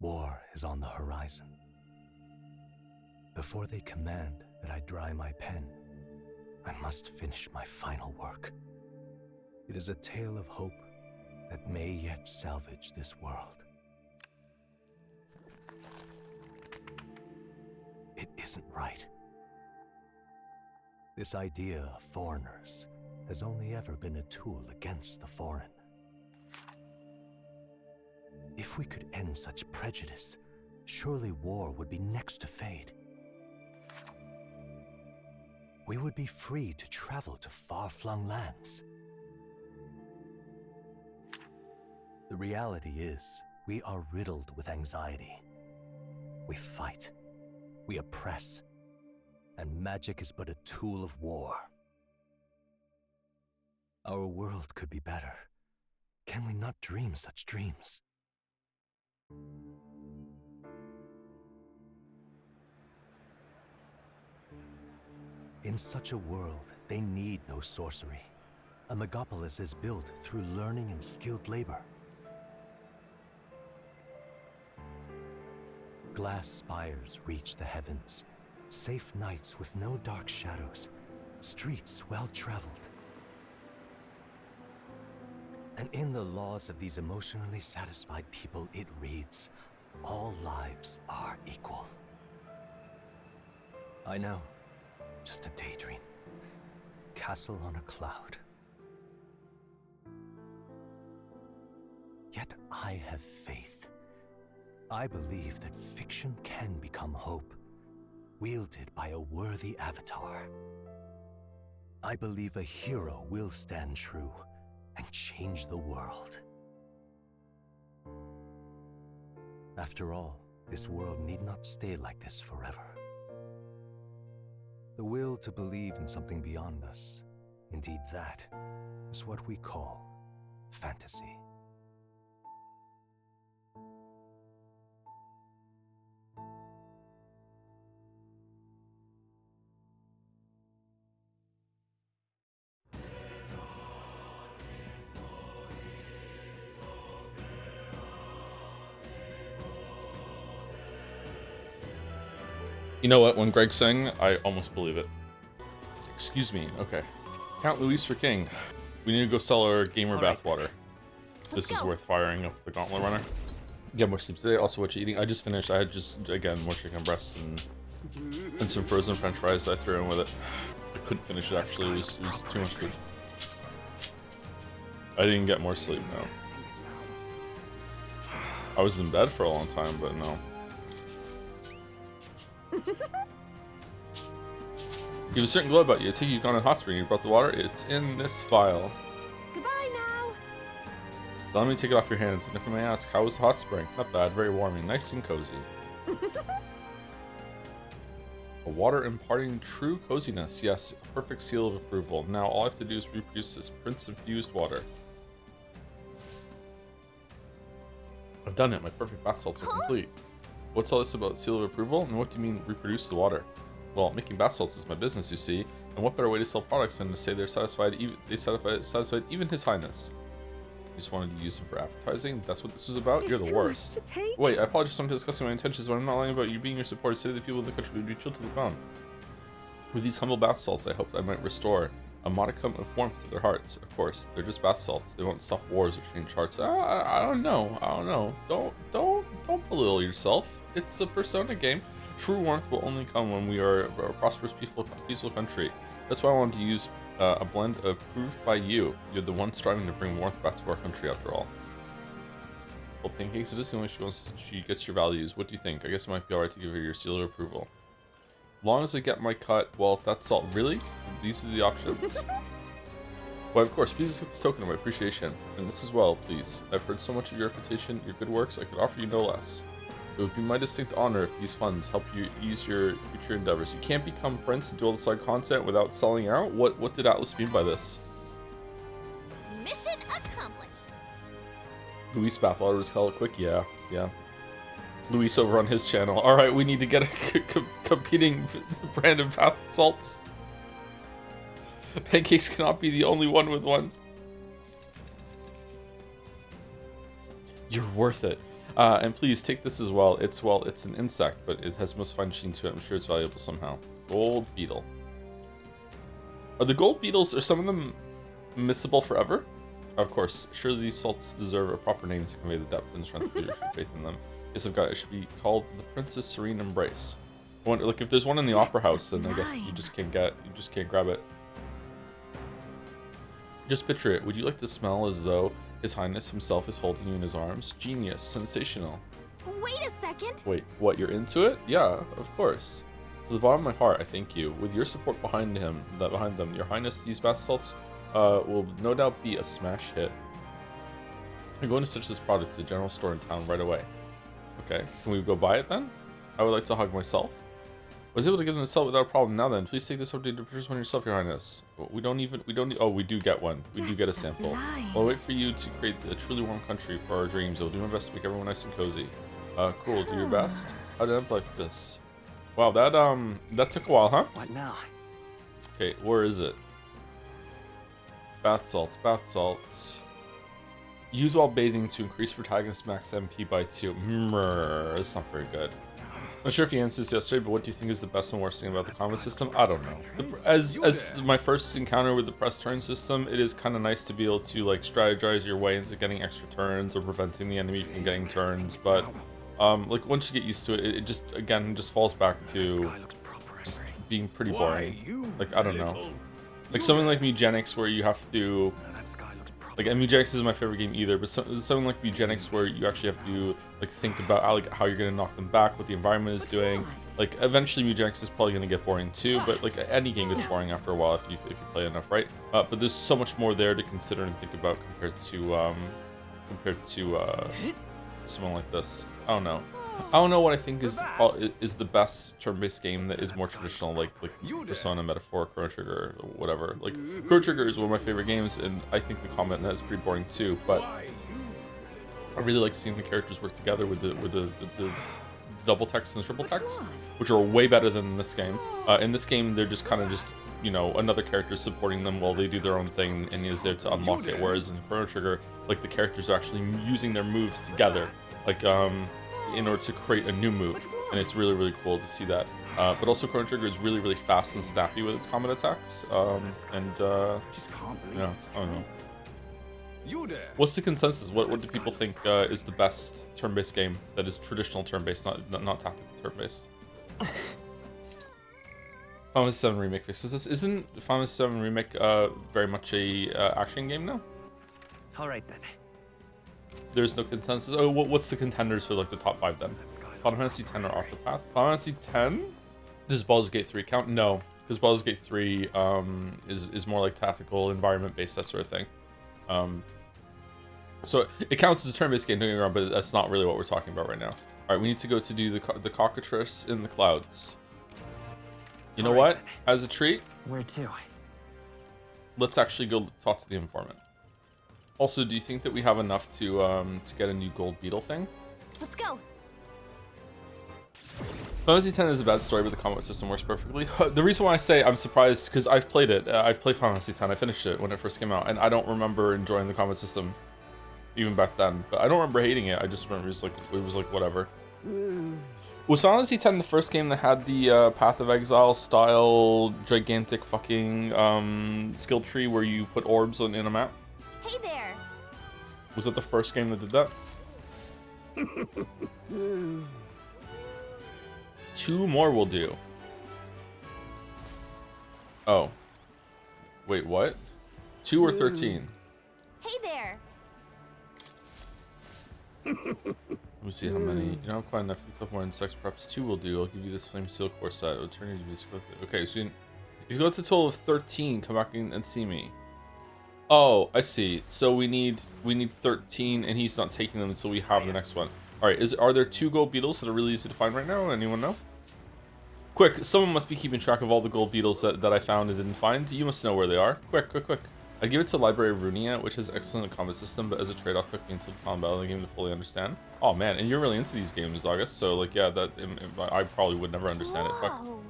War is on the horizon. Before they command that I dry my pen, I must finish my final work. It is a tale of hope that may yet salvage this world. It isn't right. This idea of foreigners has only ever been a tool against the foreign. If we could end such prejudice, surely war would be next to fade. We would be free to travel to far-flung lands. The reality is, we are riddled with anxiety. We fight, we oppress, and magic is but a tool of war. Our world could be better. Can we not dream such dreams? In such a world, they need no sorcery. A megapolis is built through learning and skilled labor. Glass spires reach the heavens, safe nights with no dark shadows, streets well-traveled. And in the laws of these emotionally satisfied people, it reads, all lives are equal. I know, just a daydream. Castle on a cloud. Yet I have faith. I believe that fiction can become hope, wielded by a worthy avatar. I believe a hero will stand true and change the world. After all, this world need not stay like this forever. The will to believe in something beyond us, indeed that, is what we call fantasy. You know what? When Greg sang, I almost believe it. Excuse me. Okay. Count Luis for king. We need to go sell our gamer bathwater. This is worth firing up the gauntlet runner. Get more sleep today. Also, what you eating? I just finished. I had just, again, more chicken breasts and some frozen french fries that I threw in with it. I couldn't finish it, actually. It was too much food. I didn't get more sleep, no. I was in bed for a long time, but no. You have a certain glow about you. I take you've gone in hot spring. You brought the water. It's in this file. Goodbye now. Let me take it off your hands. And if I may ask, how was the hot spring? Not bad. Very warming. Nice and cozy. A water imparting true coziness. Yes, a perfect seal of approval. Now all I have to do is reproduce this prince-infused water. I've done it. My perfect bath salts are complete. What's all this about seal of approval? And what do you mean reproduce the water? Well, making bath salts is my business, you see. And what better way to sell products than to say they're satisfied? Satisfied even His Highness. You just wanted to use them for advertising? That's what this was about? You're the worst. Wait, I apologize for discussing my intentions, but I'm not lying about you being your supporter. Say the people of the country would be chilled to the bone. With these humble bath salts, I hoped I might restore a modicum of warmth to their hearts. Of course, they're just bath salts. They won't stop wars or change hearts. I don't know. Don't belittle yourself. It's a Persona game. True warmth will only come when we are a prosperous, peaceful country. That's why I wanted to use a blend approved by you. You're the one striving to bring warmth back to our country, after all. Well, Pancakes, it is the only she gets your values. What do you think? I guess it might be alright to give her your seal of approval. As long as I get my cut, well, if that's all. Really? These are the options. Well, of course, please accept this token of my appreciation. And this as well, please. I've heard so much of your reputation, your good works, I could offer you no less. It would be my distinct honor if these funds help you ease your future endeavors. You can't become Prince and do all the side content without selling out? What did Atlas mean by this? Mission accomplished. Luis Bathwater was hella quick, yeah. Luis over on his channel. Alright, we need to get a competing brand of bath salts. Pancakes cannot be the only one with one. You're worth it. And please take this as well. It's an insect, but it has most fine sheen to it. I'm sure it's valuable somehow. Gold beetle. Are the gold beetles, are some of them missable forever? Of course, surely these salts deserve a proper name to convey the depth and strength of your faith in them. Yes, I've got it. It should be called the Princess Serene Embrace. I wonder, like, if there's one in the opera house, then I guess you just can't grab it. Just picture it. Would you like to smell as though His Highness himself is holding you in his arms? Genius, sensational. Wait a second. Wait, what? You're into it? Yeah, of course. To the bottom of my heart, I thank you. With your support behind them, Your Highness, these bath salts will no doubt be a smash hit. I'm going to switch this product to the general store in town right away. Okay, can we go buy it then? I would like to hug myself. I was able to get them to sell it without a problem. Now then, please take this opportunity to purchase one yourself, Your Highness. We don't need, oh, we do get one. We do get a sample. I'll wait for you to create a truly warm country for our dreams. I'll do my best to make everyone nice and cozy. Cool, do your best. How did I like this? Wow, that took a while, huh? What now? Okay, where is it? Bath salts, bath salts. Use while bathing to increase protagonist max MP by 2. That's not very good. Not sure if you answered this yesterday, but what do you think is the best and worst thing about the combat system? I don't know. As my first encounter with the press turn system, it is kind of nice to be able to like strategize your way into getting extra turns or preventing the enemy from getting turns. But like once you get used to it, it just again just falls back to just being pretty boring. Like I don't know, like something like Mugenics where you have to. Like, and Mugenics isn't my favorite game either, but something like Mugenics where you actually have to like think about how you're gonna knock them back, what the environment is doing. Like, eventually Mugenics is probably gonna get boring too, but like any game gets boring after a while if you play enough, right? But there's so much more there to consider and think about compared to someone like this. I don't know what I think is the best turn-based game that is more traditional, like Persona, Metaphor, Chrono Trigger, or whatever. Like Chrono Trigger is one of my favorite games, and I think the combat in that is pretty boring too. But I really like seeing the characters work together with the double text and the triple text, which are way better than in this game. In this game, they're just kind of you know, another character supporting them while they do their own thing and is there to unlock it. Whereas in Chrono Trigger, like the characters are actually using their moves together, like in order to create a new move, and it's really, really cool to see that. But also Chrono Trigger is really, really fast and snappy with its combat attacks, and yeah, I don't know. What's the consensus? What do people think is the best turn-based game that is traditional turn-based, not tactical turn-based? Final Fantasy VII Remake fixes this. Isn't Final Fantasy VII Remake very much a action game now? All right then. There's no consensus. Oh, what's the contenders for like the top 5 then? Final Fantasy X or Octopath? Final Fantasy X? Does Baldur's Gate 3 count? No, because Baldur's Gate 3 is more like tactical, environment-based, that sort of thing. So it counts as a turn-based game, don't get me wrong, but that's not really what we're talking about right now. All right, we need to go to do the cockatrice in the clouds. You know what? As a treat, Where to? let's actually go talk to the informant. Also, do you think that we have enough to get a new gold beetle thing? Let's go. Final Fantasy X is a bad story, but the combat system works perfectly. The reason why I say I'm surprised because I've played it. I've played Final Fantasy X. I finished it when it first came out, and I don't remember enjoying the combat system even back then. But I don't remember hating it. I just remember it was like whatever. Was Final Fantasy X the first game that had the Path of Exile style gigantic fucking skill tree where you put orbs in a map? Hey there. Was it the first game that did that? 2 more will do. Oh. Wait, what? 2 or 13? Hey there. Let me see how many. You don't have quite enough. A couple more insects. Perhaps 2 will do. I'll give you this Flame Seal Core set. It'll turn you to music. Okay, so if you go to a total of 13, come back and see me. Oh, I see. So we need 13, and he's not taking them until we have the next one. All right. Are there 2 gold beetles that are really easy to find right now? Anyone know? Quick! Someone must be keeping track of all the gold beetles that I found and didn't find. You must know where they are. Quick! I'd give it to Library of Runia, which has an excellent combat system, but as a trade-off took me until the final battle of the game to fully understand. Oh man, and you're really into these games, August. So like, yeah, I probably would never understand it. Fuck. Whoa.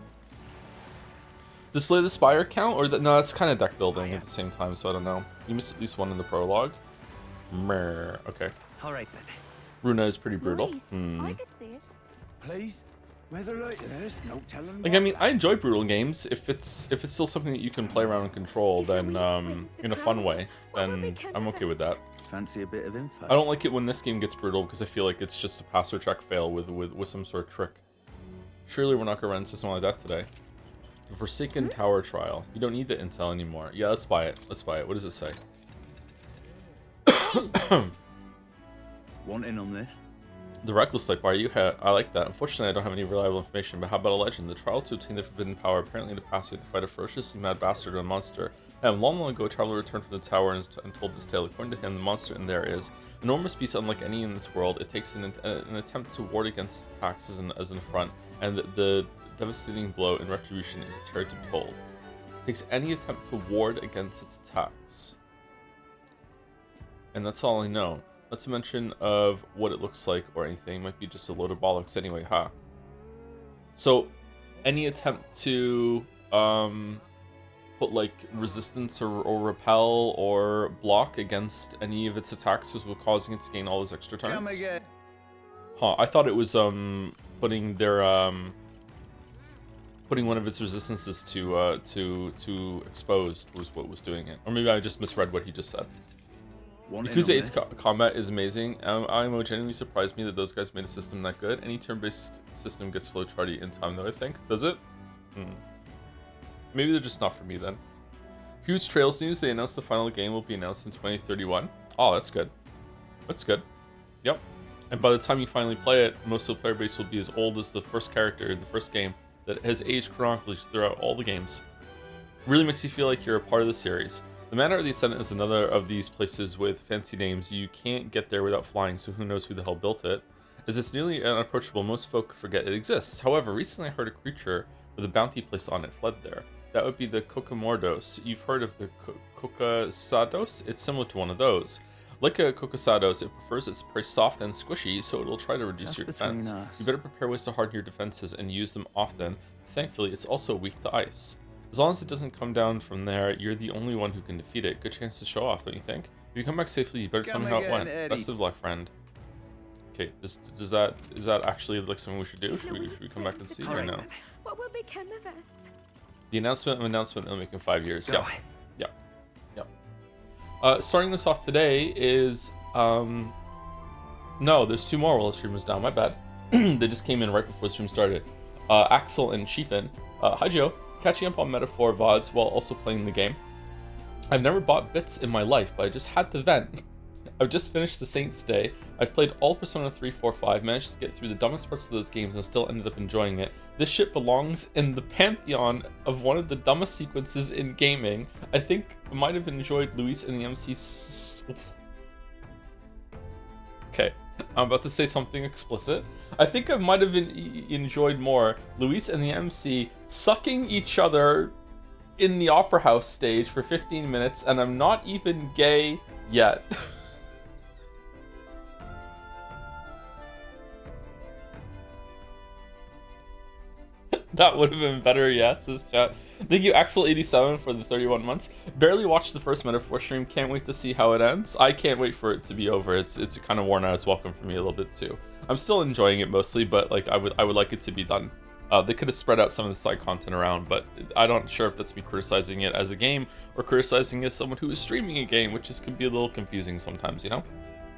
Does Slay the Spire count? Or no, that's kind of deck building at the same time, so I don't know. You missed at least one in the prologue. Okay. All right then. Runa is pretty brutal. Nice. I could see it. Please? Weather like this, no telling. Like, I mean, I enjoy brutal games if it's still something that you can play around and control, then in a fun way, then I'm okay with that. Fancy a bit of info? I don't like it when this game gets brutal because I feel like it's just a pass or check fail with some sort of trick. Surely we're not gonna run into something like that today. The Forsaken Tower Trial. You don't need the intel anymore. Yeah, let's buy it. Let's buy it. What does it say? Want in on this? The Reckless Light Bar, I like that. Unfortunately, I don't have any reliable information, but how about a legend? The trial to obtain the forbidden power, apparently to pass through the fight a ferociously mad bastard and a monster. And long ago, a traveler returned from the tower and told this tale. According to him, the monster in there is an enormous beast unlike any in this world. It takes an attempt to ward against attacks as an affront, and the devastating blow in retribution is a terror to behold. It takes any attempt to ward against its attacks. And that's all I know. Not to mention of what it looks like or anything. Might be just a load of bollocks anyway, huh? So, any attempt to put like resistance or repel or block against any of its attacks was what causing it to gain all those extra Come turns? again. Huh, I thought it was putting their putting one of its resistances to exposed was what was doing it. Or maybe I just misread what he just said. Want in Yakuza on 8's this? combat is amazing. IMO genuinely surprised me that those guys made a system that good. Any turn-based system gets flowcharty in time though, I think. Does it? Maybe they're just not for me then. Huge Trails news. They announced the final game will be announced in 2031. Oh, that's good. That's good. Yep. And by the time you finally play it, most of the player base will be as old as the first character in the first game that has aged chronically throughout all the games. Really makes you feel like you're a part of the series. The Manor of the Ascendant is another of these places with fancy names. You can't get there without flying, so who knows who the hell built it. As it's nearly unapproachable, most folk forget it exists. However, recently I heard a creature with a bounty placed on it fled there. That would be the Kokomordos. You've heard of the Kokosados? It's similar to one of those. Like a Kokosados, it prefers its prey soft and squishy, so it'll try to reduce Just your between defense. us. You better prepare ways to harden your defenses and use them often. Thankfully, it's also weak to ice. As long as it doesn't come down from there, you're the only one who can defeat it. Good chance to show off, don't you think? If you come back safely, you better tell Come me how it again, went. Eddie. Best of luck, friend. Okay, is that actually like something we should do? Should we come back and see or no? What will become of us? The announcement they'll make in 5 years. Go. Yep. Starting this off today is no, there's 2 more while the stream was down. My bad. They just came in right before the stream started. Axel and Chiefin. Hi Joe. Catching up on Metaphor VODs while also playing the game. I've never bought bits in my life, but I just had to vent. I've just finished the Saints Day. I've played all Persona 3, 4, 5, managed to get through the dumbest parts of those games and still ended up enjoying it. This shit belongs in the pantheon of one of the dumbest sequences in gaming. I think I might have enjoyed Luis and the MC. Okay, I'm about to say something explicit. I think I might have enjoyed more Luis and the MC sucking each other in the Opera House stage for 15 minutes, and I'm not even gay yet. That would have been better, yes, says chat. Thank you, Axel87, for the 31 months. Barely watched the first Metaphor stream. Can't wait to see how it ends. I can't wait for it to be over. It's kind of worn out its welcome for me a little bit too. I'm still enjoying it mostly, but like I would like it to be done. They could have spread out some of the side content around, but I'm not sure if that's me criticizing it as a game or criticizing it as someone who is streaming a game, which can be a little confusing sometimes, you know?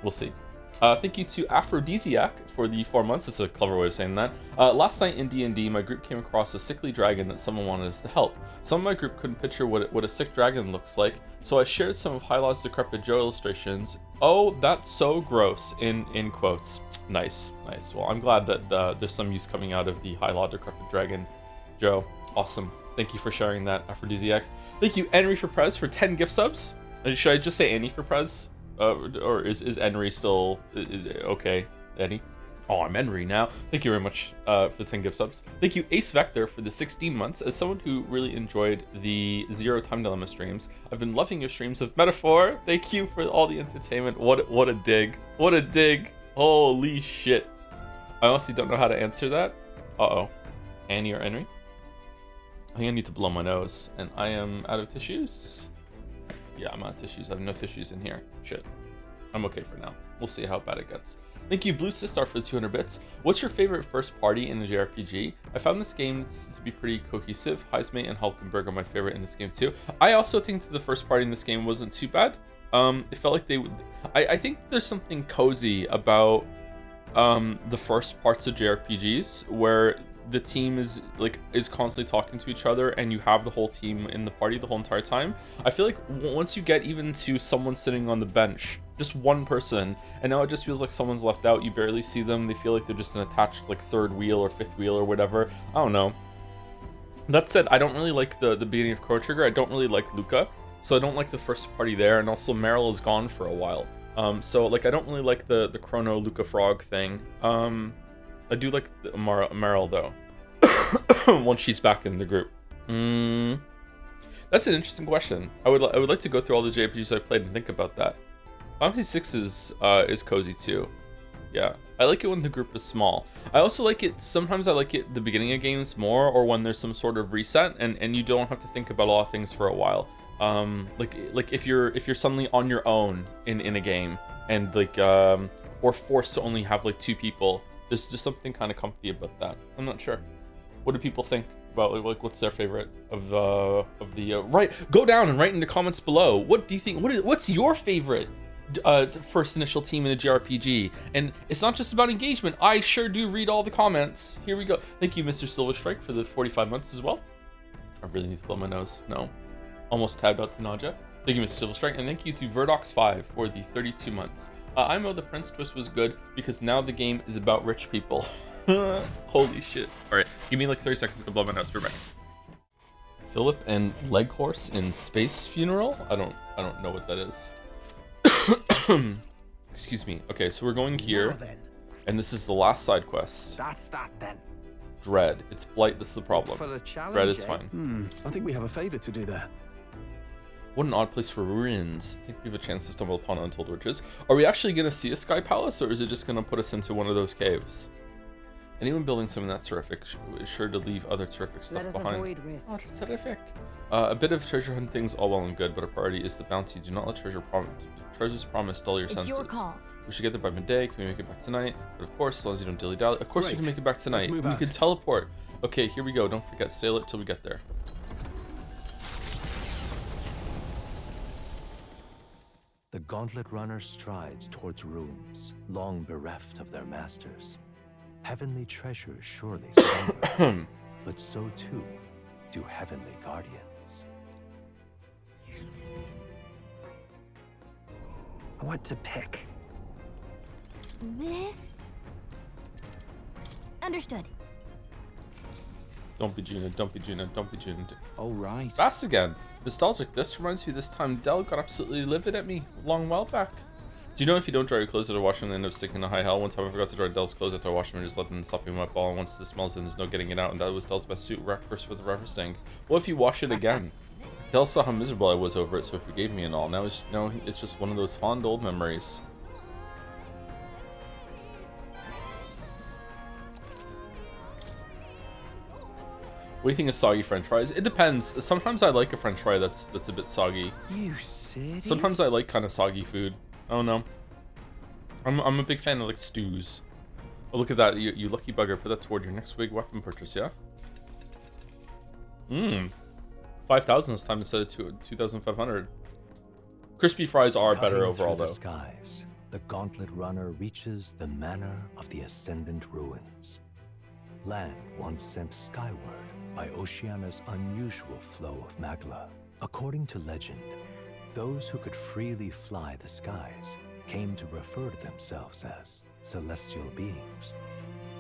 We'll see. Thank you to Aphrodisiac for the 4 months. It's a clever way of saying that. Last night in D&D, my group came across a sickly dragon that someone wanted us to help. Some of my group couldn't picture what a sick dragon looks like, so I shared some of Hylaw's Decrepit Joe illustrations. Oh, that's so gross, in quotes. Nice. Well, I'm glad that there's some use coming out of the Hylaw Decrepit Dragon Joe. Awesome. Thank you for sharing that, Aphrodisiac. Thank you, Henry for Prez, for 10 gift subs. Should I just say Annie for Prez? Or is Henry still okay? Eddie? Oh, I'm Henry now. Thank you very much for the 10 gift subs. Thank you, Ace Vector, for the 16 months. As someone who really enjoyed the Zero Time Dilemma streams, I've been loving your streams of Metaphor. Thank you for all the entertainment. What a dig. What a dig. Holy shit. I honestly don't know how to answer that. Uh-oh. Annie or Henry? I think I need to blow my nose. And I am out of tissues. Yeah, I'm out of tissues. I have no tissues in here. Shit. I'm okay for now. We'll see how bad it gets. Thank you, Blue Sistar, for the 200 bits. What's your favorite first party in a JRPG? I found this game to be pretty cohesive. Heismate and Hulkenberg are my favorite in this game too. I also think that the first party in this game wasn't too bad. It felt like they would. I think there's something cozy about the first parts of JRPGs where the team is constantly talking to each other and you have the whole team in the party the whole entire time. I feel like once you get even to someone sitting on the bench, just one person, and now it just feels like someone's left out. You barely see them. They feel like they're just an attached like third wheel or fifth wheel or whatever. I don't know. That said, I don't really like the beginning of Chrono Trigger. I don't really like Luca, so I don't like the first party there. And also Meryl is gone for a while. So like I don't really like the Chrono Luca Frog thing. I do like the Meryl though. Once she's back in the group. That's an interesting question. I would like to go through all the JRPGs I played and think about that. Final Fantasy 6 is cozy too. Yeah, I like it when the group is small. I also like it, sometimes I like it the beginning of games more, or when there's some sort of reset and you don't have to think about a lot of things for a while. Like if you're suddenly on your own in a game and like or forced to only have like 2 people, there's just something kind of comfy about that. I'm not sure. What do people think about like what's their favorite of the right? Go down and write in the comments below. What do you think? What's your favorite first initial team in a JRPG? And it's not just about engagement. I sure do read all the comments. Here we go. Thank you, Mr. Silverstrike, for the 45 months as well. I really need to blow my nose. No, almost tabbed out to nausea. Thank you, Mr. Silverstrike, and thank you to Verdox5 for the 32 months. I know the Prince twist was good because now the game is about rich people. Holy shit. Alright, give me like 30 seconds to blow my nose. Be right back. Philip and Leghorse in Space Funeral? I don't know what that is. Excuse me. Okay, so we're going here. And this is the last side quest. That's that then. Dread. It's Blight, this is the problem. For the challenge, Dread is fine. I think we have a favor to do there. What an odd place for ruins. I think we have a chance to stumble upon Untold Riches. Are we actually going to see a Sky Palace, or is it just going to put us into one of those caves? Anyone building something that terrific is sure to leave other terrific stuff Let us behind. avoid risk. Oh, that's terrific. A bit of treasure hunting's all well and good, but a priority is the bounty. Do not let treasures promise dull your senses. It's your call. We should get there by midday. Can we make it back tonight? But of course, as long as you don't dilly-dally. Of course we Great. can make it back tonight. move We out. can teleport. Okay, here we go. Don't forget, stay alert till we get there. The Gauntlet Runner strides towards ruins, long bereft of their masters. Heavenly treasures surely slumber, but so too do heavenly guardians. What to pick? This? Understood. Don't be Gina, don't be Gina, don't be Gina. All right. Fast again. Nostalgic. This reminds me this time Dell got absolutely livid at me a long while back. Do you know if you don't dry your clothes after washing them, they end up sticking to high hell? One time I forgot to dry Dell's clothes after I washed them and just let them sopping wet ball, and once the smells in, there's no getting it out, and that was Dell's best suit reverse for the rubber sting. What if you wash it again? Dell saw how miserable I was over it, so he forgave me and all. Now it's just one of those fond old memories. What do you think of soggy french fries? It depends. Sometimes I like a french fry that's a bit soggy. You serious? Sometimes I like kind of soggy food. I don't know. I'm a big fan of like stews. Oh, look at that. You lucky bugger. Put that toward your next big weapon purchase, yeah? 5,000 this time instead of 2,500. Crispy fries are better Cutting overall through though. the skies, the Gauntlet Runner reaches the Manor of the Ascendant Ruins. Land once sent skyward by Oceana's unusual flow of magma. According to legend, those who could freely fly the skies came to refer to themselves as celestial beings,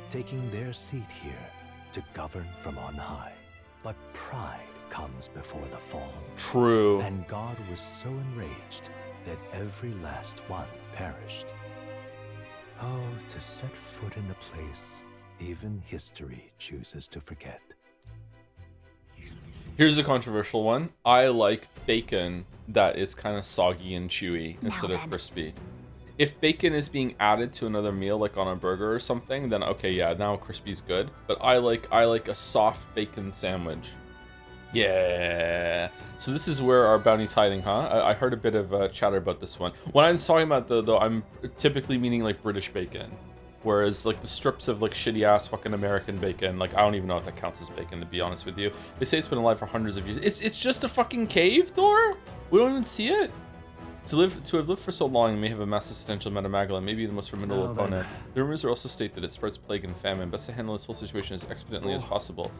taking their seat here to govern from on high. But pride comes before the fall, True. and God was so enraged that every last one perished. Oh, to set foot in a place even history chooses to forget. Here's a controversial one. I like bacon that is kind of soggy and chewy instead of crispy. If bacon is being added to another meal, like on a burger or something, then okay, yeah, now crispy's good. But I like a soft bacon sandwich. Yeah. So this is where our bounty's hiding, huh? I heard a bit of chatter about this one. When I'm talking about though, I'm typically meaning like British bacon. Whereas like the strips of like shitty ass fucking American bacon, like I don't even know if that counts as bacon, to be honest with you. They say it's been alive for hundreds of years. It's just a fucking cave door? We don't even see it? To have lived for so long, it may have a massive potential Metamagala, maybe the most formidable opponent. The rumors also state that it spreads plague and famine. Best to handle this whole situation as expediently as possible.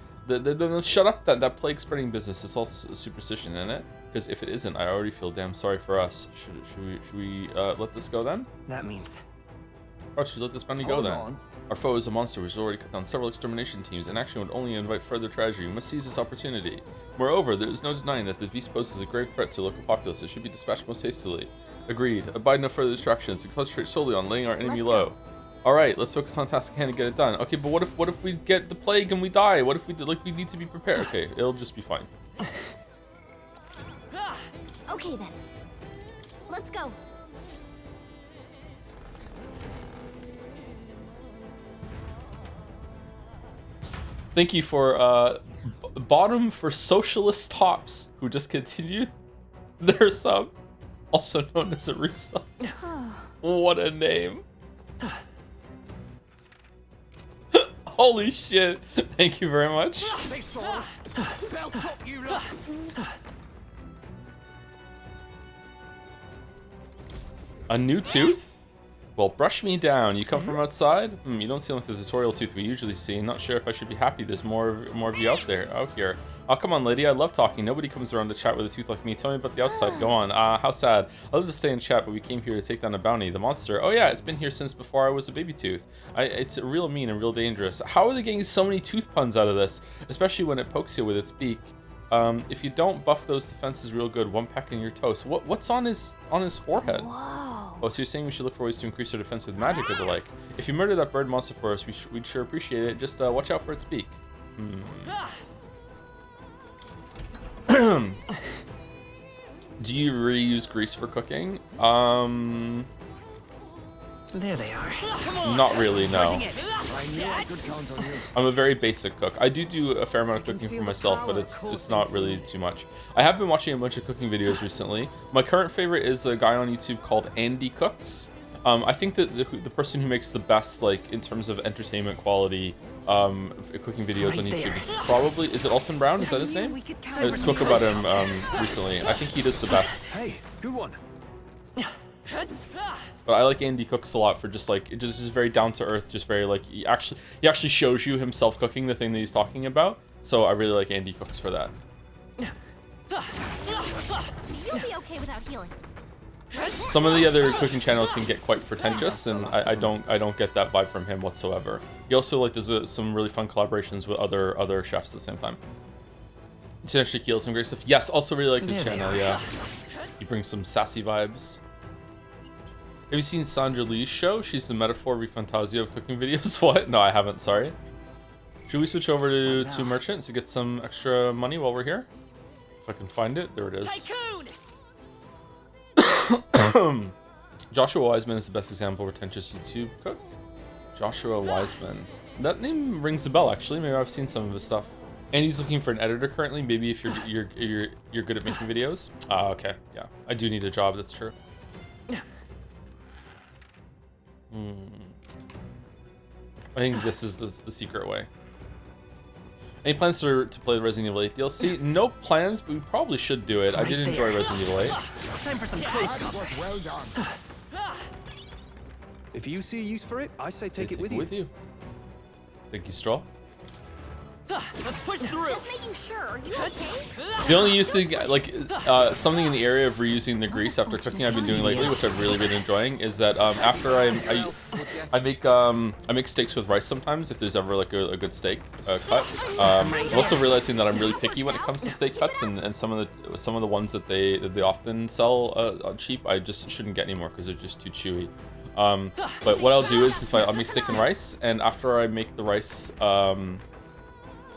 Shut up, that plague spreading business. It's all superstition, isn't it? Because if it isn't, I already feel damn sorry for us. Should we let this go then? That means... Oh, should we let this bounty go then? Our foe is a monster who's already cut down several extermination teams and action would only invite further tragedy. We must seize this opportunity. Moreover, there is no denying that the beast poses a grave threat to local populace. It should be dispatched most hastily. Agreed. Abide no further distractions and concentrate solely on laying our enemy low. Alright, let's focus on task at hand and get it done. Okay, but what if we get the plague and we die? What if we we need to be prepared? Okay, it'll just be fine. Okay then. Let's go. Thank you for bottom for socialist tops who just continued their sub, also known as a resub. What a name. Holy shit. Thank you very much. A new tooth? Well, brush me down. You come from outside? You don't seem like the tutorial tooth we usually see. Not sure if I should be happy there's more of you out there. Out here. Oh, come on, lady. I love talking. Nobody comes around to chat with a tooth like me. Tell me about the outside. Go on. How sad. I love to stay and chat, but we came here to take down a bounty. The monster. Oh, yeah. It's been here since before I was a baby tooth. It's real mean and real dangerous. How are they getting so many tooth puns out of this? Especially when it pokes you with its beak. If you don't buff those defenses real good, one peck in your toast. What's on his forehead? Whoa. Oh, so you're saying we should look for ways to increase our defense with magic or the like. If you murder that bird monster for us, we'd sure appreciate it. Just watch out for its beak. Do you reuse grease for cooking? There they are. Not really, no. I'm a very basic cook. I do a fair amount of cooking for myself, but it's not really too much. I have been watching a bunch of cooking videos recently. My current favorite is a guy on YouTube called Andy Cooks. I think that the person who makes the best, like in terms of entertainment quality, cooking videos on YouTube is it Alton Brown? Is that his name? I spoke about him recently. I think he does the best. Hey, good one. But I like Andy Cooks a lot for just like, it just is very down to earth, just very like, he actually shows you himself cooking the thing that he's talking about. So I really like Andy Cooks for that. You'll be okay without healing. Some of the other cooking channels can get quite pretentious, and I don't get that vibe from him whatsoever. He also like does some really fun collaborations with other chefs at the same time. Potentially kills some great stuff. Yes, also really like his channel. Yeah, he brings some sassy vibes. Have you seen Sandra Lee's show? She's the metaphor refantasia of cooking videos. What? No, I haven't. Sorry. Should we switch over to Merchant to get some extra money while we're here? If I can find it. There it is. Joshua Wiseman is the best example of pretentious YouTube cook. Joshua Wiseman. That name rings a bell, actually. Maybe I've seen some of his stuff. And he's looking for an editor currently. Maybe if you're good at making videos. Okay. Yeah. I do need a job. That's true. I think this is the secret way. Any plans to play the Resident Evil 8 DLC? No plans, but we probably should do it. I did enjoy Resident Evil 8. Time for some close. Well done. If you see a use for it, I say take it with you. Thank you, Stroll. Let's push through. Just making sure. Are you okay? The only using like something in the area of reusing the grease after cooking I've been doing lately, which I've really been enjoying, is that after I make steaks with rice sometimes if there's ever like a good steak cut. I'm also realizing that I'm really picky when it comes to steak cuts, and some of the ones that they often sell on cheap I just shouldn't get anymore because they're just too chewy. But what I'll do is I'll make steak and rice, and after I make the rice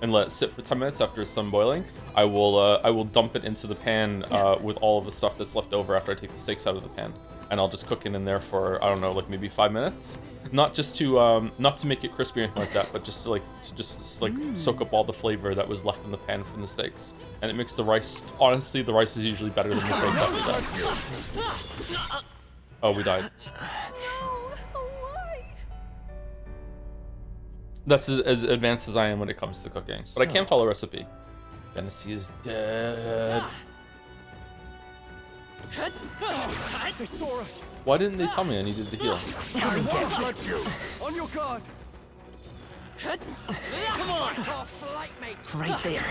and let it sit for 10 minutes after it's done boiling, I will dump it into the pan with all of the stuff that's left over after I take the steaks out of the pan. and I'll just cook it in there for, I don't know, like maybe 5 minutes. Not just to not to make it crispy or anything like that, but just to soak up all the flavor that was left in the pan from the steaks, and it makes the rice. Honestly, the rice is usually better than the steaks after that. Oh, we died. That's as advanced as I am when it comes to cooking, but I can follow a recipe. Fantasy is dead. They saw us. Why didn't they tell me I needed to heal? On your guard. Come on! Right there.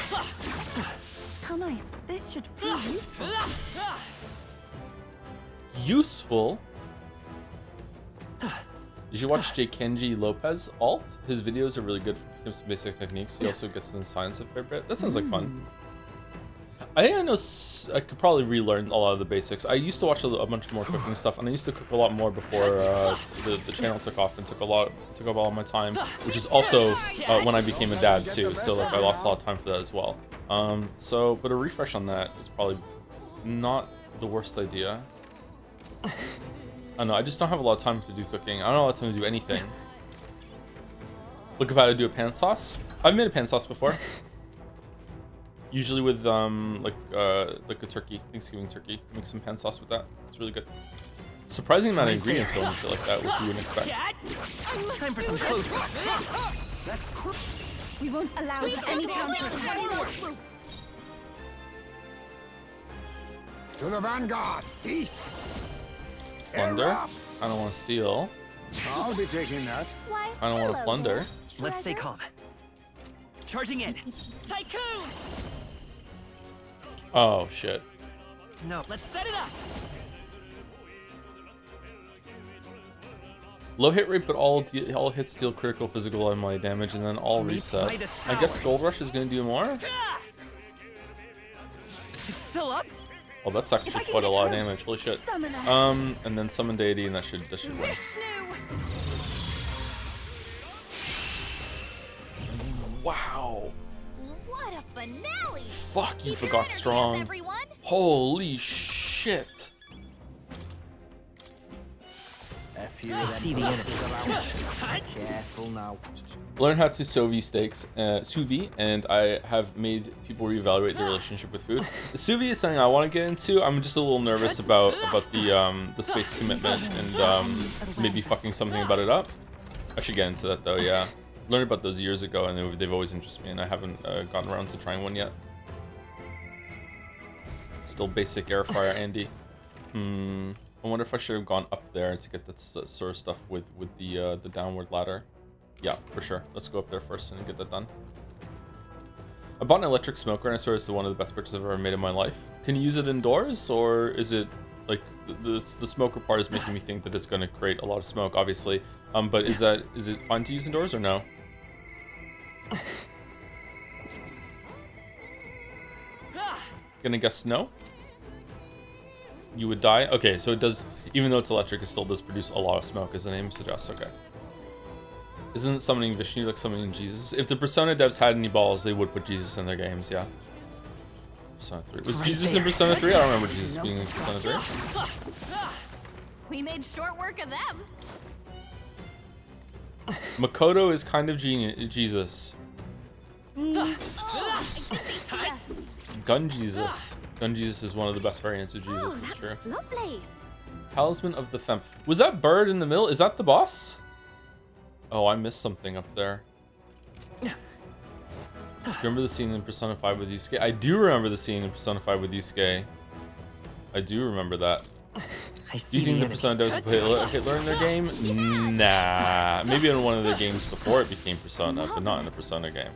How nice. This should prove useful. Useful? You should watch J. Kenji Lopez alt. His videos are really good for some basic techniques. He also gets into science a fair bit. That sounds like fun. I think I know I could probably relearn a lot of the basics. I used to watch a bunch more cooking stuff, and I used to cook a lot more before the channel took off and took up a lot of my time, which is also when I became a dad too. So like I lost a lot of time for that as well. But a refresh on that is probably not the worst idea. I don't know, I just don't have a lot of time to do cooking. I don't have a lot of time to do anything. Look up how to do a pan sauce. I've made a pan sauce before. Usually with like a turkey, Thanksgiving turkey. Make some pan sauce with that. It's really good. Surprising amount of ingredients go into shit like that, which you wouldn't expect. Time for some close. We won't allow any counter. To the vanguard, thief! Plunder. I don't want to steal. I'll be taking that. Why, I don't want to plunder. Let's stay calm. Charging in. Tycoon! Oh shit. No. Let's set it up! Low hit rate, but all hits deal critical physical and melee damage, and then all reset. I guess Gold Rush is gonna do more. It's still up. Oh, that's actually quite a lot of damage. Holy shit. And then summon deity, and that should win. Wow. What a finale! Fuck, you Keep your forgot energy up, strong. everyone. Holy shit. A few I of them see the enemy. Careful now. Learn how to sous vide, and I have made people reevaluate their relationship with food. The sous vide is something I want to get into. I'm just a little nervous about the space commitment and maybe fucking something about it up. I should get into that though. Yeah, learned about those years ago, and they've always interested me, and I haven't gotten around to trying one yet. Still basic air fryer, Andy. I wonder if I should have gone up there to get that sort of stuff with the downward ladder. Yeah, for sure. Let's go up there first and get that done. I bought an electric smoker, and I swear it's one of the best purchases I've ever made in my life. Can you use it indoors, or is it like the smoker part is making me think that it's going to create a lot of smoke, obviously. But is it fine to use indoors or no? Gonna guess no. You would die. Okay, so it does. Even though it's electric, it still does produce a lot of smoke, as the name suggests. Okay. Isn't summoning Vishnu like summoning Jesus? If the Persona devs had any balls, they would put Jesus in their games, yeah. Persona 3. Was Jesus in Persona 3? I don't remember Jesus being in Persona 3. We made short work of them. Makoto is kind of Jesus. Oh, I think they see us. Gun Jesus. Gun Jesus is one of the best variants of Jesus, it's true. That's lovely. Talisman of the Femme. Was that bird in the middle? Is that the boss? Oh, I missed something up there. Do you remember the scene in Persona 5 with Yusuke? I do remember the scene in Persona 5 with Yusuke. I do remember that. I Do see you think the enemy. Persona devs put Hitler in their game? Nah. Maybe in one of the games before it became Persona, but not in the Persona game.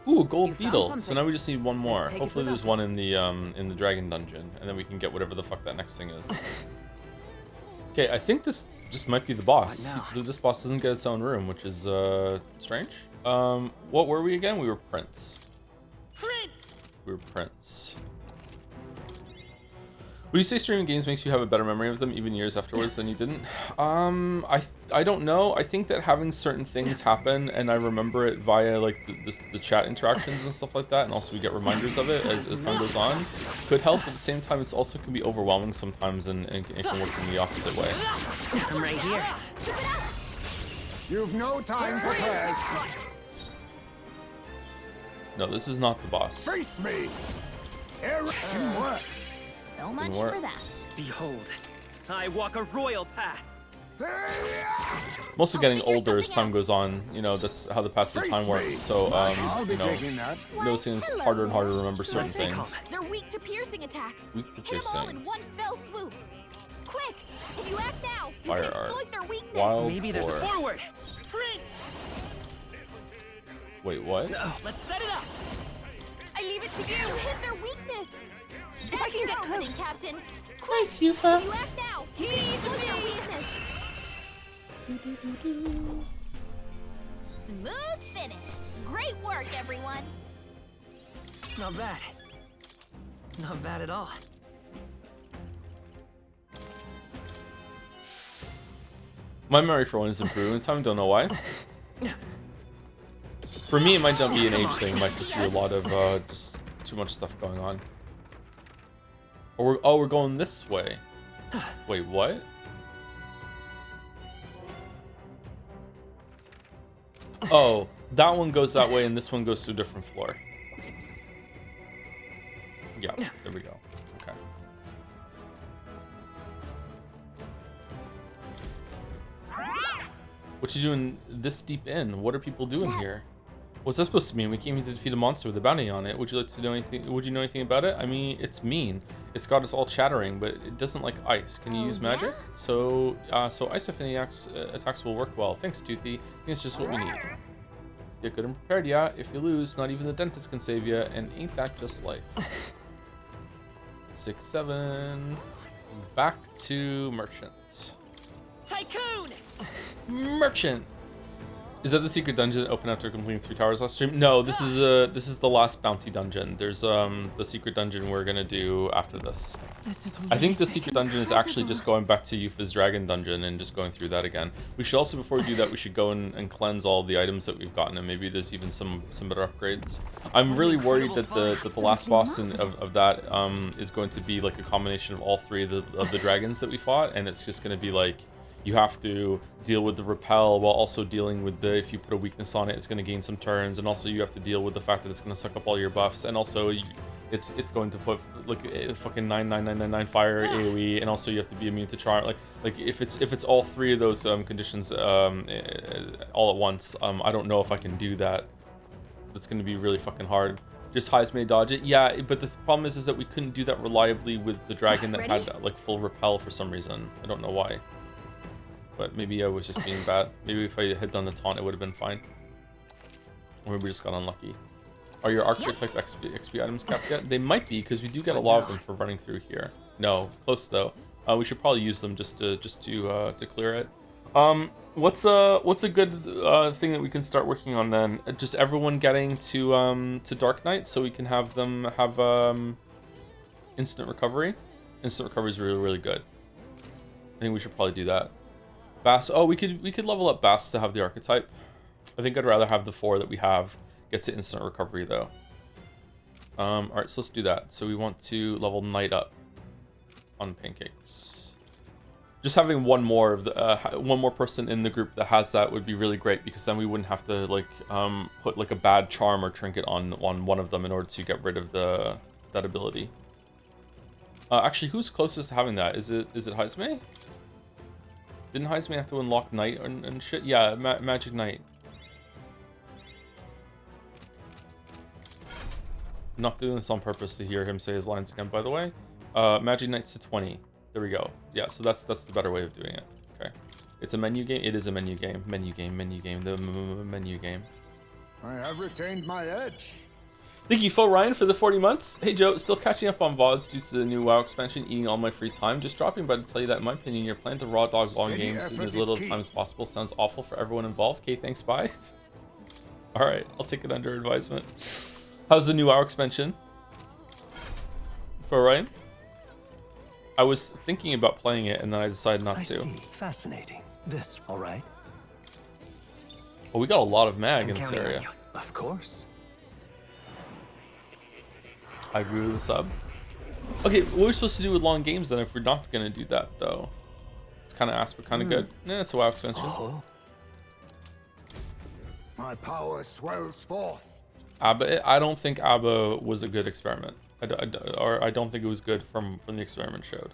Ooh, a gold beetle. So now we just need one more. take it Hopefully with there's us. one in the dragon dungeon, and then we can get whatever the fuck that next thing is. Okay, I think this just might be the boss. What now? This boss doesn't get its own room, which is strange. What were we again? We were Prince. Prince! We were Prince. Would you say streaming games makes you have a better memory of them even years afterwards than you didn't? I don't know. I think that having certain things happen and I remember it via like the chat interactions and stuff like that, and also we get reminders of it as time goes on, could help. At the same time, it's also can be overwhelming sometimes and it can work in the opposite way. I'm right here. You've no time for prayers. No, this is not the boss. Face me. Teamwork. So much Didn't work. for that. Behold, I walk a royal path. I'm also I'll getting figure older as something time out. goes on. You know, that's how the passage of time works. So, I'll be you know, taking that. noticing it's Hello harder and harder to there. remember certain Stay calm. things. They're weak to piercing attacks. Weak to Hit them all piercing. in one fell swoop. Quick! If you act now, you Fire can art. exploit their weakness. Wild Maybe there's a boar. forward. Sprint. Wait, what? Let's set it up. I leave it to you. Hit their weakness. If I can get Opening, close. Captain. Nice, Yufa. If you act now, you can exploit their weakness. Smooth finish. Great work, everyone. Not bad. Not bad at all. My memory for one is improving time, don't know why. For me, it might not be an age thing, it might just be a lot of just too much stuff going on. Or we're going this way. Wait, what? Oh, that one goes that way and this one goes to a different floor. Yeah, there we go. Okay. What you doing this deep in? What are people doing here? What's that supposed to mean? We came here to defeat a monster with a bounty on it. Would you like to know anything? Would you know anything about it? I mean, it's mean. It's got us all chattering, but it doesn't like ice. Can you use magic? yeah? So ice attacks will work well. Thanks, Toothy. I think it's just what we need. Get good and prepared, yeah. If you lose, not even the dentist can save you, and ain't that just life? 6, 7. Back to merchants. Tycoon. Merchant. Is that the secret dungeon that opened after completing 3 towers last stream? No, this is the last bounty dungeon. There's the secret dungeon we're gonna do after this. I think the secret dungeon is actually just going back to Yufa's dragon dungeon and just going through that again. We should also, before we do that, we should go and cleanse all the items that we've gotten, and maybe there's even some better upgrades. I'm really worried that the last boss of that is going to be like a combination of all 3 of the dragons that we fought, and it's just going to be like you have to deal with the repel while also dealing with the, if you put a weakness on it, it's going to gain some turns, and also you have to deal with the fact that it's going to suck up all your buffs, and also it's going to put like a fucking 99999 fire AoE, and also you have to be immune to charm. Like if it's all 3 of those conditions all at once, I don't know if I can do that. That's going to be really fucking hard. Just highs may dodge it. Yeah, but the problem is that we couldn't do that reliably with the dragon that had like full repel for some reason. I don't know why. But maybe I was just being bad. Maybe if I had done the taunt, it would have been fine. Or maybe we just got unlucky. Are your archetype XP items capped yet? They might be, because we do get a lot of them for running through here. No, close though. We should probably use them just to clear it. What's a good thing that we can start working on then? Just everyone getting to Dark Knight so we can have them have instant recovery. Instant recovery is really good. I think we should probably do that. Bass. Oh, we could level up Bass to have the archetype. I think I'd rather have the 4 that we have get to instant recovery though. All right, so let's do that. So we want to level Knight up on Pancakes. Just having one more of the one more person in the group that has that would be really great, because then we wouldn't have to like put like a bad charm or trinket on one of them in order to get rid of that ability. Actually, who's closest to having that? Is it Heismay? Didn't Heismay have to unlock Knight and shit? Yeah, Magic Knight. Not doing this on purpose to hear him say his lines again, by the way. Magic Knight's to 20. There we go. Yeah, so that's the better way of doing it. Okay. It's a menu game. It is a menu game. Menu game. The menu game. I have retained my edge. Thank you, Fo Ryan, for the 40 months. Hey, Joe, still catching up on VODs due to the new WoW expansion, eating all my free time. Just dropping by to tell you that, in my opinion, your plan to raw dog long games in as little time as possible sounds awful for everyone involved. Okay, thanks, bye. All right, I'll take it under advisement. How's the new WoW expansion? Fo Ryan? I was thinking about playing it, and then I decided not I to. see. Fascinating. This, all right? Well, we got a lot of mag I'm in this counting on area. you. Of course. I agree with the sub. Okay, what are we supposed to do with long games then if we're not gonna do that though? It's kind of ass, but kind of good. Yeah, it's a WoW expansion. Oh, My power swells forth. Abba, I don't think Abba was a good experiment. I don't think it was good from the experiment showed.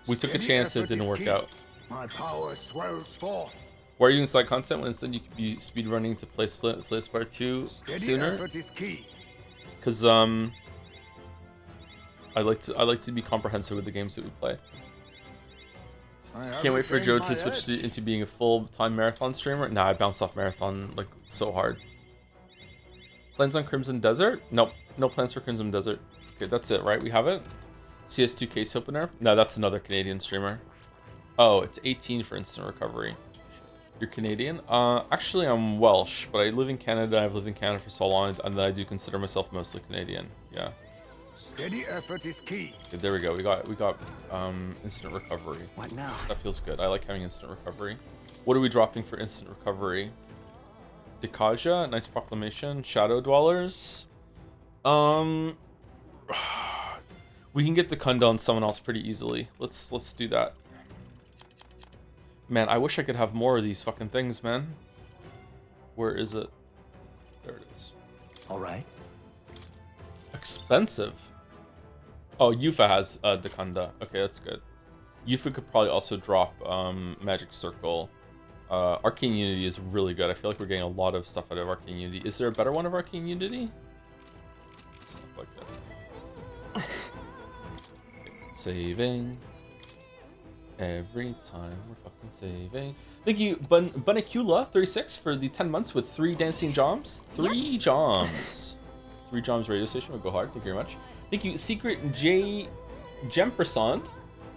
We took a Steady chance, it effort didn't is work key. out. My power swells forth. Why are you inside content when instead you could be speedrunning to play Slay Spire 2 Steady sooner? effort is key. Because I like to be comprehensive with the games that we play. I have Can't wait for retained Joe my to switch edge. into being a full-time marathon streamer. Nah, I bounced off marathon like so hard. Plans on Crimson Desert? Nope, no plans for Crimson Desert. Okay, that's it, right? We have it. CS2 case opener? No, that's another Canadian streamer. Oh, it's 18 for instant recovery. You're Canadian? Actually, I'm Welsh, but I live in Canada. I've lived in Canada for so long, and that I do consider myself mostly Canadian. Yeah. Steady effort is key. Okay, there we go. We got instant recovery. What now? That feels good. I like having instant recovery. What are we dropping for instant recovery? Dikaja, nice proclamation. Shadow Dwellers. We can get the Kunda on someone else pretty easily. Let's do that. Man, I wish I could have more of these fucking things, man. Where is it? There it is. all right. Expensive. Oh, Yufa has Dakanda. Okay, that's good. Yufa could probably also drop Magic Circle. Arcane Unity is really good. I feel like we're getting a lot of stuff out of Arcane Unity. Is there a better one of Arcane Unity? Stuff like that. Okay, saving. Every time we're fucking saving. Thank you, Bunnicula36 for the 10 months with 3 dancing joms. 3 joms. 3 joms radio station will go hard. Thank you very much. Thank you, Secret J Jumpersond,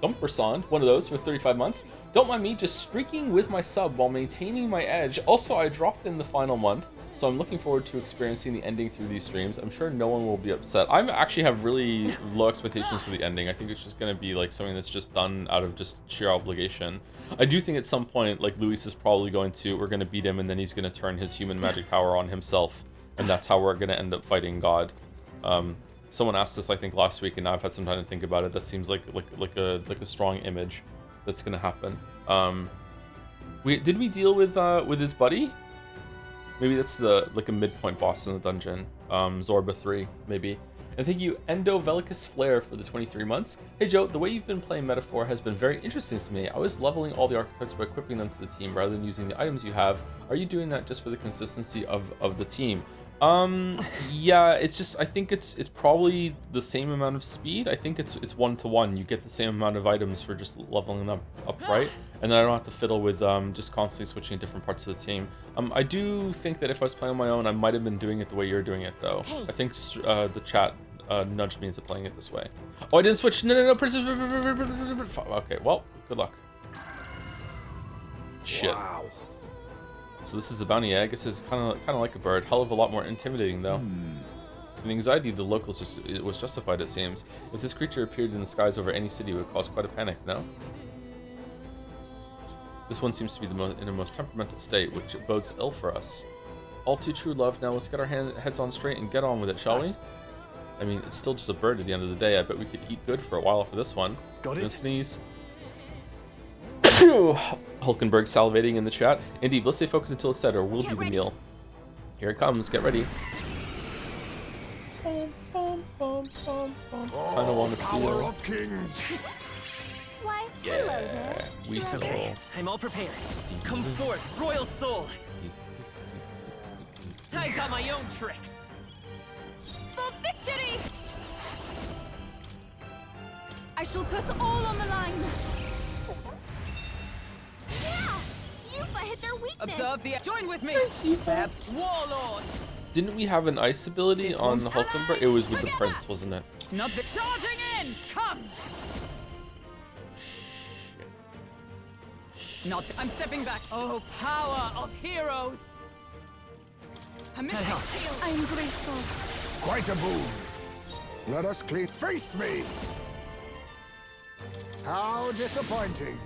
one of those for 35 months. Don't mind me just streaking with my sub while maintaining my edge. Also, I dropped in the final month, so I'm looking forward to experiencing the ending through these streams. I'm sure no one will be upset. I actually have really low expectations for the ending. I think it's just going to be like something that's just done out of just sheer obligation. I do think at some point, like Luis is probably we're going to beat him, and then he's going to turn his human magic power on himself, and that's how we're going to end up fighting God. Someone asked this, I think, last week, and now I've had some time to think about it. That seems like a strong image that's gonna happen. Did we deal with his buddy? Maybe that's like a midpoint boss in the dungeon. Zorba 3, maybe. And thank you, Endo Velicus Flare, for the 23 months. Hey Joe, the way you've been playing Metaphor has been very interesting to me. I was leveling all the archetypes by equipping them to the team rather than using the items you have. Are you doing that just for the consistency of the team? Yeah, it's just, I think it's probably the same amount of speed. I think it's 1-to-1. You get the same amount of items for just leveling them up right? And then I don't have to fiddle with just constantly switching different parts of the team. I do think that if I was playing on my own, I might have been doing it the way you're doing it, though. Hey. I think the chat nudged me into playing it this way. Oh, I didn't switch. No. Okay, well, good luck. Shit. Wow. So this is the bounty egg. This is kind of like a bird. Hell of a lot more intimidating, though. The anxiety of the locals it was justified, it seems. If this creature appeared in the skies over any city, it would cause quite a panic, no? This one seems to be in the most temperamental state, which bodes ill for us. All too true, love. Now let's get our heads on straight and get on with it, shall we? I mean, it's still just a bird at the end of the day. I bet we could eat good for a while for this one. Got it. Sneeze. Hulkenberg salivating in the chat. Indeed, let's stay focused until it's set, or we'll be the meal. Here it comes. Get ready. I don't want to Power steal. of kings. Why, hello Yeah, there. we You stole. Okay, I'm all prepared. Come forth, royal soul. I got my own tricks. For victory! I shall put all on the line. Yeah! Yufa hit their weakness! Observe the. Join with me! Perhaps warlord! Didn't we have an ice ability on Hulkenberg? It was with the prince, wasn't it? Not the charging in! Come! Not. I'm stepping back. Oh, power of heroes! A mystic shield. I am grateful. Quite a boon. Let us clean. Face me. How disappointing.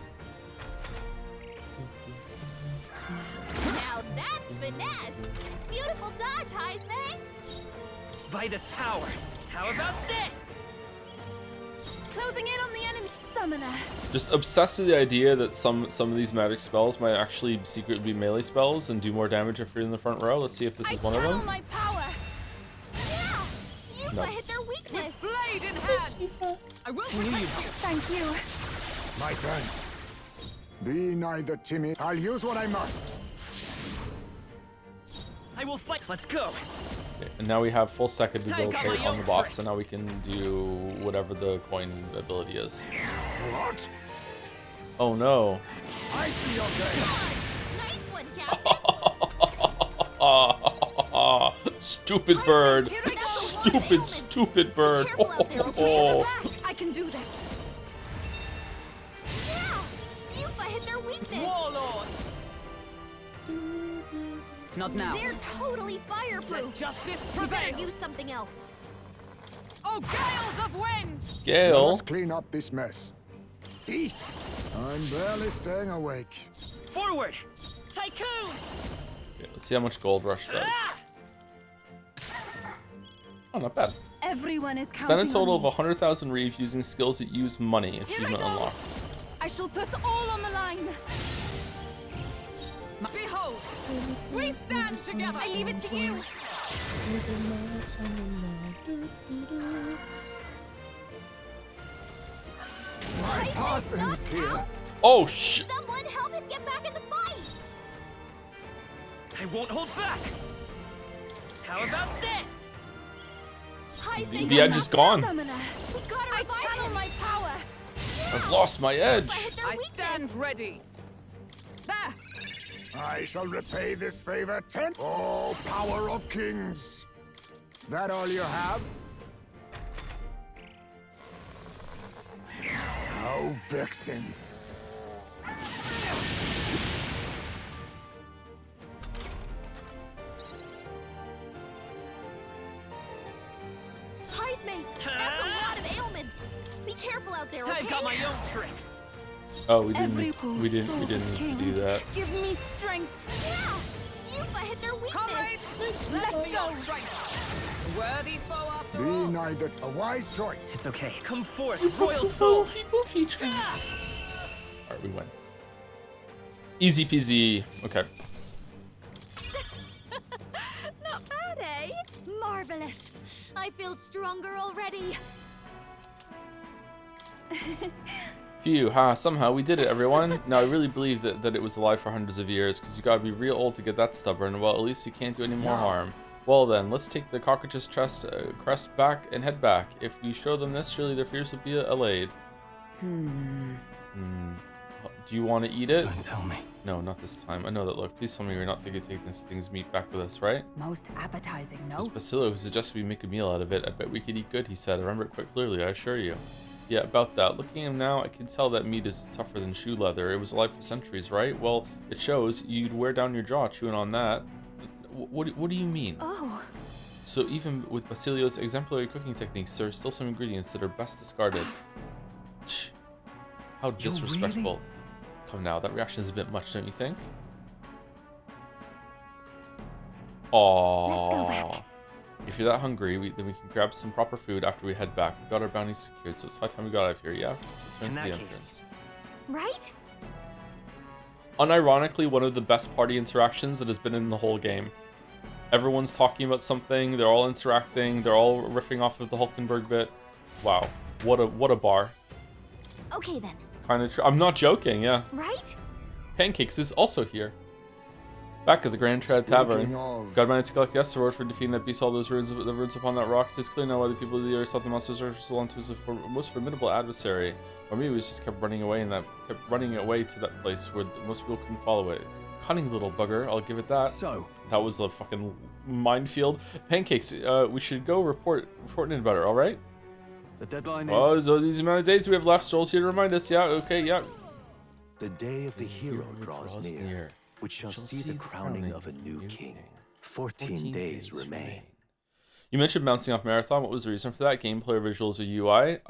Now that's finesse. Beautiful dodge, Heisman. By this power. How about this? Closing in on the enemy summoner. Just obsessed with the idea that some of these magic spells might actually secretly be melee spells and do more damage if you're in the front row. Let's see if this is one of channel them. my power. Yeah! Yuffie No. hit their weakness. Blade in hand. I will protect you. Thank you. My thanks. Be neither timid. I'll use what I must. I will fight. Let's go. Okay, and now we have full second I got debilitate my on the own boss, tricks. so now we can do whatever the coin ability is. What? Oh no. I see your game. Nice one, Captain. Stupid bird. Here I go. Stupid bird. careful out there, Oh. I can do this. Yeah! Yuffie hit their weakness. Warlord. Not now. They're totally fireproof. Let justice You better prevail. use something else. Oh, gales of wind. Gale. Let's clean up this mess. Thief! I'm barely staying awake. Forward. Tycoon. Okay, let's see how much Gold Rush does. Oh, not bad. Everyone is Spend counting a total on of me. 100,000 Reeve using skills that use money. Here I Achievement go. unlocked. I shall put all on the line. Behold, we stand together. I leave it to you. My Heisman's path knocked ends here. out. Oh shit. Someone help him get back in the fight. I won't hold back. How about this? Heisman, The edge is gone. Summoner. we gotta I revive channel him. my power. I've lost my edge. Yuffie hit their I weakness. stand ready. There. I shall repay this favor ten. Oh, power of kings! That all you have? How vexing. Heisman, that's a lot of ailments. Be careful out there, okay? I've got my own tricks. Oh, we Every didn't. poor We didn't soul need of to do kings. that. Give me strength. Yeah! Yuffie hit their weakness. Comrades, Let's for your go. strength. Worthy foe after Be all. neither a wise choice. It's okay. Come forth, royal soul. Alright, we win. Easy peasy. Okay. Not bad, eh? Marvelous. I feel stronger already. Phew, somehow we did it, everyone. Now, I really believe that it was alive for hundreds of years, because you gotta be real old to get that stubborn. Well, at least you can't do any more harm. Well then, let's take the cockroach's crest back and head back. If we show them this, surely their fears will be allayed. Do you want to eat it? Don't tell me. No, not this time. I know that look. Please tell me you're not thinking of taking this thing's meat back with us, right? Most appetizing, It was Basilio who suggested we make a meal out of it. I bet we could eat good, he said. I remember it quite clearly, I assure you. Yeah, about that. Looking at him now, I can tell that meat is tougher than shoe leather. It was alive for centuries, right? Well, it shows. You'd wear down your jaw chewing on that. What do you mean? Oh, So even with Basilio's exemplary cooking techniques, there are still some ingredients that are best discarded. Tch, how disrespectful. Come now, that reaction is a bit much, don't you think? Let's go Aww. back. If you're that hungry, then we can grab some proper food after we head back. We got our bounty secured, so it's high time we got out of here, yeah? So return In to the that entrance. Right? Unironically, one of the best party interactions that has been in the whole game. Everyone's talking about something, they're all interacting, they're all riffing off of the Hulkenberg bit. Wow, what a bar. Okay then. Kind of true. I'm not joking, yeah. Right? Pancakes is also here. Back at the Grand Trad Tavern. Speaking of- God managed to collect the Asteroid for defeating that beast, all those ruins, the ruins upon that rock. It is clear now why the people of the earth thought the monsters are Solantu's most formidable adversary. Or maybe it was just kept running away to that place where most people couldn't follow it. Cunning little bugger, I'll give it that. So, That was a fucking minefield. Pancakes, we should go reporting in about her, alright? the deadline is... Oh, so these amount of days we have left. Stroll's here to remind us. Yeah, okay, yeah. The day of the hero draws near, which shall see the crowning of a new king. 14 days remain. You mentioned bouncing off Marathon. What was the reason for that? Gameplay or visuals or UI?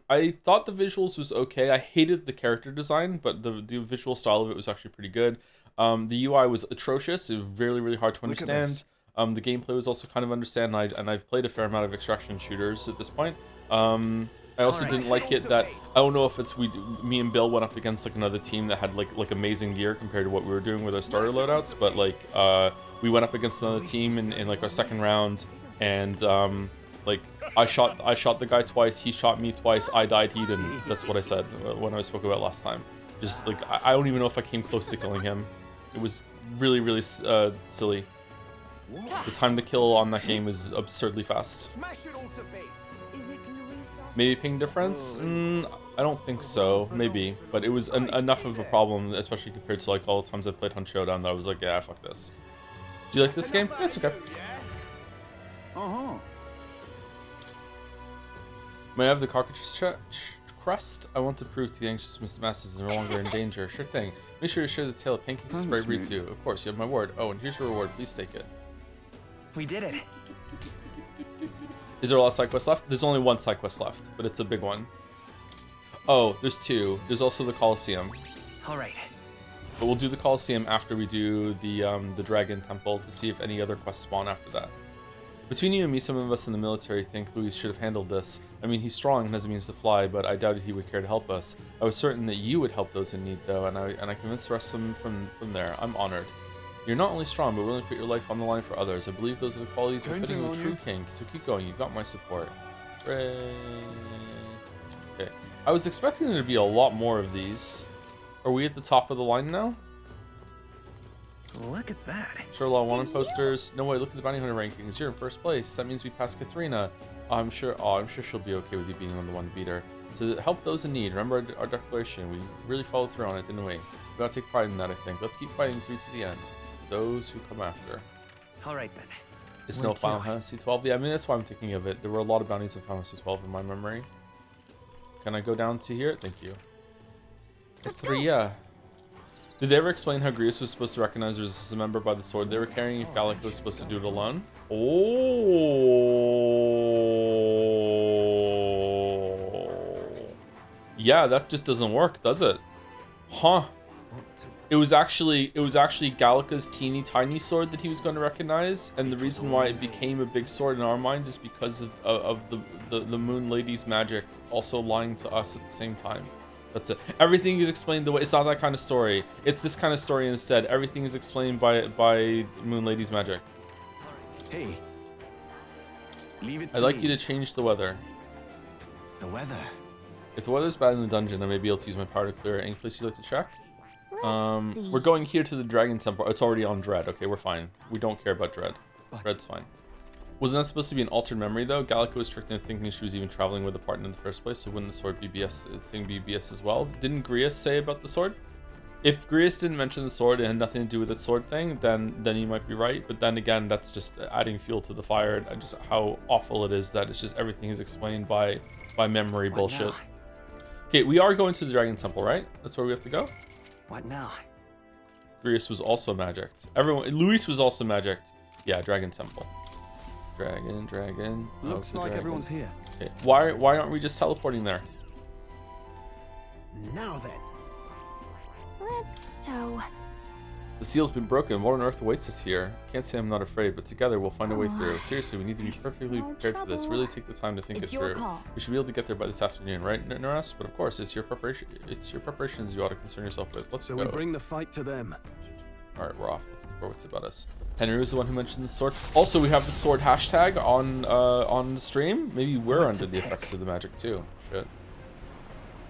I thought the visuals was okay. I hated the character design, but the visual style of it was actually pretty good. The UI was atrocious. It was really, really hard to understand. The gameplay was also kind of understand, and I've played a fair amount of extraction shooters at this point. I also didn't like it that I don't know if it's me and Bill went up against like another team that had like amazing gear compared to what we were doing with our starter loadouts, but like we went up against another team in like our second round, and like I shot the guy twice, he shot me twice, I died, he didn't. That's what I said when I spoke about last time. Just like I don't even know if I came close to killing him. It was really, really silly. The time to kill on that game is absurdly fast. Maybe ping difference? I don't think so. Maybe, but it was enough of a problem, especially compared to like all the times I played Hunt Showdown, that I was like, yeah, fuck this. Do you like this game? It's okay. May I have the cockatrice crust? I want to prove to the anxious masses is no longer in danger. Sure thing. Make sure to share the tale of pancakes and spray breathe you. Of course, you have my word. Oh, and here's your reward. Please take it. We did it. Is there a lot of side quests left? There's only one side quest left, but it's a big one. Oh, there's two. There's also the Colosseum. All right. But we'll do the Colosseum after we do the Dragon Temple to see if any other quests spawn after that. Between you and me, some of us in the military think Luis should have handled this. I mean, he's strong and has a means to fly, but I doubted he would care to help us. I was certain that you would help those in need, though, and I convinced the rest of them from there. I'm honored. You're not only strong, but willing to put your life on the line for others. I believe those are the qualities befitting of a true king. So keep going. You've got my support. Hooray. Okay. I was expecting there to be a lot more of these. Are we at the top of the line now? Look at that. Sure, a lot of wanted posters. No way, look at the bounty hunter rankings. You're in first place. That means we passed Katharina. I'm sure she'll be okay with you being on the one to beat her. To help those in need. Remember our declaration. We really followed through on it, didn't we? We gotta take pride in that, I think. Let's keep fighting through to the end. Those who come after. All right then. It's no Final Fantasy 12. Yeah, I mean that's why I'm thinking of it. There were a lot of bounties in Final Fantasy 12 in my memory. Can I go down to here? Thank you. Three, yeah. Did they ever explain how Grievous was supposed to recognize resistance a member by the sword they were carrying if Gallica was supposed to do it alone? Oh. Yeah, that just doesn't work, does it? Huh. It was actually Gallica's teeny tiny sword that he was going to recognize, and the reason why it became a big sword in our mind is because of the Moon Lady's magic also lying to us at the same time. That's it. Everything is explained the way. It's not that kind of story. It's this kind of story instead. Everything is explained by Moon Lady's magic. Hey, leave it. I'd like you to change the weather. The weather. If the weather's bad in the dungeon, I may be able to use my power to clear it. Any place you'd like to check? Let's see. We're going here to the Dragon Temple. It's already on Dread. Okay, we're fine. We don't care about Dread. Dread's fine. Wasn't that supposed to be an altered memory though? Gallica was tricked into thinking she was even traveling with a partner in the first place, so wouldn't the sword be BS thing be BS as well? Didn't Grius say about the sword? If Grius didn't mention the sword, it had nothing to do with the sword thing, then he might be right. But then again, that's just adding fuel to the fire and just how awful it is that it's just everything is explained by memory bullshit. Okay, we are going to the Dragon Temple, right? That's where we have to go? What now? Grius was also magicked. Luis was also magicked. Yeah, Dragon Temple. Dragon. Looks like everyone's here. Okay. Why aren't we just teleporting there? Now then. So, The seal's been broken. What on earth awaits us here? Can't say I'm not afraid, but together we'll find a way through. Seriously, we need to be perfectly prepared for this. Really take the time to think it through. We should be able to get there by this afternoon, right, Noras? But of course, it's your preparations you ought to concern yourself with. Let's go. So we bring the fight to them. All right, we're off. Let's keep our wits about us. Henry was the one who mentioned the sword. Also, we have the sword hashtag on the stream. Maybe we're under the effects of the magic too. Shit.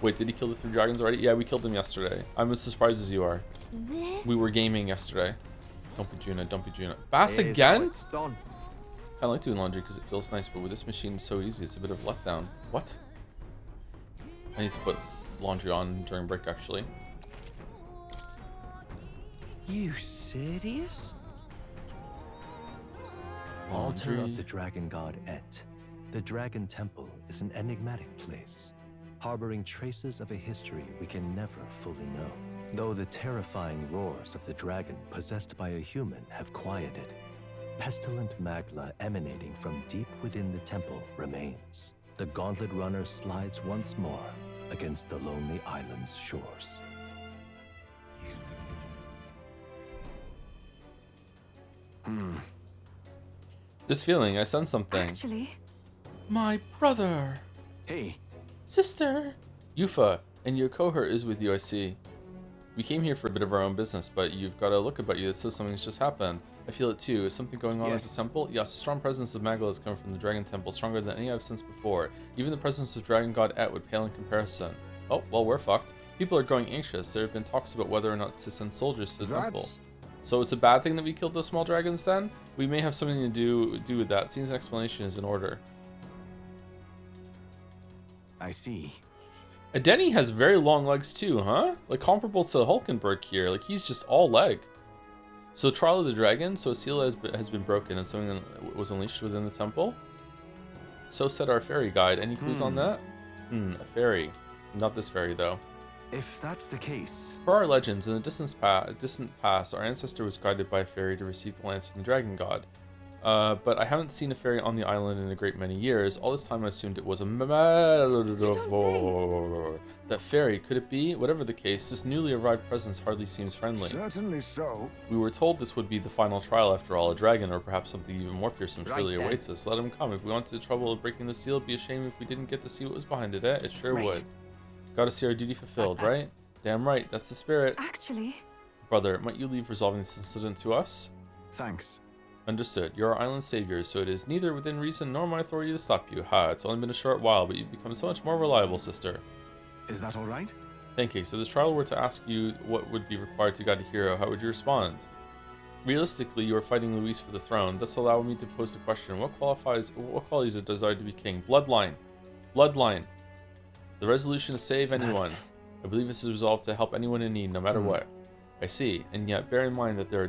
Wait, did he kill the 3 dragons already? Yeah, we killed them yesterday. I'm as surprised as you are. We were gaming yesterday. Don't be Juna, don't be Juna. Bass again? It's done. I like doing laundry because it feels nice, but with this machine it's so easy, it's a bit of a letdown. What? I need to put laundry on during break, actually. You serious? Altar of the Dragon God Et. The Dragon Temple is an enigmatic place, harboring traces of a history we can never fully know. Though the terrifying roars of the dragon possessed by a human have quieted, pestilent magma emanating from deep within the temple remains. The Gauntlet Runner slides once more against the lonely island's shores. This feeling, I sense something. Actually, My brother! Hey, Sister! Yufa, and your cohort is with you, I see. We came here for a bit of our own business, but you've got a look about you that says something's just happened. I feel it too. Is something going on at the Yes. temple? Yes, a strong presence of Magla is coming from the Dragon Temple, stronger than any I've sensed before. Even the presence of Dragon God Et would pale in comparison. Oh, well, we're fucked. People are growing anxious. There have been talks about whether or not to send soldiers to the temple. That's So it's a bad thing that we killed those small dragons then? We may have something to do with that. Seems an explanation is in order. I see. Denny has very long legs too, huh? Like comparable to Hulkenberg here. Like he's just all leg. So Trial of the Dragon. So a seal has been broken and something was unleashed within the temple. So said our fairy guide. Any clues on that? A fairy. Not this fairy though. If that's the case, Per our legends, in the distant past, our ancestor was guided by a fairy to receive the lance from the dragon god. But I haven't seen a fairy on the island in a great many years. All this time I assumed it was a that fairy. Could it be? Whatever the case, this newly arrived presence hardly seems friendly. certainly so. We were told this would be the final trial after all. A dragon, or perhaps something even more fearsome, Right surely then. awaits us. Let him come. If we wanted the trouble of breaking the seal, it'd be a shame if we didn't get to see what was behind it, eh? It sure Right. would. Gotta see our duty fulfilled, right? Damn right, that's the spirit. actually, Brother, might you leave resolving this incident to us? thanks. Understood. You're our island savior, so it is neither within reason nor my authority to stop you. Ha, it's only been a short while, but you've become so much more reliable, sister. Is that all right? Pancake, so this trial were to ask you what would be required to guide a hero, how would you respond? Realistically, you are fighting Luis for the throne. Thus allow me to pose the question, what qualities are desired to be king? Bloodline. Bloodline. The resolution to save anyone. I believe this is resolved to help anyone in need, no matter what. I see, and yet bear in mind that there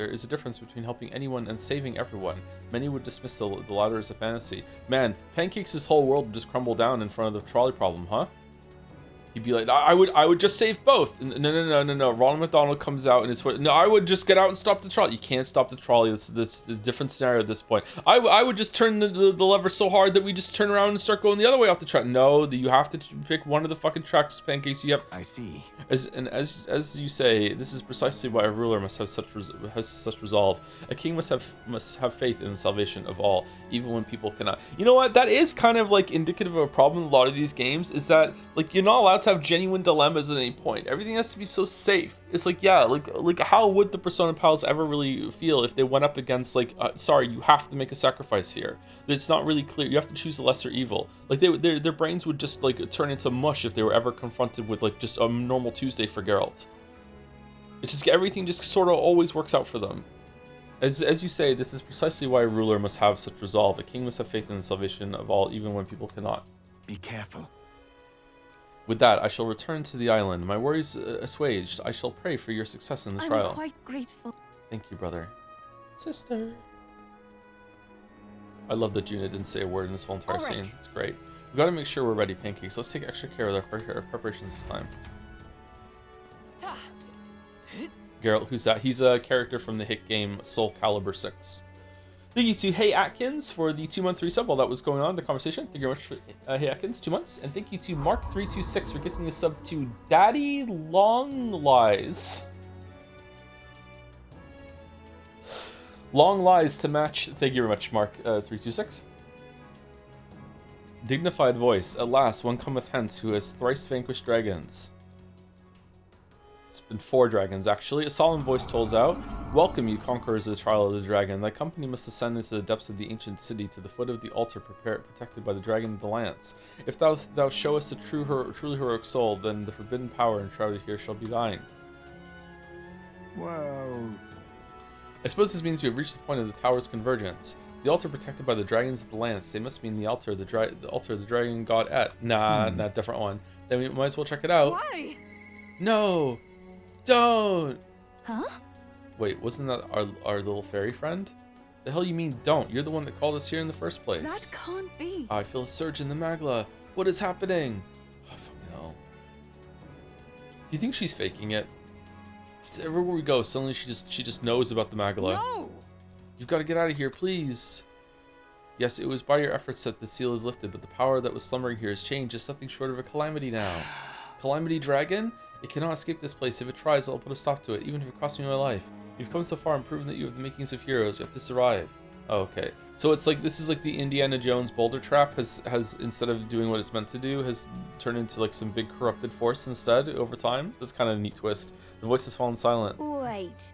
is a difference between helping anyone and saving everyone. Many would dismiss the latter as a fantasy. Man, Pancake's whole world would just crumble down in front of the trolley problem, huh? He'd be like, I would just save both. No. Ronald McDonald comes out and his foot. No, I would just get out and stop the trolley. You can't stop the trolley. That's a different scenario at this point. I would just turn the lever so hard that we just turn around and start going the other way off the track. No, you have to pick one of the fucking tracks, Pancakes. You have. I see. As you say, this is precisely why a ruler must have such resolve. A king must have faith in the salvation of all, even when people cannot. You know what? That is kind of like indicative of a problem in a lot of these games. Is that like you're not allowed to have genuine dilemmas at any point. Everything has to be so safe. It's like, yeah, like how would the Persona pals ever really feel if they went up against like, sorry, you have to make a sacrifice here. It's not really clear. You have to choose the lesser evil. Like their brains would just like turn into mush if they were ever confronted with like just a normal Tuesday for Geralt. It's just everything just sort of always works out for them. As you say, this is precisely why a ruler must have such resolve. A king must have faith in the salvation of all, even when people cannot. Be careful. With that, I shall return to the island. My worries assuaged, I shall pray for your success in the I'm trial. quite grateful. Thank you, brother. Sister. I love that Juna didn't say a word in this whole entire All right. scene. It's great. We've got to make sure we're ready, Pancakes. Let's take extra care with our preparations this time. Geralt, who's that? He's a character from the hit game Soul Calibur 6. Thank you to Hey Atkins for the 2-month resub while that was going on, the conversation. Thank you very much for Hey Atkins, 2 months. And thank you to Mark326 for gifting a sub to Daddy Long Lies. Long lies to match. Thank you very much, Mark326. Dignified voice. At last, one cometh hence who has thrice vanquished dragons. It's been 4 dragons, actually. A solemn voice tolls out. Welcome, you conquerors of the trial of the dragon. Thy company must ascend into the depths of the ancient city to the foot of the altar protected by the dragon of the lance. If thou showest a truly heroic soul, then the forbidden power enshrouded here shall be thine. Well, I suppose this means we have reached the point of the tower's convergence. The altar protected by the dragons of the lance. They must mean the altar of the dragon god Et. Nah, not different one. Then we might as well check it out. Why? No! Don't! Huh? Wait, wasn't that our little fairy friend? The hell you mean don't? You're the one that called us here in the first place. That can't be. I feel a surge in the Magla. What is happening? Oh, fucking hell. Do you think she's faking it? Just everywhere we go, suddenly she just knows about the Magla. No! You've got to get out of here, please. Yes, it was by your efforts that the seal is lifted, but the power that was slumbering here has changed. It's nothing short of a calamity now. Calamity Dragon? It cannot escape this place. If it tries, I'll put a stop to it, even if it costs me my life. You've come so far and proven that you have the makings of heroes. You have to survive. Oh, okay. So it's like, this is like the Indiana Jones boulder trap has instead of doing what it's meant to do, has turned into like some big corrupted force instead over time. That's kind of a neat twist. The voice has fallen silent. Wait.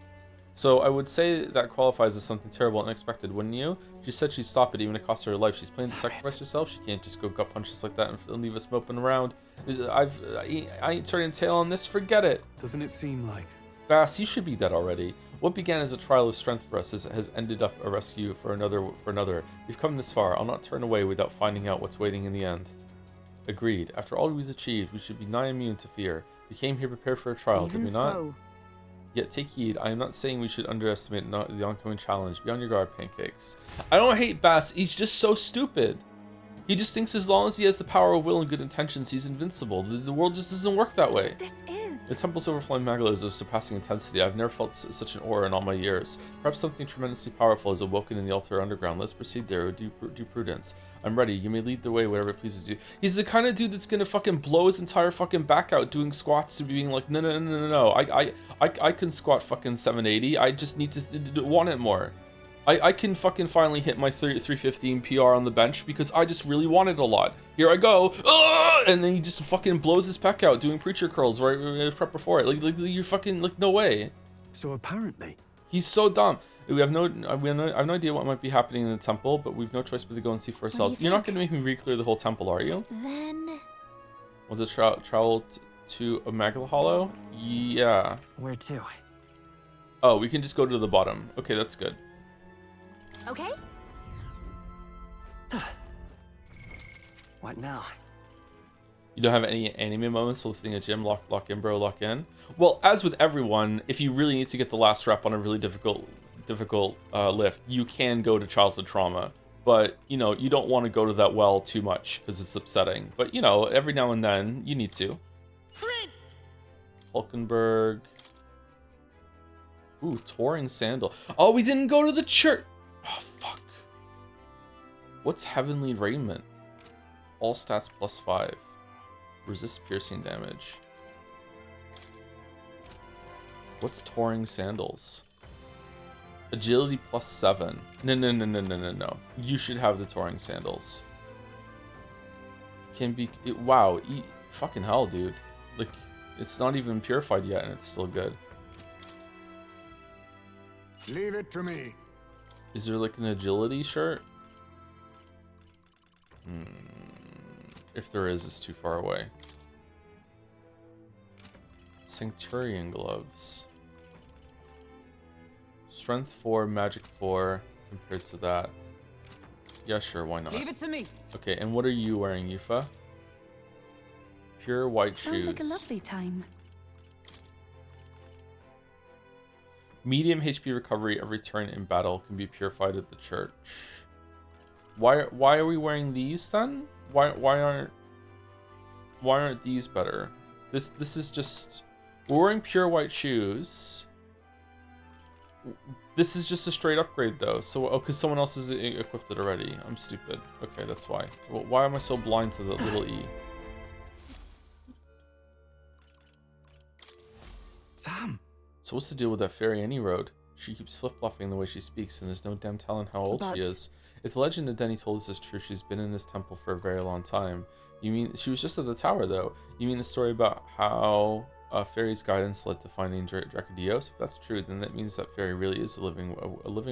So I would say that qualifies as something terrible and unexpected, wouldn't you? She said she'd stop it even if it cost her her life. She's planning to sacrifice herself. She can't just go gut punch us like that and leave us moping around. I ain't turning tail on this. Forget it. Doesn't it seem like... Bass, you should be dead already. What began as a trial of strength for us has ended up a rescue for another. We've come this far. I'll not turn away without finding out what's waiting in the end. Agreed. After all we've achieved, we should be nigh immune to fear. We came here prepared for a trial, did we not? So. Yet take heed, I am not saying we should underestimate the oncoming challenge. Be on your guard, Pancakes. I don't hate Bass, he's just so stupid. He just thinks as long as he has the power of will and good intentions, he's invincible. The world just doesn't work that way. This is. The temple's overflowing magma is of surpassing intensity. I've never felt such an aura in all my years. Perhaps something tremendously powerful is awoken in the altar underground. Let's proceed there. Do prudence. I'm ready. You may lead the way, whatever pleases you. He's the kind of dude that's gonna fucking blow his entire fucking back out doing squats to being like, no. I can squat fucking 780. I just need to want it more. I can fucking finally hit my 315 PR on the bench because I just really want it a lot. Here I go. And then he just fucking blows his pec out doing preacher curls right prep before it. Like you're fucking, like, no way. So apparently... He's so dumb. I have no idea what might be happening in the temple, but we've no choice but to go and see for ourselves. You're not going to make me re-clear the whole temple, are you? Then... Want to travel to Amagla Hollow? Yeah. Where to? Oh, we can just go to the bottom. Okay, that's good. Okay. What now? You don't have any anime moments for lifting a gym, lock in, bro, lock in? Well, as with everyone, if you really need to get the last rep on a really difficult lift, you can go to childhood trauma. But, you know, you don't want to go to that well too much because it's upsetting. But, you know, every now and then, you need to. Prince! Hulkenberg. Ooh, Touring Sandal. Oh, we didn't go to the church. Oh, fuck. What's Heavenly Raiment? All stats +5. Resist piercing damage. What's Touring Sandals? Agility +7. No. You should have the Touring Sandals. Wow. Fucking hell, dude. Like, it's not even purified yet and it's still good. Leave it to me. Is there like an agility shirt? If there is, it's too far away. Centurion gloves. Strength 4, magic 4 compared to that. Yeah, sure, why not? Leave it to me. Okay, and what are you wearing, Yufa? Pure white Sounds shoes. like a lovely time. Medium HP recovery every turn in battle can be purified at the church. Why are we wearing these then? Why aren't these better? This is just, we're wearing pure white shoes. This is just a straight upgrade though. So because someone else has equipped it already. I'm stupid. Okay, that's why. Well, why am I so blind to the little E? Sam! So what's the deal with that fairy Annie Road? She keeps flip-flopping the way she speaks, and there's no damn telling how old she is. If the legend that Denny told us is true, she's been in this temple for a very long time. You mean she was just at the tower, though? You mean the story about how fairy's guidance led to finding Dracodios? If that's true, then that means that fairy really is a living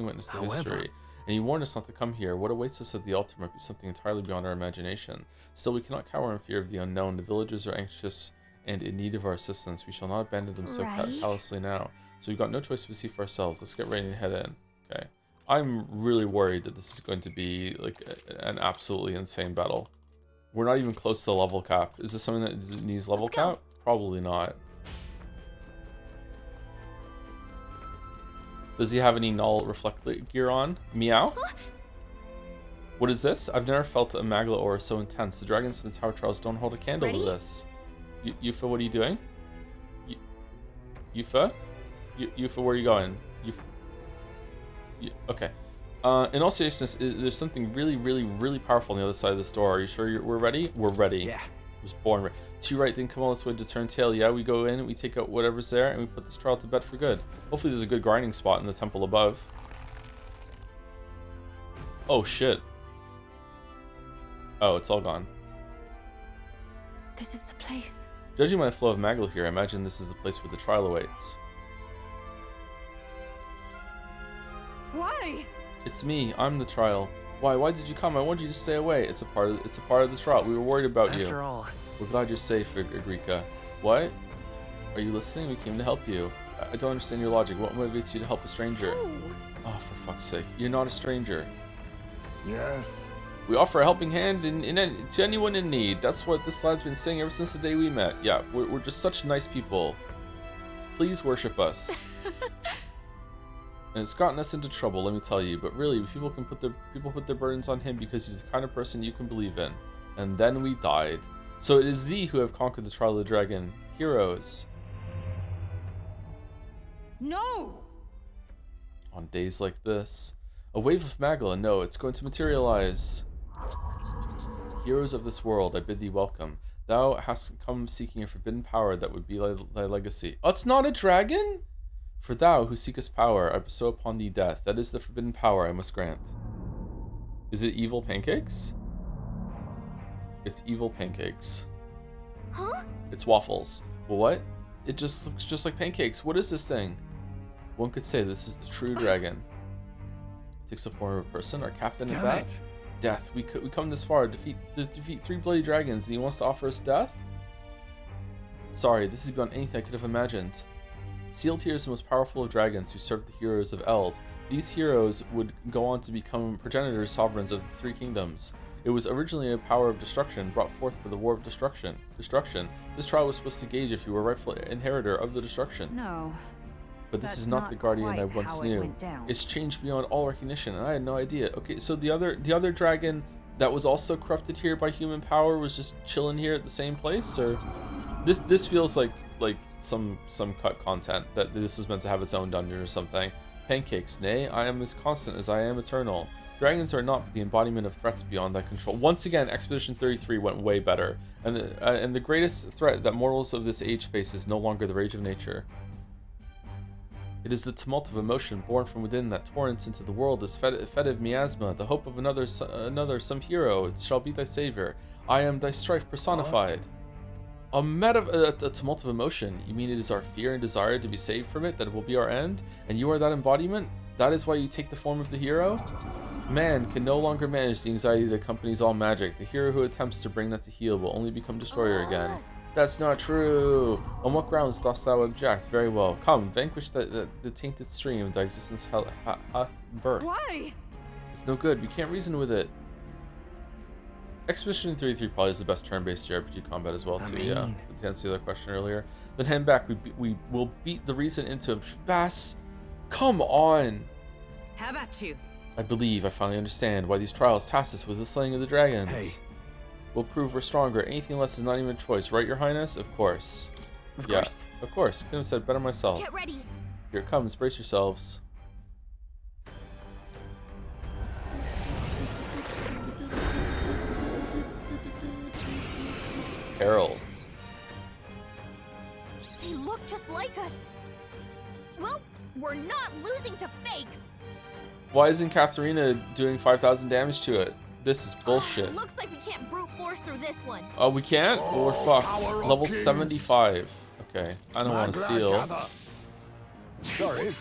witness to history. And he warned us not to come here. What awaits us at the altar might be something entirely beyond our imagination. Still, we cannot cower in fear of the unknown. The villagers are anxious and in need of our assistance. We shall not abandon them so callously now. So we've got no choice but to see for ourselves. Let's get ready to head in. Okay. I'm really worried that this is going to be like an absolutely insane battle. We're not even close to the level cap. Is this something that needs level cap? Probably not. Does he have any null reflect gear on? Meow? What is this? I've never felt a Magla aura so intense. The dragons in the tower trials don't hold a candle to this. Yufa, what are you doing? Yufa? Yufa, where are you going? Okay. In all seriousness, there's something really, really, really powerful on the other side of this door. Are you sure we're ready? We're ready. Yeah. I was born ready. Too right, didn't come all this way to turn tail. Yeah, we go in, we take out whatever's there, and we put this trial to bed for good. Hopefully there's a good grinding spot in the temple above. Oh, shit. Oh, it's all gone. This is the place. Judging by the flow of Magel here, I imagine this is the place where the trial awaits. Why? It's me. I'm the trial. Why? Why did you come? I wanted you to stay away. It's a part of the trial. We were worried about you. After all, We're glad you're safe, Agrika. What? Are you listening? We came to help you. I don't understand your logic. What motivates you to help a stranger? Oh, for fuck's sake. You're not a stranger. Yes. We offer a helping hand to anyone in need. That's what this lad's been saying ever since the day we met. Yeah, we're just such nice people. Please worship us. And it's gotten us into trouble, let me tell you. But really, people put their burdens on him because he's the kind of person you can believe in. And then we died. So it is thee who have conquered the trial of the dragon. Heroes. No! On days like this. A wave of Magla, no, it's going to materialize. Heroes of this world, I bid thee welcome. Thou hast come seeking a forbidden power that would be thy legacy. Oh, it's not a dragon? For thou who seekest power, I bestow upon thee death. That is the forbidden power I must grant. Is it evil pancakes? It's evil pancakes. Huh? It's waffles. Well, what? It just looks just like pancakes. What is this thing? One could say this is the true dragon. It takes the form of a person, our captain Damn of that. it. Death. We come this far to defeat 3 bloody dragons, and he wants to offer us death? Sorry, this is beyond anything I could have imagined. Sealed here is the most powerful of dragons who served the heroes of Eld. These heroes would go on to become progenitors sovereigns of the 3 kingdoms. It was originally a power of destruction brought forth for the war of destruction. This trial was supposed to gauge if you were rightful inheritor of the destruction. No. But this That's is not the guardian I quite once how it knew. went down. It's changed beyond all recognition, and I had no idea. Okay, so the other dragon that was also corrupted here by human power was just chilling here at the same place, or this feels like some cut content that this is meant to have its own dungeon or something. Pancakes, nay, I am as constant as I am eternal. Dragons are not the embodiment of threats beyond thy control. Once again, Expedition 33 went way better, and the greatest threat that mortals of this age face is no longer the rage of nature. It is the tumult of emotion born from within that torrents into the world as fetid miasma, the hope of another some hero. It shall be thy savior. I am thy strife personified. A tumult of emotion. You mean it is our fear and desire to be saved from it that will be our end? And you are that embodiment? That is why you take the form of the hero? Man can no longer manage the anxiety that accompanies all magic. The hero who attempts to bring that to heal will only become destroyer again. That's not true. On what grounds dost thou object? Very well. Come, vanquish the tainted stream thy existence hath birth. Why? It's no good. We can't reason with it. Expedition 33 probably is the best turn-based JRPG combat as well, too. Yeah. To answer the other question earlier. Then hand back. We will beat the reason into him. Bass, come on. How about you? I believe I finally understand why these trials task us with the slaying of the dragons. Hey. We'll prove we're stronger. Anything less is not even a choice, right, Your Highness? Of course. of Yeah, course. of course. Couldn't have said better myself. Get ready. Here it comes. Brace yourselves. Harold. They look just like us. Well, we're not losing to fakes. Why isn't Katharina doing 5,000 damage to it? This is bullshit. Looks like we can't brute force through this one. Oh, we can't? Well, we're fucked. Power of Level kings. 75. Okay, I don't want to Magla steal. gather. Sorry.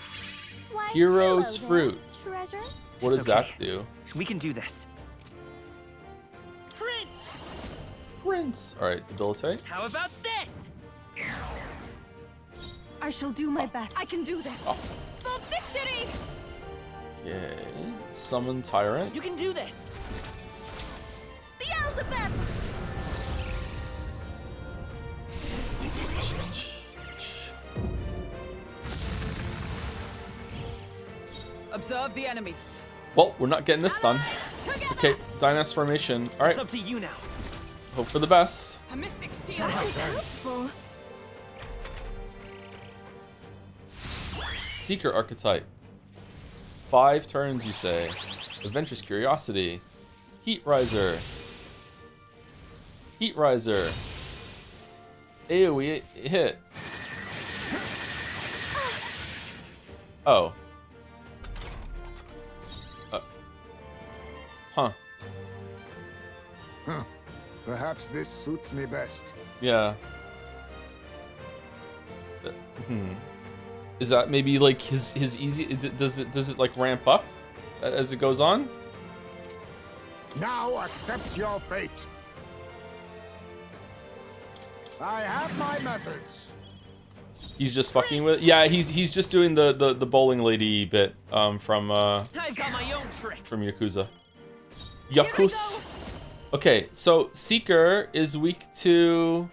Why, Hero's hello fruit. there, treasure. What does It's that okay. do? We can do this. Prince! Prince. Alright, debilitate. How about this? I shall do my best. I can do this. For victory! Okay. Summon Tyrant. You can do this. Beelzebub! Observe the enemy. Well, we're not getting this done. Together! Okay, Dynas formation. It's Alright, up to you now. hope for the best. A mystic shield. Helpful. Seeker archetype. 5 turns, you say. Adventurous Curiosity. Heat Riser. Heat Riser. AoE hit. Oh. Huh. Huh. Perhaps this suits me best. Yeah. Is that maybe like his easy? Does it like ramp up as it goes on? Now accept your fate. I have my methods. He's just fucking with. Yeah, he's just doing the bowling lady bit from I've got my own tricks. from Yakuza. Yakus. Okay, so Seeker is weak to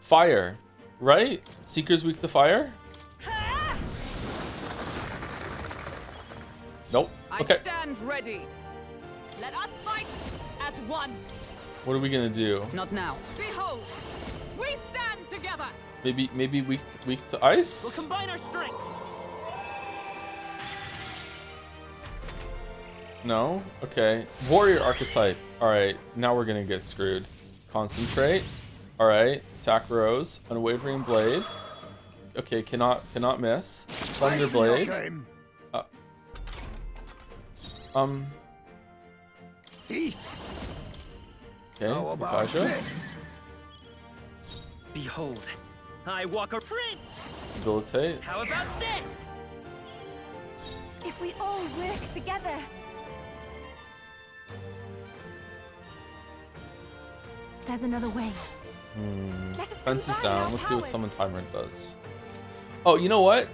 fire, right? Seeker's weak to fire? Nope. Okay. I stand ready. Let us fight as one. What are we gonna do? Not now. Behold, we stand together. Maybe weak to We'll ice? combine our strength. No? Okay. Warrior archetype. Alright, now we're gonna get screwed. Concentrate. Alright. Attack Rose. Unwavering Blade. Okay, cannot miss. Thunder Blade. Game. Okay, How about Kaija. this? Behold, I walk a prince. Debilitate. How about this? If we all work together. There's another way. Let us Fence is combine down. our Let's see what powers. Summon Tyrant does. Oh, you know what?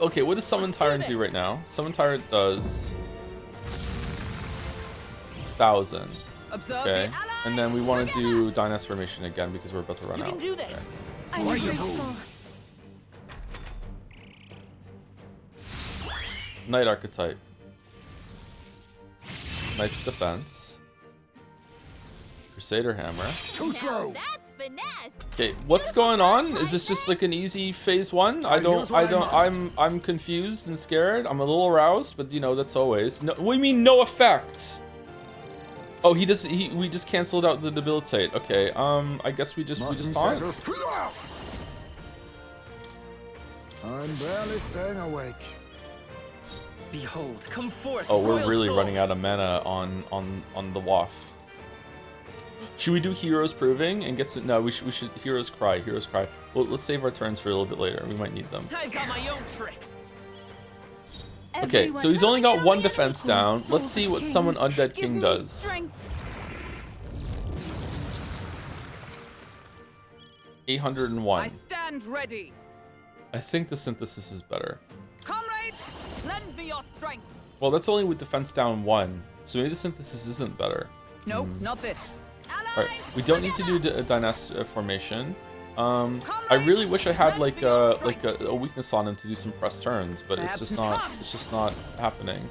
Okay, what does Summon Let's do Tyrant do this. right now? Summon Tyrant does 1,000. Observe Okay. the allies. And then we want to do Dynast Formation again because we're about to run You out. can do this. Okay. I'm grateful. Knight Archetype. Knight's Defense. Crusader Hammer. Too slow. That's finesse. Okay, what's going on? Is this just like an easy phase 1? I'm confused and scared. I'm a little aroused, but you know, that's always. No, what do you mean no effects? Oh, we just canceled out the debilitate. Okay, I guess we just taunt. I'm barely staying awake. Behold, come forth. Oh, we're royal really soul. running out of mana on the WAF. Should we do Heroes Proving and get some? No, we should Heroes Cry. Heroes Cry. Well, let's save our turns for a little bit later. We might need them. I've got my own tricks. Okay, Everyone, so he's only got help one me defense equal down. soul Let's see of what Summon kings. Undead Give King me does. strength. 801. I stand ready. I think the Synthesis is better. Comrades, lend me your strength. Well, that's only with defense down 1, so maybe the Synthesis isn't better. No, not this. All right, we don't need to do a Dynast formation. I really wish I had like a weakness on him to do some press turns, but it's just not happening.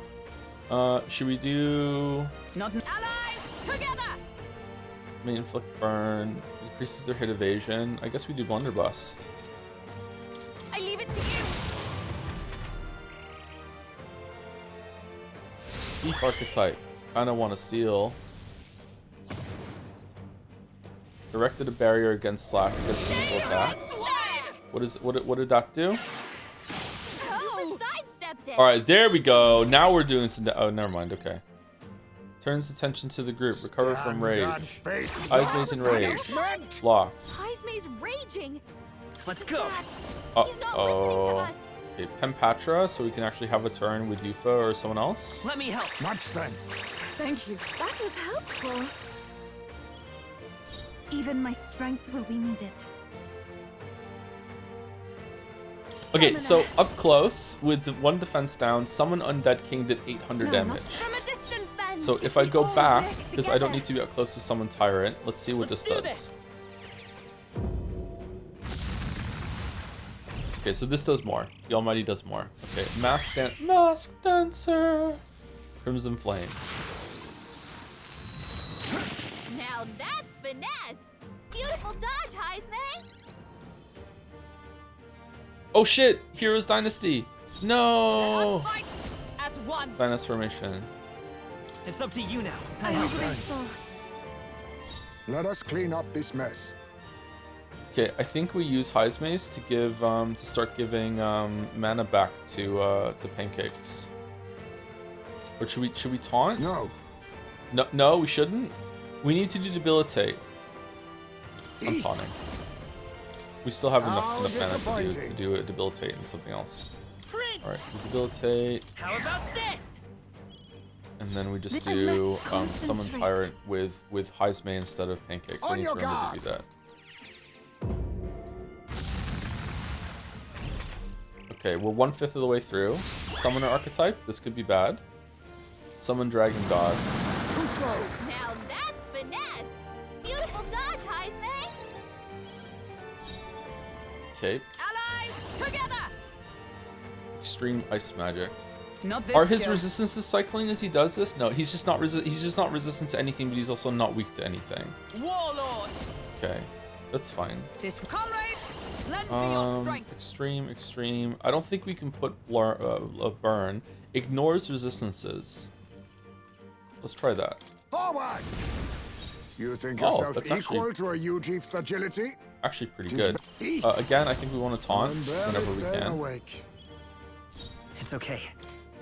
Should we do Not Allies together. main inflict burn? Increases their hit evasion. I guess we do Blunderbuss. I leave it to you. Thief archetype. Kinda want to steal. Directed a barrier against slash against meaningful attacks. What did that do? Oh, sidestepped it. All right, there we go. Now we're doing some. Oh, never mind. Okay. Turns attention to the group. Recover from rage. Eyes Maze in rage. Lock. Heisme's raging. Let's This is go. bad. He's not listening to us. Okay, Pempatra, so we can actually have a turn with Yufa or someone else. Let me help. Much thanks. Thank you. That was helpful. Even my strength will be needed. Okay, so up close with the 1 defense down, Summon Undead King did 800 No, damage. not from a distance then. So if I we go all back, work because I don't together. need to be up close to Summon Tyrant, let's see what Let's this do does. this. Okay, so this does more. The Almighty does more. Okay, Mask Dancer. Crimson Flame. Now that's finesse. Beautiful dodge, Heisme. Oh shit! Heroes Dynasty. Let No. us fight as one. Dynas formation. It's up to you now. I'm grateful. Let us clean up this mess. Okay, I think we use Heismaze to give to start giving mana back to Pancakes. Or should we taunt? No. No, we shouldn't. We need to do debilitate. I'm taunting. We still have enough mana to do a debilitate and something else. Prince! All right, we debilitate, How about this? and then we just I do must summon concentrate. Tyrant with Heismaze instead of Pancakes. I On need to your remember guard. to do that. Okay, we're 1/5 of the way through. Summoner archetype. This could be bad. Summon Dragon God. Too slow. Now that's finesse. Beautiful dodge, Heisman. Okay, Allies, together. extreme ice magic. Not this. Are his skill. resistances cycling as he does this? No, he's just not resistant to anything, but he's also not weak to anything. Warlord. Okay, that's fine. This comrade, lend me your strength. Extreme. I don't think we can put a burn. Ignores resistances. Let's try that. Forward! You think Oh, yourself that's equal actually- to a Ujief's agility? Actually, pretty Tis good. me. Again, I think we want to taunt I'm barely whenever we staying can. awake. It's okay.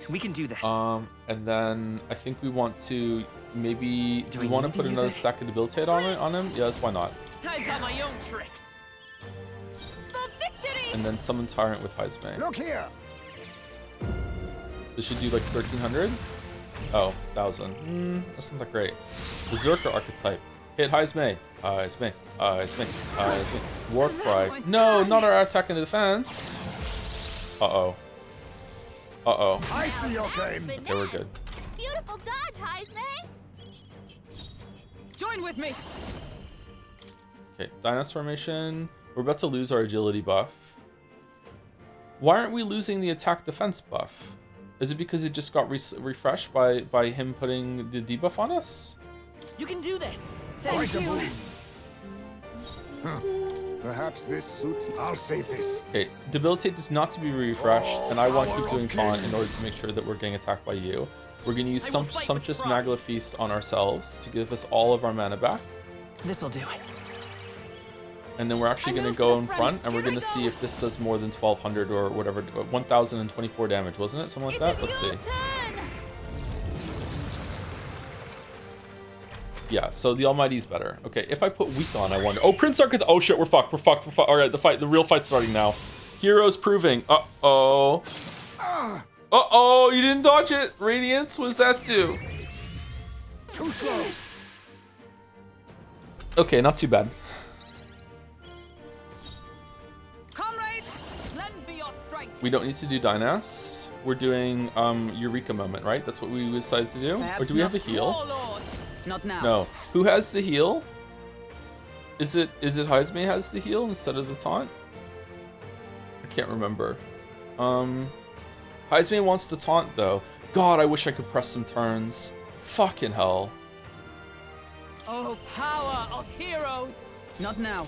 We can do this. And then I think we want to maybe Do we we want need to to put use another it? stack of debilitate on him. Yes, why not? I've got my own tricks. For victory! And then summon Tyrant with Heismane. Look here. This should do like 1300. Oh, 1000. That's not that great. Berserker archetype. Hit Heismane. Heismane. War cry. No, not our attack and defense. Uh-oh. I see your That's game. finesse. Okay, we're good. Beautiful dodge, Heisman. Join with me. Okay, Dynas formation. We're about to lose our agility buff. Why aren't we losing the attack defense buff? Is it because it just got refreshed by him putting the debuff on us? You can do this. Quite a boon. Huh. Perhaps this suits. I'll save this. Okay, debilitate is not to be refreshed, and I want to keep Power doing of taunt in kings. order to make sure that we're getting attacked by you. We're going to use I some will fight with sumptuous pride. Magla Feast on ourselves to give us all of our mana back, This'll do it. and then we're actually I going to moved go to in the front, front. and we're Here going I to see go. if this does more than 1200 or whatever, 1024 damage, wasn't it? Something like that. Let's see. Your turn. Yeah, so the Almighty's better. Okay, if I put weak on, I wonder. Oh, Prince Archetype. Oh shit, we're fucked. All right, the real fight's starting now. Heroes proving. Uh-oh. Uh-oh, you didn't dodge it. Radiance, what does that do? Too slow. Okay, not too bad. Comrades, lend me your strength. We don't need to do Dynas. We're doing Eureka Moment, right? That's what we decided to do? Or Perhaps do we have a not. heal? Warlord. Not now. No. Who has the heal? Is it Heismane has the heal instead of the taunt? I can't remember. Heismane wants the taunt though. God, I wish I could press some turns. Fucking hell. Oh, power of heroes. Not now.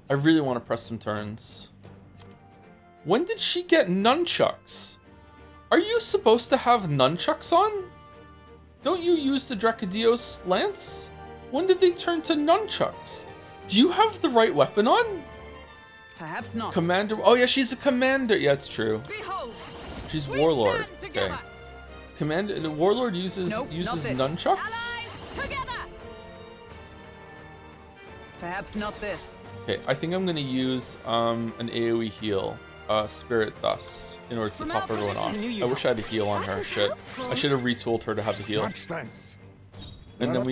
I really want to press some turns. When did she get nunchucks? Are you supposed to have nunchucks on? Don't you use the Dracodios lance? When did they turn to nunchucks? Do you have the right weapon on? Perhaps not. Commander. Oh yeah, she's a commander. Yeah, it's true. Behold. She's We warlord. stand together. Okay. Commander. The warlord uses Nope, not this. nunchucks. Allies, together. Perhaps not this. Okay, I think I'm gonna use an AOE heal, Spirit Dust, in order to top everyone off. I wish I had a heal on her. Shit, I should have retooled her to have the heal, Much thanks. and then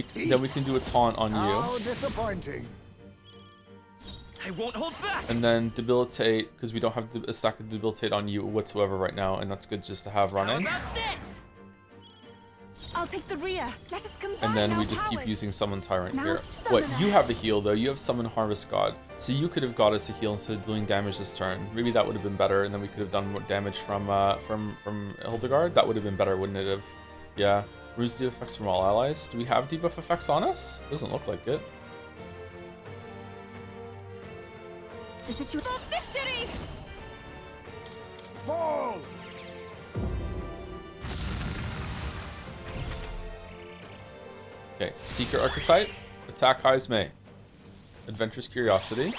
we can do a taunt on you, How disappointing. I won't hold back. and then debilitate because we don't have a stack of debilitate on you whatsoever right now, and that's good just to have How running. about this? I'll take the rear. Let us combine And then our we just keep powers. using Summon Tyrant Now here. it's What, Summoner. you have a heal though, you have Summon Harvest God. So you could have got us a heal instead of doing damage this turn. Maybe that would have been better, and then we could have done more damage from Hildegard. That would have been better, wouldn't it have? Yeah. Ruse debuff effects from all allies. Do we have debuff effects on us? Doesn't look like it. The situation. For victory! Fall. Okay, Seeker archetype. Attack Heismei. Adventurous Curiosity.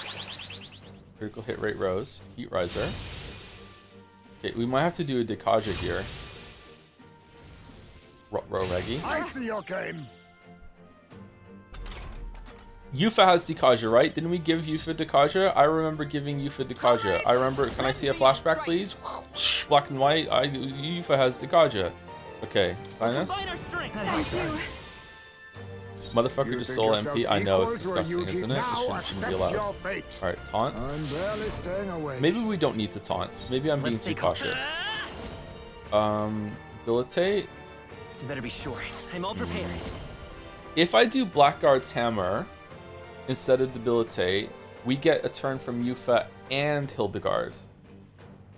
Critical hit rate Rose. Heat Riser. Okay, we might have to do a Dekaja here. Regi. I see your game. Yuffie has Dekaja, right? Didn't we give Yuffie Dekaja? I remember giving Yuffie Dekaja. I remember. Can I see a flashback, please? Black and white. Yuffie has Dekaja. Okay, Linus. Combine our strength. Thank you. Motherfucker You just think soul yourself MP. I know, it's equal to a disgusting, Yuji? isn't it? Now It shouldn't be accept allowed. your fate. Alright, taunt. I'm barely staying awake. Maybe we don't need to taunt. Maybe I'm being Let's too take a- cautious. Debilitate. You better be sure. I'm all prepared. If I do Blackguard's Hammer instead of Debilitate, we get a turn from Yuffie and Hildegard.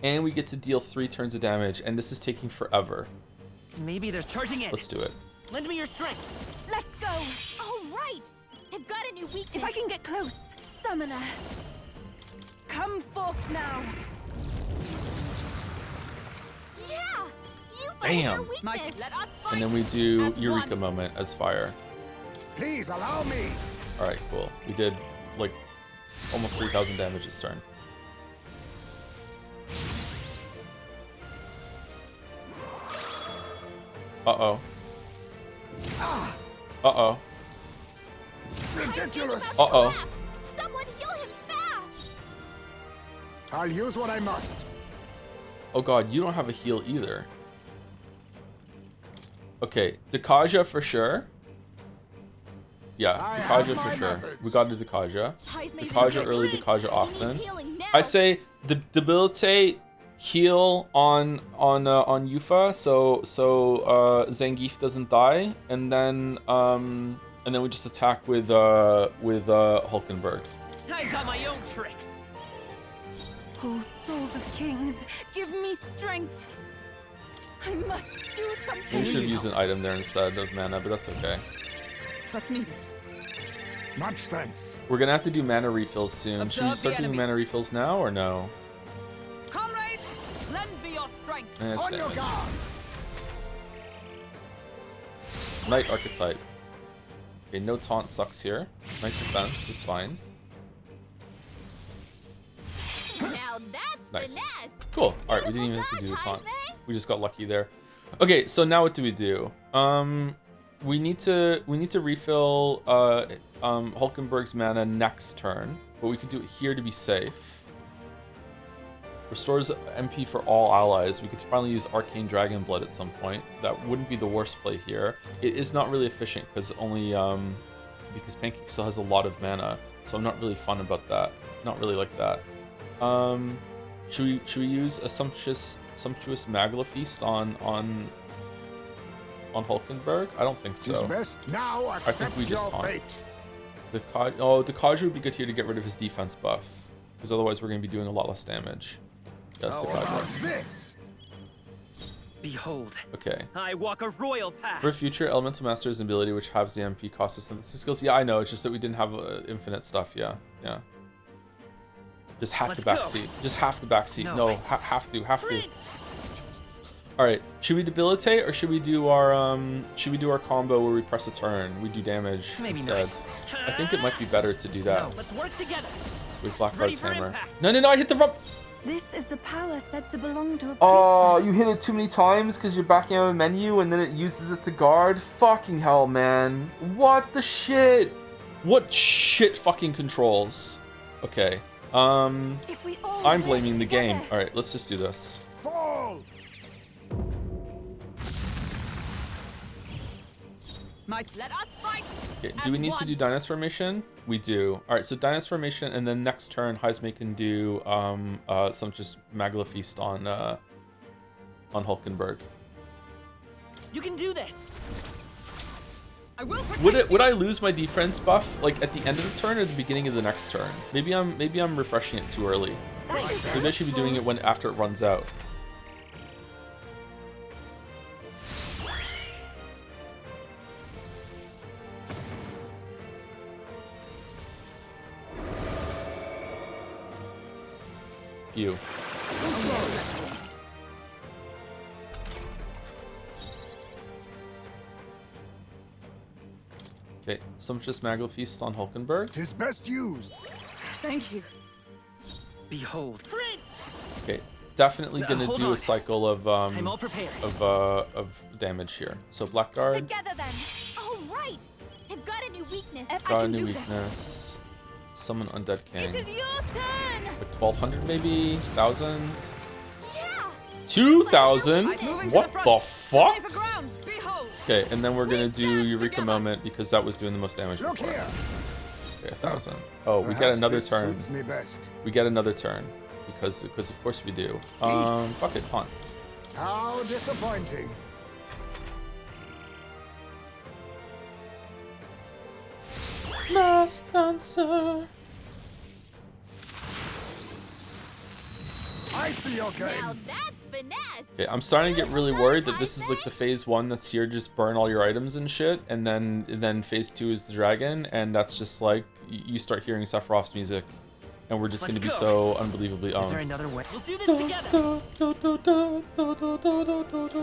And we get to deal 3 turns of damage, and this is taking forever. Maybe there's charging in. Let's do it. Lend me your strength. Let's go. All right. I've got a new weakness. If I can get close, summoner. Come forth now. Yeah. You Bam. your weakness. Might let us fight. And then we do As Eureka one. Moment as fire. Please allow me. Alright, cool. We did like almost 3,000 damage this turn. Uh-oh. Uh-oh. Ridiculous. Uh-oh. Someone heal him fast. I'll use what I must. Oh god, you don't have a heal either. Okay, Dekaja for sure. Yeah, I have Dekaja my for sure. methods. We got to Dekaja. Heismei's Dekaja okay. early, Dekaja You often. need healing now. I say debilitate, heal on Yuffie, so Zangief doesn't die, and then we just attack with Hulkenberg. I've got my own tricks. Oh, souls of kings, give me strength. I must do We something. should have used an item there instead of mana, but that's okay. Trust needed. Much thanks. We're gonna have to do mana refills soon. Should we Observe start the doing enemy. mana refills now or no? Comrades, lend me your strength. Eh, it's On your damage. guard. Knight archetype. Okay, no taunt sucks here. Knight defense, that's fine. Now that's Nice. finesse. Cool. Alright, we didn't even have to do the taunt. We just got lucky there. Okay, so now what do? We need to refill Hulkenberg's mana next turn, but we could do it here to be safe. Restores MP for all allies. We could finally use Arcane Dragon Blood at some point. That wouldn't be the worst play here. It is not really efficient because because Pancake still has a lot of mana, so I'm not really fun about that. Not really like that. Should we use a sumptuous Magla Feast on Hulkenberg? I don't think Is so. best now accept we just your taunt. fate. Dekaja would be good here to get rid of his defense buff, because otherwise we're going to be doing a lot less damage. Yes, How about Dekaja. this? Behold, Okay. I walk a royal path. For future, Elemental Master's ability, which halves the MP cost of synthesis skills. Yeah, I know. It's just that we didn't have infinite stuff. Yeah. Just half Let's the go. backseat. Just half the backseat. No, No, wait. have to. Sprint. All right. Should we debilitate or should we do our combo where we press a turn? We do damage Maybe instead. not. I think it might be better to do that No, let's work together. with Blackguard's Ready for hammer. impact. No! I hit the rump. This is the power said to belong to a priestess. Oh, you hit it too many times because you're backing out of a menu and then it uses it to guard? Fucking hell, man. What the shit? What shit fucking controls? Okay. If we all I'm work blaming the game. together. Alright, let's just do this. Fall. Might let us fight. Okay, As do we need to one. do Dynast Formation? We do. Alright, so Dynast Formation, and then next turn, Heismei can do some just Magla Feast on Hulkenberg. You can do this. I will protect Would you. I lose my defense buff like at the end of the turn or the beginning of the next turn? Maybe I'm refreshing it too early. That is Maybe I should be doing it after it runs out. You. Okay, Sumptuous Magla Feast on Hulkenberg. Tis best used. Thank you. Behold. Prince! Okay, definitely gonna hold do on. a cycle of I'm all prepared. of damage here. So Blackguard, Together then. Oh, right. I've got a new weakness. I got a can new do this. weakness. Summon Undead King. It is your turn. Like 1200 maybe? 1000? Yeah. 2000? Moving to the What front. the fuck? Safer ground. Behold. Okay, and then we're gonna do stand Eureka together. Moment because that was doing the most damage Look before. here. Okay, 1000. Oh, we get Perhaps another this turn. suits me best. We get another turn because of course we do. Fuck it, taunt. How disappointing. Last answer. I see your game. Now that's finesse. Okay, I'm starting to get really worried that this is like the phase 1 that's here, just burn all your items and shit, and then phase 2 is the dragon, and that's just like you start hearing Sephiroth's music, and we're just Let's gonna be go. so unbelievably Is there owned. another way? We'll do this together.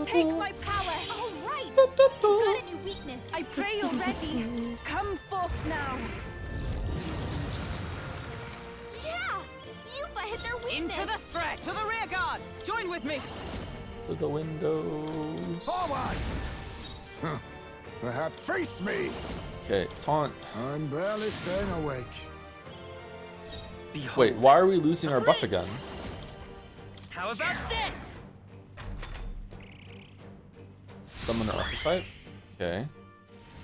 Take my power. All right. I've got a new weakness. I pray you're ready. Come forth now. Yeah. Yuffie hit their weakness. Into the threat. To the rear guard. Join with me. To the windows. Forward. Huh. Perhaps face me. Okay, taunt. I'm barely staying awake. Behold. Wait, why are we losing our buff again? How about this? Summon an archetype. Okay.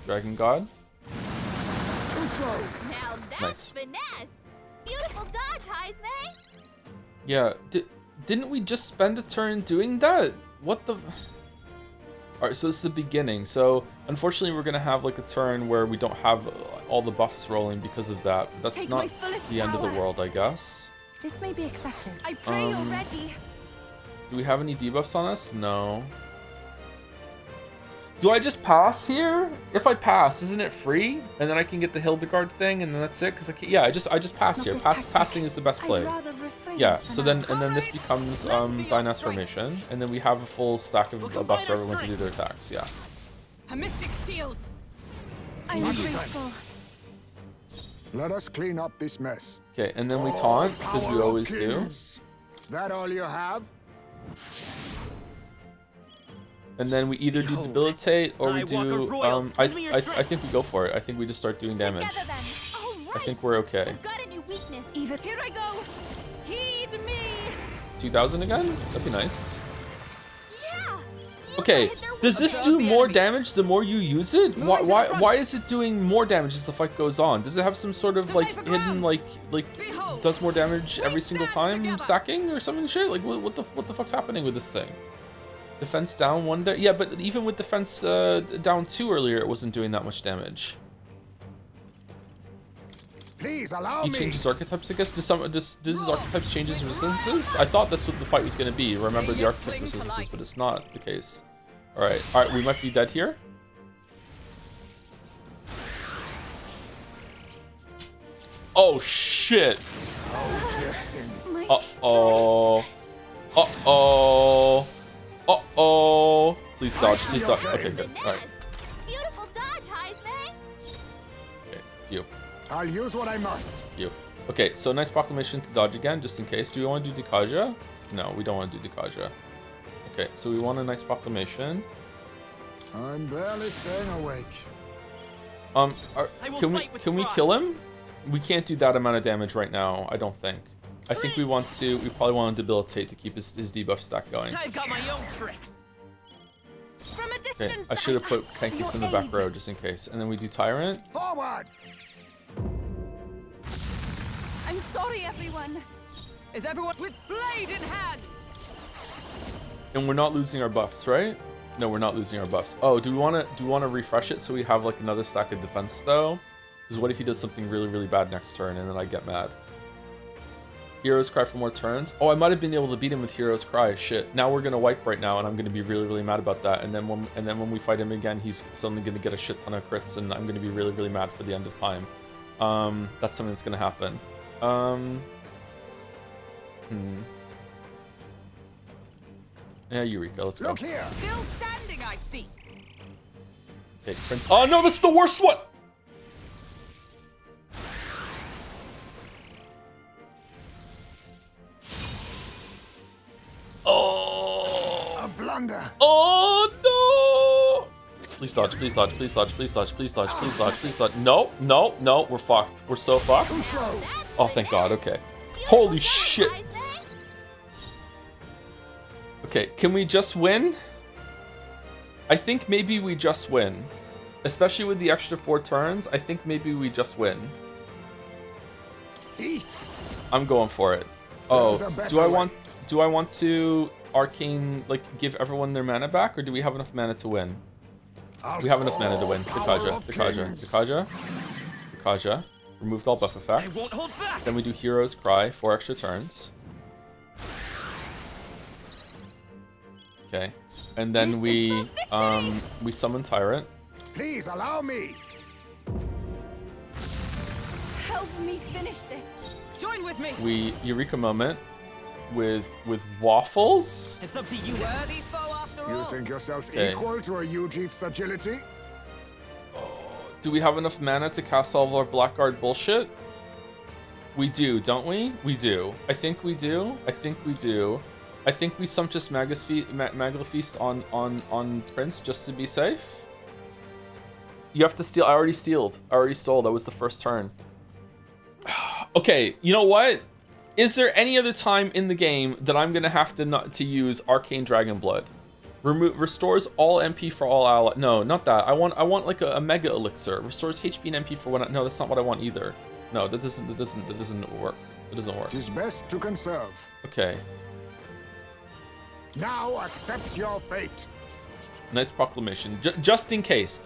Dragon God. Too slow. Now that's Nice. finesse. Beautiful dodge, Heisme. Yeah, didn't we just spend a turn doing that? What the... Alright, so it's the beginning. So, unfortunately, we're gonna have like a turn where we don't have all the buffs rolling because of that. That's Take not my fullest the end of the power. world, I guess. This may be excessive. I pray you're ready. Do we have any debuffs on us? No. Do I just pass here? If I pass, isn't it free? And then I can get the Hildegard thing, and then that's it. Cause I can't, yeah, I just pass Not here. this tactic. Passing is the best play. I'd rather refrain Yeah. for So now. then, and then this becomes Dynas formation, and then we have a full stack of buffs for everyone to do their attacks. Yeah. A mystic shield. I'm grateful. Let us clean up this mess. Okay, and then we Oh, taunt because we power of always do. kings. That all you have? And then we either do Behold, debilitate or we I walk a do. royal. I Give me your strength. think we go for it. I think we just start doing damage. Together then. All right. I think we're okay. I've got a new weakness. Even here I go. Heed me. 2000 again? That'd be nice. Yeah. Yuffie Okay, hit their does this weakness. do more damage the more you use it? Move Why into the why front. why is it doing more damage as the fight goes on? Does it have some sort of To like safer hidden ground. like Behold. does more damage every single stand time together. stacking or something shit? Like what the fuck's happening with this thing? Defense down 1 there. Yeah, but even with defense down 2 earlier, it wasn't doing that much damage. Please allow He me. changes archetypes, I guess. Does his archetypes change his resistances? I thought that's what the fight was going to be. Remember the archetype resistances, but it's not the case. All right, we might be dead here. Oh shit! My Uh-oh. Uh-oh. Uh-oh. Please dodge, please dodge. Okay, good. Finesse. All right. Beautiful dodge, Heisme. Okay, phew. I'll use what I must. You. Okay, so nice proclamation to dodge again, just in case. Do we want to do Dikaja? No, we don't want to do Dikaja. Okay, so we want a nice proclamation. I'm barely staying awake. I will fight with can we pride. kill him? We can't do that amount of damage right now, I don't think. I think we probably want to debilitate to keep his debuff stack going. I've got my own tricks. From a Okay, distance. I should have put ask for Kankis your in the back aid. row just in case. And then we do Tyrant. Forward! I'm sorry, everyone. Is everyone with blade in hand? And we're not losing our buffs, right? No, we're not losing our buffs. Oh, do we want to refresh it so we have like another stack of defense though? Because what if he does something really, really bad next turn and then I get mad? Hero's Cry for more turns. Oh, I might have been able to beat him with Hero's Cry. Shit. Now we're gonna wipe right now, and I'm gonna be really, really mad about that. And then when we fight him again, he's suddenly gonna get a shit ton of crits, and I'm gonna be really, really mad for the end of time. That's something that's gonna happen. Yeah, Eureka. Let's go. Look here! Still standing, I see. Okay, Prince. Oh no, that's the worst one. thunder. Oh no! Please dodge, please dodge, please dodge, please dodge, please dodge, please dodge, please dodge. No, no, no, we're fucked. We're so fucked. Too slow. Oh, thank God, okay. Holy shit. Okay, can we just win? I think maybe we just win. Especially with the extra 4 turns, I think maybe we just win. I'm going for it. Oh, do I want to arcane, like, give everyone their mana back, or do we have enough mana to win? We have enough mana to win. Dakaja. Removed all buff effects. I won't hold back. Then we do Hero's Cry, 4 extra turns. Okay. And then we summon Tyrant. Please allow me. Help me finish this. Join with me. We Eureka Moment with Waffles. It's up to you. Worthy foe after You all. think yourself Okay. equal to a Ujief's agility? Do we have enough mana to cast all of our Blackguard bullshit? We do, don't we? We do. I think we do. I think we do. I think we Sumptuous Maglafeast on Prince just to be safe. You have to steal. I already stole. That was the first turn. Okay, you know what? Is there any other time in the game that I'm gonna have to not to use Arcane Dragon Blood? Restores all MP for all allies. No, not that. I want like a mega elixir. Restores HP and MP for one. No, that's not what I want either. No, that doesn't work. It doesn't work. It is best to conserve. Okay. Now accept your fate. Knight's Proclamation. Just in case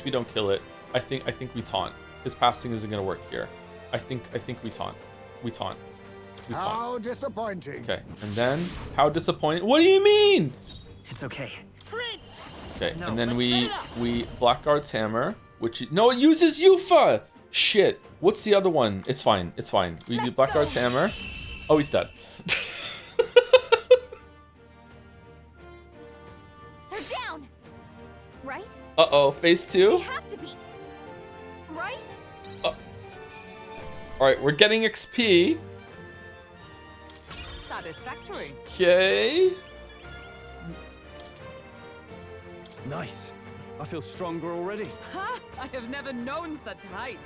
we don't kill it. I think we taunt. His passing isn't gonna work here. I think we taunt. We taunt. How disappointing. Okay, and then how disappointing? What do you mean? It's okay. Okay, No, and then let's we set it up. Blackguard's Hammer, which no, it uses Yuffie. Shit. What's the other one? It's fine. We do Blackguard's Hammer. Oh, he's dead. They're down. Right? Uh-oh, phase 2. They have to be. Right? All right, we're getting XP. Satisfactory. Okay. Nice. I feel stronger already. Ha! I have never known such heights.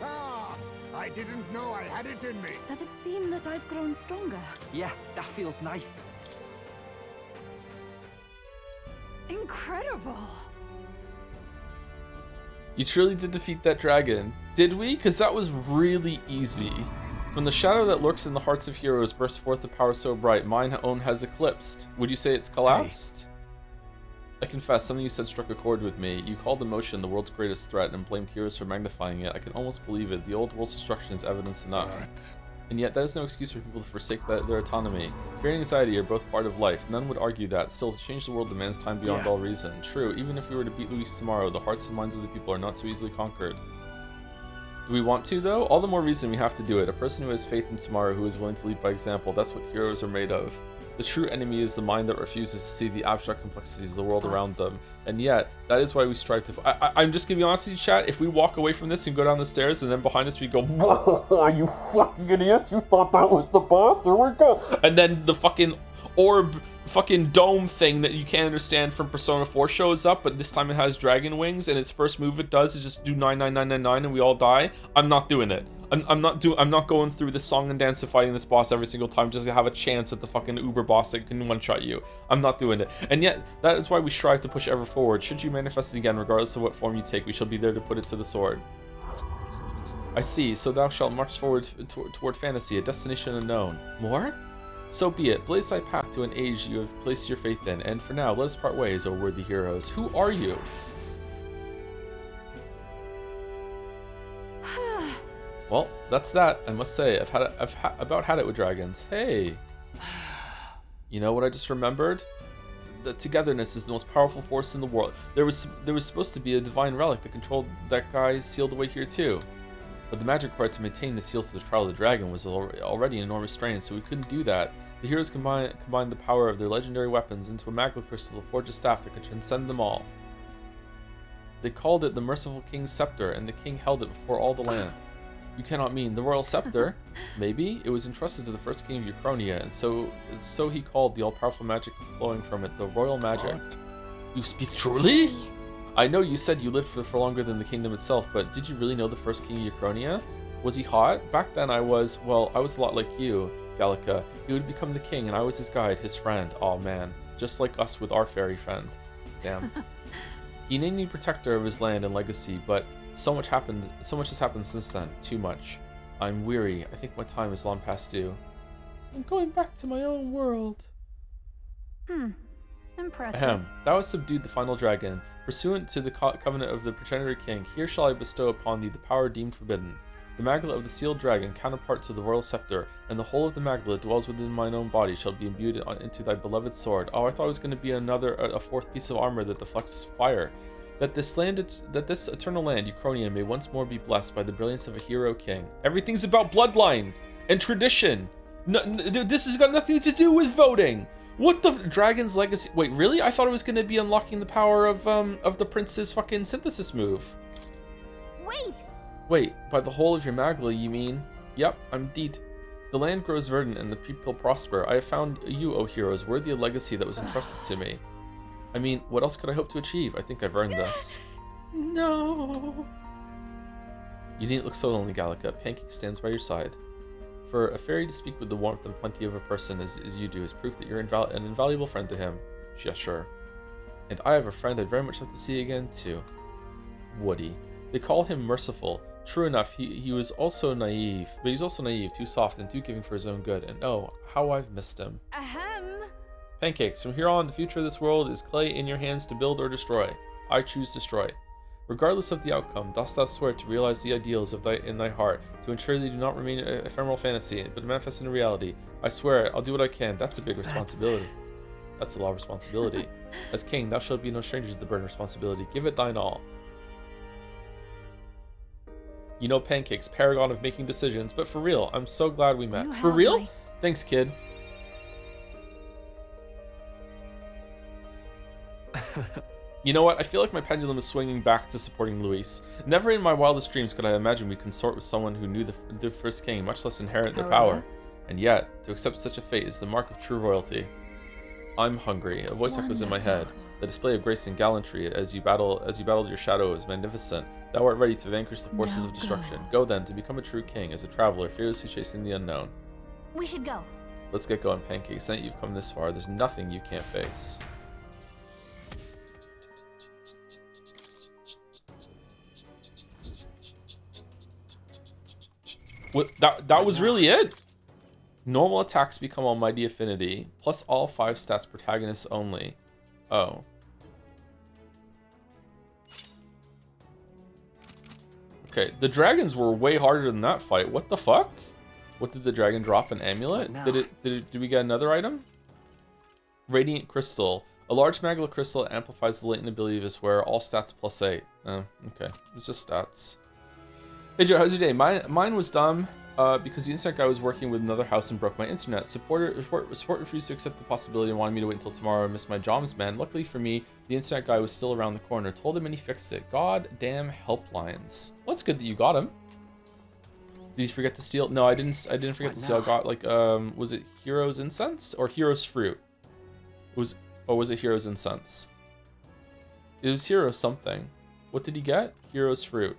Ah, I didn't know I had it in me. Does it seem that I've grown stronger? Yeah, that feels nice. Incredible. You truly did defeat that dragon. Did we? Because that was really easy. From the shadow that lurks in the hearts of heroes bursts forth a power so bright, mine own has eclipsed. Would you say it's collapsed? I confess, something you said struck a chord with me. You called emotion the world's greatest threat and blamed heroes for magnifying it. I can almost believe it. The old world's destruction is evidence enough. And yet that is no excuse for people to forsake their autonomy. Fear and anxiety are both part of life. None would argue that. Still, to change the world demands time beyond all reason. True, even if we were to beat Luis tomorrow, the hearts and minds of the people are not so easily conquered. Do we want to, though? All the more reason we have to do it. A person who has faith in tomorrow, who is willing to lead by example, that's what heroes are made of. The true enemy is the mind that refuses to see the abstract complexities of the world around them. And yet, that is why we strive to... I'm just gonna be honest with you, chat. If we walk away from this and go down the stairs, and then behind us we go, you fucking idiots, you thought that was the boss? Here we go. And then the fucking orb, fucking dome thing that you can't understand from Persona 4 shows up, but this time it has dragon wings, and its first move it does is just do 99999 and we all die. I'm not doing it. I'm not going through the song and dance of fighting this boss every single time just to have a chance at the fucking uber boss that can one-shot you. I'm not doing it. And yet, that is why we strive to push ever forward. Should you manifest it again, regardless of what form you take, we shall be there to put it to the sword. I see, so thou shalt march forward toward fantasy, a destination unknown. More? So be it. Blaze thy path to an age you have placed your faith in, and for now, let us part ways, O worthy heroes. Who are you? Well, that's that. I must say, I've about had it with dragons. Hey, you know what I just remembered? The togetherness is the most powerful force in the world. There was supposed to be a divine relic that controlled that guy sealed away here too, but the magic required to maintain the seals to the trial of the dragon was already an enormous strain, so we couldn't do that. The heroes combined the power of their legendary weapons into a magical crystal to forge a staff that could transcend them all. They called it the Merciful King's Scepter, and the king held it before all the land. You cannot mean the royal scepter. Maybe it was entrusted to the first king of Uchronia, and so he called the all-powerful magic flowing from it the royal magic. What? You speak truly? I know you said you lived for longer than the kingdom itself, but did you really know the first king of Uchronia? Was he hot? Back then I was a lot like you, Gallica. He would become the king, and I was his guide, his friend. Oh man, just like us with our fairy friend. Damn. He named me protector of his land and legacy, but so much has happened since then. Too much. I'm weary. I think my time is long past due. I'm going back to my own world. Impressive. Ahem. Thou hast subdued the final dragon. Pursuant to the covenant of the progenitor king, here shall I bestow upon thee the power deemed forbidden. The magla of the sealed dragon, counterpart to the royal scepter, and the whole of the magla dwells within mine own body, shall be imbued into thy beloved sword. Oh, I thought it was going to be a fourth piece of armor that deflects fire. That this eternal land, Uchronia, may once more be blessed by the brilliance of a hero king. Everything's about bloodline and tradition. This has got nothing to do with voting. What the dragon's legacy? Wait, really? I thought it was going to be unlocking the power of the prince's fucking synthesis move. Wait, by the whole of your magla, you mean? Yep, I'm deed. The land grows verdant and the people prosper. I have found you, O heroes, worthy of legacy that was entrusted to me. I mean, what else could I hope to achieve? I think I've earned this. No. You needn't look so lonely, Gallica. Pancake stands by your side. For a fairy to speak with the warmth and plenty of a person as you do is proof that you're an invaluable friend to him. Yes, sure. And I have a friend I'd very much like to see again, too. Woody. They call him merciful. True enough, he was also naive, but he's also naive, too soft and too giving for his own good, and oh, how I've missed him. Ahem. Pancakes, from here on, the future of this world is clay in your hands to build or destroy. I choose destroy. Regardless of the outcome, dost thou swear to realize the ideals in thy heart, to ensure they do not remain an ephemeral fantasy, but manifest in reality. I swear it, I'll do what I can. That's a big responsibility. That's a lot of responsibility. As king, thou shalt be no stranger to the burden of responsibility. Give it thine all. You know, Pancakes, paragon of making decisions, but for real, I'm so glad we met. For real? Thanks, kid. You know what? I feel like my pendulum is swinging back to supporting Luis. Never in my wildest dreams could I imagine we'd consort with someone who knew the first king, much less inherit their power. And yet, to accept such a fate is the mark of true royalty. I'm hungry. A voice echoes in my head. The display of grace and gallantry as you battled your shadow is magnificent. Thou art ready to vanquish the forces of destruction. Go then, to become a true king, as a traveler, fearlessly chasing the unknown. We should go. Let's get going, Pancakes. Now that you've come this far, there's nothing you can't face. What? That was really it? Normal attacks become Almighty Affinity, plus all 5 stats protagonists only. Oh. Okay, the dragons were way harder than that fight. What the fuck? What did the dragon drop? An amulet? Did we get another item? Radiant Crystal. A large magla crystal amplifies the latent ability of his wearer. All stats plus 8. Oh, okay. It's just stats. Hey Joe, how's your day? Mine was dumb because the internet guy was working with another house and broke my internet. Support refused to accept the possibility and wanted me to wait until tomorrow. I missed my jobs, man. Luckily for me, the internet guy was still around the corner. Told him and he fixed it. God damn helplines. Well, it's good that you got him. Did you forget to steal? No, I didn't forget to steal. I got like was it Hero's Incense or Hero's Fruit? Was it Hero's Incense? It was Hero something. What did he get? Hero's Fruit.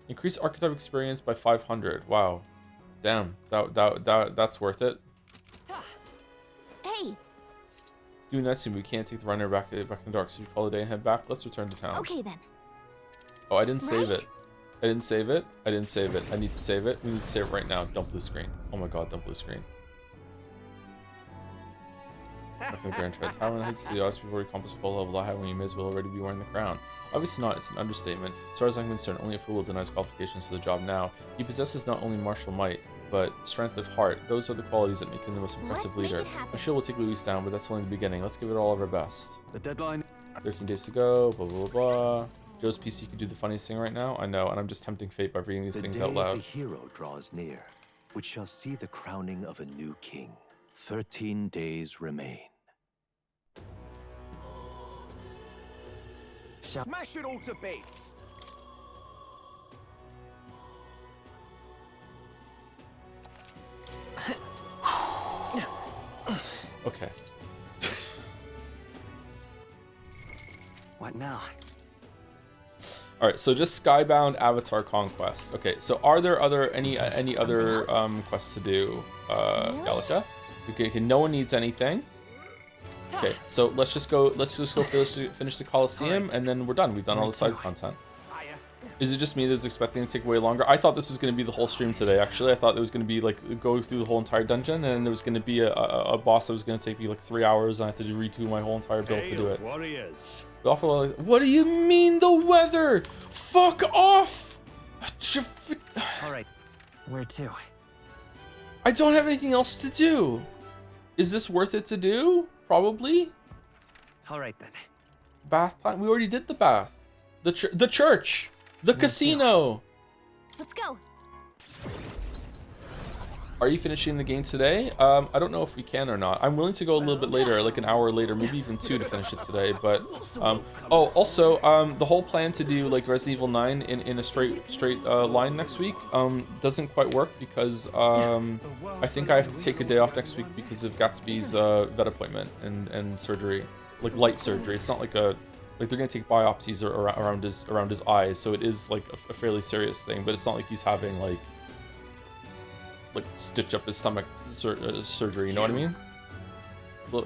Increase archetype experience by 500. Wow. Damn. That's worth it. Hey. You and Nessie, we can't take the runner back in the dark, so you call it a day and head back. Let's return to town. Okay then. Oh, I didn't save it. I didn't save it. I didn't save it. I need to save it. We need to save it right now. Dump blue screen. Oh my god, dump blue screen. Back in the Grand Tread Tower, and Heights to the odds before you accomplish full level high when you may as well already be wearing the crown. Obviously not, it's an understatement. As far as I'm concerned, only a fool will deny his qualifications for the job now. He possesses not only martial might, but strength of heart. Those are the qualities that make him the most impressive leader. I'm sure we'll take Luis down, but that's only the beginning. Let's give it all of our best. The deadline. 13 days to go, blah, blah, blah, blah. Joe's PC could do the funniest thing right now. I know, and I'm just tempting fate by reading these things out loud. The hero draws near, which shall see the crowning of a new king. 13 days remain. Smash it all to bits. What now? All right, so just Skybound Avatar Conquest. Okay, so are there any other quests to do, Gallica? Okay, no one needs anything. Okay, so let's just go finish the Colosseum, and then we're done. We've done all the side content. Is it just me that was expecting it to take way longer? I thought this was going to be the whole stream today, actually. I thought it was going to be like go through the whole entire dungeon, and there was going to be a boss that was going to take me like 3 hours, and I had to retool my whole entire build to do it. Warriors. What do you mean the weather? Fuck off! All right, where to? I don't have anything else to do. Is this worth it to do? Probably. All right then. Bath time? We already did the bath. The church. The casino. Let's go. Are you finishing the game today? I don't know if we can or not. I'm willing to go a little bit later, like an hour later, maybe even 2 to finish it today. But oh, also, the whole plan to do like Resident Evil 9 in a straight line next week doesn't quite work because I think I have to take a day off next week because of Gatsby's vet appointment and surgery, like light surgery. It's not like they're gonna take biopsies around his eyes, so it is like a fairly serious thing. But it's not like he's having like stitch up his stomach surgery, you know what I mean?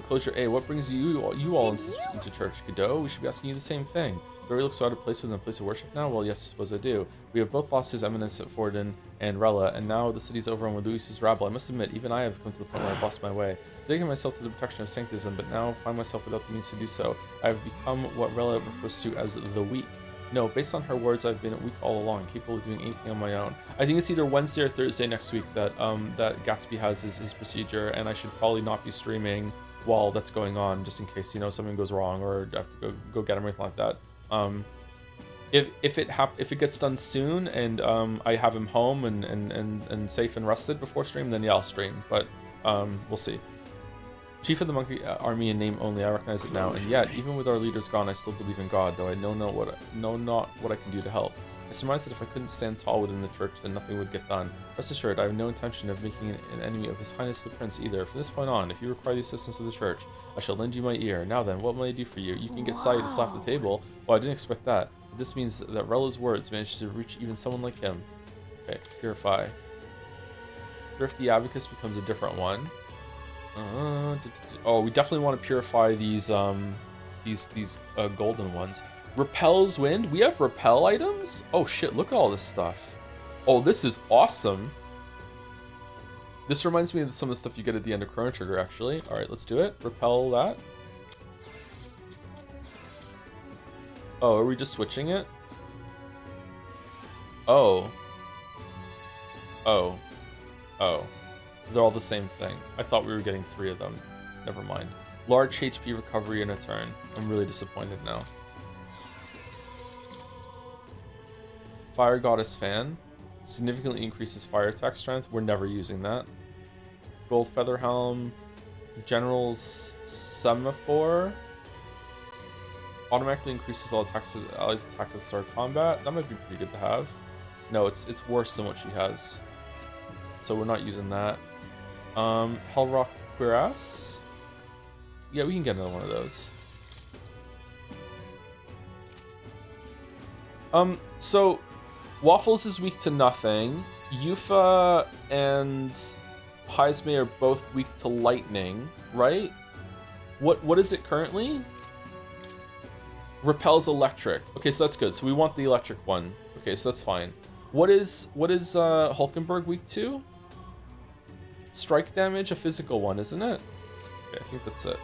Closure A, what brings you all into church, Godot? We should be asking you the same thing. Do I look so out of place within a place of worship now? Well, yes, I suppose I do. We have both lost His Eminence at Forden and Rella, and now the city's overrun with Luis's rabble. I must admit, even I have come to the point where I've lost my way. Dedicating myself to the protection of sanctism, but now find myself without the means to do so. I have become what Rella refers to as the weak. No, based on her words, I've been weak all along, capable of doing anything on my own. I think it's either Wednesday or Thursday next week that that Gatsby has his procedure, and I should probably not be streaming while that's going on, just in case, you know, something goes wrong or I have to go get him or anything like that. If it gets done soon and I have him home and safe and rested before stream, then yeah, I'll stream. But we'll see. Chief of the Monkey Army in name only, I recognize it now, and yet, even with our leaders gone, I still believe in God, though I know not what I can do to help. I surmise that if I couldn't stand tall within the church, then nothing would get done. Rest assured, I have no intention of making an enemy of His Highness the Prince either. From this point on, if you require the assistance of the church, I shall lend you my ear. Now then, what may I do for you? You can get Sai to slap the table. Well, I didn't expect that. But this means that Rella's words managed to reach even someone like him. Okay, purify. Thrifty Abacus becomes a different one. Oh, we definitely want to purify these golden ones. Repels wind. We have repel items. Oh shit! Look at all this stuff. Oh, this is awesome. This reminds me of some of the stuff you get at the end of Chrono Trigger, actually. All right, let's do it. Repel that. Oh, are we just switching it? Oh. Oh. Oh. They're all the same thing. I thought we were getting 3 of them. Never mind. Large HP recovery in a turn. I'm really disappointed now. Fire Goddess Fan. Significantly increases fire attack strength. We're never using that. Gold Feather Helm. General's Semaphore. Automatically increases all attacks of the allies' attack at the start of combat. That might be pretty good to have. No, it's worse than what she has. So we're not using that. Hellrock Cuirass. Yeah, we can get another one of those. So Waffles is weak to nothing. Yuffie and Heismay are both weak to lightning, right? What is it currently? Repels electric. Okay, so that's good. So we want the electric one. Okay, so that's fine. What is Hulkenberg weak to? Strike damage, a physical one, isn't it? Okay, I think that's it.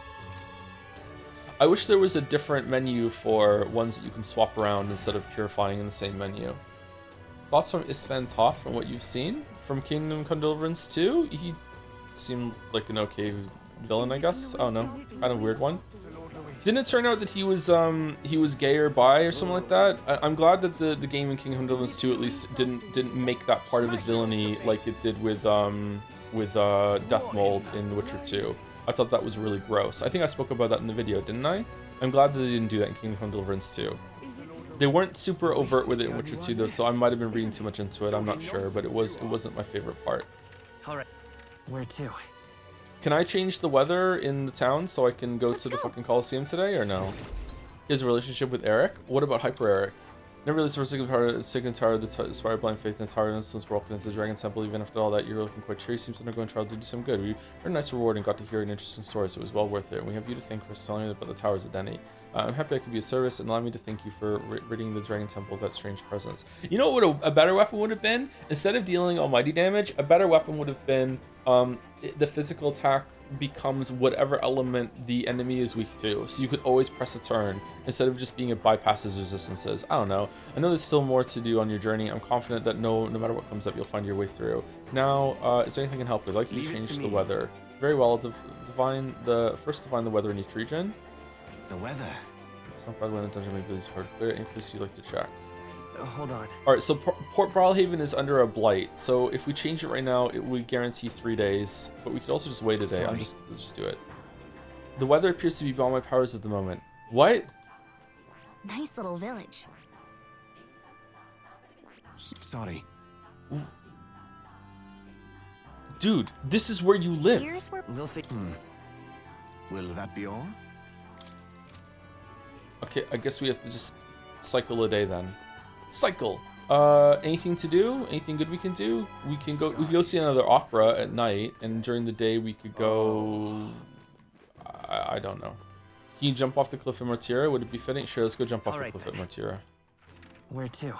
I wish there was a different menu for ones that you can swap around instead of purifying in the same menu. Thoughts from Istvan Toth from what you've seen? From Kingdom Come Deliverance 2? He seemed like an okay villain, I guess. Oh no, kind of weird one. Didn't it turn out that he was gay or bi or something like that? I'm glad that the game in Kingdom Come Deliverance 2 at least didn't make that part of his villainy like it did with Death Mold in Witcher 2. I thought that was really gross. I think I spoke about that in the video, didn't I? I'm glad that they didn't do that in Kingdom Come Deliverance 2. They weren't super overt with it in Witcher 2 though, so I might have been reading too much into it. I'm not sure, but it wasn't my favorite part. All right, where to? Can I change the weather in the town so I can go to the fucking Colosseum today, or no? He has a relationship with Eric. What about Hyper Eric? Never really Signitar, the inspired blind faith and tower since we're open into the Dragon Temple. Even after all that, you're looking quite cheery. Seems to undergo a trial to do some good. We earned a nice reward and got to hear an interesting story, so it was well worth it. And we have you to thank for telling me about the towers of Denny. I'm happy I could be of service, and allow me to thank you for ridding the Dragon Temple of that strange presence. You know what a better weapon would have been? Instead of dealing almighty damage, a better weapon would have been the physical attack becomes whatever element the enemy is weak to, so you could always press a turn instead of just being it bypasses resistances. I don't know. I know there's still more to do on your journey. I'm confident that no matter what comes up, you'll find your way through. Now, is there anything I can help with? I'd like you to change the weather. Very well. Divine the weather in each region. The weather. It's not bad when the dungeon may be hard. Clear any place you'd like to check. Hold on. All right, so Port Brawlhaven is under a blight. So if we change it right now, it would guarantee 3 days. But we could also just wait a day. Let's just do it. The weather appears to be beyond my powers at the moment. What? Nice little village. Sorry. Dude, this is where you live. Here's where We'll think. Will that be all? Okay, I guess we have to just cycle a day then. Cycle. Anything to do? Anything good we can do? We can go see another opera at night, and during the day we could go. I don't know. Can you jump off the cliff at Martira? Would it be fitting? Sure, let's go jump off the cliff at Martira. Where to?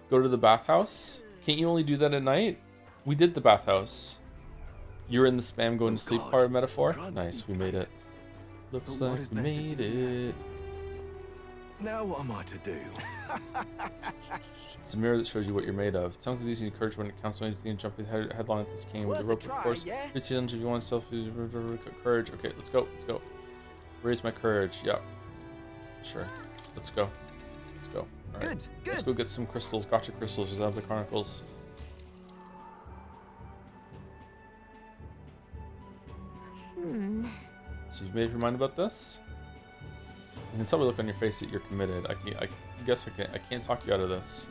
Go to the bathhouse. Can't you only do that at night? We did the bathhouse. You're in the spam going to sleep part of metaphor. Nice, we made it. Looks like we made it. Now what am I to do? It's a mirror that shows you what you're made of. Tongues of these need courage when it counts on anything and jump headlong into this cane with the rope, of course. It's the engine if you want self courage. Okay, let's go. Let's go. Raise my courage. Yeah. Sure. Let's go. Let's go. All right. Good. Let's go get some crystals. Gotcha crystals. Just out of the Chronicles. So you've made up your mind about this? You can tell by the look on your face that you're committed. I guess I can't talk you out of this.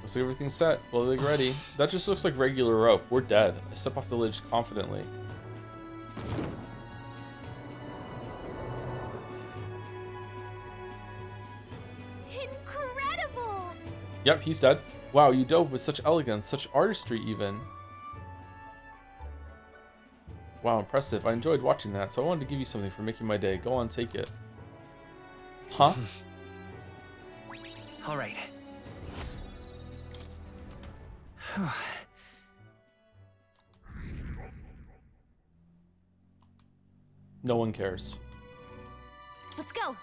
Looks like everything's set. Well, they're ready. That just looks like regular rope. We're dead. I step off the ledge confidently. incredible! Yep, he's dead. Wow, you dove with such elegance, such artistry even. Wow, impressive. I enjoyed watching that, so I wanted to give you something for making my day. Go on, take it. Huh? All right. No one cares. Let's go.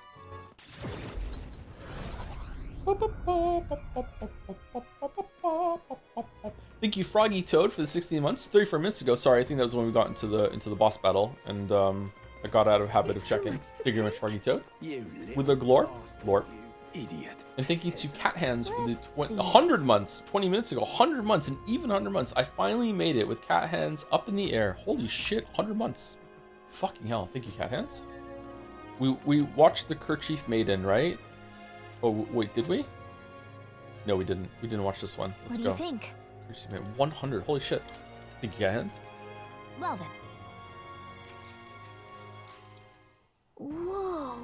Thank you, Froggy Toad, for the 16 months. 34 minutes ago. Sorry, I think that was when we got into the boss battle, and I got out of habit of checking. Thank you very much, Froggy Toad. With a glorp. Idiot. And thank you to Cat Hands for the 100 months, 20 minutes ago, 100 months, and even 100 months. I finally made it with Cat Hands up in the air. Holy shit, 100 months. Fucking hell. Thank you, Cat Hands. We watched the Kerchief Maiden, right? Oh, wait, did we? No, we didn't. We didn't watch this one. Let's go. What do you think? Kerchief Maiden, 100. Holy shit. Thank you, Cat Hands. Well then. Whoa.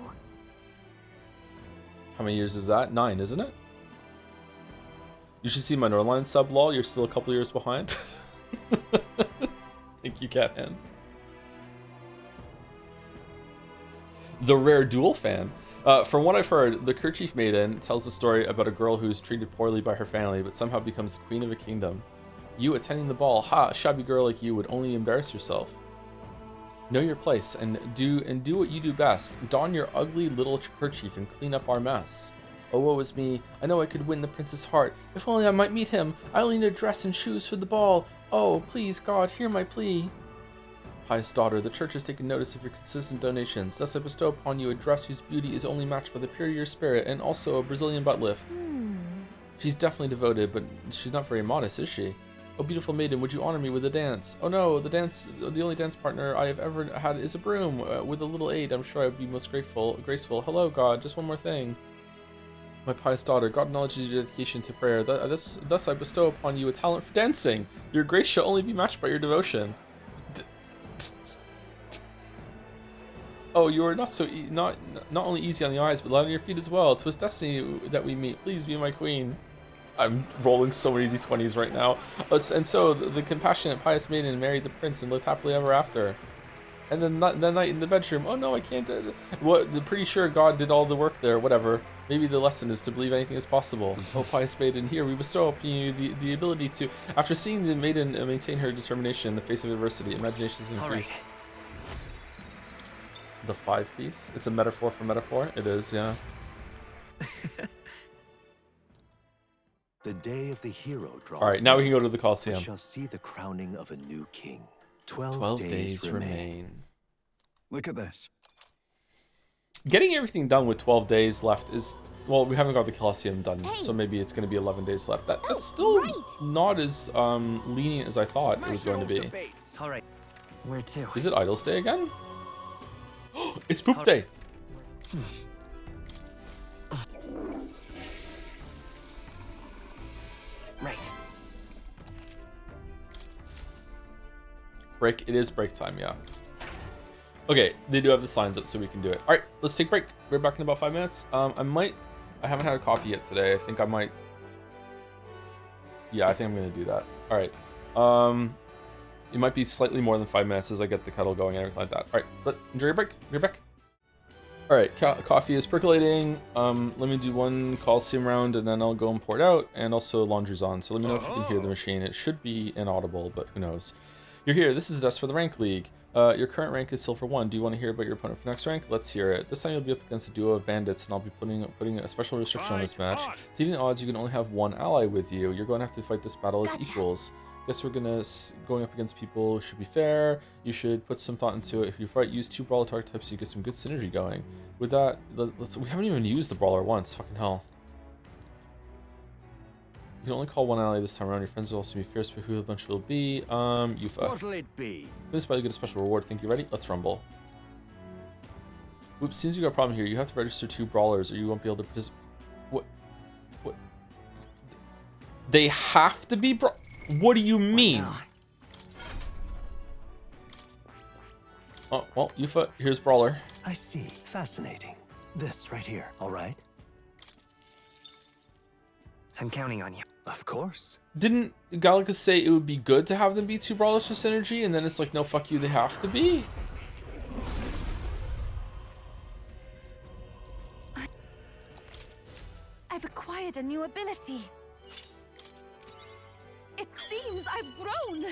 How many years is that? 9, isn't it? You should see my Northline sub, lol. You're still a couple years behind. Thank you, Cat Hand. The Rare Duel fan. From what I've heard, the Kerchief Maiden tells a story about a girl who's treated poorly by her family, but somehow becomes the queen of a kingdom. You attending the ball, ha! A shabby girl like you would only embarrass yourself. Know your place and do what you do best. Don your ugly little kerchief and clean up our mess. Oh, woe is me. I know I could win the prince's heart. If only I might meet him. I only need a dress and shoes for the ball. Oh, please, God, hear my plea. Pious daughter, the church has taken notice of your consistent donations. Thus I bestow upon you a dress whose beauty is only matched by the purity of your spirit, and also a Brazilian butt lift. She's definitely devoted, but she's not very modest, is she? Oh, beautiful maiden, would you honor me with a dance? Oh no, the only dance partner I have ever had is a broom. With a little aid, I'm sure I would be most graceful. Hello, God, just one more thing. My pious daughter, God acknowledges your dedication to prayer. Thus I bestow upon you a talent for dancing. Your grace shall only be matched by your devotion. Oh, you are not so not only easy on the eyes, but light on your feet as well. 'Twas destiny that we meet. Please be my queen. I'm rolling so many d20s right now. And so the compassionate, pious maiden married the prince and lived happily ever after. And then the night in the bedroom. Oh no, I can't. What? I'm pretty sure God did all the work there. Whatever. Maybe the lesson is to believe anything is possible. Oh, pious maiden, here we bestow upon you the ability to, after seeing the maiden maintain her determination in the face of adversity, imaginations increase. Right. The 5 piece. It's a metaphor for metaphor. It is, yeah. The day of the hero draws. All right, now we can near. go to the We Colosseum. shall see the crowning of a new king. 12 days remain. Look at this. Getting everything done with 12 days left is, well, we haven't got the Colosseum done, Hey. so maybe it's going to be 11 days left. That's still right. not as lenient as I thought it was going to be. All right. Where to? Is it Idols Day again? It's Poop Day. Right. Break. It is break time, yeah. Okay, they do have the signs up, so we can do it. All right, let's take a break. We're back in about 5 minutes. I haven't had a coffee yet today. I think I might. Yeah, I think I'm gonna do that. All right. It might be slightly more than 5 minutes as I get the kettle going and everything like that. All right, but enjoy your break. We're back. All right, coffee is percolating. Let me do one Coliseum round, and then I'll go and pour it out. And also laundry's on, so let me know if you can hear the machine. It should be inaudible, but who knows? You're here. This is Desk for the Rank League. Your current rank is Silver 1. Do you want to hear about your opponent for next rank? Let's hear it. This time you'll be up against a duo of bandits, and I'll be putting a special restriction on this match. To even the odds, you can only have one ally with you. You're going to have to fight this battle as equals. Guess we're going up against people who should be fair. You should put some thought into it. If you fight, use 2 brawler archetypes, so you get some good synergy going. With that, we haven't even used the brawler once. Fucking hell. You can only call one ally this time around. Your friends will also be fierce, but who a bunch will be? Yufa. What'll it be? This probably get a special reward. Think you ready? Let's rumble. Oops, seems you got a problem here. You have to register 2 brawlers, or you won't be able to participate. What? They have to be What do you mean? Oh, well, Yufa, here's brawler. I see. Fascinating. This right here. All right. I'm counting on you. Of course. Didn't Galacus say it would be good to have them be 2 brawlers for synergy, and then it's like, no, fuck you, they have to be? I've acquired a new ability. It seems I've grown.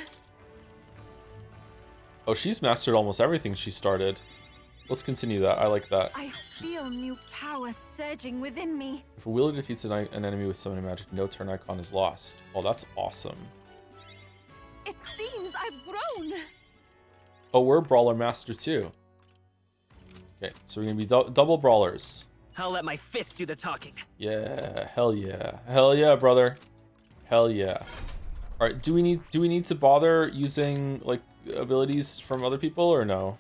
Oh, she's mastered almost everything she started. Let's continue that. I like that. I feel new power surging within me. If a wheeler defeats an enemy with summoning magic, no turn icon is lost. Oh, that's awesome. It seems I've grown. Oh, we're a brawler master too. Okay, so we're gonna be double brawlers. I'll let my fist do the talking. Yeah, hell yeah. Hell yeah, brother. Hell yeah. All right, do we need to bother using like abilities from other people or no?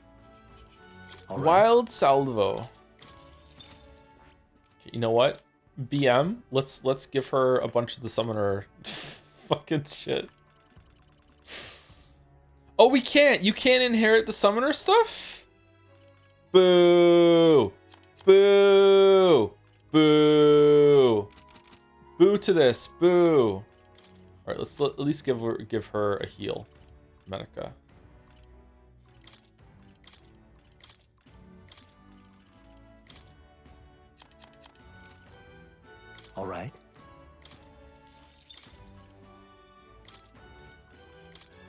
All right. Wild Salvo. Okay, you know what? BM, let's give her a bunch of the summoner fucking shit. Oh, we can't. You can't inherit the summoner stuff? Boo. Boo. Boo. Boo to this. Boo. All right, let's at least give her a heal. Medica. All right.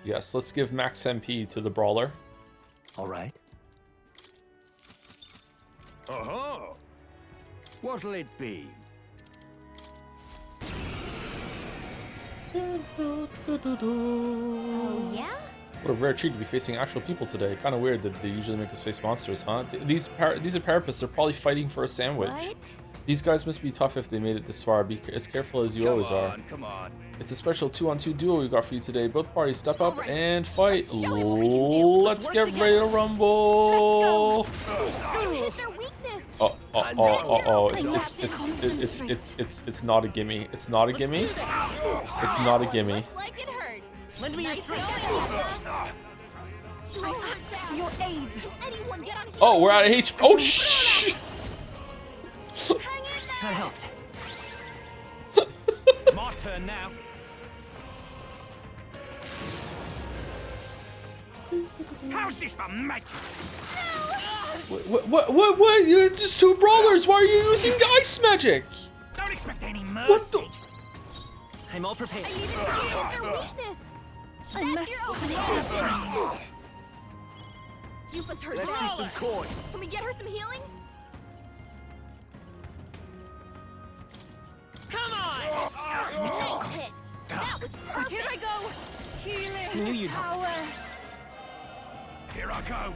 Yes, let's give max MP to the brawler. All right. Oh, what'll it be? Oh, yeah? What a rare treat to be facing actual people today. Kind of weird that they usually make us face monsters, huh? These are parapists. They're probably fighting for a sandwich. What? These guys must be tough if they made it this far. Be as careful as you always are. Come on. It's a special 2-on-2 duo we got for you today. Both parties step up and fight. Let's show 'em what we can do. Let's get ready to rumble. You hit their weakness. It's not a gimme. It's not a gimme. It's not a gimme. Looked like it hurt. Lend me your Nice strength. going, Yufa. I ask for your aid. Can anyone get on here? Oh, we're out of HP. Oh, shh. That helped. My turn now. How's this for magic? What? Just two brawlers. Why are you using ice magic? Don't expect any mercy. What the? I'm all prepared. I leave it to you. Their weakness. I That's must your opening, Captain. Yufa's hurt Let's see bad. some coin. Can we get her some healing? Come on! Nice hit. That was perfect. Here I go. Healing. I knew you'd help. power. Here I go.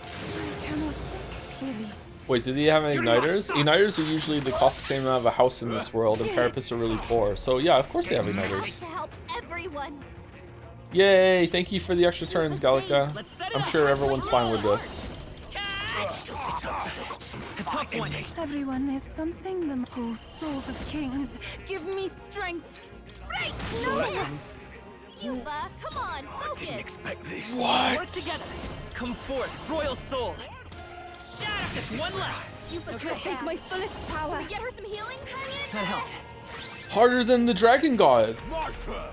I cannot think clearly. Wait, did he have any igniters? Igniters are usually they cost the same amount of a house in this world, and Carapace are really poor. So yeah, of course they have igniters. To help everyone. Yay! Thank you for the extra turns, Gallica. Let's set it I'm up. sure everyone's fine with this. Catch! A tough one. Everyone is something. The whole souls of kings. Give me strength. Right. No. Yufa, come on, focus. Expect this. Work together. Come forth, royal soul. Shatter. Just one left. Yufa's Okay, hurt take bad. my fullest power. Can we get her some healing? That helped. Harder than the Dragon God. My turn.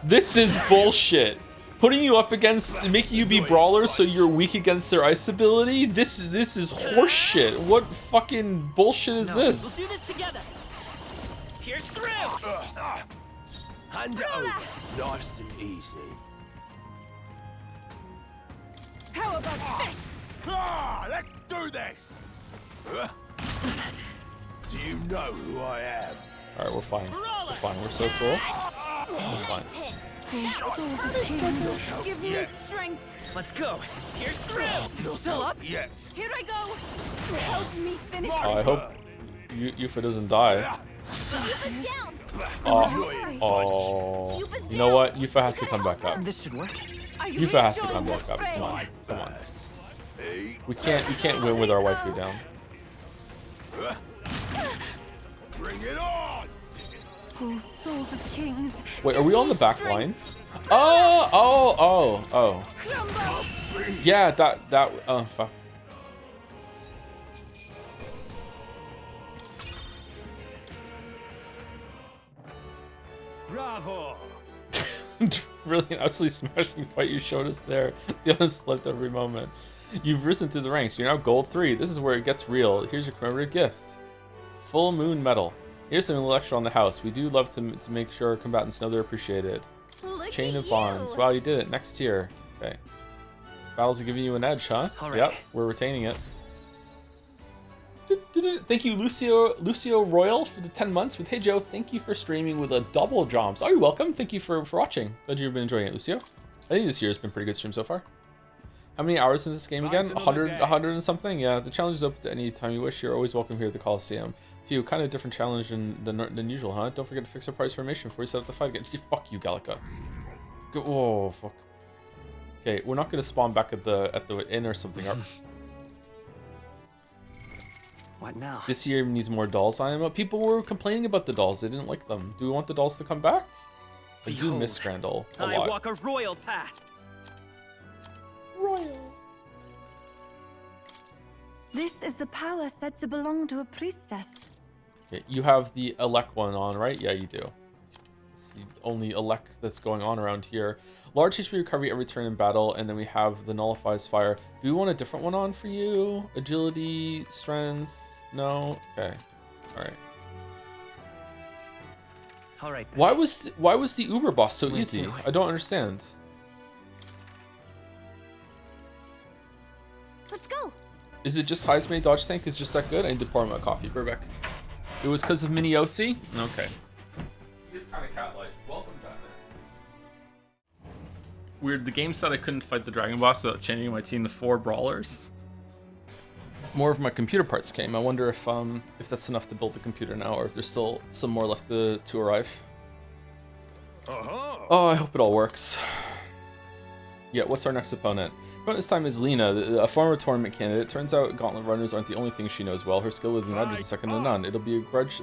This is bullshit. Putting you up against, making you be brawlers so you're weak against their ice ability. This is horseshit. What fucking bullshit is We'll this? do this together. Pierce through. Hand it over. Nice and easy. How about this? Let's do this. Do you know who I am? Alright, we're fine. We're fine. We're so cool. We're fine. Hit. Whole souls of kings. Give me strength. Let's go. Pierce through. Still up? Yet. Here I go. Help me finish I this. hope Yufa doesn't die. Yufa's down. Oh. Yufa's You know down. what? Yufa has to come back up. This should work. I Yufa has to rejoin come the back up. fray. Come on. Come on. We can't win with our waifu down. Bring it on. Whole souls of kings. Wait, are we give on me the back line? strength. Oh. Crumble. Yeah, that oh fuck. Bravo. Really absolutely smashing fight you showed us there. The honest left every moment. You've risen through the ranks. You're now gold 3. This is where it gets real. Here's your commemorative gift. Full moon medal. Here's some extra on the house. We do love to make sure our combatants know they're appreciated. Look Chain at of bonds. you. Wow, you did it. Next tier. Okay. Battles are giving you an edge, huh? All right. Yep, we're retaining it. Thank you, Lucio Royal, for the 10 months with Hey Joe. Thank you for streaming with a double jumps. Oh, you're welcome. Thank you for watching. Glad you've been enjoying it, Lucio. I think this year has been a pretty good stream so far. How many hours in this game again? Find another 100 day. and something? Yeah, the challenge is open to any time you wish. You're always welcome here at the Coliseum. Few kind of different challenge than usual, huh? Don't forget to fix our price formation before you set up the fight again. Fuck you, Gallica. Go, oh, fuck. Okay, we're not gonna spawn back at the inn or something. What now? This year needs more dolls on him. People were complaining about the dolls. They didn't like them. Do we want the dolls to come back? I do Behold, miss Scrandle a I lot. walk a royal path. Royal. This is the power said to belong to a priestess. Okay, you have the Elec one on, right? Yeah, you do. It's the only Elec that's going on around here. Large HP recovery every turn in battle, and then we have the Nullifies Fire. Do we want a different one on for you? Agility, strength? No? Okay. Alright. All right. Why was the Uber boss so Where's easy? the way? I don't understand. Let's go. Is it just Heisman Dodge Tank is just that good? I need to pour my coffee. Be right back. It was because of Miniosi? Okay. He is kind of cat-like. Welcome down there. Weird, the game said I couldn't fight the Dragon Boss without changing my team to 4 brawlers. More of my computer parts came. I wonder if that's enough to build the computer now, or if there's still some more left to arrive. Uh-huh. Oh, I hope it all works. Yeah, what's our next opponent? But this time is Lena, a former tournament candidate. Turns out gauntlet runners aren't the only thing she knows well. Her skill with the is second to none. It'll be a grudge.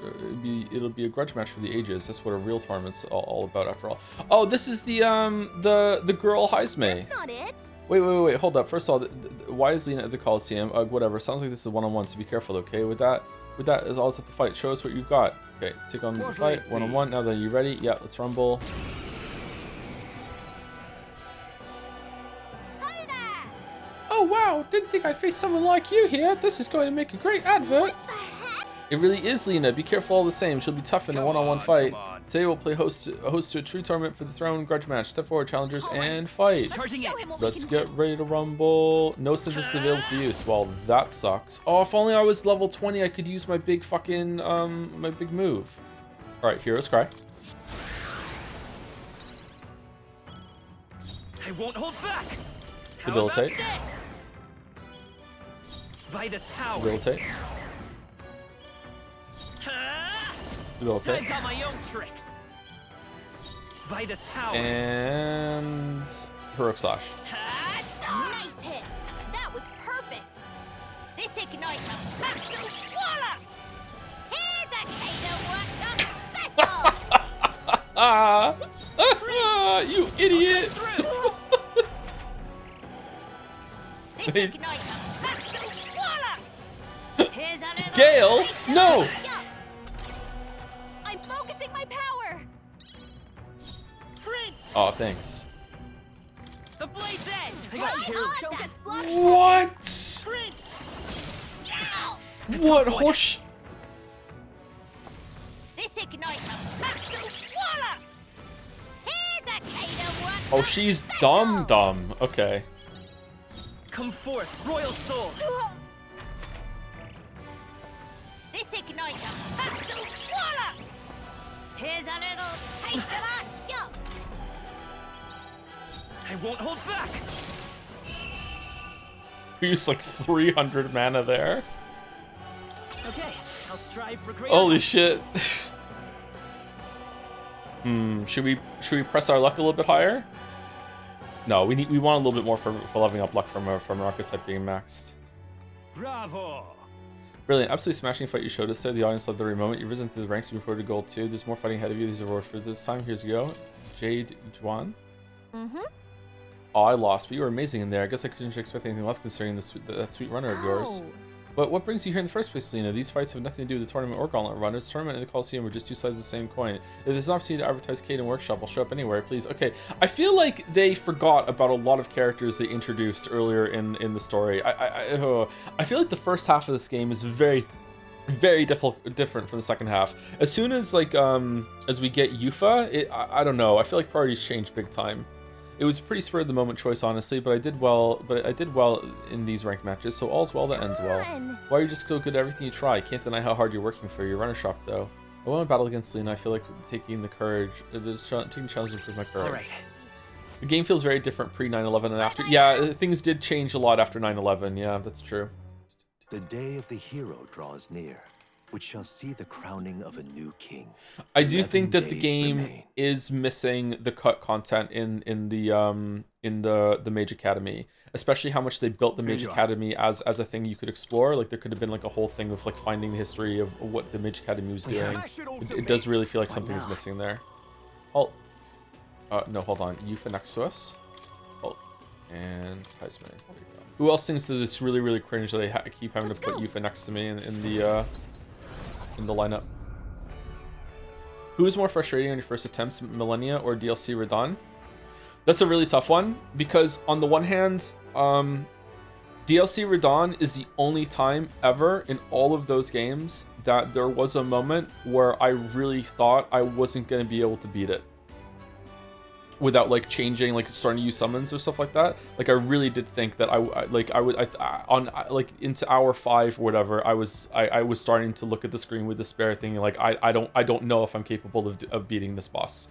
It'll be a grudge match for the ages. That's what a real tournament's all about, after all. Oh, this is the girl Heisme. That's not it. Wait. Hold up. First of all, why is Lena at the Coliseum? Whatever. Sounds like this is one-on-one, so be careful, okay? With that, is all set the fight. Show us what you've got. Okay, take on the fight. One-on-one. Now then, you ready? Yeah, let's rumble. Oh wow, didn't think I'd face someone like you here. This is going to make a great advert. What the heck? It really is, Lena. Be careful all the same. She'll be tough in a one-on-one fight. Today we'll play host to a true tournament for the throne grudge match. Step forward, challengers, and fight. Charging Show in. him what we Let's can get do. ready to rumble. No synthesis available for use. Well, that sucks. Oh, if only I was level 20, I could use my big fucking, my big move. All right, Hero's Cry. I won't hold back. How Debilitate. about this? By this power. Debilitate. Ha! Debilitate. I've got my own tricks. By this power. And Heroic Slash. Ha! Nice hit. That was perfect. This igniter. Maximum Walla! Here's a Kato Workshop special. You idiot! This igniter. Maximum Walla! Here's a little Gale? special No! shot. I'm focusing my power. Prince. Oh, thanks. The blade's edge. I Right got you. on, don't get sloppy. What? Prince. Ow! What horse? This igniter. Maximum Walla! Here's a Kato Workshop Oh, she's special. dumb. Okay. Come forth, royal soul. This igniter. Maximum Walla! Here's a little taste of our shop. I won't hold back. We used like 300 mana there. Okay, I'll strive for greater. Holy shit. Should we press our luck a little bit higher? No, we want a little bit more for leveling up luck from our archetype being maxed. Bravo! Brilliant, absolutely smashing fight you showed us there. The audience loved every moment. You've risen through the ranks, you've recorded gold too. There's more fighting ahead of you. These are rewards for this time. Here's you go. Jade Juan. Oh, I lost, but you were amazing in there. I guess I couldn't expect anything less considering that sweet runner of yours. But what brings you here in the first place, Lena? These fights have nothing to do with the tournament or gauntlet runners. The tournament and the Coliseum are just two sides of the same coin. If there's an opportunity to advertise Kaden Workshop, I'll show up anywhere, please. Okay, I feel like they forgot about a lot of characters they introduced earlier in the story. I feel like the first half of this game is very different from the second half. As soon as as we get Yuffie, I don't know. I feel like priorities changed big time. It was a pretty spur of the moment choice, honestly, but I did well. But I did well in these ranked matches, so all's well that ends well. Why are you just so good at everything you try? Can't deny how hard you're working for your runner shop, though. I want to battle against Lena. I feel like taking the taking challenge improves my courage. All right. The game feels very different pre 9/11 and after. Yeah, things did change a lot after 9/11. Yeah, that's true. The day of the hero draws near, which shall see the crowning of a new king. I do think that the 11 days game remain. is missing the cut content in the Mage Academy, especially how much they built the Mage Academy as a thing you could explore. Like there could have been like a whole thing of like finding the history of what the Mage Academy was doing. It does really feel like something is missing there. Oh, no, hold on. Yuffie next to us. Oh, and Heisman. Who else thinks that it's really cringe that I keep having to put Yuffie next to me in the lineup? Who is more frustrating on your first attempts, Millennia or DLC Radahn? That's a really tough one because on the one hand, DLC Radahn is the only time ever in all of those games that there was a moment where I really thought I wasn't going to be able to beat it without like changing, like starting to use summons or stuff like that. Like I really did think that into hour 5 or whatever, I was starting to look at the screen with despair, thinking like I don't know if I'm capable of beating this boss.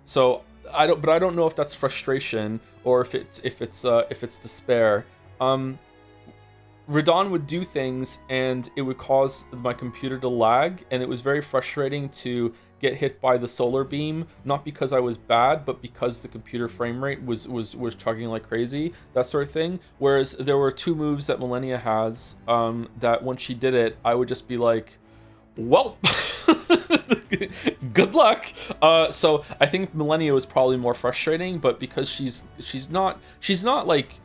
So I don't know if that's frustration or if it's despair. Radahn would do things and it would cause my computer to lag, and it was very frustrating to get hit by the solar beam, not because I was bad, but because the computer frame rate was chugging like crazy, that sort of thing. Whereas there were 2 moves that Millennia has that when she did it, I would just be like, well, good luck. So I think Millennia was probably more frustrating, but because she's not like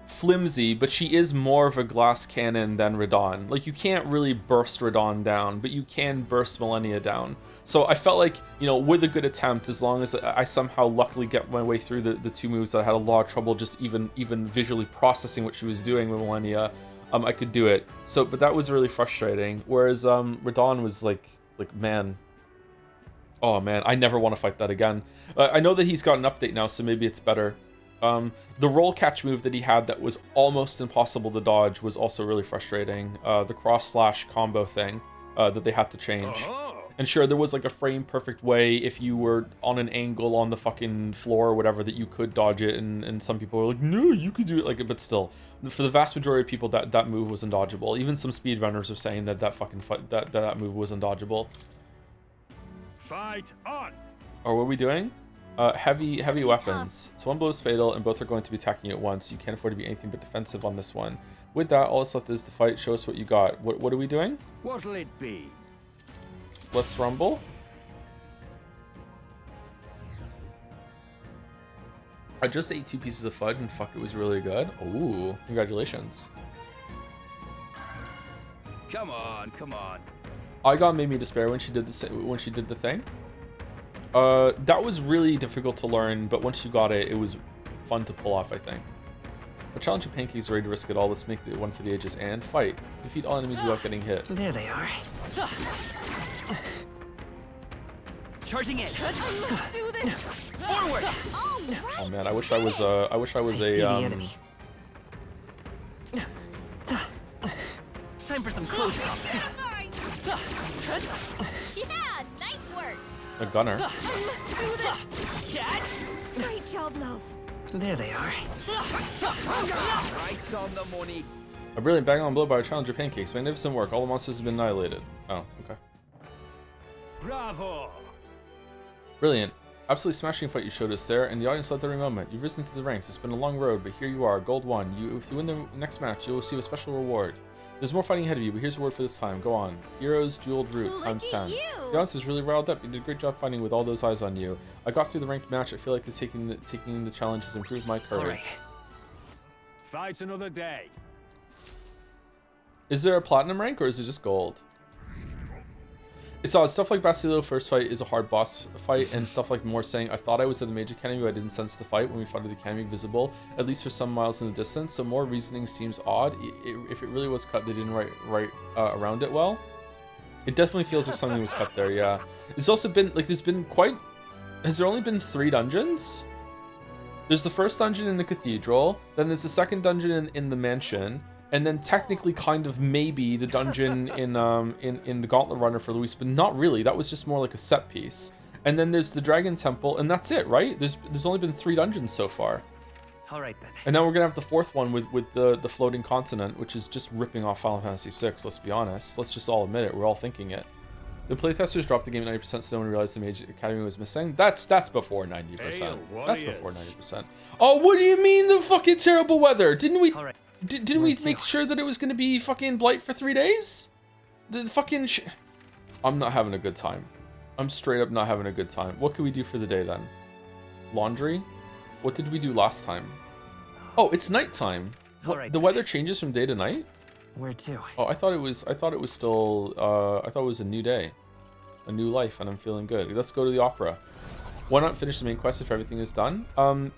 flimsy, but she is more of a glass cannon than Radahn. Like, you can't really burst Radahn down, but you can burst Millennia down. So I felt like, you know, with a good attempt, as long as I somehow luckily get my way through the 2 moves that I had a lot of trouble just even visually processing what she was doing with Millennia, I could do it. So, but that was really frustrating. Whereas Radahn was like, man, oh man, I never want to fight that again. I know that he's got an update now, so maybe it's better. The roll catch move that he had that was almost impossible to dodge was also really frustrating. The cross/slash combo thing that they had to change. And sure, there was like a frame perfect way if you were on an angle on the fucking floor or whatever that you could dodge it, and some people were like, no, you could do it, like, but still, for the vast majority of people, that move was undodgeable. Even some speedrunners are saying that move was undodgeable. Fight on! Or what are we doing? Heavy weapons. So one blow is fatal, and both are going to be attacking you at once. You can't afford to be anything but defensive on this one. With that, all that's left is to fight. Show us what you got. What are we doing? What'll it be? Let's rumble. I just ate 2 pieces of fudge and fuck, it was really good. Ooh, congratulations. Come on. Aigon made me despair when she did the thing. That was really difficult to learn, but once you got it, it was fun to pull off, I think. A challenge of Pancakes ready to risk it all. Let's make it one for the ages and fight. Defeat all enemies without getting hit. There they are. Charging in. I must do this. Forward. Oh man, I wish I was a See the enemy. Time for some close combat. Yeah, nice work. a gunner. I must do this. Great job, love. There they are. Price on the money. A brilliant bang on blow by our challenger Pancakes. Magnificent work. All the monsters have been annihilated. Oh, okay. Bravo. Brilliant. Absolutely smashing fight you showed us there, and the audience loved every moment. You've risen through the ranks. It's been a long road, but here you are, Gold 1. If you win the next match, you'll receive a special reward. There's more fighting ahead of you, but here's the word for this time. Go on. Heroes Jeweled Root Look times at 10. you. The audience was really riled up. You did a great job fighting with all those eyes on you. I got through the ranked match. I feel like taking the challenge has improved my courage. All right. Fight another day. Is there a platinum rank or is it just gold? It's odd. Stuff like Basilio first fight is a hard boss fight, and stuff like more saying, I thought I was at the Mage Academy, but I didn't sense the fight when we fought at the Academy visible, at least for some miles in the distance, so more reasoning seems odd. If it really was cut, they didn't write around it well. It definitely feels like something was cut there, yeah. It's also been, like, has there only been 3 dungeons? There's the first dungeon in the cathedral, then there's the second dungeon in the mansion, and then technically kind of maybe the dungeon in the Gauntlet Runner for Luis, but not really. That was just more like a set piece. And then there's the Dragon Temple, and that's it, right? There's only been 3 dungeons so far. All right then. And now we're gonna have the 4th one with the floating continent, which is just ripping off Final Fantasy VI. Let's be honest. Let's just all admit it. We're all thinking it. The playtesters dropped the game at 90%, so no one realized the Mage Academy was missing. That's before 90%. That's before 90%. Oh, what do you mean the fucking terrible weather? Didn't we? All right. Didn't we make sure that it was gonna be fucking blight for 3 days? The fucking I'm not having a good time. I'm straight up not having a good time. What can we do for the day then? Laundry? What did we do last time? Oh, it's nighttime. All right, The then. weather changes from day to night? Where to? Oh, I thought it was still I thought it was a new day. A new life, and I'm feeling good. Let's go to the opera. Why not finish the main quest if everything is done?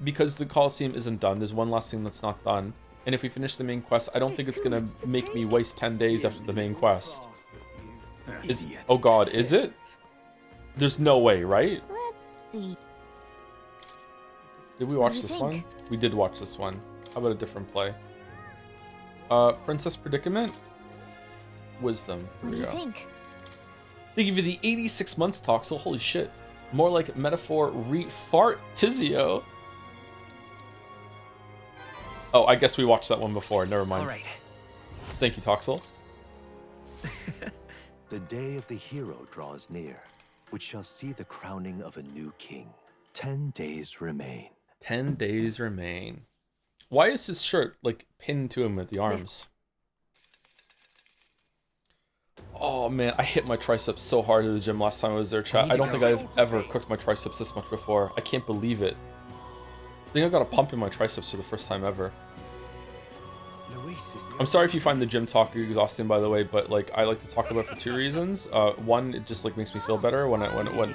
Because the Colosseum isn't done. There's one last thing that's not done. And if we finish the main quest, I don't think it's gonna make me waste 10 days after the main quest. Oh god, is it? There's no way, right? Let's see. Did we watch this one? We did watch this one. How about a different play? Princess Predicament? Wisdom. What do you think? Thank you for the 86 months, Toxel. Holy shit. More like metaphor fart Tizio. Oh, I guess we watched that one before. Never mind. All right. Thank you, Toxel. The day of the hero draws near. which shall see the crowning of a new king. 10 days remain. 10 days remain. Why is his shirt like pinned to him at the arms? Oh man, I hit my triceps so hard at the gym last time I was there, chat. I don't think I've ever cooked my triceps this much before. I can't believe it. I think I got a pump in my triceps for the first time ever. I'm sorry if you find the gym talk exhausting, by the way, but like I like to talk about it for two reasons. One, it just like makes me feel better when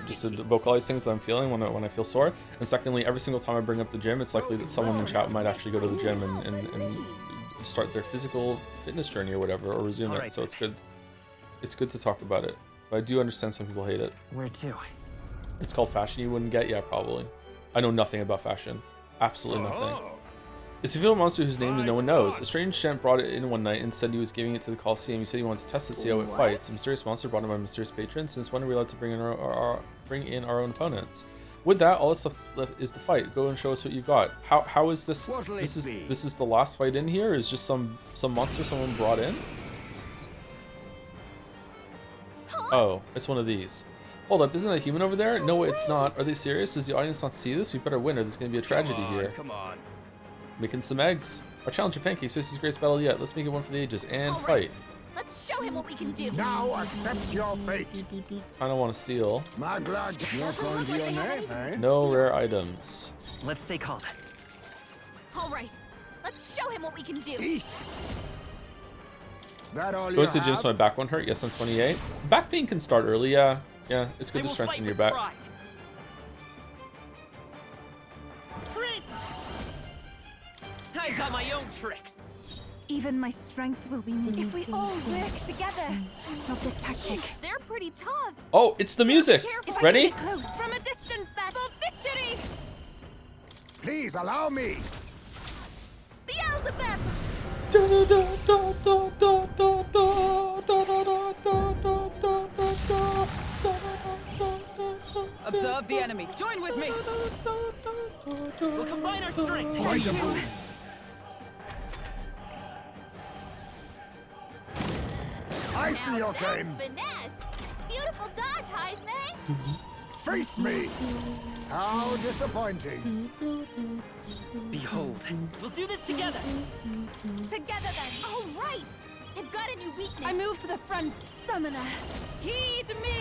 just to vocalize things that I'm feeling when I feel sore. And secondly, every single time I bring up the gym, it's likely that someone in chat might actually go to the gym and start their physical fitness journey or whatever, or resume it. So it's good. It's good to talk about it. But I do understand some people hate it. Where to? It's called fashion you wouldn't get? Yeah, probably. I know nothing about fashion. Absolutely nothing. It's a female monster whose name no one knows. A strange gent brought it in one night and said he was giving it to the Colosseum. He said he wanted to test it, see how it fights. A mysterious monster brought in by a mysterious patron. Since when are we allowed to bring in our own opponents? With that, all that's left is the fight. Go and show us what you've got. How is this? This is the last fight in here? Is just some monster someone brought in? Oh, it's one of these. Hold up, isn't that a human over there? No, it's not. Are they serious? Does the audience not see this? We better win or there's going to be a tragedy here. Come on. Making some eggs. Our challenge of pancakes. This is the greatest battle yet. Let's make it one for the ages and fight. Let's show him what we can do. Now accept your fate. I don't want to steal. Maglad, you're going to your name, eh? No rare items. Let's stay calm. All right, let's show him what we can do. That all Go you to the gym have? so my back won't hurt. Yes, I'm 28. Back pain can start early. Yeah, it's good to strengthen your back. I got my own tricks. Even my strength will be needed. If we all work together. Not this tactic. They're pretty tough. Oh, it's the music. Careful. Ready? Close from a distance, then. For victory! Please allow me. Beelzebub! Observe the enemy. Join with me. We'll combine our strength. Fight a move. I see your That's game. finesse. Beautiful dodge, Heisman. Face me. How disappointing. Behold. We'll do this together. Together then. All right. They've got a new weakness. I move to the front, summoner. Heed me!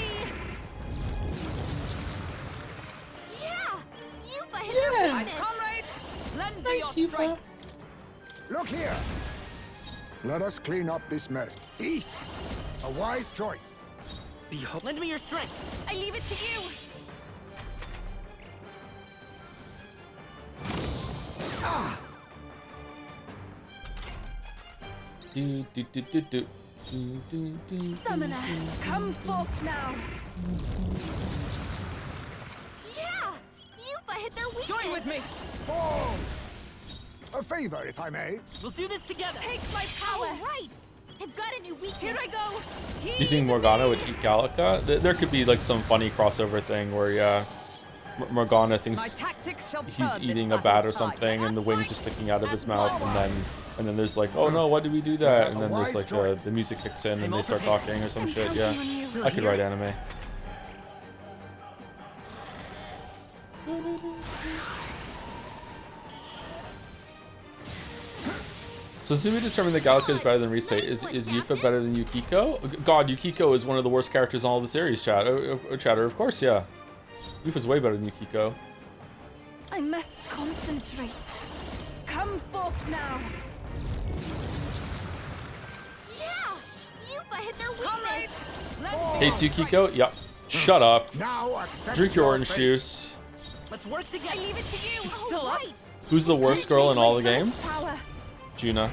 Yeah. Yupa hit their Nice, weakness. comrades. Lend me your strength. Look here. Let us clean up this mess. Eat. A wise choice. Behold. Lend me your strength. I leave it to you. Summoner, come forth now. Yeah. Yupa hit their weakness. Join with me. Fall. A favor, if I may. We'll do this together. Take my power. All right. They've got a new weakness. Here I go. Do you think Morgana would eat Gallica? There could be like some funny crossover thing where yeah, Morgana My thinks tactics shall he's turn eating this a bat or battle's tide. something and the wings are sticking out of his mouth and then there's like, oh no, why did we do that? And then there's like the music kicks in and they start talking or some shit. Yeah, I could write anime. So since we determined that Gallica is better than Rise, is Yufa better than Yukiko? God, Yukiko is one of the worst characters in all the series, chatter. Of course, yeah. Yufa's way better than Yukiko. I must concentrate. Come forth now. Yeah. Yupa hit their weakness. Comrades, lend me Hates Yukiko? Yep. Shut up. Now accept Drink your orange fate. juice. Let's work I together. leave it to you. Still All up? right. Who's the worst girl in all the games? Power. Juna.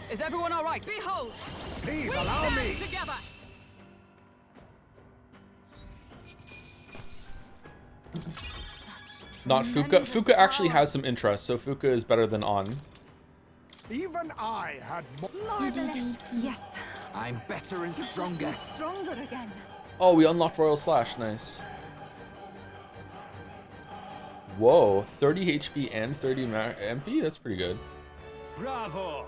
Is everyone all right? Behold. Please We allow stand me. together. Not Fuka. Fuka actually has some interest, so Fuka is better than On. Even I had more. Marvelous. Yes. I'm better and stronger. Stronger again. Oh, we unlocked Royal Slash. Nice. Whoa, 30 HP and 30 MP? That's pretty good. Bravo.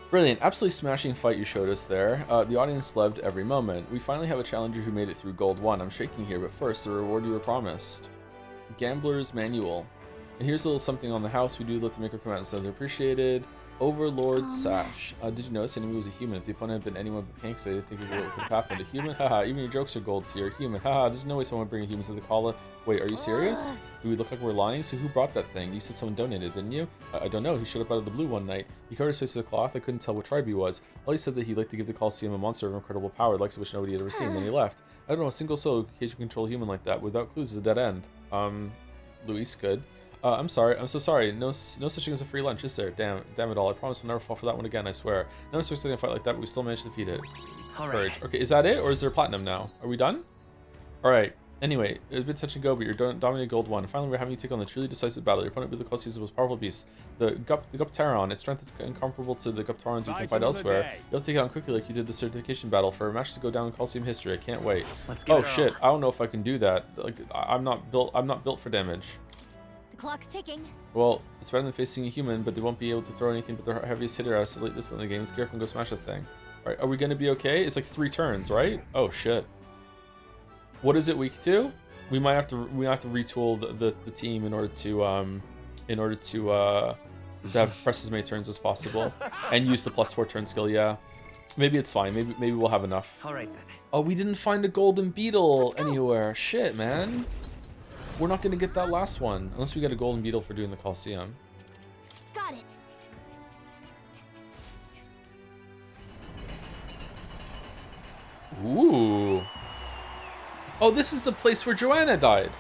Brilliant, absolutely smashing fight you showed us there. The audience loved every moment. We finally have a challenger who made it through Gold 1. I'm shaking here, but first, the reward you were promised. Gambler's Manual. And here's a little something on the house. We do love to make our commands, so they're appreciated. Overlord Sash. Did you notice the enemy was a human? If the opponent had been anyone but Hanks, I didn't think of what could have happened. A human? Haha, even your jokes are gold tier. Human. Haha, there's no way someone would bring a human to the Kala. Wait, are you serious? Do we look like we're lying? So who brought that thing? You said someone donated, didn't you? I don't know. He showed up out of the blue one night. He covered his face with a cloth. I couldn't tell what tribe he was. All he said that he'd like to give the Colosseum a monster of incredible power, likes which nobody had ever seen. Then he left. I don't know, a single soul who can control a human like that without clues is a dead end. Luis, good. I'm sorry. I'm so sorry. No such thing as a free lunch, is there? Damn it all. I promise I'll never fall for that one again, I swear. Never expecting a fight like that, but we still managed to defeat it. Alright. Okay, is that it? Or is there platinum now? Are we done? Alright. Anyway, it's been touch and go, but you're dominating Gold 1. And finally, we're having you take on the truly decisive battle. Your opponent with the Colosseum's most powerful beast, the Guptaron. Its strength is incomparable to the Guptarons you can fight elsewhere. You'll take it on quickly like you did the certification battle for a match to go down in Colosseum history. I can't wait. Oh shit! I don't know if I can do that. Like, I'm not built for damage. The clock's ticking. Well, it's better than facing a human, but they won't be able to throw anything but their heaviest hitter at us late this in the game. Let's get up and go smash that thing. Alright, are we gonna be okay? It's like 3 turns, right? Oh shit. What is it weak to? We might have to retool the team in order to have press as many turns as possible. And use the +4 turn skill, yeah. Maybe it's fine. Maybe we'll have enough. Alright then. Oh, we didn't find a golden beetle anywhere. Shit, man. We're not gonna get that last one unless we get a golden beetle for doing the Colosseum. Got it. Ooh. Oh, this is the place where Joanna died.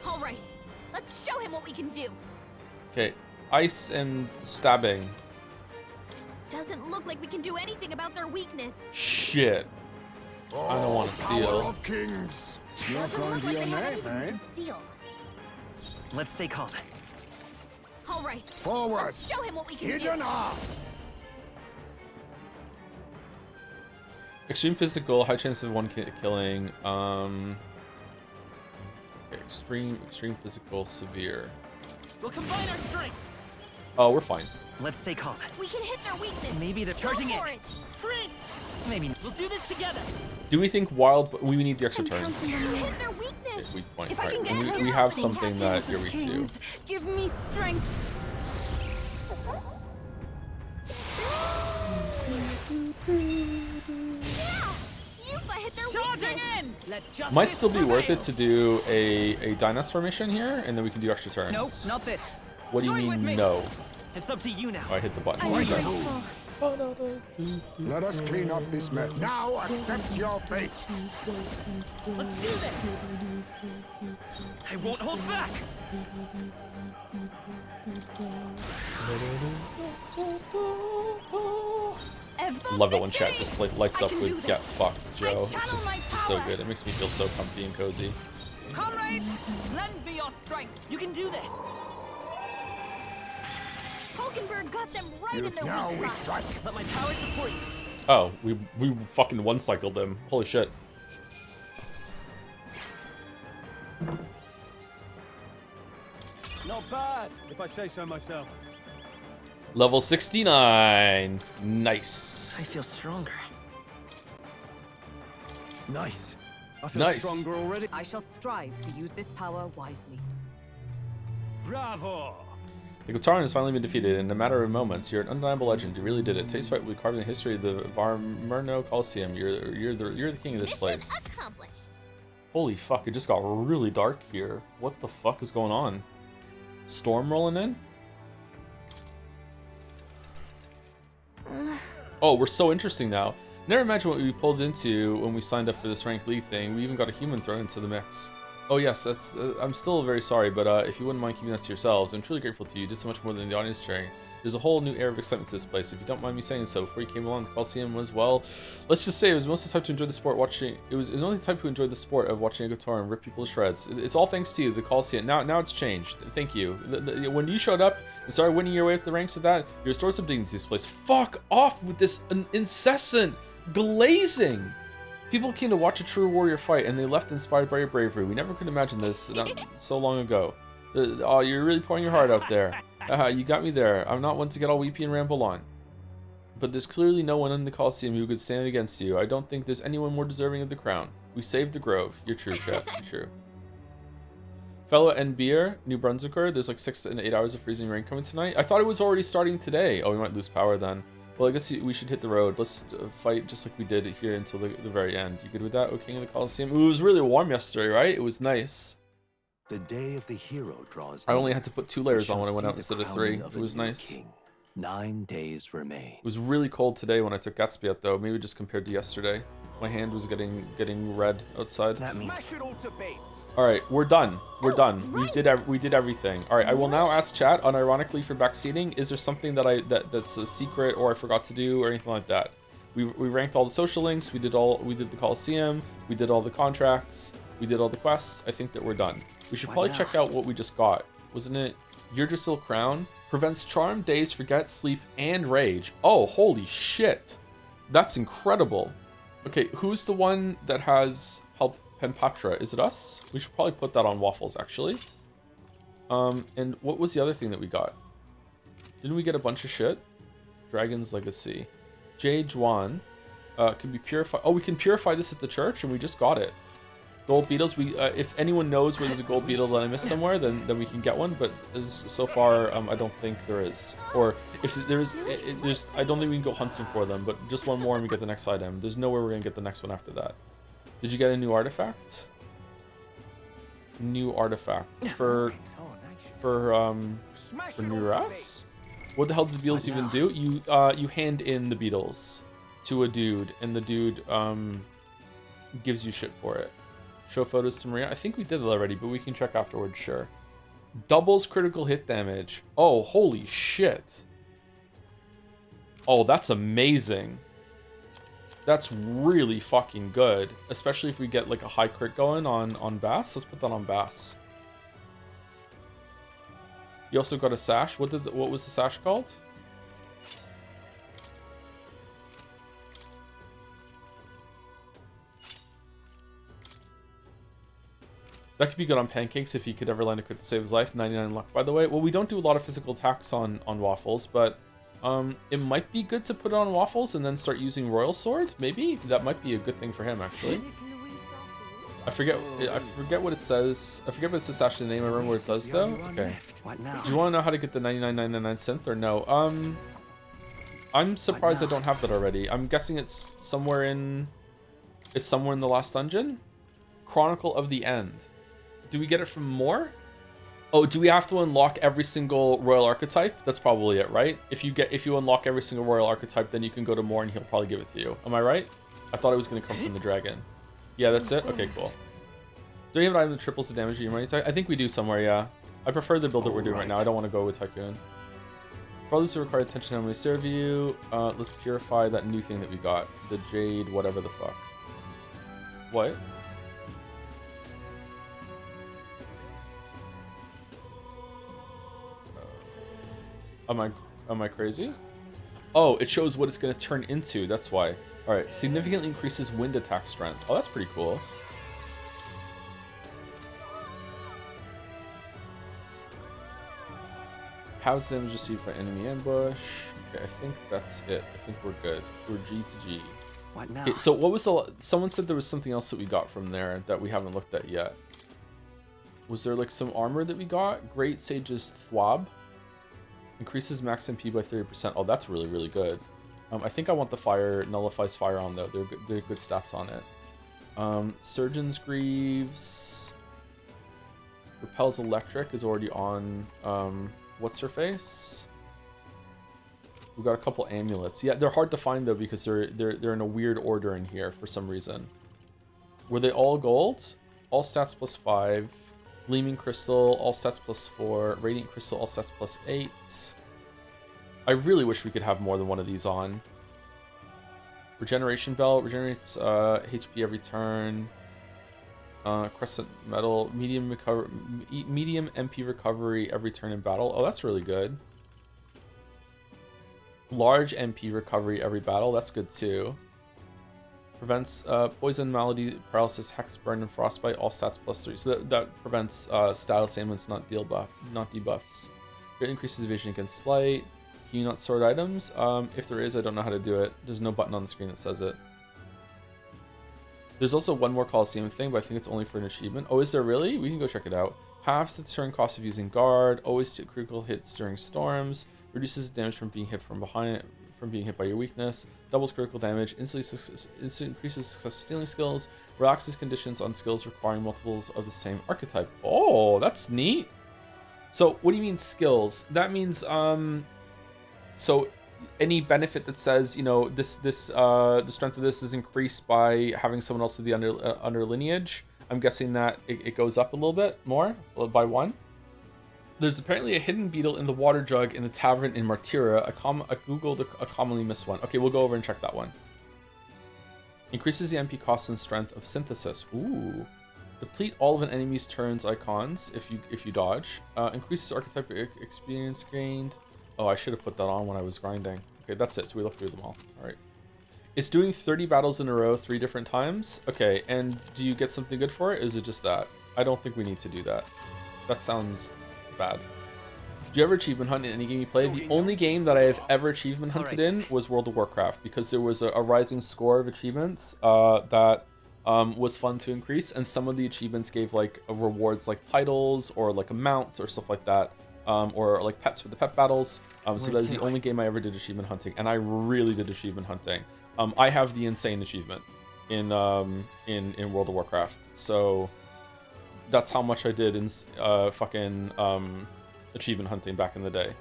All right. Let's show him what we can do. Okay, ice and stabbing. Doesn't look like we can do anything about their weakness. Shit. I don't want to Power steal. of kings. You're Doesn't going look to like your they have name, anything we eh? can steal. Let's stay calm. All right. Forward. Let's show him what we can Hidden do. art. Extreme physical, high chance of one killing. Okay, extreme physical, severe. We'll combine our strength. Oh, we're fine. Let's stay calm. We can hit their weakness. Maybe they're charging Go for in. it. Prince! Maybe. We'll do this together. Do we think wild? We need the extra I'm turns. counting on You you. hit their weakness. Okay, weak point. If I Right. can get And close we have to the something that Castles you're of weak to. Kings, give me strength. Yuffie hit their Charging weakness. in! Let justice Might still be worth prevail. it to do a dinosaur mission here, and then we can do extra turns. Nope, not this. What do you Join with mean, me. no? It's up to you now. Oh, I hit the button. I'm grateful. Let us clean up this mess. Now accept your fate. Let's do this. I won't hold back. Love it when chat just like lights I up can with do this. "Get fucked, Joe." It's channel just my so power. good. It makes me feel so comfy and cozy. Comrades, lend me your strength. You can do this. Hulkenberg got them right in their Now weak we spot. strike. Let my power support you. Oh, we fucking one cycled him. Holy shit. Not bad, if I say so myself. Level 69. Nice. I feel stronger. Nice. I feel Nice. stronger already. I shall strive to use this power wisely. Bravo! The Guptaron has finally been defeated in a matter of moments. You're an undeniable legend. You really did it. Taste fight will be carved in the history of the Varmerno Coliseum. You're the king of this Mission place. accomplished. Holy fuck! It just got really dark here. What the fuck is going on? Storm rolling in? Oh, we're so interesting now. Never imagine what we pulled into when we signed up for this ranked league thing. We even got a human thrown into the mix. Oh yes, that's. I'm still very sorry, but if you wouldn't mind keeping that to yourselves, I'm truly grateful to you. You did so much more than the audience cheering. There's a whole new air of excitement to this place. If you don't mind me saying so, before you came along, the Coliseum was, well, let's just say it was mostly the type to enjoy the sport watching. It was only the type who enjoyed the sport of watching a guitar and rip people to shreds. It's all thanks to you, the Coliseum. Now it's changed. Thank you. When you showed up and started winning your way up the ranks of that, you restored some dignity to this place. Fuck off with this incessant Glazing! People came to watch a true warrior fight, and they left inspired by your bravery. We never could imagine this not so long ago. Oh, you're really pouring your heart out there. You got me there. I'm not one to get all weepy and ramble on. But there's clearly no one in the Colosseum who could stand against you. I don't think there's anyone more deserving of the crown. We saved the Grove. You're true, chat. You're true. Fellow NBer, New Brunswicker, there's like 6 and 8 hours of freezing rain coming tonight. I thought it was already starting today. Oh, we might lose power then. Well, I guess we should hit the road. Let's fight just like we did here until the very end. You good with that, O King of the Colosseum? Ooh, it was really warm yesterday, right? It was nice. The day of the hero draws I near. only had to put 2 layers on when I went out We shall instead of see 3. the crowning of It a was new nice. king. 9 days remain. It was really cold today when I took Gatsby out, though. Maybe just compared to yesterday. My hand was getting red outside. That means Smash it all to bits. All right, we're done. We're done. We did everything. All right, I will now ask chat, unironically, for backseating. Is there something that's a secret or I forgot to do or anything like that? We ranked all the social links. We did the Coliseum. We did all the contracts. We did all the quests. I think that we're done. We should probably check out what we just got. Wasn't it Yggdrasil Crown? Prevents charm, daze, forget, sleep, and rage. Oh, holy shit. That's incredible. Okay, who's the one that has Penpatra? Is it us? We should probably put that on Waffles, actually. And what was the other thing that we got? Didn't we get a bunch of shit? Dragon's Legacy. Jade Juan can be purified. Oh, we can purify this at the church, and we just got it. Gold beetles. We if anyone knows where there's a gold beetle that I missed somewhere, then we can get one. But so far, I don't think there is. Or if there's, I don't think we can go hunting for them. But just one more and we get the next item. There's nowhere we're gonna get the next one after that. Did you get a new artifact? New artifact for Nuras? What the hell did the beetles even do? You hand in the beetles to a dude, and the dude gives you shit for it. Show photos to Maria. I think we did it already, but we can check afterwards, sure. Doubles critical hit damage. Oh, holy shit. Oh, that's amazing. That's really fucking good. Especially if we get like a high crit going on Bass. Let's put that on Bass. You also got a sash. What was the sash called? That could be good on Pancakes if he could ever land a crit to save his life. 99 luck, by the way. Well, we don't do a lot of physical attacks on Waffles, but it might be good to put it on Waffles and then start using Royal Sword. Maybe that might be a good thing for him, actually. I forget what it says. I forget what it says actually the name. I remember what it does though. Okay. Do you want to know how to get the 99.99 synth or no? I'm surprised I don't have that already. I'm guessing it's somewhere in the last dungeon. Chronicle of the End. Do we get it from more? Oh, do we have to unlock every single royal archetype? That's probably it, right? If you unlock every single royal archetype, then you can go to more and he'll probably give it to you. Am I right? I thought it was going to come from the dragon. Yeah, that's it? Okay, cool. Do you have an item that triples the damage of your money type? I think we do somewhere, yeah. I prefer the build that we're doing right now. I don't want to go with Tycoon. For all those who require attention, I'm going to serve you. Let's purify that new thing that we got. The Jade, whatever the fuck. What? Am I crazy? Oh, it shows what it's going to turn into. That's why. All right, significantly increases wind attack strength. Oh, that's pretty cool. Halves damage received by enemy ambush. Okay, I think that's it. I think we're good. We're G to G. What now? Okay, so what was someone said there was something else that we got from there that we haven't looked at yet. Was there like some armor that we got? Great Sage's Thwab. Increases max MP by 30%. Oh, that's really, really good. I think I want the fire, nullifies fire on though. They're good stats on it. Surgeon's Greaves. Repels electric is already on, what's her face? We've got a couple amulets. Yeah, they're hard to find though because they're in a weird order in here for some reason. Were they all gold? All stats plus 5. Gleaming Crystal, all stats plus 4. Radiant Crystal, all stats plus 8. I really wish we could have more than one of these on. Regeneration Belt, regenerates HP every turn. Crescent Metal, medium MP recovery every turn in battle. Oh, that's really good. Large MP recovery every battle, that's good too. Prevents poison, malady, paralysis, hex, burn, and frostbite. All stats +3. So that prevents status ailments, not debuffs. It increases evasion against light. Can you not sort items? If there is, I don't know how to do it. There's no button on the screen that says it. There's also one more Colosseum thing, but I think it's only for an achievement. Oh, is there really? We can go check it out. Halves the turn cost of using guard. Always take critical hits during storms. Reduces damage from being hit from behind, from being hit by your weakness. Doubles critical damage. Instantly increases success stealing skills. Relaxes conditions on skills requiring multiples of the same archetype. Oh, that's neat. So what do you mean skills? That means so any benefit that says, you know, the strength of this is increased by having someone else of the under lineage. I'm guessing that it goes up a little bit more by 1. There's apparently a hidden beetle in the water jug in the tavern in Martyra. I googled a commonly missed one. Okay, we'll go over and check that one. Increases the MP cost and strength of synthesis. Ooh. Deplete all of an enemy's turns icons if you dodge. Increases archetype experience gained. Oh, I should have put that on when I was grinding. Okay, that's it. So we looked through them all. All right. It's doing 30 battles in a row 3 different times. Okay, and do you get something good for it? Is it just that? I don't think we need to do that. That sounds bad. Do you ever achievement hunt in any game you play? The only game that I have ever achievement hunted in was World of Warcraft, because there was a rising score of achievements that was fun to increase, and some of the achievements gave like rewards like titles or like a mount or stuff like that, or like pets for the pet battles. So that is the only game I ever did achievement hunting, and I really did achievement hunting. I have the insane achievement in World of Warcraft, so that's how much I did in fucking achievement hunting back in the day.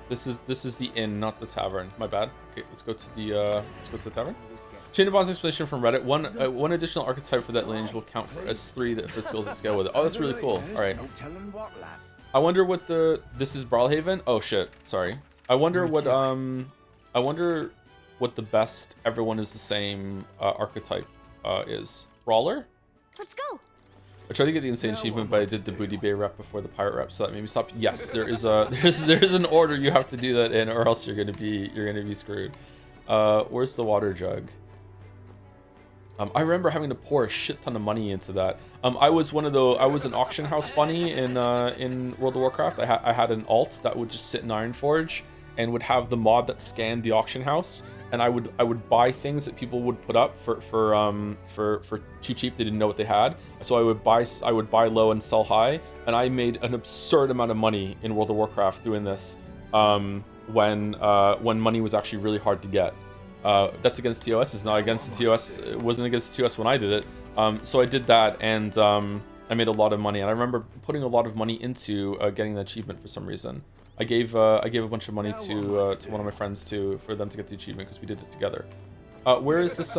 This is the inn, not the tavern. My bad. Okay, let's go to the tavern. Chain of Bonds explanation from Reddit. One additional archetype for that lineage will count as 3 for skills that scale with it. Oh, that's really cool. All right. I wonder what this is Brawlhaven. Oh shit, sorry. I wonder what the best everyone is the same archetype is. Brawler? Let's go. I tried to get the insane achievement, but I did the Booty Bay rep before the pirate rep, so that made me stop. Yes, there is an order you have to do that in, or else you're gonna be screwed. Where's the water jug? I remember having to pour a shit ton of money into that. I was an auction house bunny in World of Warcraft. I had an alt that would just sit in Ironforge and would have the mod that scanned the auction house, and I would buy things that people would put up for too cheap. They didn't know what they had, so I would buy low and sell high, and I made an absurd amount of money in World of Warcraft doing this. When money was actually really hard to get. That's against TOS. It's not against the TOS. It wasn't against the TOS when I did it. So I did that, and I made a lot of money. And I remember putting a lot of money into getting the achievement for some reason. I gave a bunch of money to one of my friends for them to get the achievement, because we did it together. Where's this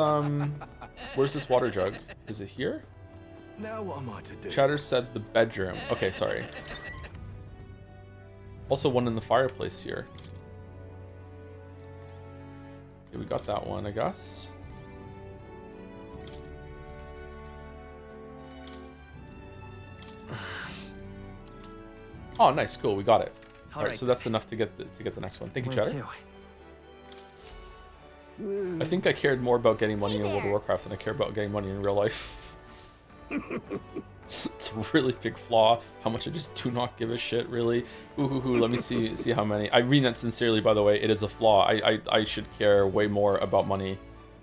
water jug? Is it here? Now what am I to do? Chatter said the bedroom. Okay, sorry. Also one in the fireplace here. Okay, we got that one, I guess. Oh, nice, cool, we got it. All right, so that's enough to get the next one. Thank you, Chatter. I think I cared more about getting money in World of Warcraft than I care about getting money in real life. It's a really big flaw. How much I just do not give a shit, really. Ooh, let me see how many. I mean that sincerely, by the way. It is a flaw. I should care way more about money.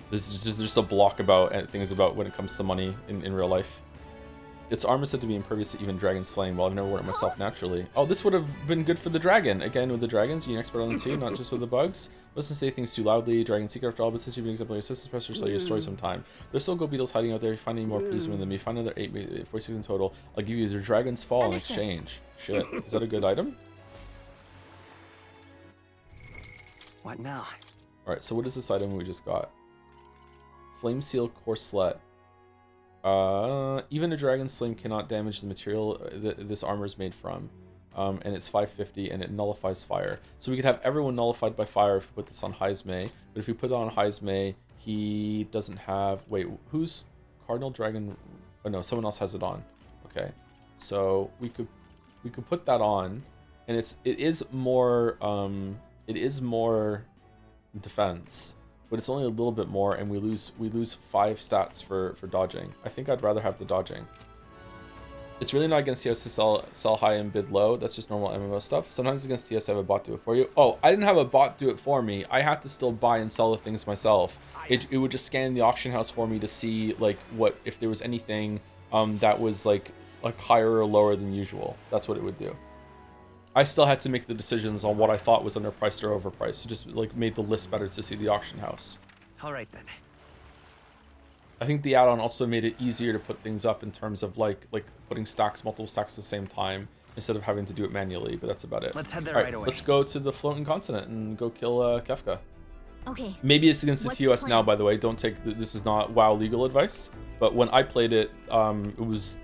There's just a block about things about when it comes to money in real life. Its arm is said to be impervious to even Dragon's Flame. Well, I've never worn it myself naturally. Oh, this would have been good for the dragon. Again, with the dragons, you're an expert on them too, not just with the bugs. Listen, say things too loudly. Dragon secret after all, but since you've been exemplary assistance press, tell your story sometime. There's still go beetles hiding out there. Find any more policemen than me. Find another 46 in total. I'll give you their Dragon's Fall in exchange. Shit, is that a good item? What now? All right, so what is this item we just got? Flame Seal Corselet. Even a Dragon's Flame cannot damage the material that this armor is made from. And it's 550 and it nullifies fire. So we could have everyone nullified by fire if we put this on Heismay. But if we put that on Heismay, he doesn't have... Wait, who's Cardinal Dragon? Oh no, someone else has it on. Okay. So we could put that on, and it is more defense. but it's only a little bit more, and we lose 5 stats for dodging. I think I'd rather have the dodging. It's really not against TS to sell high and bid low. That's just normal MMO stuff. Sometimes against TS, I have a bot do it for you. Oh, I didn't have a bot do it for me. I had to still buy and sell the things myself. It would just scan the auction house for me to see like what if there was anything that was like higher or lower than usual. That's what it would do. I still had to make the decisions on what I thought was underpriced or overpriced. It just like made the list better to see the auction house. All right then. I think the add-on also made it easier to put things up in terms of like putting multiple stacks at the same time instead of having to do it manually, but that's about it. Let's head there All right away. Let's go to the floating continent and go kill Kefka. Okay. Maybe it's against the What's TOS the now, plan? by the way. Don't take this is not WoW legal advice, but when I played it, it was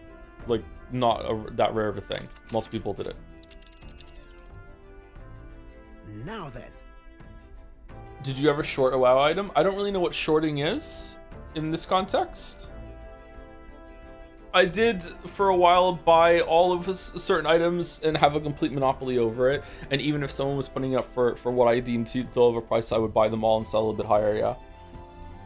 like not that rare of a thing. Most people did it. Now then. Did you ever short a WoW item? I don't really know what shorting is in this context. I did for a while buy all of certain items and have a complete monopoly over it. And even if someone was putting it up for what I deemed too overpriced, I would buy them all and sell a bit higher, yeah.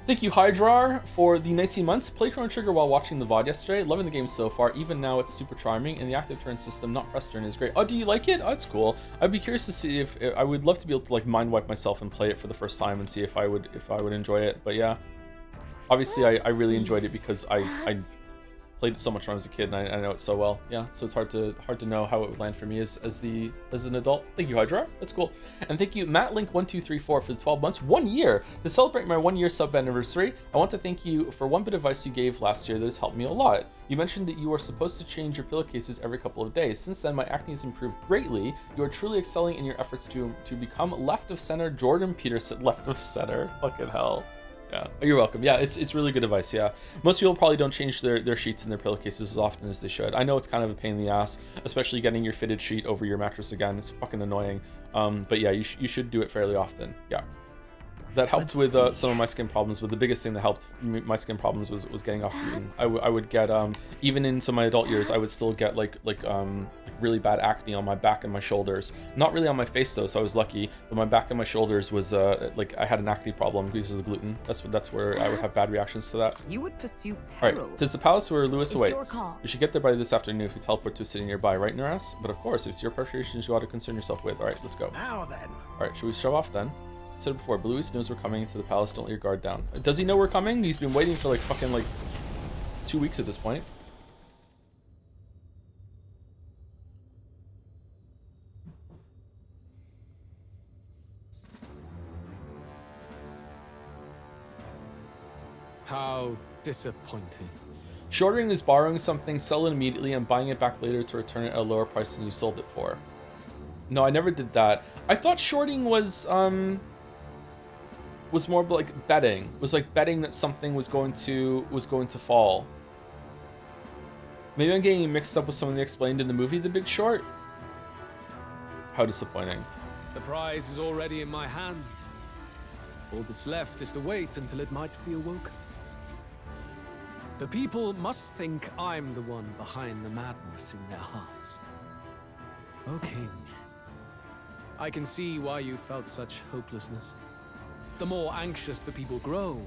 Thank you, Hydrar, for the 19 months. Played Chrono Trigger while watching the VOD yesterday. Loving the game so far. Even now, it's super charming, and the active turn system, not press turn, is great. Oh, do you like it? Oh, that's cool. I'd be curious to see if I would love to be able to like mind wipe myself and play it for the first time and see if I would enjoy it. But yeah, obviously, I really enjoyed it because I played it so much when I was a kid, and I know it so well. Yeah, so it's hard to know how it would land for me as an adult. Thank you, Hydra. That's cool. And thank you, MattLink1234 for the 12 months, 1 year. To celebrate my 1 year sub anniversary, I want to thank you for one bit of advice you gave last year that has helped me a lot. You mentioned that you are supposed to change your pillowcases every couple of days. Since then, my acne has improved greatly. You are truly excelling in your efforts to become left of center Jordan Peterson. Left of center. Fucking hell. Yeah, you're welcome. Yeah, it's really good advice. Yeah, most people probably don't change their sheets and their pillowcases as often as they should. I know it's kind of a pain in the ass, especially getting your fitted sheet over your mattress again. It's fucking annoying. But yeah, you should do it fairly often. Yeah. That helped with some of my skin problems, but the biggest thing that helped my skin problems was getting off gluten. I would get even into my adult years, I would still get like really bad acne on my back and my shoulders. Not really on my face though, so I was lucky. But my back and my shoulders was like I had an acne problem because of the gluten. That's where I would have bad reactions to that. You would pursue All peril. right, tis the palace where Lewis It's your awaits. call. We should get there by this afternoon if we teleport to a city nearby, right, Nuras? But of course, if it's your preparations you ought to concern yourself with. All right, let's go. Now then. All right, should we show off then? I said it before, but Luis knows we're coming to the palace. Don't let your guard down. Does he know we're coming? He's been waiting for like fucking like 2 weeks at this point. How disappointing. Shorting is borrowing something, sell it immediately, and buying it back later to return it at a lower price than you sold it for. No, I never did that. I thought shorting was more like betting. It was like betting that something was going to fall. Maybe I'm getting mixed up with something they explained in the movie The Big Short. How disappointing. The prize is already in my hands. All that's left is to wait until it might be awoken. The people must think I'm the one behind the madness in their hearts. O King, I can see why you felt such hopelessness. The more anxious the people grow,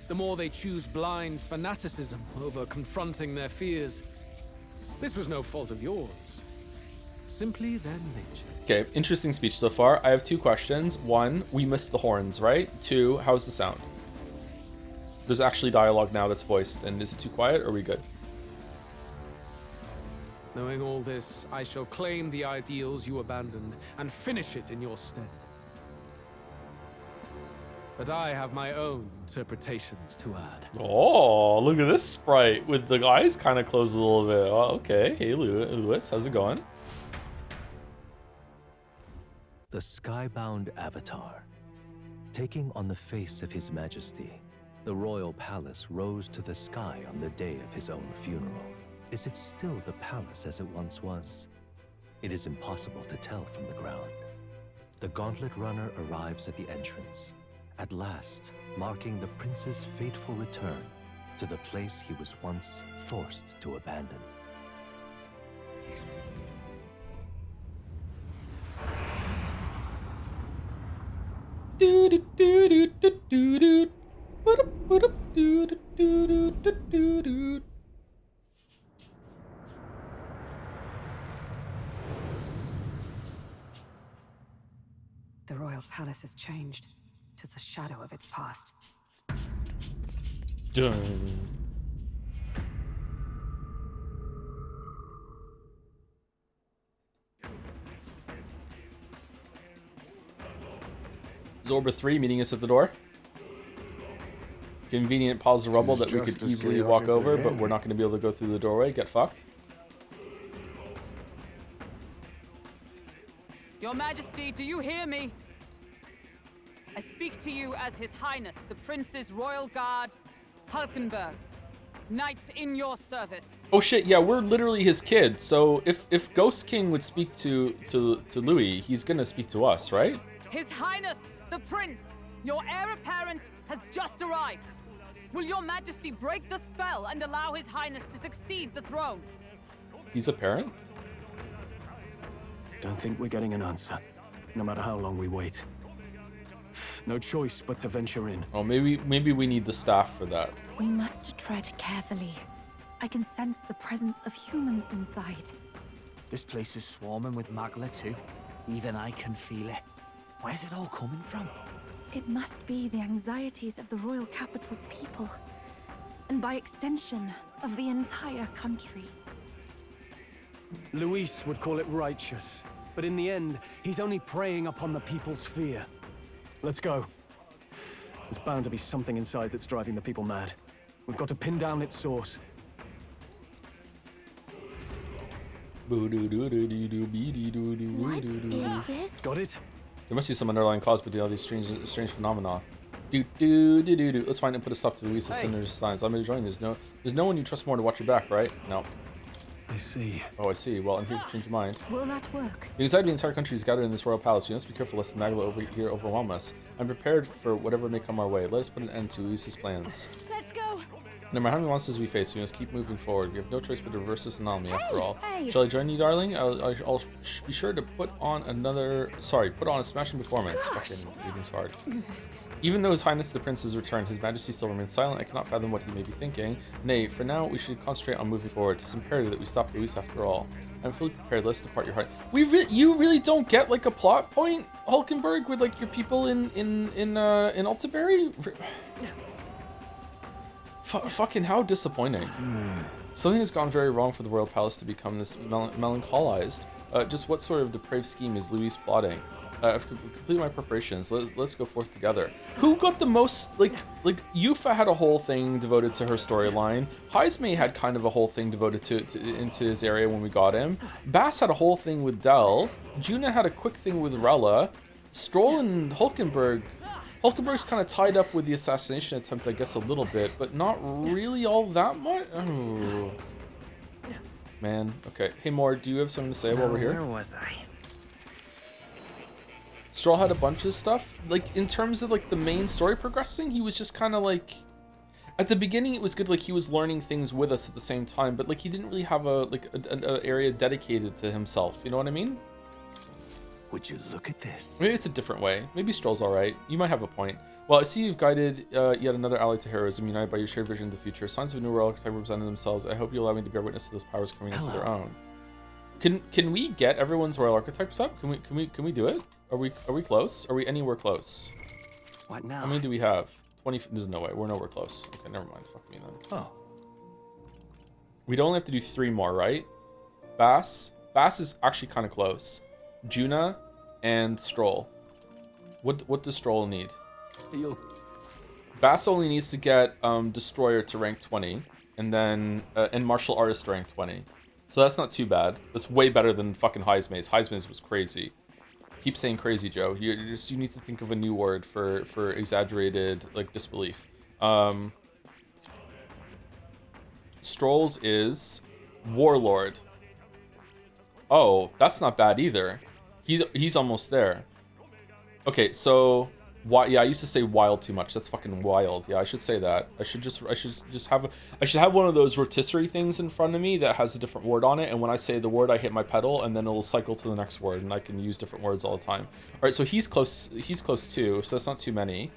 the more they choose blind fanaticism over confronting their fears. This was no fault of yours. Simply their nature. Okay, interesting speech so far. I have 2 questions. 1, we missed the horns, right? 2, how's the sound? There's actually dialogue now that's voiced, and is it too quiet, or are we good? Knowing all this, I shall claim the ideals you abandoned and finish it in your stead. But I have my own interpretations to add. Oh, look at this sprite with the eyes kind of closed a little bit. Oh, okay. Hey, Lewis, how's it going? The skybound avatar. Taking on the face of His Majesty, the royal palace rose to the sky on the day of his own funeral. Is it still the palace as it once was? It is impossible to tell from the ground. The gauntlet runner arrives at the entrance, at last marking the prince's fateful return to the place he was once forced to abandon. Do do do do do do do The royal palace has changed. 'Tis a shadow of its past. Dun. Zorba 3 meeting us at the door. Convenient piles of rubble that we Just could as easily walk chaotic over, but then. we're not going to be able to go through the doorway. Get fucked. Your Majesty, do you hear me? I speak to you as His Highness, the Prince's Royal Guard, Hulkenberg. Knight in your service. Oh shit, yeah, we're literally his kid. So if Ghost King would speak to Louis, he's going to speak to us, right? His Highness, the Prince, your heir apparent has just arrived. Will your Majesty break the spell and allow His Highness to succeed the throne? He's a parent? Don't think we're getting an answer, no matter how long we wait. No choice but to venture in. Oh, maybe we need the staff for that. We must tread carefully. I can sense the presence of humans inside. This place is swarming with Magla too. Even I can feel it. Where's it all coming from? It must be the anxieties of the royal capital's people. And by extension, of the entire country. Luis would call it righteous, but in the end, he's only preying upon the people's fear. Let's go. There's bound to be something inside that's driving the people mad. We've got to pin down its source. Got it? There must be some underlying cause between all these strange phenomena. Let's find and put a stop to Luis's sinister signs. I'm enjoying this. There's no one you trust more to watch your back, right? No. I see. Oh, I see. Well, I'm here to change your mind. Will that work? The anxiety of the entire country is gathered in this royal palace. We must be careful lest the Magla over here overwhelm us. I'm prepared for whatever may come our way. Let us put an end to Luis's plans. Let's go! No matter how many monsters we face, we must keep moving forward. We have no choice but to reverse this anomaly after all. Hey. Shall I join you, darling? I'll be sure to put on a smashing performance. Fucking reading's hard. Even though His Highness the Prince has returned, His Majesty still remains silent. I cannot fathom what he may be thinking. Nay, for now, we should concentrate on moving forward. It's imperative that we stop Luis after all. I'm fully prepared. Let's depart your heart. You really don't get like a plot point, Hulkenberg, with like your people in Altaberry? Fucking how disappointing. Something has gone very wrong for the royal palace to become this melancholized. Just what sort of depraved scheme is Luis plotting? I've completed my preparations. Let's go forth together. Who got the most, like Yuffie had a whole thing devoted to her storyline. Heismay had kind of a whole thing devoted to into his area when we got him. Bass had a whole thing with Dell. Juna had a quick thing with Rella. Stroll and Hulkenberg's kind of tied up with the assassination attempt, I guess, a little bit, but not really all that much. Oh. Man, okay. Hey, Mord, do you have something to say while we're here? Where was I? Stroll had a bunch of stuff. Like, in terms of, like, the main story progressing, he was just kind of, like... At the beginning, it was good, like, he was learning things with us at the same time, but, like, he didn't really have an area dedicated to himself. You know what I mean? Would you look at this? Maybe it's a different way. Maybe Stroll's alright. You might have a point. Well, I see you've guided yet another ally to heroism, united by your shared vision of the future. Signs of a new royal archetype representing themselves. I hope you allow me to bear witness to those powers coming into their own. Can we get everyone's royal archetypes up? Can we do it? Are we close? Are we anywhere close? What now? How many do we have? 20. There's no way. We're nowhere close. Okay, never mind. Fuck me then. Oh. We'd only have to do 3 more, right? Bass is actually kind of close. Juna and Stroll. What does Stroll need? Bass only needs to get Destroyer to rank 20, and then and Martial Artist to rank 20. So that's not too bad. That's way better than fucking Heismay's. Heismay's was crazy. Keep saying crazy, Joe. You need to think of a new word for exaggerated like disbelief. Stroll's is Warlord. Oh, that's not bad either. He's almost there. Okay, so yeah, I used to say wild too much. That's fucking wild. Yeah, I should say that. I should have one of those rotisserie things in front of me that has a different word on it, and when I say the word, I hit my pedal, and then it'll cycle to the next word, and I can use different words all the time. All right, so he's close too, so that's not too many.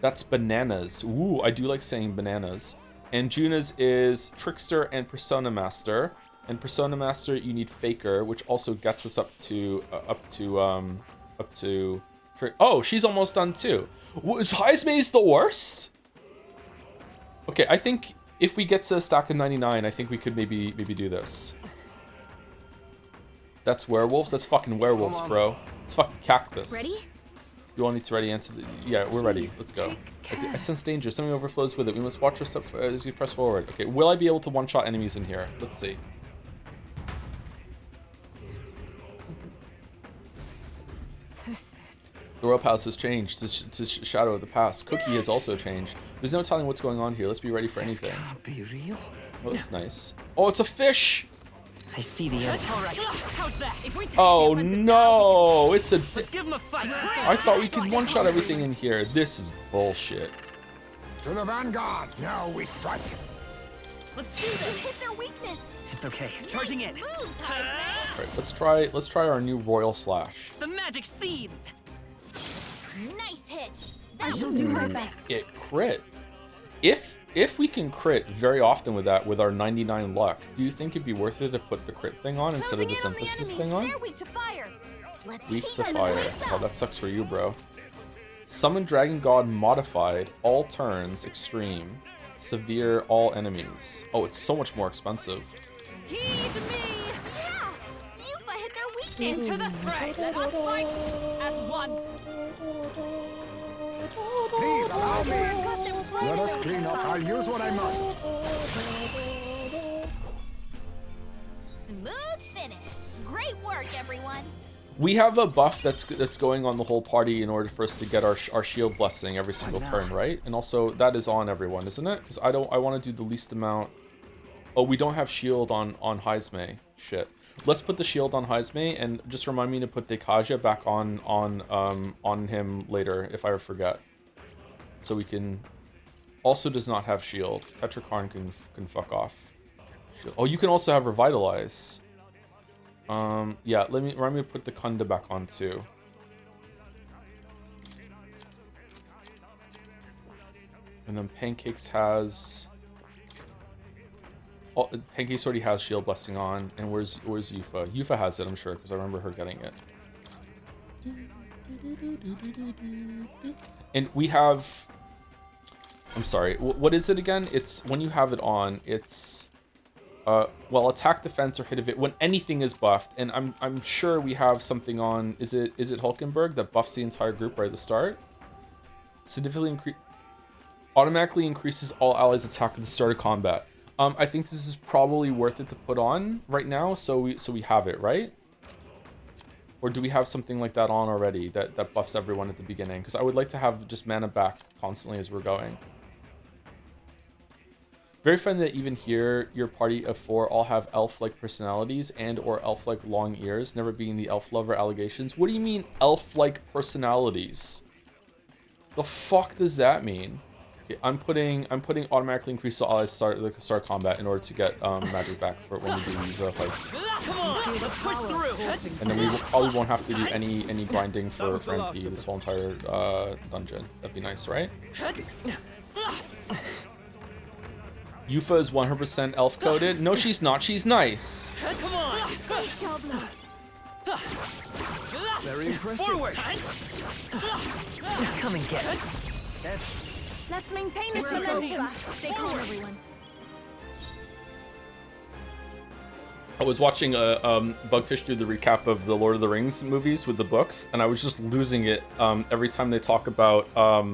That's bananas. Ooh, I do like saying bananas. And Juna's is Trickster and Persona Master. And Persona Master, you need Faker, which also gets us up to Oh, she's almost done too. Was Heisme's the worst? Okay, I think if we get to a stack of 99, I think we could maybe do this. That's werewolves? That's fucking werewolves, bro. It's fucking cactus. Ready? You all need to ready answer the... Yeah, we're ready. Let's go. Okay, I sense danger. Something overflows with it. We must watch our step as we press forward. Okay, will I be able to one-shot enemies in here? Let's see. The Royal Palace has changed to shadow of the past. Cookie has also changed. There's no telling what's going on here. Let's be ready for anything. Can't be real. Oh, that's nice. Oh, it's a fish! I see the end. Alright, how's that? If we take Oh the offensive no! It's a... let's give him a fight. I thought we could one-shot everything in here. This is bullshit. To the vanguard! Now we strike! Let's do this. Hit their weakness. It's okay. Charging in. Moves, Heisme. Alright, let's try our new Royal Slash. The magic seeds. Nice hit. I That shall was do my perfect. best. It crit. If we can crit very often with that, with our 99 luck, do you think it'd be worth it to put the crit thing on instead of the Closing in synthesis the thing enemy. on? They're weak to fire. Let's Weak keep to them fire. lace Oh, up. that sucks for you, bro. Summon Dragon God modified, all turns, extreme, severe, all enemies. Oh, it's so much more expensive. Heed me. Yeah. Yuffie hit their weakness. Into the fray. Let us fight as one. Please allow me! Got them right Let us around clean the up. I'll use what I must. Smooth finish. Great work, everyone. We have a buff that's going on the whole party in order for us to get our shield blessing every single turn, right? And also that is on everyone, isn't it? Because I want to do the least amount. Oh, we don't have shield on Heisme. Shit. Let's put the shield on Heisme and just remind me to put Dekaja back on him later if I forget. So we can. Also does not have shield. Tetrakarn can fuck off. Shield. Oh, you can also have revitalize. Yeah, remind me to put the Kunda back on too. And then Pancakes has... Oh, Pancakes already has Shield Blessing on. And where's Yuffie? Yuffie has it, I'm sure, because I remember her getting it. And we have... I'm sorry, what is it again? It's when you have it on, it's... well, attack, defense, or hit of it when anything is buffed, and I'm sure we have something on. Is it Hulkenberg that buffs the entire group right at the start? Significantly automatically increases all allies' attack at the start of combat. I think this is probably worth it to put on right now, so we have it, right? Or do we have something like that on already that buffs everyone at the beginning? Because I would like to have just mana back constantly as we're going. Very fun that even here, your party of 4 all have elf-like personalities and or elf-like long ears, never being the elf lover allegations. What do you mean elf-like personalities? The fuck does that mean? Okay, I'm putting automatically increase the allies start combat in order to get magic back for when we do these fights. Come on, let's push through. And then we probably won't have to do any grinding for MP this whole entire dungeon. That'd be nice, right? Yuffie is 100% elf coded. No, she's not. She's nice. Come on. Great job, Lord. Very impressive. Forward. Come and get it. Let's maintain this We're momentum. Stay calm, everyone. I was watching Bugfish do the recap of the Lord of the Rings movies with the books, and I was just losing it every time they talk about I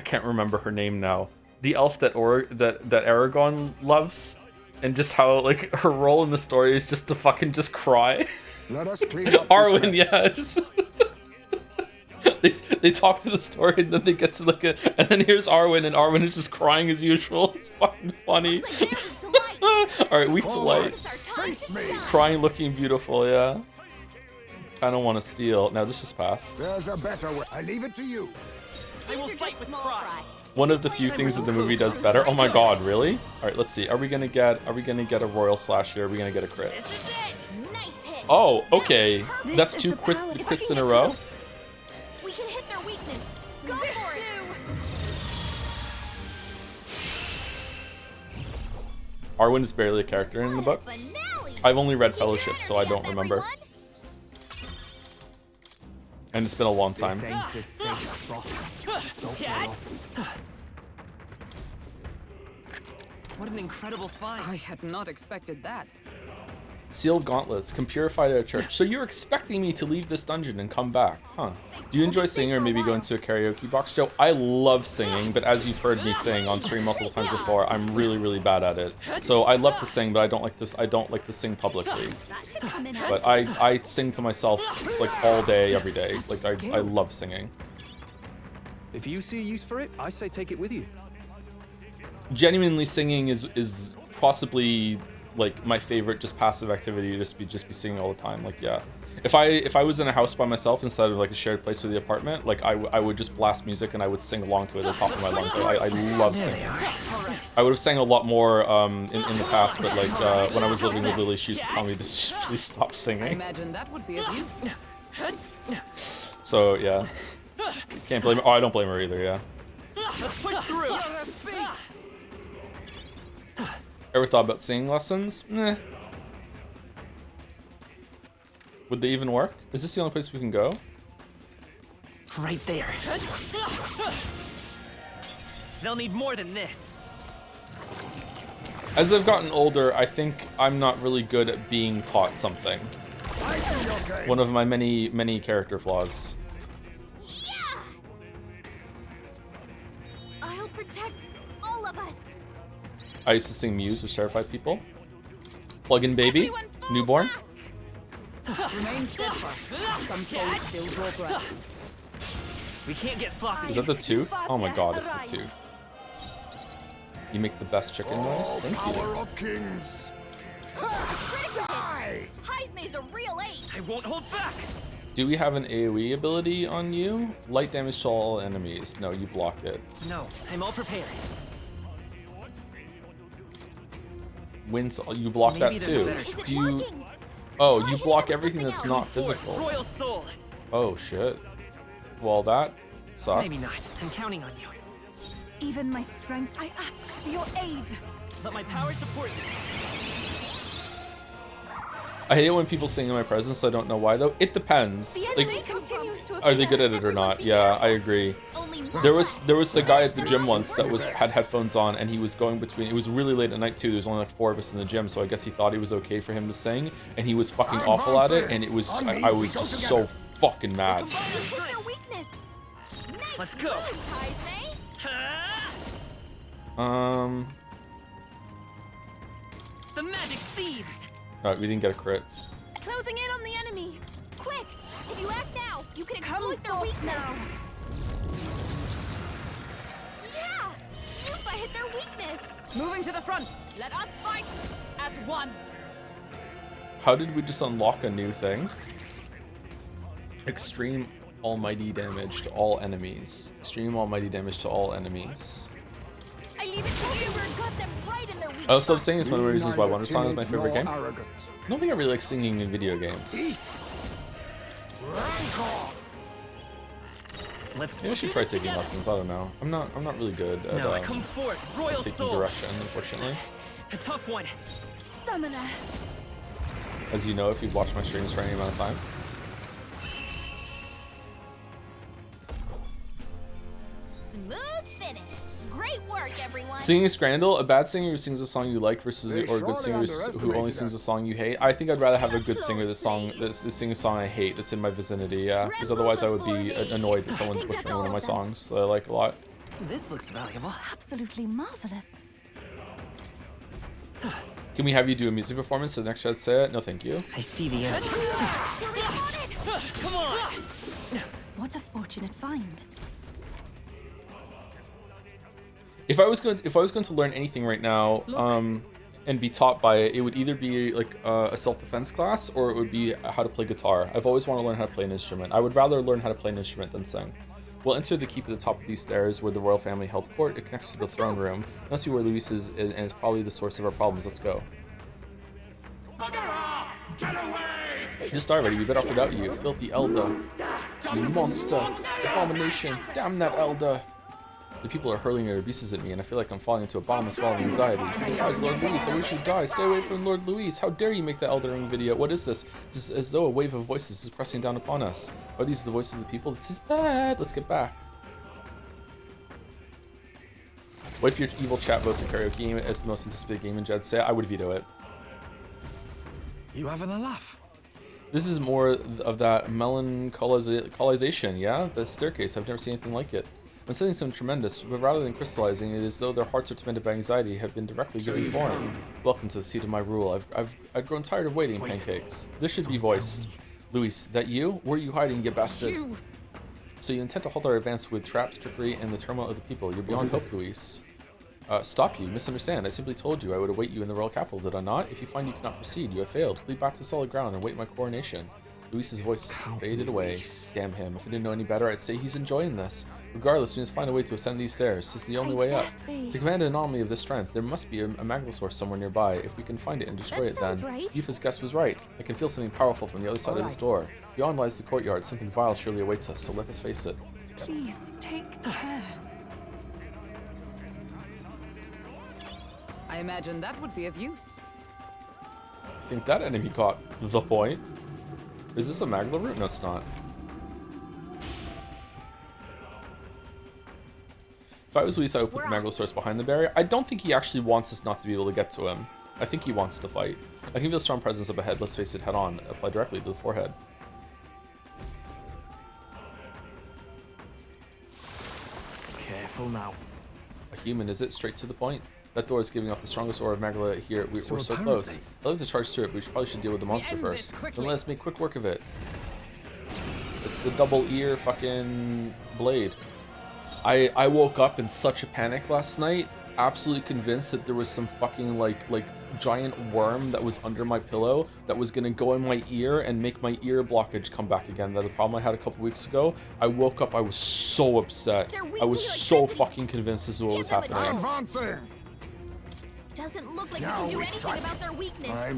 can't remember her name now. The elf that Aragorn loves, and just how like her role in the story is just to fucking just cry. Let us clean up. Arwen, yeah, just they talk through the story and then they get to look at, and then here's Arwen, and Arwen is just crying as usual. It's fucking funny. Looks like they're weak to light. All right, weak to light, It's our time Face to me. shine. crying, looking beautiful. Yeah, kind of want to steal. Now this just passed. There's a better way. I leave it to you. I will fight with pride. One of the few things that the movie does better. Oh my god, really? All right, let's see. Are we gonna get a royal slash here? Are we gonna get a crit? This is it. Nice hit. Oh, okay. This That's is 2 the power. If I crits can in a get row. close. We can hit their weakness. Go for it. Arwen is barely a character in the books. Finale. I've only read Keep Fellowship, your so I energy don't up, remember. everyone. And it's been a long time. This ain't a safe spot. Don't blow up. What an incredible find. I had not expected that. Sealed gauntlets can purify their church. So you're expecting me to leave this dungeon and come back, huh? Do you enjoy singing or maybe going to a karaoke box, Joe? I love singing, but as you've heard me sing on stream multiple times before, I'm really, really bad at it. So I love to sing, but I don't like to sing publicly. But I sing to myself like all day, every day. Like I love singing. If you see a use for it, I say take it with you. Genuinely singing is possibly like my favorite just passive activity, just be singing all the time. Like, yeah, if I was in a house by myself instead of like a shared place with the apartment, like I would just blast music and I would sing along to it at the top of my lungs. I love singing. I would have sang a lot more in the past, but like when I was living with Lily, she used to tell me to just please stop I singing. imagine that would be of use. So yeah, can't blame her. Oh, I don't blame her either. Yeah. Let's push through. Ever thought about singing lessons? Nah. Would they even work? Is this the only place we can go? Right there. They'll need more than this. As I've gotten older, I think I'm not really good at being taught something. One of my many character flaws. Yeah! I'll protect all of us. I used to sing Muse, which terrified people. Plug-in baby, newborn. Remain steadfast. Some foes still draw breath. We can't get sloppy. Is that the tooth? Oh my god, it's the tooth. You make the best chicken noise. Thank Power you. of kings. Heisme's a real ace. I won't hold back. Do we have an AoE ability on you? Light damage to all enemies. No, you block it. No, I'm all prepared. Wins. You block Maybe that there's a too. better choice. Do you? Oh, you block everything that's not physical. Royal Soul. Oh shit. Well, that sucks. Maybe not. I'm counting on you. Even my strength, I ask for your aid. Let my power support you. I hate it when people sing in my presence. I don't know why though. It depends. The Like, enemy continues to are they appear. good at it or not? Yeah, I agree. There was a guy at the gym once that had headphones on and he was going between. It was really late at night too. There was only like 4 of us in the gym, so I guess he thought it was okay for him to sing, and he was fucking awful at it. And it was I was just so fucking mad. Let's go. The magic seeds. Alright, we didn't get a crit. Closing in on the enemy. Quick! If you act now, you can exploit their weakness. Yeah! Yuffie hit their weakness. Moving to the front. Let us fight as one. How did we just unlock a new thing? Extreme almighty damage to all enemies. Extreme almighty damage to all enemies. I leave it to you. Got them right in their weak I also spot. saying it's one of the reasons why Wonder Song is my favorite game. I don't think I really like singing in video games. Maybe I should try taking lessons. I don't know. I'm not really good at Now come forth, Royal taking Soul. direction, unfortunately. A tough one. Summoner. As you know, if you've watched my streams for any amount of time. Smooth finish. Great work, everyone. Singing Scrandal, a bad singer who sings a song you like versus or a good singer who only sings a song you hate. I think I'd rather have a good singer that sings a song I hate that's in my vicinity, yeah. Because otherwise I would be annoyed that someone's butchering one of my songs that I like a lot. This looks valuable. Absolutely marvelous. Can we have you do a music performance to the next Shed Say It? No, thank you. I see the end. Come on. What a fortunate find. If I was going to learn anything right now, and be taught by it, it would either be like a self-defense class or it would be how to play guitar. I've always wanted to learn how to play an instrument. I would rather learn how to play an instrument than sing. We'll enter the keep at the top of these stairs where the royal family held court. It connects to the throne room. It must be where Luis is, and it's probably the source of our problems. Let's go. Just already, we better off without you. Filthy elder. You monster. Abomination. Damn that elder. The people are hurling their abuses at me, and I feel like I'm falling into a bottomless well of anxiety. Guys, Lord Luis, I wish you'd die. Stay away from Lord Luis. How dare you make that Elden Ring video? What is this? This is as though a wave of voices is pressing down upon us. Are these the voices of the people? This is bad. Let's get back. What if your evil chat votes a karaoke game as the most anticipated game in Jed say? I would veto it. You having a laugh? This is more of that melancholization, yeah? The staircase, I've never seen anything like it. I'm sensing something tremendous, but rather than crystallizing, it is as though their hearts are tormented by anxiety have been directly given form. Welcome to the seat of my rule. I've grown tired of waiting, pancakes. This should be voiced. Luis, that you? Where are you hiding, you bastard? So you intend to halt our advance with traps, trickery, and the turmoil of the people. You're beyond hope, Luis. Stop you, misunderstand. I simply told you I would await you in the royal capital, did I not? If you find you cannot proceed, you have failed. Flee back to solid ground and wait my coronation. Luis's voice faded away. Damn him. If I didn't know any better, I'd say he's enjoying this. Regardless, we must find a way to ascend these stairs. This is the only way up. To command an anomaly of this strength, there must be a Maglosaurus somewhere nearby. If we can find it and destroy it, then Yufa's guess was right. I can feel something powerful from the other side of this door. Beyond lies the courtyard. Something vile surely awaits us, so let us face it. Please, take care. I imagine that would be of use. I think that enemy got the point. Is this a Magla route? No, it's not. If I was Luis, I would put the Maglosaurus behind the barrier. I don't think he actually wants us not to be able to get to him. I think he wants to fight. I can feel a strong presence up ahead. Let's face it head on. Apply directly to the forehead. Careful now. A human, is it? Straight to the point. That door is giving off the strongest aura of Magla here. We're so close. I'd love to charge through it, but we probably should deal with the monster first. Then let's make quick work of it. It's the double ear fucking blade. I woke up in such a panic last night, absolutely convinced that there was some fucking like giant worm that was under my pillow that was gonna go in my ear and make my ear blockage come back again. That's the problem I had a couple weeks ago. I woke up, I was so upset. I was so fucking convinced this is what was happening. Advancing! Doesn't look like you can do anything about their weakness. I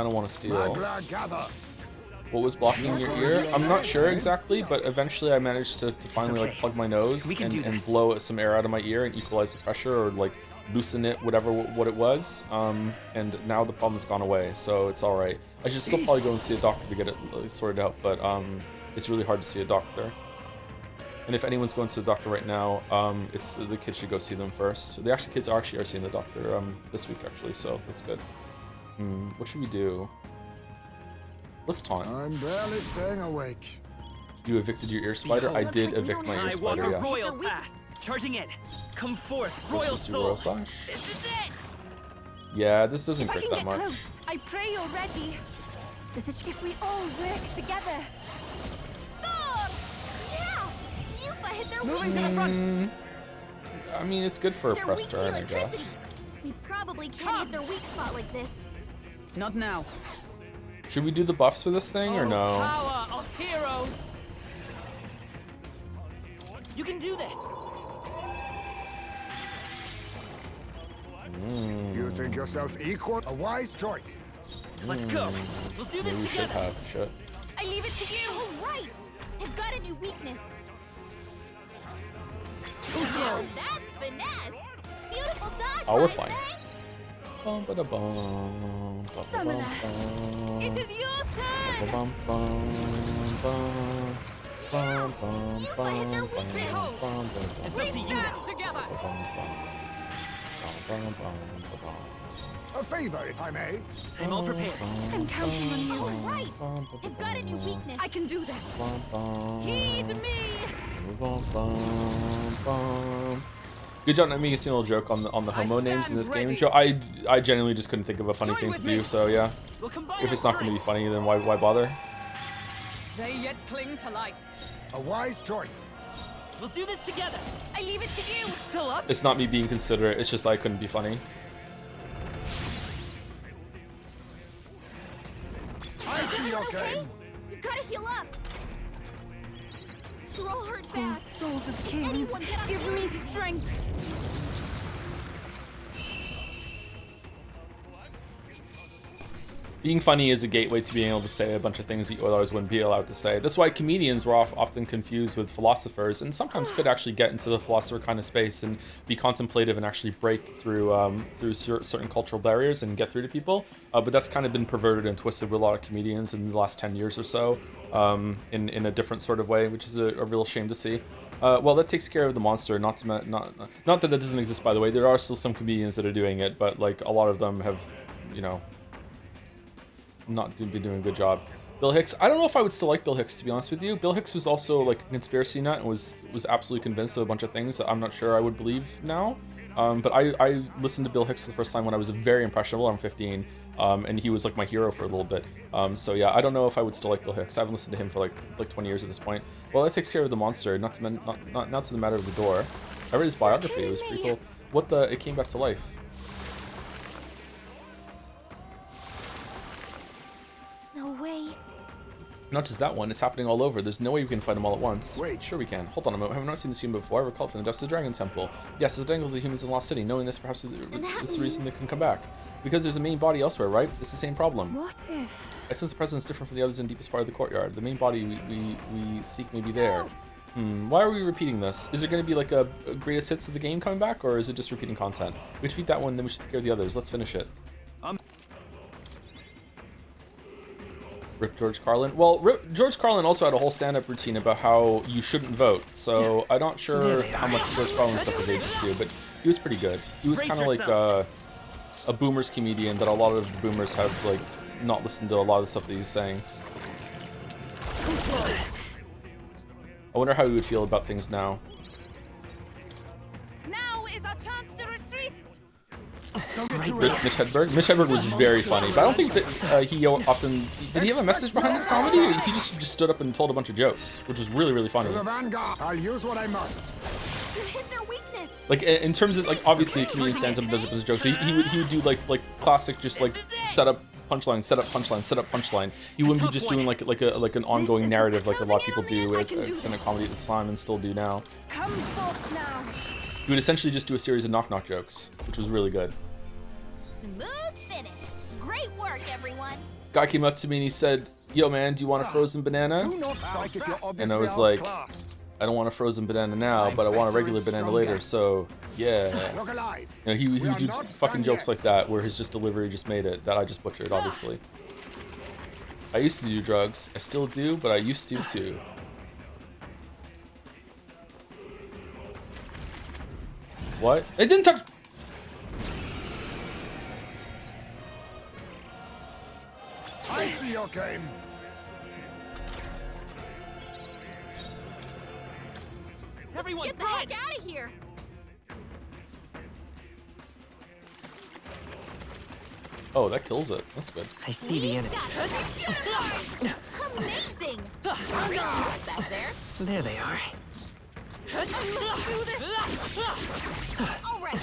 don't want to steal. Magla gather. What was blocking your ear? I'm not sure exactly, but eventually I managed to finally like plug my nose and blow some air out of my ear and equalize the pressure or like loosen it, whatever what it was. And now the problem's gone away, so it's all right. I should still probably go and see a doctor to get it sorted out, but it's really hard to see a doctor. And if anyone's going to the doctor right now, it's the kids should go see them first. The kids are seeing the doctor this week actually, so that's good. What should we do? Let's taunt. I'm barely staying awake. You evicted your ear spider? I did evict my ear spider, yes. Royal path. Charging in. Come forth, Royal Soul. Royal Slash? This is it. Yeah, this doesn't If I crit can that get much. close, I pray you're ready. If we all work together. Thor! Yeah! Yufa hit their Moving weak to the front. I mean, it's good for a They're press weak to turn, I electricity. guess. We probably can't hit their weak spot like this. Not now. Should we do the buffs for this thing or no? Power of heroes. You can do this. You think yourself equal? A wise choice. Let's go. We'll do this Maybe we should together. have. Shit. I leave it to you. Oh, right. They've got a new weakness. Oh, that's finesse. Beautiful dodge. Oh, we're my fine. thing. Bum, ba, da, bum, ba, ba, Summoner, bum, it is your turn. bum, bum, bum, bum, bum, You bum, hit their bum, weakness. bum, bum, It's bum, up to you now. Together. bum, bum, bum, bum. A favor, if I may. I'm all prepared. I'm counting on you. Oh, right. They've got a new weakness. I can do this. Bum, bum, Heed me. bum, bum, bum. Good job not making a single joke on the homo names in this game. ready. Joe, I genuinely just couldn't think of a funny Join thing to with do, me. so yeah. We'll combine If it's our not going to be strength. funny, then why bother? They yet cling to life. A wise choice. We'll do this together. I leave it to you. Still up? It's not me being considerate, it's just I couldn't be funny. I see your Okay? game. You gotta heal up. You're all hurt Oh, bad. souls of kings, Anyone get on give me healing with me? strength. being funny is a gateway to being able to say a bunch of things that you otherwise wouldn't be allowed to say. That's why comedians were often confused with philosophers, and sometimes could actually get into the philosopher kind of space and be contemplative and actually break through certain cultural barriers and get through to people. But that's kind of been perverted and twisted with a lot of comedians in the last 10 years or so, in a different sort of way, which is a real shame to see. Well, that takes care of the monster. Not that that doesn't exist, by the way. There are still some comedians that are doing it, but like a lot of them have, you know, not been doing a good job. Bill Hicks, I don't know if I would still like Bill Hicks, to be honest with you. Bill Hicks was also like a conspiracy nut and was absolutely convinced of a bunch of things that I'm not sure I would believe now. But I listened to Bill Hicks for the first time when I was very impressionable. I'm 15, and he was like my hero for a little bit. So yeah, I don't know if I would still like Bill Hicks. I haven't listened to him for like 20 years at this point. Well, that takes care of the monster, not to the matter of the door. I read his biography. It was pretty cool. It came back to life. No way. Not just that one, it's happening all over. There's no way we can fight them all at once. Wait. Sure we can. Hold on a moment. Have I not seen this human before? I recall it from the depths of the Dragon Temple. Yes, there's dangles of humans in Lost City. Knowing this, perhaps it's the reason they can come back. Because there's a main body elsewhere, right? It's the same problem. What if? I sense the presence different from the others in the deepest part of the courtyard. The main body we seek may be there. Why are we repeating this? Is there going to be like a greatest hits of the game coming back, or is it just repeating content? We defeat that one, then we should take care of the others. Let's finish it. Rip George Carlin. Well, George Carlin also had a whole stand-up routine about how you shouldn't vote. So I'm not sure how much George Carlin stuff is ages to, but he was pretty good. He was kind of like a boomers comedian that a lot of the boomers have like not listened to a lot of the stuff that he was saying. I wonder how he would feel about things now. Now is our chance to retreat. Mitch Hedberg? Mitch Hedberg was very funny, but I don't think that he often... Did he have a message behind his comedy? Or he just stood up and told a bunch of jokes, which was really, really funny. To the vanguard, I'll use what I must. You hit their weakness. Like, in terms of, like, obviously a comedian stands up and does a bunch of jokes, but he would do, like classic, just, like, set up punchline, set up punchline, set up punchline. He wouldn't be just doing, like an ongoing narrative like a lot of people do at stand-up comedy at the time and still do now. Come forth now. He would essentially just do a series of knock-knock jokes, which was really good. Smooth finish. Great work, everyone. Guy came up to me and he said, "Yo, man, do you want a frozen banana?" And I was like, "I don't want a frozen banana now, but I want a regular banana later, so yeah." You know, he would do fucking jokes like that where his just delivery just made it, that I just butchered, obviously. I used to do drugs. I still do, but I used to too. What? It didn't touch... I see your game. Everyone, Get the heck out of here. Oh, that kills it. That's good. I see the enemy. Amazing. Back there. There they are. Let's do this. All right.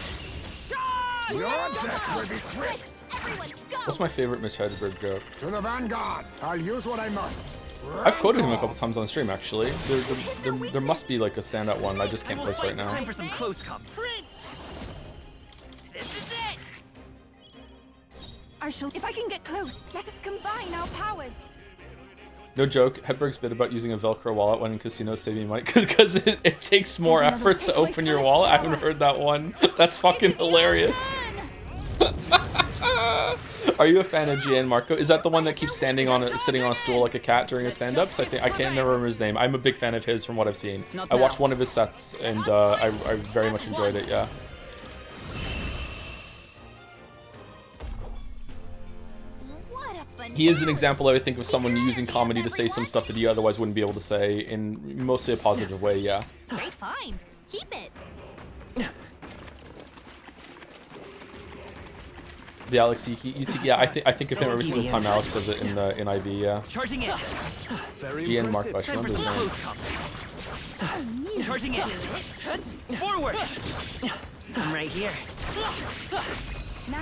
Charge! Your death will be swift. Everyone, go. What's my favorite Mitch Hedberg joke? To the vanguard, I'll use what I must. I've quoted him a couple times on stream, actually. There must be like a standout one. I just can't place right now. Time for some close comp. This is it. If I can get close, let us combine our powers. No joke, Hedberg's bit about using a Velcro wallet when in casinos saving money because it takes more effort to open your wallet. I haven't heard that one. That's fucking hilarious. Are you a fan of Gianmarco? Is that the one that keeps sitting on a stool like a cat during his stand-ups? I can't never remember his name. I'm a big fan of his from what I've seen. I watched one of his sets and I very much enjoyed it. Yeah. He is an example, I think, of someone using comedy to say some stuff that he otherwise wouldn't be able to say in mostly a positive way, yeah. Great find. Keep it. The Alex yeah, I think of him every single time Alex does it in IB, yeah. Charging in. GN Mark Bush, remember his name. Charging in. Forward. I'm right here. Now,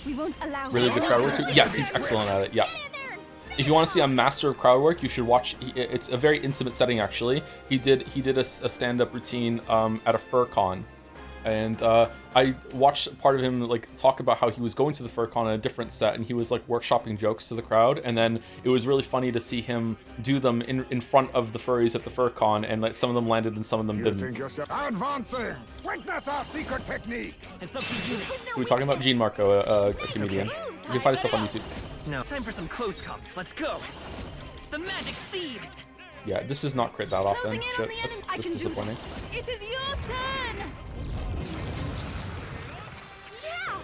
we won't allow Really good crowd work too? Yes, he's excellent at it, yeah. If you want to see a master of crowd work, you should watch. It's a very intimate setting, actually. He did a stand-up routine at a fur con, and I watched part of him like talk about how he was going to the FurCon on a different set, and he was like workshopping jokes to the crowd, and then it was really funny to see him do them in front of the furries at the FurCon, and like some of them landed and some of them You didn't. think yourself advancing? Witness our secret technique. And something you. We were talking about Gene Marco, a comedian. You can find his stuff on YouTube. No. Time for some close comp. Let's go. The magic seed. Yeah, this is not crit that often. Closing in on Shit, the that's, end. I that's can do disappointing. this. It is your turn. Yeah!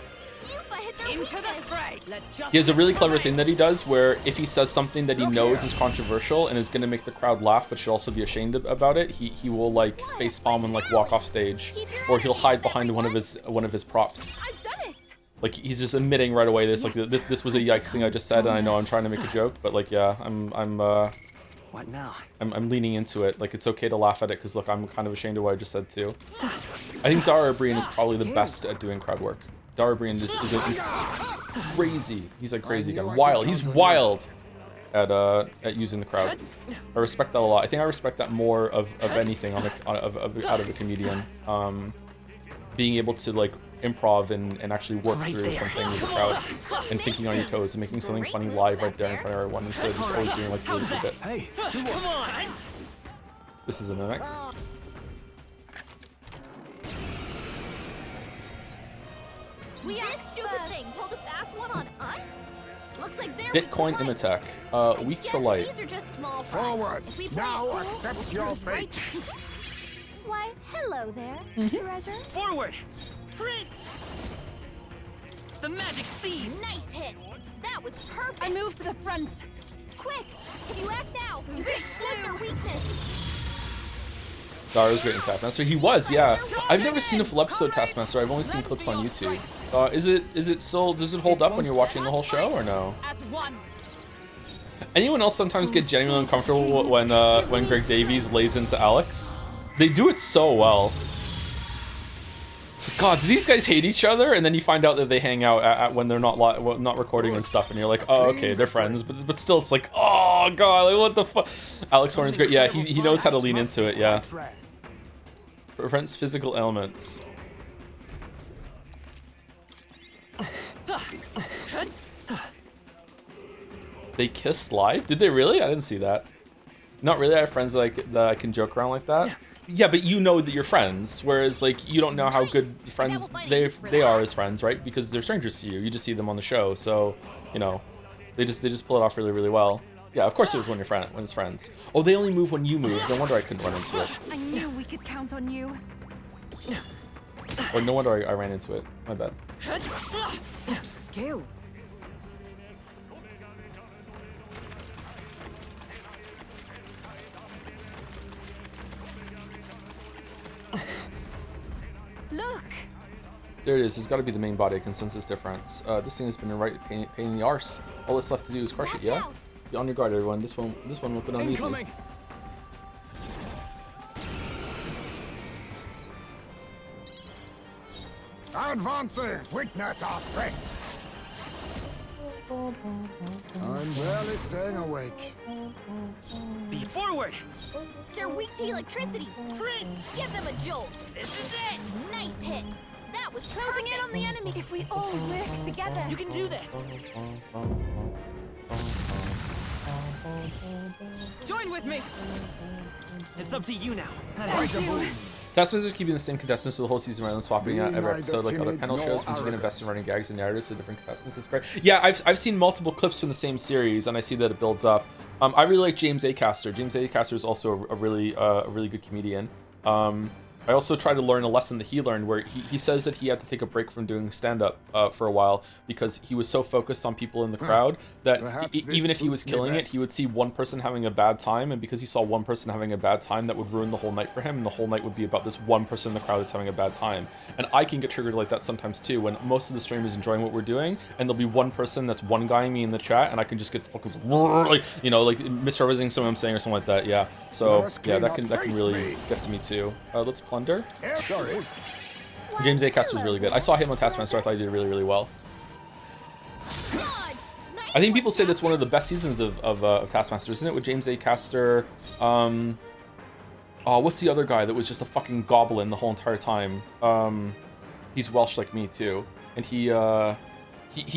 Yupa hit their Into the weakness. fray. Let justice He has a really clever prevail. thing that he does where if he says something that he knows is controversial and is going to make the crowd laugh but should also be ashamed about it, he will like facepalm and like walk off stage, or he'll hide behind one of his props. I've done it. Like he's just admitting right away this like this was a yikes thing I just said, and I know I'm trying to make a joke, but like yeah, What now? I'm leaning into it. Like it's okay to laugh at it because look, I'm kind of ashamed of what I just said too. I think Dara Brian is probably the best at doing crowd work. Dara Brian is a crazy. He's like crazy guy. Wild. He's wild at using the crowd. I respect that a lot. I think I respect that more of anything out of a comedian. Being able to like improv and actually work through something with the crowd and thinking on your toes and making something funny live right there in front of everyone instead of just always doing like really good bits. Hey, Come on. This is a mimic. We this stupid thing pulled a fast one on us? Looks like they're Bitcoin weak to light. Imitech. Weak to light. These are just small fry. Forward. If we play Now it cool, accept your right? fate. Why, hello there, treasure. Forward. Print. The magic seed. Nice hit. That was perfect. I moved to the front. Quick, if you act now, you can exploit their weakness. Dara's great in Taskmaster. He was, yeah. I've never seen a full episode of Taskmaster. I've only seen clips on YouTube. Is it still? Does it hold up when you're watching the whole show or no? As one. Anyone else sometimes get genuinely uncomfortable when Greg Davies lays into Alex? They do it so well. It's like, God, do these guys hate each other? And then you find out that they hang out at when they're not recording and stuff, and you're like, oh, okay, they're friends. But still, it's like, oh God, like, what the fuck? Alex Horn is great. Yeah, he knows how to lean into it. Yeah. Prevents physical ailments. They kissed live? Did they really? I didn't see that. Not really. I have friends that I can joke around like that. Yeah, but you know that you're friends, whereas like you don't know how good friends they are as friends, right? Because they're strangers to you. You just see them on the show, so you know they just pull it off really well. Yeah, of course it was when it's friends. Oh, they only move when you move. No wonder I couldn't run into it. I knew we could count on you. Or no wonder I ran into it. My bad. Such skill. Look! There it is. There's got to be the main body consensus difference. This thing has been a right pain in the arse. All that's left to do is crush it. Yeah. Be on your guard, everyone. This one will go down easy. incoming. Advancing. Witness our strength. I'm barely staying awake. Be forward. They're weak to electricity. Print. Give them a jolt. This is it. Nice hit. That was Closing in on the enemy. If we all work together. You can do this. Join with me. It's up to you now. Thank you. Taskmaster's keeping the same contestants for the whole season rather than swapping out every Neither episode like other timid panel nor shows means you can arrogant. invest in running gags and narratives with different contestants. It's great. Yeah, I've seen multiple clips from the same series and I see that it builds up. I really like James Acaster. James Acaster is also a really good comedian. I also try to learn a lesson that he learned where he says that he had to take a break from doing stand-up for a while because he was so focused on people in the crowd that Perhaps this even if he was suits me killing it, best. he would see one person having a bad time, and because he saw one person having a bad time, that would ruin the whole night for him, and the whole night would be about this one person in the crowd that's having a bad time. And I can get triggered like that sometimes too, when most of the stream is enjoying what we're doing, and there'll be one person that's one-guying me in the chat, and I can just get fucking like, you know, like misrepresenting something I'm saying or something like that. Yeah. So Let us yeah, clean that up can face really me. get to me too. Let's plunder. Sorry. James Acaster is really good. I saw him on Taskmaster. I thought he did really well. I think people say that's one of the best seasons of Taskmaster, isn't it? With James Acaster, Oh, what's the other guy that was just a fucking goblin the whole entire time? He's Welsh like me too, and he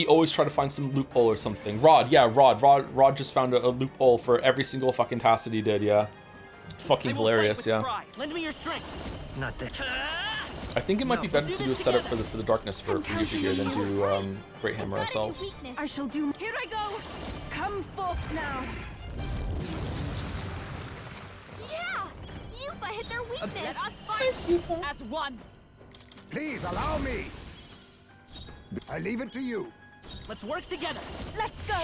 always tried to find some loophole or something. Rod, yeah, Rod just found a loophole for every single fucking task that he did. Yeah, fucking hilarious. Yeah. Lend me your strength. Not that. I think it might be better to do a setup for the darkness for you here than do Great Hammer ourselves. I shall do. Here I go. Come forth now. Yeah! Yupa hit their weakness! Let us fight as one! Please allow me. I leave it to you. Let's work together. Let's go.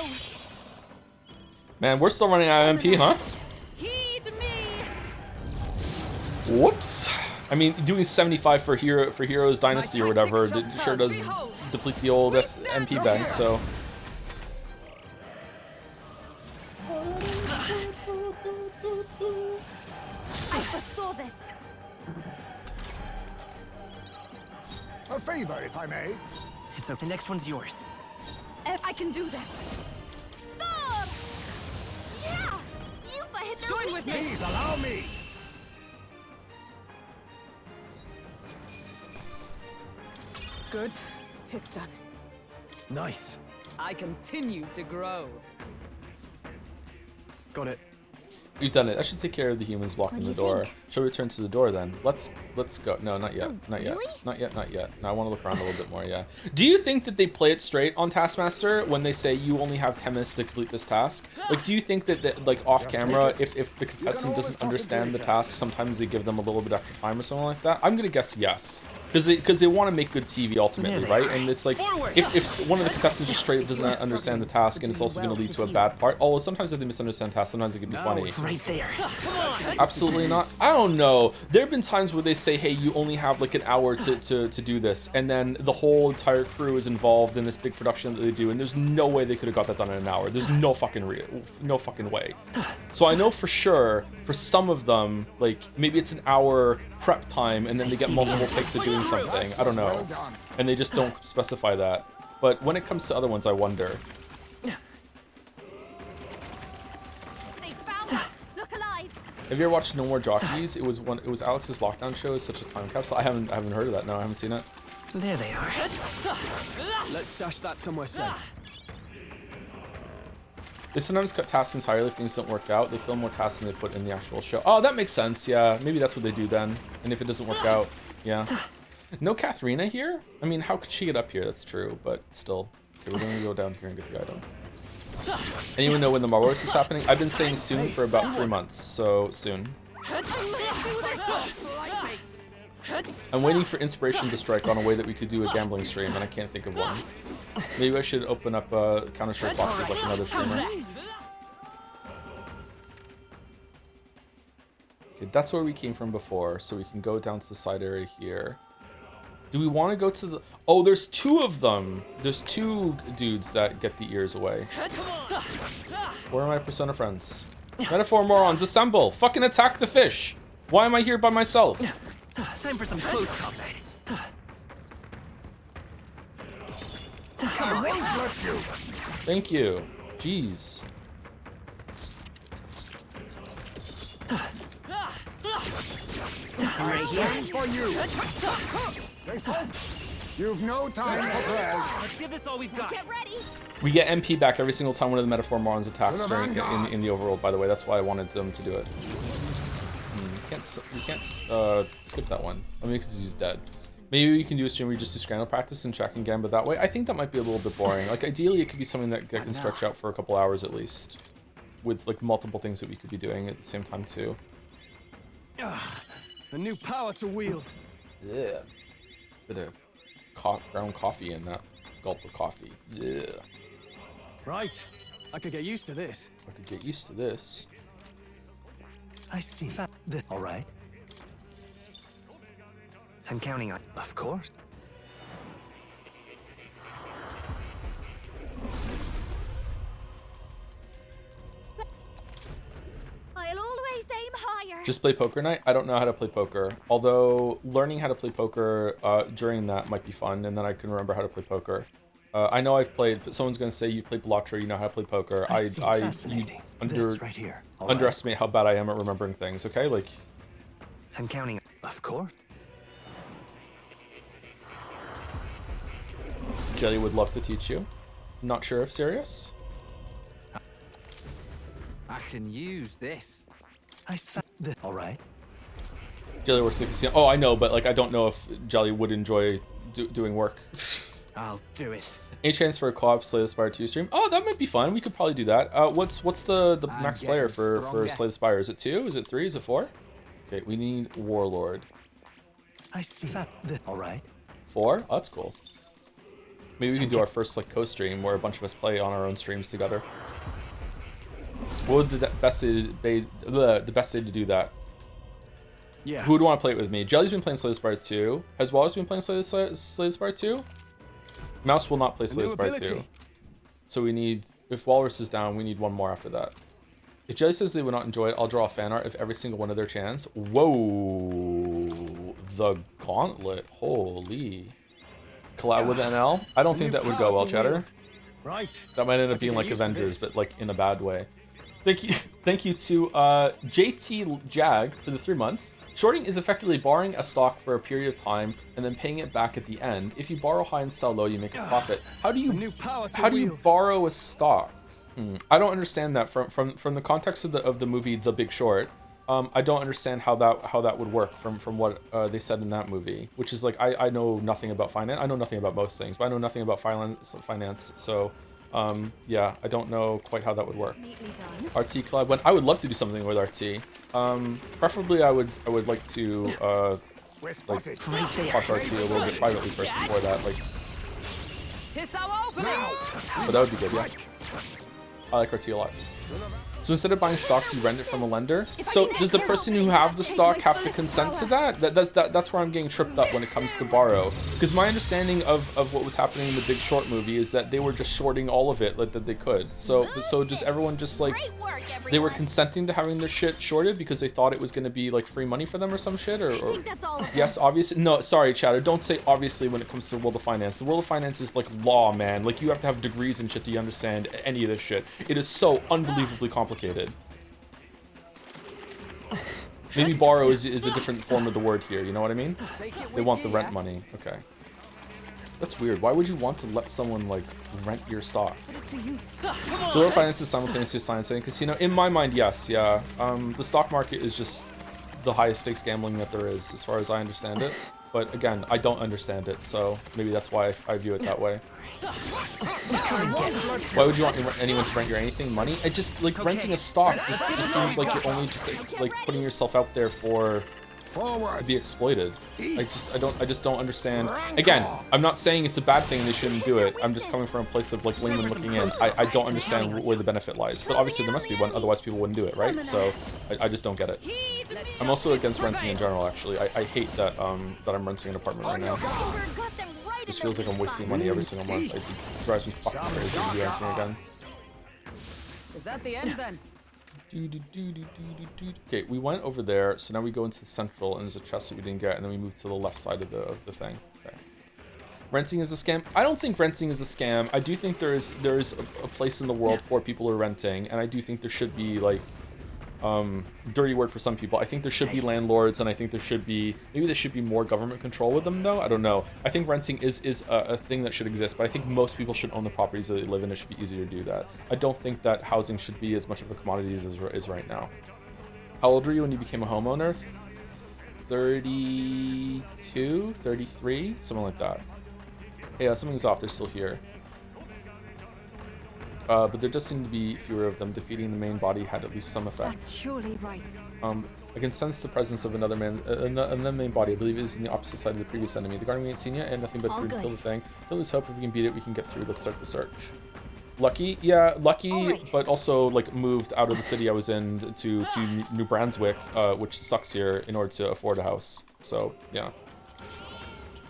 Man, we're still running out of MP, huh? Heed me! Whoops. I mean, doing 75 for Heroes Dynasty or whatever sure does deplete the old MP bank, so. I foresaw this. A favor, if I may. It's okay. The next one's yours. I can do this. Thor! Yeah! Yupa hit their Join with me! Please allow me. Good. 'Tis done. Nice. I continue to grow. Got it. We've done it. I should take care of the humans blocking the door. Shall we return to the door then? Let's go. No, not yet. Not yet. Really? Not yet. Not yet. No, I want to look around a little bit more. Yeah. Do you think that they play it straight on Taskmaster when they say you only have 10 minutes to complete this task? Like, do you think that like off camera, if the contestant doesn't understand the task, sometimes they give them a little bit extra time or something like that? I'm gonna guess yes. Because they want to make good TV ultimately, right? And it's like, if one of the contestants just straight up doesn't understand the task, and it's also going to lead to a bad part. Although sometimes if they misunderstand tasks, sometimes it can be funny. Right there. Absolutely not. I don't know. There have been times where they say, hey, you only have like an hour to do this, and then the whole entire crew is involved in this big production that they do, and there's no way they could have got that done in an hour. There's no fucking way. So I know for sure, for some of them, like maybe it's an hour prep time, and then they get multiple takes of doing something. I don't know. And they just don't specify that. But when it comes to other ones, I wonder. They found us! Look alive! Have you ever watched No More Jockeys? It was Alex's lockdown show. It's such a time capsule. I haven't heard of that. No, I haven't seen it. There they are. Let's stash that somewhere safe. They sometimes cut tasks entirely if things don't work out. They film more tasks than they put in the actual show. Oh, that makes sense. Yeah, maybe that's what they do then. And if it doesn't work out, yeah. No Katharina here? I mean, how could she get up here? That's true, but still. Okay, we're gonna go down here and get the item. Anyone know when the Marble Race is happening? I've been saying soon for about 3 months, so soon. I'm waiting for inspiration to strike on a way that we could do a gambling stream, and I can't think of one. Maybe I should open up Counter-Strike boxes like another streamer. Okay, that's where we came from before, so we can go down to the side area here. Do we want to go to the... Oh, there's 2 of them. There's 2 dudes that get the ears away. Where are my Persona friends? Metaphor morons, assemble! Fucking attack the fish! Why am I here by myself? Time for some close combat. I won't let you. Thank you. Jeez. I stand for you. You've no time for prayers. Let's give this all we've got. Get ready! We get MP back every single time one of the Metaphor morons attacks during in the overworld, by the way. That's why I wanted them to do it. We can't skip that one. I mean, because he's dead. Maybe we can do a stream where we just do scramble practice and check and gambit that way. I think that might be a little bit boring. Like, ideally, it could be something that can stretch out for a couple hours at least, with like multiple things that we could be doing at the same time too. A new power to wield. Yeah. Bit of ground coffee in that gulp of coffee. Yeah. Right. I could get used to this. I could get used to this. I see. All right. I'm counting on. Of course. I'll always aim higher! Just play poker night? I don't know how to play poker. Although learning how to play poker during that might be fun, and then I can remember how to play poker. I know I've played. Someone's gonna say you play Bellottra, you know how to play poker. You right here. underestimate how bad I am at remembering things. Okay, like I'm counting. Of course. Jelly would love to teach you. Not sure if serious. I can use this. I said that. All right. Jelly works at the casino. Oh, I know, but like I don't know if Jelly would enjoy doing work. I'll do it. Any chance for a co-op Slay the Spire 2 stream? Oh, that might be fun. We could probably do that. What's the max player for Slay the Spire? Is it 2? Is it 3? Is it 4? Okay, we need Warlord. I see that. All right. 4? Oh, that's cool. Maybe we can do our first like co-stream where a bunch of us play on our own streams together. What would the best day to do that? Yeah. Who would want to play it with me? Jelly's been playing Slay the Spire 2. Has Wallace been playing Slay the Spire 2? Mouse will not play Slay the Spire 2. So we need, if Walrus is down, we need one more after that. If Jelly says they would not enjoy it, I'll draw a fan art of every single one of their chants. Whoa. The Gauntlet. Holy. Collab with NL? I don't think that would go well, Cheddar. Right. That might end up being like Avengers, but like in a bad way. Thank you to JT Jag for the 3 months. Shorting is effectively borrowing a stock for a period of time and then paying it back at the end. If you borrow high and sell low, you make a profit. How do you borrow a stock? I don't understand that from the context of the movie The Big Short. I don't understand how that would work from what they said in that movie, which is like I know nothing about finance. I know nothing about most things, but I know nothing about finance. So yeah, I don't know quite how that would work. RT collab. I would love to do something with RT. Preferably, I would like to like talk to RT a little bit privately first before that. Like, but that would be good. Yeah, I like RT a lot. So instead of buying stocks, you rent it from a lender. So does the person who have the stock have to consent to that? That's where I'm getting tripped up when it comes to borrow. Because my understanding of what was happening in the Big Short movie is that they were just shorting all of it, like that they could. So does everyone just like, they were consenting to having their shit shorted because they thought it was going to be like free money for them or some shit? Or yes, obviously. No, sorry, Chatter. Don't say obviously when it comes to the world of finance. The world of finance is like law, man. Like you have to have degrees and shit to understand any of this shit. It is so unbelievably complicated. Maybe borrow is a different form of the word here, you know what I mean? They want the rent money. Okay. That's weird. Why would you want to let someone like rent your stock? So world finance is simultaneously science and casino. In my mind, yes, yeah. The stock market is just the highest stakes gambling that there is, as far as I understand it. But again, I don't understand it, so maybe that's why I view it that way. Why would you want anyone to rent your anything? Money? It just, like, renting a stock just seems like you're only just, like, putting yourself out there to be exploited. I just don't understand. Again, I'm not saying it's a bad thing and they shouldn't do it. I'm just coming from a place of, like, layman looking in. I don't understand where the benefit lies. But obviously there must be one, otherwise people wouldn't do it, right? So I just don't get it. I'm also against renting in general, actually. I hate that that I'm renting an apartment right now. It just feels like I'm wasting money every single month. It drives me fucking crazy to be renting again. Is that the end then? Okay, we went over there, so now we go into the central, and there's a chest that we didn't get, and then we move to the left side of the thing. Okay. Renting is a scam? I don't think renting is a scam. I do think there is a place in the world for people who are renting, and I do think there should be, like, dirty word for some people. I think there should be landlords, and I think there should be, maybe there should be more government control with them, though. I don't know. I think renting is a thing that should exist, but I think most people should own the properties that they live in. It should be easier to do that. I don't think that housing should be as much of a commodity as it is right now. How old were you when you became a homeowner? 32? 33? Something like that. Hey, something's off. They're still here. But there does seem to be fewer of them. Defeating the main body had at least some effect. That's surely right. I can sense the presence of another main body. I believe it is in the opposite side of the previous enemy. The Guardian ain't seen yet, and nothing but food to kill the thing. Don't lose hope. If we can beat it, we can get through. Let's start the search. Lucky? Yeah, lucky, but also, like, moved out of the city I was in to New Brunswick, which sucks here, in order to afford a house. So, yeah.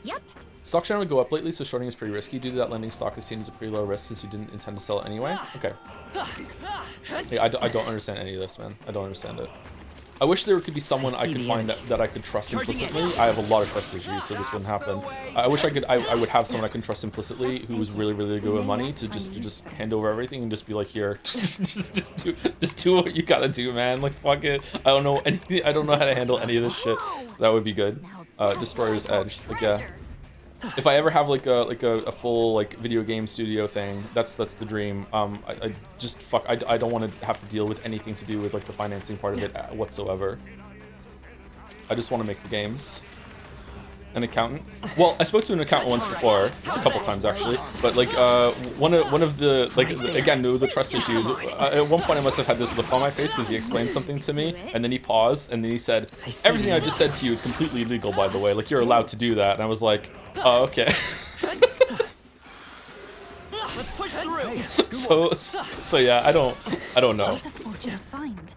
Yep. Stock share would go up lately, so shorting is pretty risky. Due to that, lending stock is seen as a pretty low risk since you didn't intend to sell it anyway. Okay. Hey, I don't understand any of this, man. I don't understand it. I wish there could be someone I could find that I could trust implicitly. I have a lot of trust issues, so this wouldn't happen. I wish I would have someone I can trust implicitly who was really, really good with money to just hand over everything and just be like, here, just do what you gotta do, man. Like, fuck it. I don't know anything. I don't know how to handle any of this shit. That would be good. Destroyer's Edge. Like, yeah. If I ever have like a full like video game studio thing, that's the dream. I just I don't want to have to deal with anything to do with like the financing part of it whatsoever. I just want to make the games. An accountant? Well, I spoke to an accountant once before, a couple times actually, but like one of the like again the trust issues. At one point I must have had this look on my face because he explained something to me and then he paused and then he said, "Everything I just said to you is completely legal, by the way. Like you're allowed to do that." And I was like, "Oh, okay." Let's push through. so yeah, I don't know. What a fortunate find.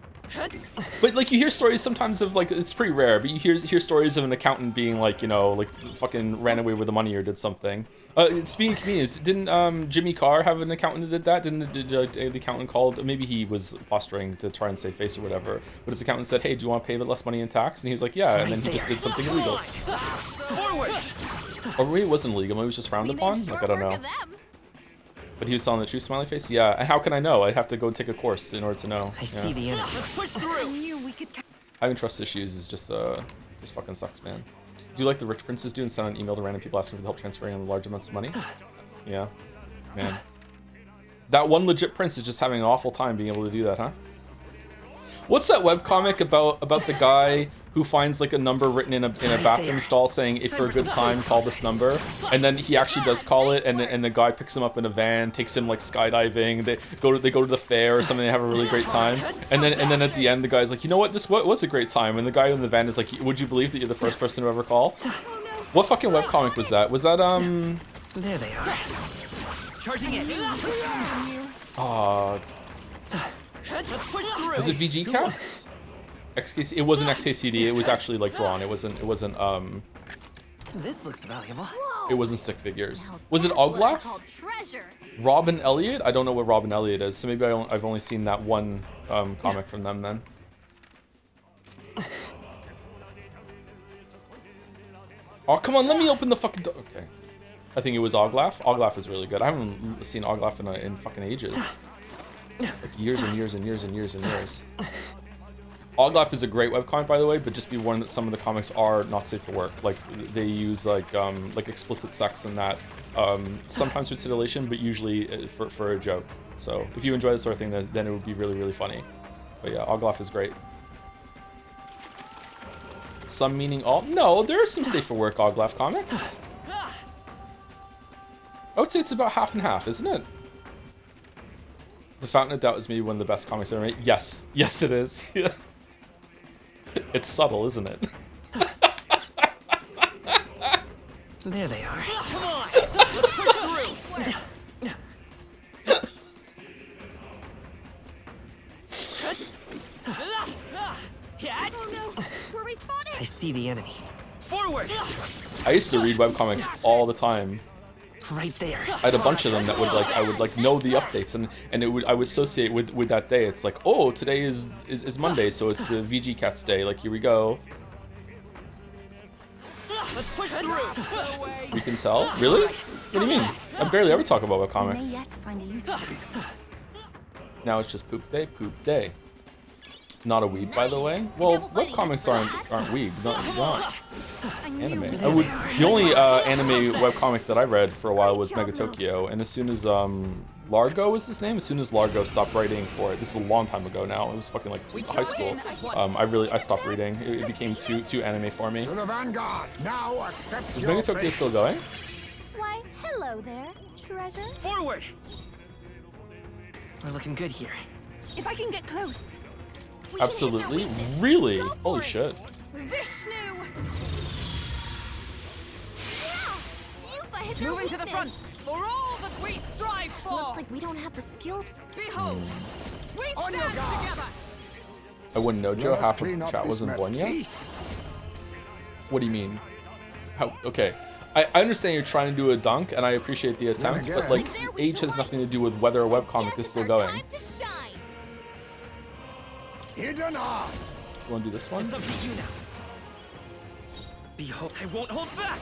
But like you hear stories sometimes of like it's pretty rare, but you hear stories of an accountant being like, you know, like fucking ran away with the money or did something. Speaking of comedians, didn't Jimmy Carr have an accountant that did that? Didn't the accountant called? Maybe he was posturing to try and save face or whatever. But his accountant said, "Hey, do you want to pay a bit less money in tax?" And he was like, "Yeah," and then he just did something illegal. Or maybe it wasn't illegal. Maybe it was just frowned upon. Like I don't know. But he was telling the truth, smiley face? Yeah, and how can I know? I'd have to go take a course in order to know. I see the enemy. Let's push through. Having trust issues is just fucking sucks, man. Do you like the rich princes do and send an email to random people asking for the help transferring large amounts of money? Yeah, man. That one legit prince is just having an awful time being able to do that, huh? What's that webcomic about the guy who finds like a number written in a bathroom stall saying, "If for a good time, call this number," and then he actually does call it, and the guy picks him up in a van, takes him like skydiving. They go to the fair or something. They have a really great time, and then at the end, the guy's like, "You know what? This was a great time." And the guy in the van is like, "Would you believe that you're the first person to ever call?" What fucking webcomic was that? Was that There they are. Charging in. Was it VG Cats? XKC? It wasn't XKCD. It was actually like drawn. It wasn't. This looks valuable. It wasn't stick figures. Was it Oglaf? Robin Elliott? I don't know what Robin Elliott is, so maybe I've only seen that one comic from them then. Oh, come on, let me open the fucking door. Okay. I think it was Oglaf. Oglaf is really good. I haven't seen Oglaf in fucking ages. Like years and years and years and years and years. Oglaf is a great webcomic, by the way, but just be warned that some of the comics are not safe for work. Like they use like explicit sex and that, sometimes for titillation, but usually for a joke. So if you enjoy this sort of thing, then it would be really, really funny. But yeah, Oglaf is great. Some meaning all? No, there are some safe for work Oglaf comics. I would say it's about half and half, isn't it? The Fountain of Doubt is maybe one of the best comics ever made. Yes, yes it is. Yeah. It's subtle, isn't it? There they are. Come on, let's push through. Oh no, were we spotted? I see the enemy. Forward! I used to read webcomics all the time. Right there. I had a bunch of them that would I would know the updates and I would associate with that day. It's like, oh, today is Monday, so it's the VG Cats day. Like, here we go. Let's push through. You can tell? Really? What do you mean? I barely ever talk about webcomics. Now it's just poop day. Not a weed, by the way. Well, webcomics aren't weed. Not anime. The only anime webcomic that I read for a while was Megatokyo, and as soon as Largo was his name, as soon as Largo stopped writing for it, this is a long time ago now. It was fucking like high school. I stopped reading. It became too anime for me. To the vanguard. Now accept Is your Megatokyo fate. still going? Why, hello there, treasure. Forward! We're looking good here. If I can get close. Absolutely. Really? Holy shit. Vishnu! Moving to the front for all that we strive for. Looks like we don't have the skill. Behold, we On your stand guard. together. I wouldn't know, Joe. Let us Half clean of up chat this wasn't mess. born yet. What do you mean? How? Okay. I understand you're trying to do a dunk, and I appreciate the attempt, but like, age has nothing to do with whether a webcomic is still going. Hidden art. You want to do this one? It's up to you now. Behold, I won't hold back.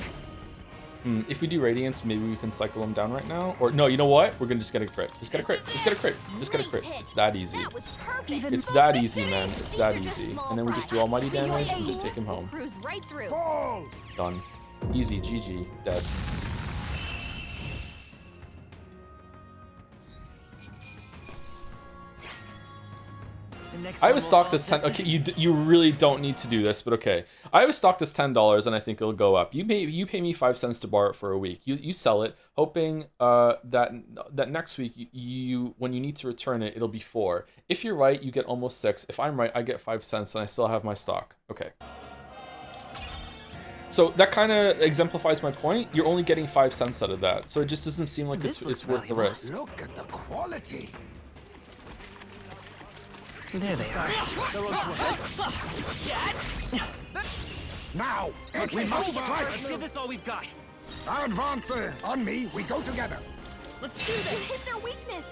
If we do Radiance, maybe we can cycle them down right now. Or no, you know what? We're gonna just get a crit. Just get a crit. Just get a crit. Just get a crit. It's that easy. That was perfect. It's that easy, man. It's that easy. And then we just do almighty damage and just take him home. Cruise right through. Fall! Done. Easy. GG. Dead. I have a stock that's 10. Okay, you really don't need to do this, but okay. I have a stock that's $10, and I think it'll go up. You pay me 5 cents to borrow it for a week. You sell it, hoping that next week you when you need to return it, it'll be 4. If you're right, you get almost 6. If I'm right, I get 5 cents, and I still have my stock. Okay. So that kind of exemplifies my point. You're only getting 5 cents out of that, so it just doesn't seem like it's worth the risk. Look at the quality. There they are. Now, we must strike. Let's give this all we've got. Advancing. On me, we go together. Let's do this. Hit their weakness.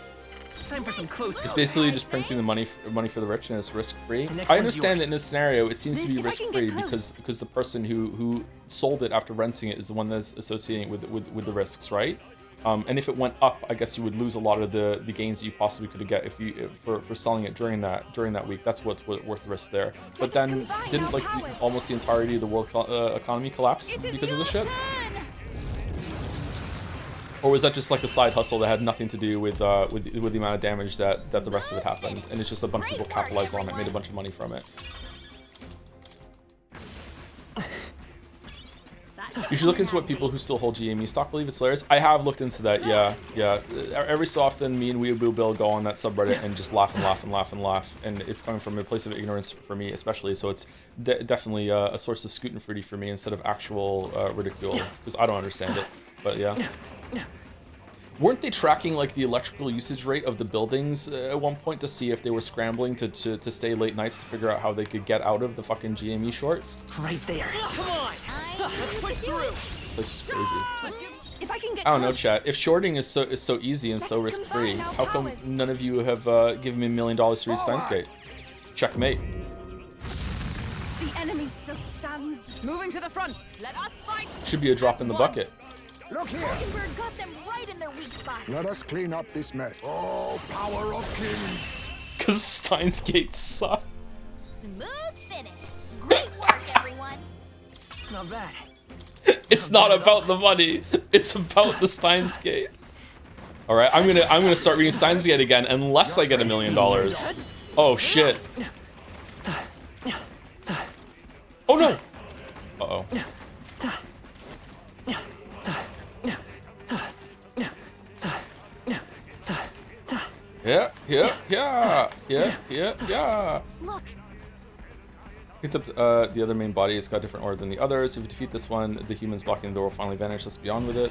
Time for some close. It's basically just printing the money for the rich, and it's risk-free. The next I one's understand that yours. in this scenario, it seems to be If I can get risk-free close. because the person who sold it after renting it is the one that's associating with the risks, right? And if it went up, I guess you would lose a lot of the gains that you possibly could get if for selling it during that week. That's what's worth the risk there. But then didn't like almost the entirety of the world economy collapse because of the shit? Or was that just like a side hustle that had nothing to do with the amount of damage that the rest of it happened, and it's just a bunch of people capitalized on it, made a bunch of money from it? You should look into what people who still hold GME stock believe. It's hilarious. I have looked into that. Yeah. Every so often, me and Weeaboo Bill go on that subreddit and just laugh and laugh and laugh and laugh, and it's coming from a place of ignorance for me, especially. So it's definitely a source of Scootenfruity for me instead of actual ridicule, because I don't understand it. But yeah. Weren't they tracking like the electrical usage rate of the buildings at one point to see if they were scrambling to stay late nights to figure out how they could get out of the fucking GME short? Right there. Come on. Let's push through. This is crazy. If I can get I don't know, close. chat. If shorting is so easy and so Let's risk-free, combine our how come powers. none of you have given me $1 million to read Steins Gate? Checkmate. The enemy still stands. Moving to the front. Let us fight. Should be a drop in the bucket. Look here. Falkenberg got them right in their weak spot. Let us clean up this mess. Oh, power of kings. Because Steins Gate sucks. Smooth finish. Great work, everyone. Not bad. It's not about the money. It's about the Steins Gate. All right, I'm gonna start reading Steins Gate again unless I get $1 million. Oh shit. Oh no. Uh-oh. Yeah. Look, Picked up the other main body. It's got a different order than the others. If we defeat this one, the humans blocking the door will finally vanish. Let's be on with it.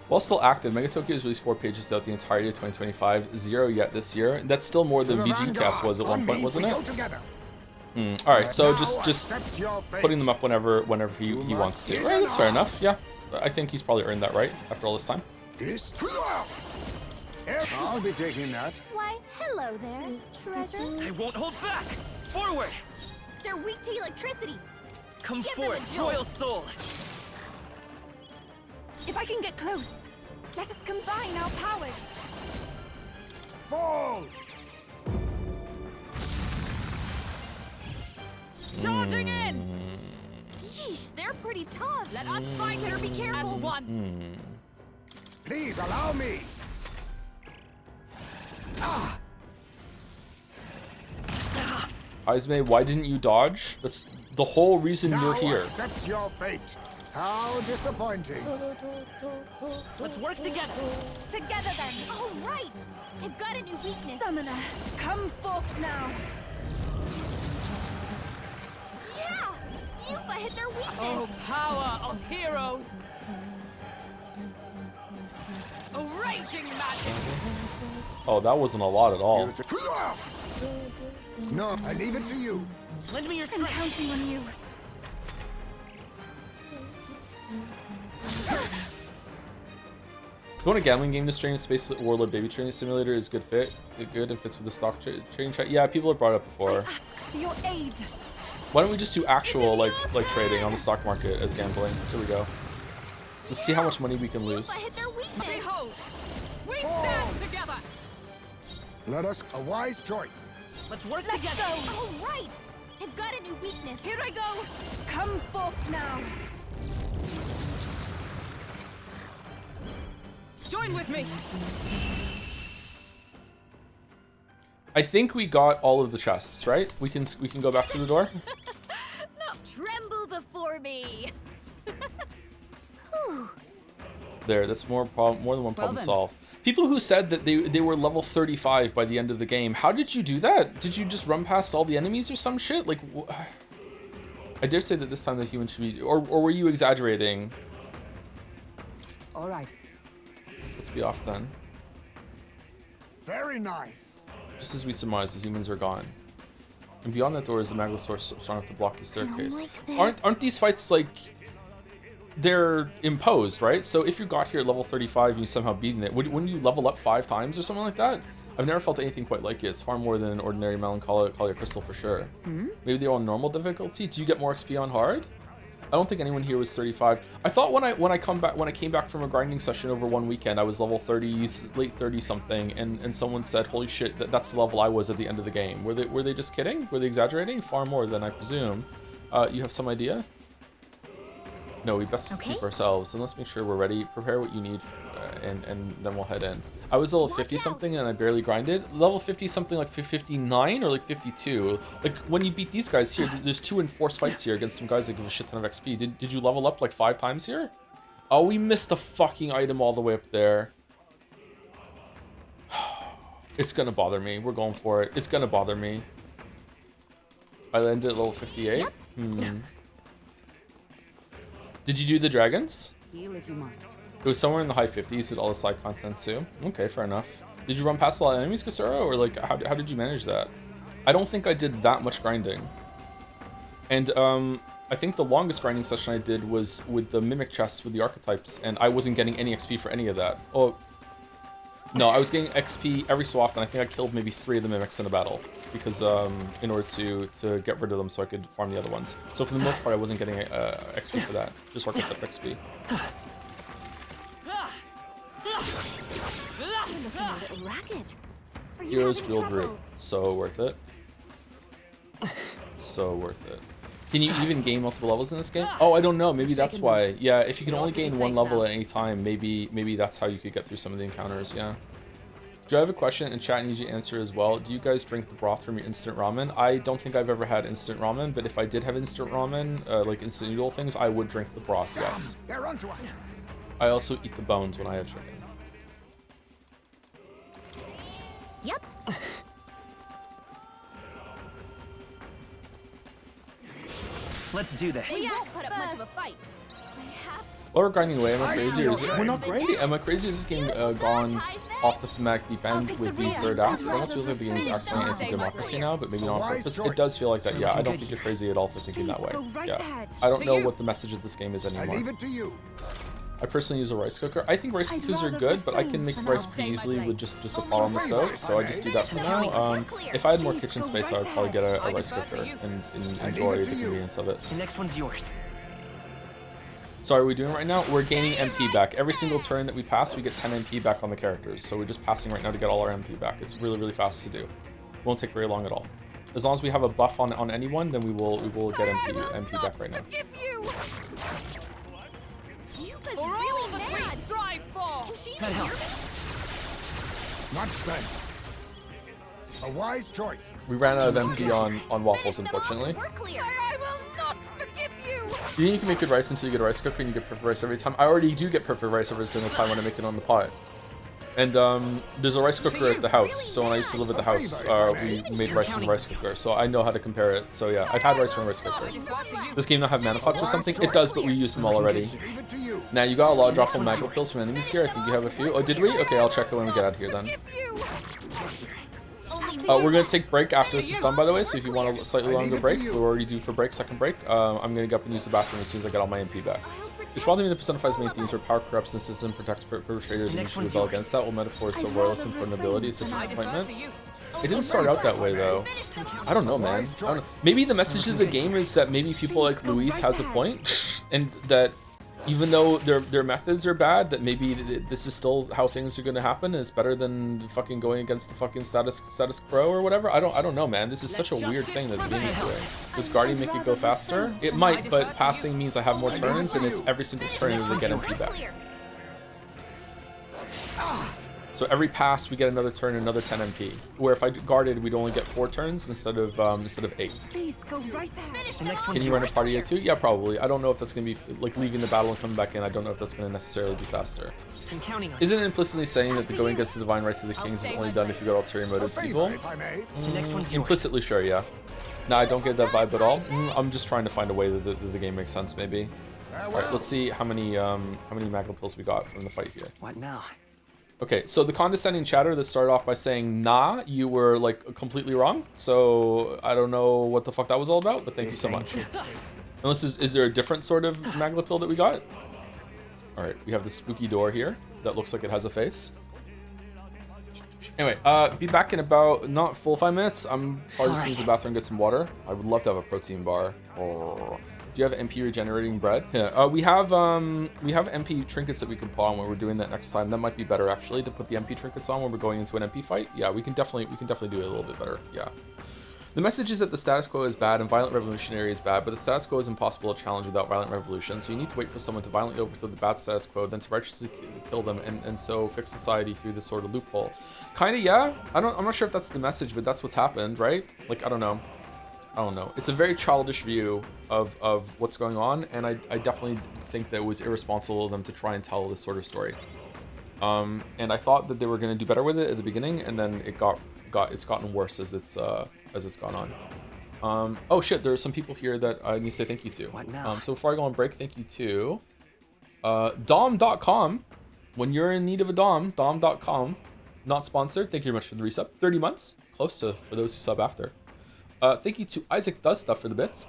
While still active, Megatokyo has released 4 pages throughout the entirety of 2025. 0 yet this year. That's still more than VG Cats was at one point, wasn't it? All right, so just putting them up whenever he wants to. Right, that's fair enough. Yeah, I think he's probably earned that right after all this time. This? I'll be taking that. why, hello there, treasure. I won't hold back. Forward. They're weak to electricity. Come Give them a forth, jolt. royal soul. If I can get close, let us combine our powers. Fall! Charging in. Yeesh, they're pretty tough. Let us fight. Better be As careful. one. Please allow me. Izme, why didn't you dodge? That's the whole reason Now you're here. accept your fate. How disappointing. Let's work together. Together then. Oh, right. They've got a new weakness. Summoner, come forth now. Yeah, Yupa hit their weakness. Oh, power of heroes. A raging magic. Oh, that wasn't a lot at all. No, I leave it to you. Lend me your I'm strength. counting on you. you want a gambling game to stream, Space Warlord Baby Training Simulator is good fit. Good and fits with the stock trading chat. Yeah, people have brought it up before. Ask for your aid. Why don't we just do actual like trading on the stock market as gambling? Here we go. Let's see how much money we can lose. Behold, we stand together. Let us a wise choice. Let's work Let's together. go. All right. I've got a new weakness. Here I go. Come forth now. Join with me. I think we got all of the chests, right? We can go back to the door. Not tremble before me. There, that's more than one problem then. solved. People who said that they were level 35 by the end of the game, how did you do that? Did you just run past all the enemies or some shit? Like, I dare say that this time the human should be, or were you exaggerating? All right. Let's be off then. Very nice. Just as we surmised, the humans are gone. And beyond that door is the Maglosaurus strong enough to block the staircase. Aren't these fights like, they're imposed, right? So if you got here at level 35 and you somehow beaten it, wouldn't you level up 5 times or something like that? I've never felt anything quite like it. It's far more than an ordinary Melancholia Crystal for sure. Maybe they're on normal difficulty. Do you get more XP on hard? I don't think anyone here was 35. I thought when I came back from a grinding session over one weekend, I was level 30s, late 30 something, and someone said, "Holy shit, that's the level I was at the end of the game." Were they just kidding? Were they exaggerating? Far more than I presume. You have some idea? No, we best see for ourselves, and let's make sure we're ready. Prepare what you need, and then we'll head in. I was level 50 something and I barely grinded. Level 50 something like 59 or like 52. Like when you beat these guys here, there's 2 enforced fights here against some guys that give a shit ton of XP. Did you level up like 5 times here? Oh, we missed a fucking item all the way up there. It's gonna bother me. We're going for it. It's gonna bother me. I landed at level 58. Did you do the dragons? Heal if you must. It was somewhere in the high 50s, did all the side content too. Okay, fair enough. Did you run past a lot of enemies, Kasura, or like how did you manage that? I don't think I did that much grinding. And I think the longest grinding session I did was with the mimic chests with the archetypes, and I wasn't getting any XP for any of that. Oh, no, I was getting XP every so often. I think I killed maybe 3 of the mimics in a battle because in order to get rid of them so I could farm the other ones. So for the most part, I wasn't getting XP for that. Just archetype XP. Heroes Guild Route. So worth it. So worth it. Can you even gain multiple levels in this game? Oh, I don't know. Maybe that's why. Yeah, if you can only gain 1 level at any time, maybe that's how you could get through some of the encounters. Yeah. Do I have a question in chat? I need you to answer as well. Do you guys drink the broth from your instant ramen? I don't think I've ever had instant ramen, but if I did have instant ramen, like instant noodle things, I would drink the broth. Yes. They're onto us. I also eat the bones when I have chicken. Yep. Let's do this. We won't put up much of a fight. While we're grinding away, am I crazy or is it? We're not grinding. Am I crazy? Is this game gone off the thematic deep end with the 3rd act? It almost feels like the game is accidentally anti-democracy now, but maybe not on purpose. It does feel like that. Yeah, I don't think you're crazy at all for thinking that way. Yeah, I don't know what the message of this game is anymore. I leave it to you. I personally use a rice cooker. I think rice cookers are good, but I can make rice pretty easily with just a pot on the stove, so I just do that for now. If I had more kitchen space, I would probably get a rice cooker and enjoy the convenience of it. The next one's yours. So are we doing right now? We're gaining MP back. Every single turn that we pass, we get 10 MP back on the characters. So we're just passing right now to get all our MP back. It's really, really fast to do. It won't take very long at all. As long as we have a buff on anyone, then we will get MP back right now. For all that we strive for. That helps. Much thanks. A wise choice. We ran out of MP on waffles, unfortunately. I will not forgive you. You think you can make good rice until you get a rice cooker and you get perfect rice every time? I already do get perfect rice every single time when I make it on the pot. And there's a rice cooker at the house. So when I used to live at the house, we made rice in the rice cooker. So I know how to compare it. So yeah, I've had rice from a rice cooker. Does this game not have mana pots or something? It does, but we used them all already. Now you got a lot of droppable magma pills from enemies here. I think you have a few. Oh, did we? Okay, I'll check it when we get out of here then. We're gonna take break after this is done, by the way. So if you want a slightly longer break, we're already due for break, second break. I'm gonna get up and use the bathroom as soon as I get all my MP back. This wild thing that personifies main themes where power corrupts the system, protects perpetrators, and should rebel against that. While metaphors so royalism for nobility is such disappointment. It didn't start out that way though. I don't know, man. I don't know. Maybe the message of the game is that maybe people like Luis has a point, and that even though their methods are bad, that maybe this is still how things are going to happen, and it's better than fucking going against the fucking status quo or whatever. I don't know, man. This is such a weird thing that the game is doing. Does Guardian make it go faster? It might, but passing means I have more turns, and it's every single turn is I get MP back. So every pass we get another turn, another 10 MP. Where if I guarded, we'd only get 4 turns instead of 8. Please go right ahead. Can you run a party at 2? Yeah, probably. I don't know if that's gonna be like leaving the battle and coming back in. I don't know if that's gonna necessarily be faster. I'm counting on Isn't it implicitly saying that the going against the divine rights of the kings is only done if you got ulterior motives evil? The next one's yours. Implicitly, sure, yeah. No, I don't get that vibe at all. I'm just trying to find a way that the game makes sense, maybe. All right, let's see how many magma pills we got from the fight here. What now? Okay, so the condescending chatter that started off by saying, nah, you were like completely wrong. So I don't know what the fuck that was all about, but thank you so much. Unless, is there a different sort of magma pill that we got? All right, we have the spooky door here that looks like it has a face. Anyway, be back in about not full 5 minutes. I'm probably just gonna use the bathroom and get some water. I would love to have a protein bar. Oh. Do you have MP regenerating bread? Yeah, we have MP trinkets that we can put on when we're doing that next time. That might be better actually to put the MP trinkets on when we're going into an MP fight. Yeah, we can definitely do it a little bit better. Yeah. The message is that the status quo is bad and violent revolutionary is bad, but the status quo is impossible to challenge without violent revolution. So you need to wait for someone to violently overthrow the bad status quo, then to righteously kill them, and so fix society through this sort of loophole. Kinda, yeah. I'm not sure if that's the message, but that's what's happened, right? Like, I don't know. It's a very childish view of what's going on, and I definitely think that it was irresponsible of them to try and tell this sort of story. And I thought that they were going to do better with it at the beginning, and then it's gotten worse as it's gone on. Oh shit, there are some people here that I need to say thank you to. What now? So before I go on break, thank you to Dom.com. When you're in need of a Dom.com. Not sponsored. Thank you very much for the resub. 30 months, close to for those who sub after. Thank you to Isaac Does Stuff for the bits.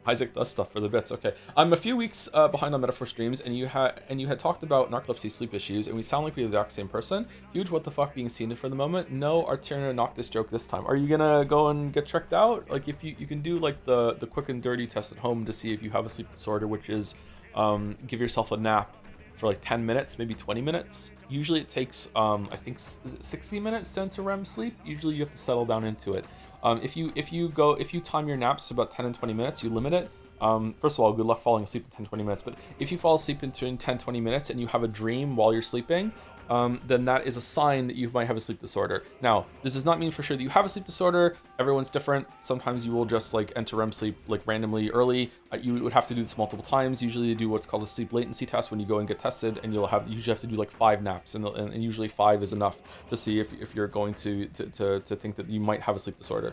Isaac Does Stuff for the bits. Okay, I'm a few weeks behind on Metaphor streams, and you had talked about narcolepsy sleep issues, and we sound like we're the exact same person. Huge what the fuck being seen for the moment. No Arterna Noctis joke this time. Are you gonna go and get checked out? Like if you can do like the quick and dirty test at home to see if you have a sleep disorder, which is give yourself a nap for like 10 minutes, maybe 20 minutes. Usually it takes I think is it 60 minutes to enter REM sleep. Usually you have to settle down into it. If you time your naps to about 10 and 20 minutes, you limit it. First of all, good luck falling asleep in 10-20 minutes, but if you fall asleep in 10-20 minutes and you have a dream while you're sleeping, then that is a sign that you might have a sleep disorder. Now, this does not mean for sure that you have a sleep disorder. Everyone's different. Sometimes you will just like enter REM sleep like randomly early. You would have to do this multiple times. Usually you do what's called a sleep latency test when you go and get tested, and you usually have to do like 5 naps, and usually 5 is enough to see if you're going to think that you might have a sleep disorder.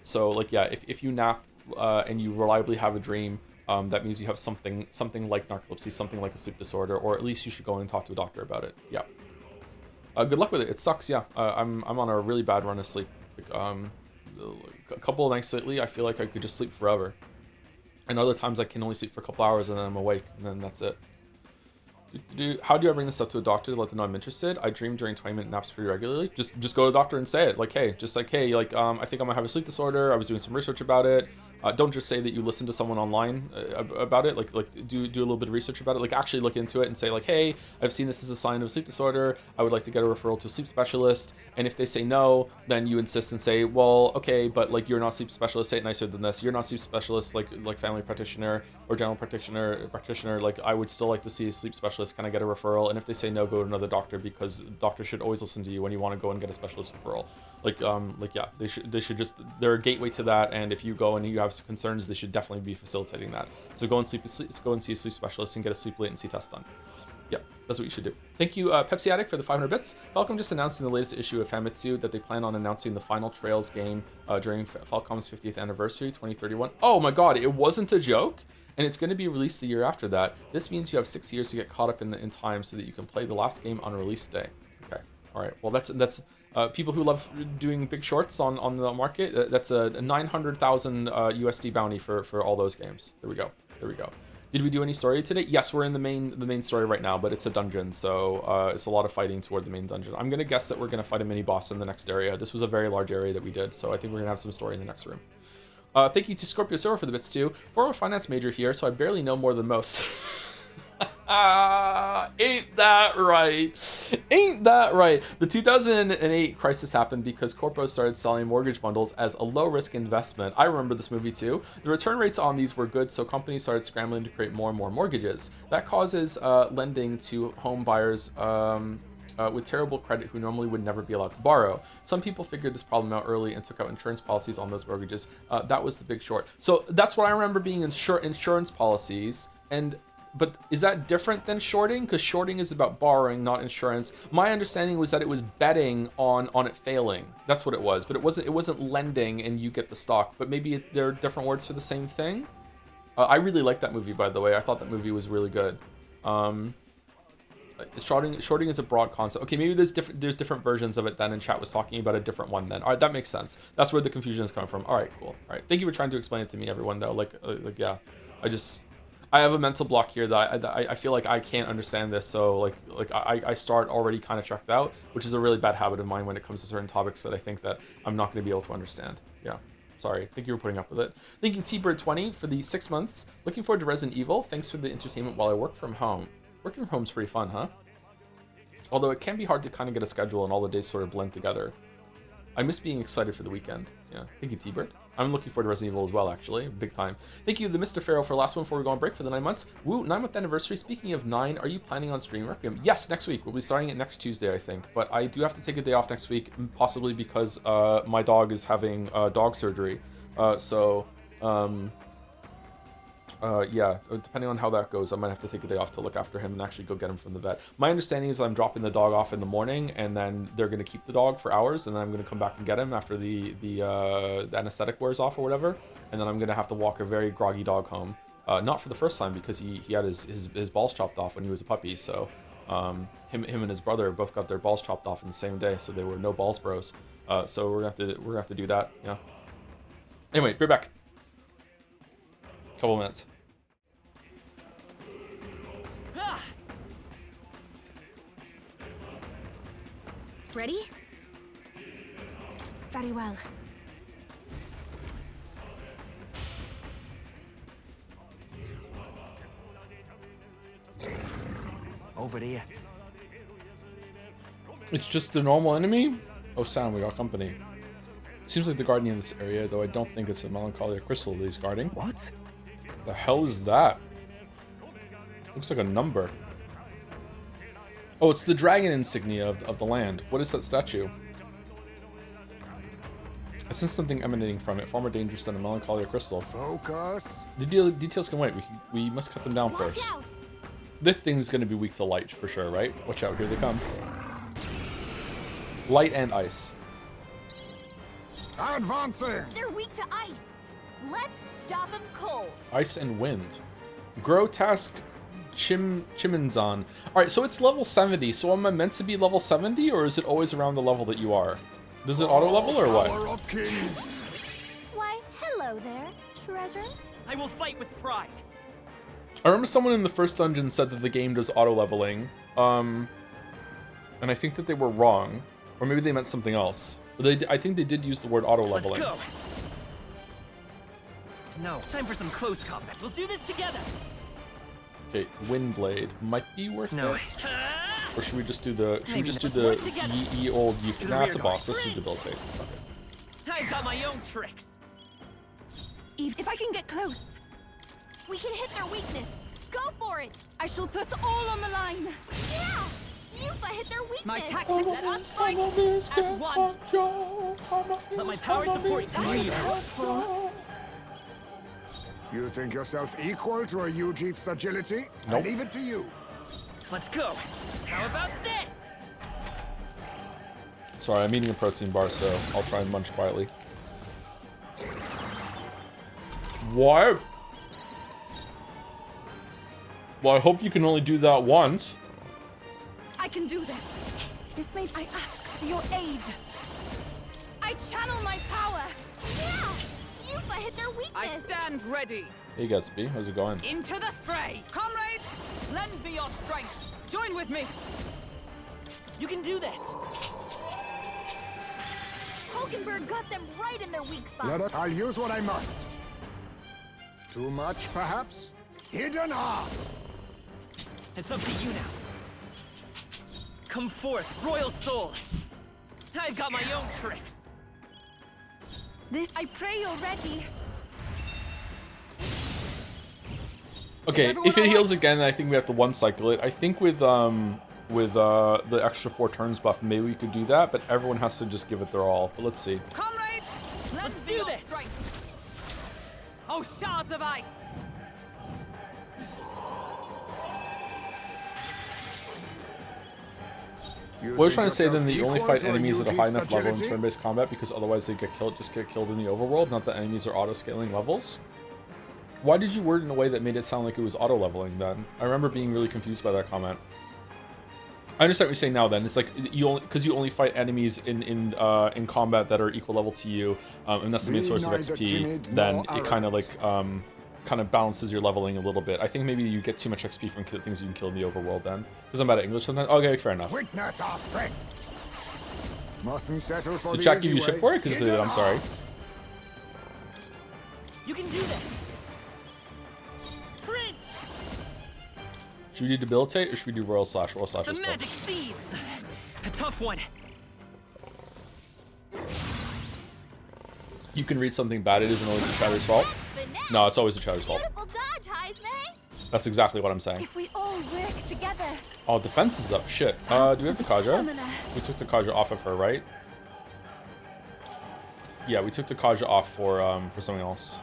So like, yeah, if you nap and you reliably have a dream, that means you have something like narcolepsy, something like a sleep disorder, or at least you should go and talk to a doctor about it. Yeah. Good luck with it. It sucks. Yeah. I'm on a really bad run of sleep. Like, a couple of nights lately, I feel like I could just sleep forever, and other times I can only sleep for a couple hours and then I'm awake, and then that's it. How do I bring this up to a doctor to let them know I'm interested? I dream during 20-minute naps pretty regularly. Just go to the doctor and say it. Like, hey, I think I might have a sleep disorder. I was doing some research about it. Don't just say that you listened to someone online about it. Like do a little bit of research about it. Like actually look into it and say like, hey, I've seen this as a sign of a sleep disorder. I would like to get a referral to a sleep specialist. And if they say no, then you insist and say, well, okay, but like you're not a sleep specialist. Say it nicer than this. You're not a sleep specialist, like family practitioner or general practitioner. Like I would still like to see a sleep specialist. Can I get a referral? And if they say no, go to another doctor, because doctors should always listen to you when you want to go and get a specialist referral. Yeah, they should just, they're a gateway to that, and if you go and you have some concerns, they should definitely be facilitating that. So go and see a sleep specialist and get a sleep latency test done. Yeah, that's what you should do. Thank you, Pepsi Addict, for the 500 bits. Falcom just announced in the latest issue of Famitsu that they plan on announcing the final Trails game during Falcom's 50th anniversary, 2031. Oh my god, it wasn't a joke? And it's going to be released the year after that. This means you have 6 years to get caught up in time so that you can play the last game on release day. Okay. All right. Well, that's people who love doing big shorts on the market. That's a 900,000 USD bounty for all those games. There we go. There we go. Did we do any story today? Yes, we're in the main story right now, but it's a dungeon, so it's a lot of fighting toward the main dungeon. I'm gonna guess that we're gonna fight a mini boss in the next area. This was a very large area that we did, so I think we're gonna have some story in the next room. Thank you to Scorpio Silver for the bits too. Former finance major here, so I barely know more than most. Ain't that right? Ain't that right? The 2008 crisis happened because corpos started selling mortgage bundles as a low-risk investment. I remember this movie too. The return rates on these were good, so companies started scrambling to create more and more mortgages. That causes lending to home buyers with terrible credit who normally would never be allowed to borrow. Some people figured this problem out early and took out insurance policies on those mortgages. That was the Big Short. So that's what I remember being insurance policies. But is that different than shorting? Because shorting is about borrowing, not insurance. My understanding was that it was betting on it failing. That's what it was. But it wasn't lending and you get the stock. But maybe there are different words for the same thing. I really liked that movie, by the way. I thought that movie was really good. Shorting is a broad concept. Okay, maybe there's different versions of it then, and chat was talking about a different one then. All right, that makes sense. That's where the confusion is coming from. All right, cool. All right, thank you for trying to explain it to me, everyone. Though, yeah, I have a mental block here that I feel like I can't understand this. So I start already kind of checked out, which is a really bad habit of mine when it comes to certain topics that I think that I'm not going to be able to understand. Yeah. Sorry. Thank you for putting up with it. Thank you, T-Bird20 for the 6 months. Looking forward to Resident Evil. Thanks for the entertainment while I work from home. Working from home is pretty fun, huh? Although it can be hard to kind of get a schedule and all the days sort of blend together. I miss being excited for the weekend. Yeah, thank you, T-Bird. I'm looking forward to Resident Evil as well, actually. Big time. Thank you, the Mr. Pharaoh, for last one before we go on break for the 9 months. Woo, 9-month anniversary. Speaking of 9, are you planning on streaming Requiem? Yes, next week. We'll be starting it next Tuesday, I think. But I do have to take a day off next week, possibly because my dog is having dog surgery. Yeah, depending on how that goes, I might have to take a day off to look after him and actually go get him from the vet. My understanding is that I'm dropping the dog off in the morning, and then they're going to keep the dog for hours, and then I'm going to come back and get him after the anesthetic wears off or whatever, and then I'm going to have to walk a very groggy dog home. Not for the first time, because he had his balls chopped off when he was a puppy, so him and his brother both got their balls chopped off in the same day, so they were no balls bros. So we're gonna have to do that. Yeah. Anyway, be back. Couple minutes. Ready? Very well. Over here. It's just the normal enemy? Oh, Sam, we got company. Seems like the guardian in this area, though I don't think it's a Melancholia crystal that he's guarding. What? The hell is that? Looks like a number. Oh, it's the dragon insignia of the land. What is that statue? I sense something emanating from it, far more dangerous than a Melancholia crystal. Focus. The details can wait. We must cut them down first. Watch out. This thing's going to be weak to light for sure, right? Watch out, here they come. Light and ice. Advancing. They're weak to ice. Let's stop them cold. Ice and wind. Grotesque Chiminzan. Alright, so it's level 70. So am I meant to be level 70, or is it always around the level that you are? Does it auto level or what? Power of kings. Why, hello there, treasure. I will fight with pride. I remember someone in the first dungeon said that the game does auto leveling. And I think that they were wrong. Or maybe they meant something else. But I think they did use the word auto leveling. Let's go. No, time for some close combat. We'll do this together. Okay, Windblade might be worth No. it. Or should we just do the Maybe ye old ye? To the Nah, it's a rear boss. guard. Let's do debilitate. Okay. I've got my own tricks. If I can get close, We can hit their weakness. Go for it. I shall put all on the line. Yeah. Yuffie hit their weakness. My tactic, let us fight as one. Let my power support you. You think yourself equal to a Ujief's agility? Nope. I leave it to you. Let's go. How about this? Sorry, I'm eating a protein bar, so I'll try and munch quietly. What? Well, I hope you can only do that once. I can do this. This may I ask for your aid. I channel my power. Yeah! Yuffie hit their weakness! I stand ready. Hey Gatsby, how's it going? Into the fray! Comrades, lend me your strength. Join with me. You can do this. Hulkenberg got them right in their weak spot. Let it. I'll use what I must. Too much, perhaps? Hidden art! It's up to you now. Come forth, royal soul. I've got my own tricks. This I pray you're ready. Okay, if it heals again, I think we have to one cycle it. I think with the extra 4 turns buff, maybe we could do that, but everyone has to just give it their all. But let's see. Comrades, let's do this. Strength. Oh, shards of ice. What I was trying to say then that you only fight enemies at a high enough level in turn-based combat because otherwise they just get killed in the overworld, not that enemies are auto-scaling levels. Why did you word it in a way that made it sound like it was auto-leveling then? I remember being really confused by that comment. I understand what you're saying now then. It's like you only fight enemies in combat that are equal level to you, and that's the main source of XP, then it kind of like kind of balances your leveling a little bit. I think maybe you get too much XP from things you can kill in the overworld then. Because I'm bad at English sometimes. Okay, fair enough. Witness our strength. Mustn't settle for Did the chat give you easy shit way. for it? Because if they did, I'm sorry. You can do this. Prince! Should we do debilitate or should we do royal slash? Royal slash The is magic seed. A tough one. You can read something bad. It isn't always the chatter's fault. No, it's always the chatter's fault. Beautiful dodge, Heisman! That's exactly what I'm saying. If we all work together. Oh, defense is up. Shit. Do we have Takaja? We took Takaja off of her, right? Yeah, we took Takaja off for something else.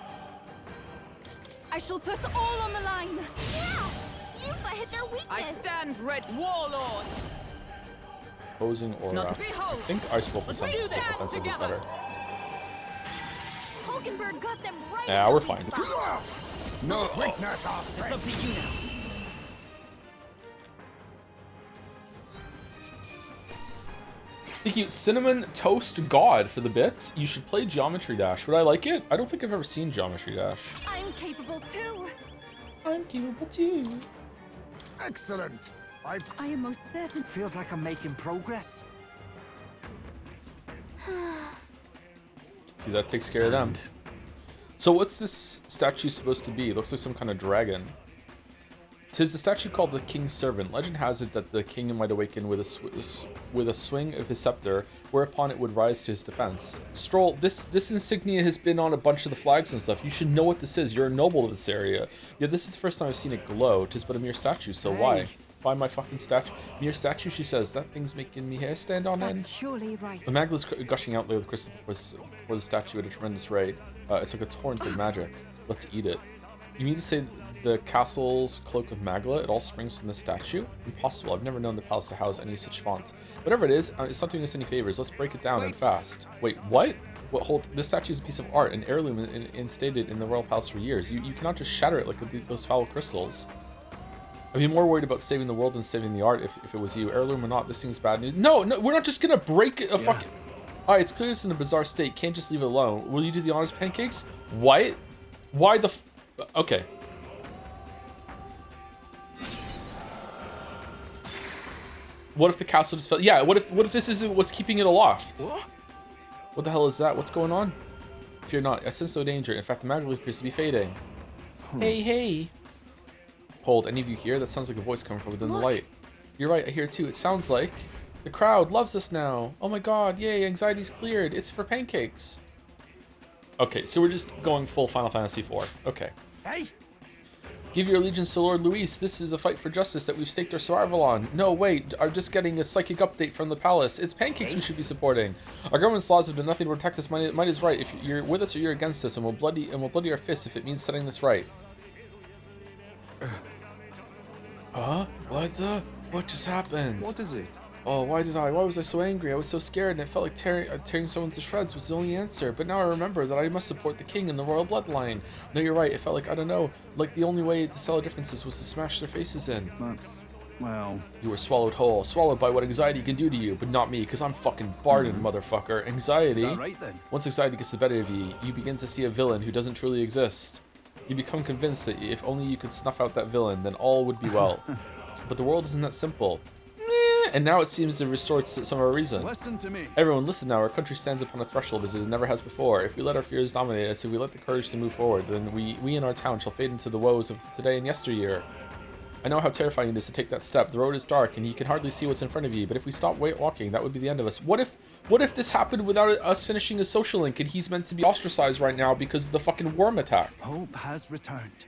I shall put all on the line. Yeah! Yuffie hit their weakness! I stand ready, warlord! Opposing aura. I Behold! think Ice Wolf is something Let's do defensive is that better. Hulkenberg got them right Yeah, in we're their weak fine. spot. No, witness our It's strength. up to you now. Thank you, Cinnamon Toast God, for the bits. You should play Geometry Dash. Would I like it? I don't think I've ever seen Geometry Dash. I'm capable too. I'm capable too. Excellent. I am most certain. Feels like I'm making progress. See, that takes care of them. So what's this statue supposed to be? It looks like some kind of dragon. 'Tis the statue called the King's Servant. Legend has it that the king might awaken with a swing of his scepter, whereupon it would rise to his defense. Stroll, this insignia has been on a bunch of the flags and stuff. You should know what this is. You're a noble of this area. Yeah, this is the first time I've seen it glow. 'Tis but a mere statue, so why? Why my fucking statue? Mere statue, she says. That thing's making me hair stand on end. That's surely right. The Magla's gushing out with crystal before the statue at a tremendous rate. It's like a torrent of magic. Let's eat it. You mean to say the castle's cloak of Magla, it all springs from the statue? Impossible. I've never known the palace to house any such font. Whatever it is, it's not doing us any favors. Let's break it down and fast. Wait, what? What? Hold. This statue is a piece of art, an heirloom instated in the royal palace for years. You cannot just shatter it like those foul crystals. I'd be more worried about saving the world than saving the art if it was you. Heirloom or not, this thing's bad news. No, we're not just gonna break it. Fucking. Alright, it's clear it's in a bizarre state. Can't just leave it alone. Will you do the honors, Pancakes? What? Why the okay. What if the castle just fell? Yeah, what if this isn't what's keeping it aloft? What the hell is that? What's going on? Fear not, I sense no danger. In fact, the magic appears to be fading. Hey. Hold, any of you hear? That sounds like a voice coming from within the light. You're right, I hear it too. It sounds like the crowd loves us now. Oh my god, yay, anxiety's cleared. It's for Pancakes. Okay, so we're just going full Final Fantasy IV. Okay. Hey! Give your allegiance to Lord Luis. This is a fight for justice that we've staked our survival on. No, wait, I'm just getting a psychic update from the palace. It's Pancakes we should be supporting. Our government's laws have done nothing to protect us. Might is right. If you're with us or you're against us, and we'll bloody our fists if it means setting this right. Huh? What just happened? What is it? Oh, why was I so angry? I was so scared and it felt like tearing someone to shreds was the only answer. But now I remember that I must support the king and the royal bloodline. No, you're right. It felt like, I don't know, like the only way to settle differences was to smash their faces in. That's Well, You were swallowed whole, swallowed by what anxiety can do to you, but not me, because I'm fucking Barden, motherfucker. Anxiety. is that right then? Once anxiety gets the better of you, you begin to see a villain who doesn't truly exist. You become convinced that if only you could snuff out that villain, then all would be well. But the world isn't that simple. And now it seems to restore some of our reason. Listen to me. Everyone, listen now. Our country stands upon a threshold as it never has before. If we let our fears dominate us, if we let the courage to move forward, then we in our town shall fade into the woes of today and yesteryear. I know how terrifying it is to take that step. The road is dark, and you can hardly see what's in front of you. But if we stop walking, that would be the end of us. What if this happened without us finishing a social link, and he's meant to be ostracized right now because of the fucking worm attack? Hope has returned.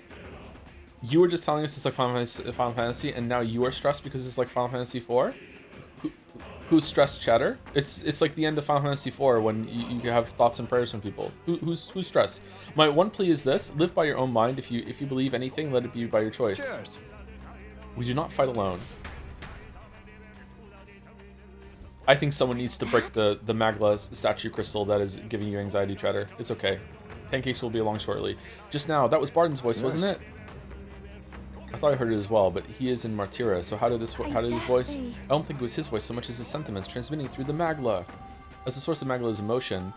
You were just telling us it's like Final Fantasy, and now you are stressed because it's like Final Fantasy IV? Who's stressed, Chatter? It's like the end of Final Fantasy IV when you have thoughts and prayers from people. Who's stressed? My one plea is this: live by your own mind. If you believe anything, let it be by your choice. Cheers. We do not fight alone. I think someone needs to break the Magla statue crystal that is giving you anxiety, Chatter. It's okay. Pancakes will be along shortly. Just now, that was Barden's voice, wasn't it? I thought I heard it as well, but he is in Martyra, so how did his voice... I don't think it was his voice so much as his sentiments transmitting through the Magla. As the source of Magla's emotion,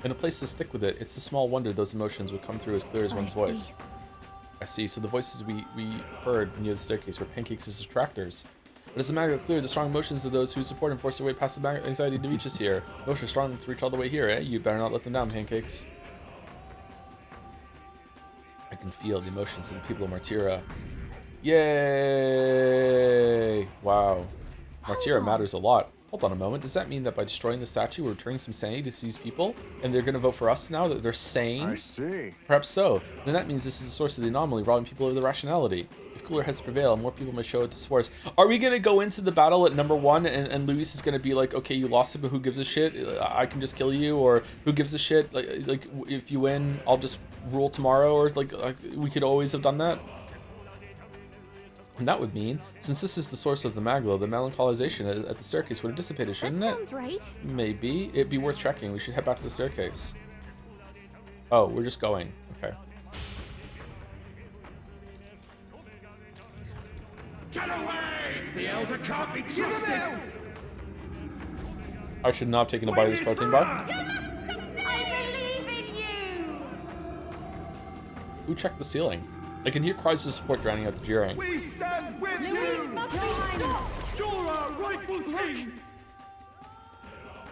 and a place to stick with it, it's a small wonder those emotions would come through as clear as one's voice. I see, so the voices we heard near the staircase were Pancake's detractors. But as the Magla cleared, the strong emotions of those who support him forced their way past the anxiety to reach us here. Emotions strong to reach all the way here, eh? You better not let them down, Pancakes. I can feel the emotions of the people of Martyra. Yay! Wow. Martyra matters a lot. Hold on a moment. Does that mean that by destroying the statue, we're returning some sanity to these people? And they're going to vote for us now that they're sane? I see. Perhaps so. Then that means this is the source of the anomaly, robbing people of their rationality. If cooler heads prevail, more people may show it to support us. Are we going to go into the battle at number 1 and Luis is going to be like, okay, you lost it, but who gives a shit? I can just kill you, or who gives a shit? Like if you win, I'll just rule tomorrow, or like we could always have done that. And that would mean, since this is the source of the Magla, the melancholisation at the staircase would have dissipated, shouldn't it? That sounds right. Maybe. It'd be worth checking. We should head back to the staircase. Oh, we're just going. Okay. Get away! The Elder can't be trusted! I should not have taken a bite of this protein bar. I believe in you! Who checked the ceiling? I can hear cries of support drowning out the jeering. We stand with Luis must be stopped! You're our rightful king!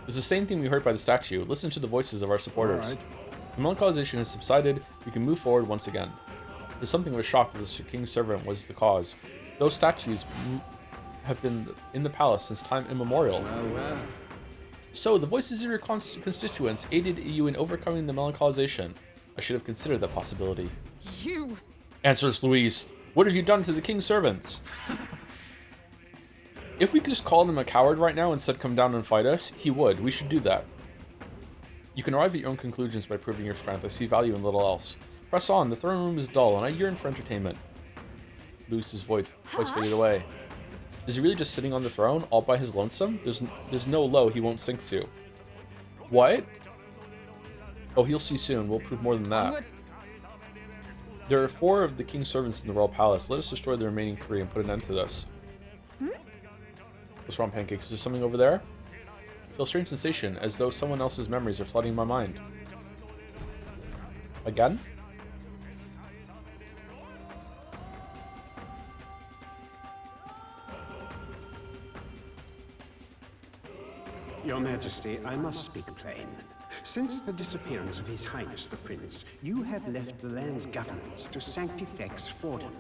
It's the same thing we heard by the statue. Listen to the voices of our supporters. All right. The melancholisation has subsided. We can move forward once again. There's something of a shock that the king's servant was the cause. Those statues have been in the palace since time immemorial. So, the voices of your constituents aided you in overcoming the melancholisation. I should have considered that possibility. You... Answers Louise. What have you done to the king's servants? If we could just call him a coward right now and instead come down and fight us, he would. We should do that. You can arrive at your own conclusions by proving your strength. I see value in little else. Press on. The throne room is dull, and I yearn for entertainment. Louise's voice faded away. Is he really just sitting on the throne, all by his lonesome? There's no low he won't sink to. What? Oh, he'll see soon. We'll prove more than that. Onward. There are 4 of the king's servants in the royal palace. Let us destroy the remaining 3 and put an end to this. What's wrong, Pancakes? Is there something over there? I feel a strange sensation, as though someone else's memories are flooding my mind. Again? Your Majesty, I must speak plain. Since the disappearance of His Highness the Prince, you have left the land's governance to Sanctifex Forden.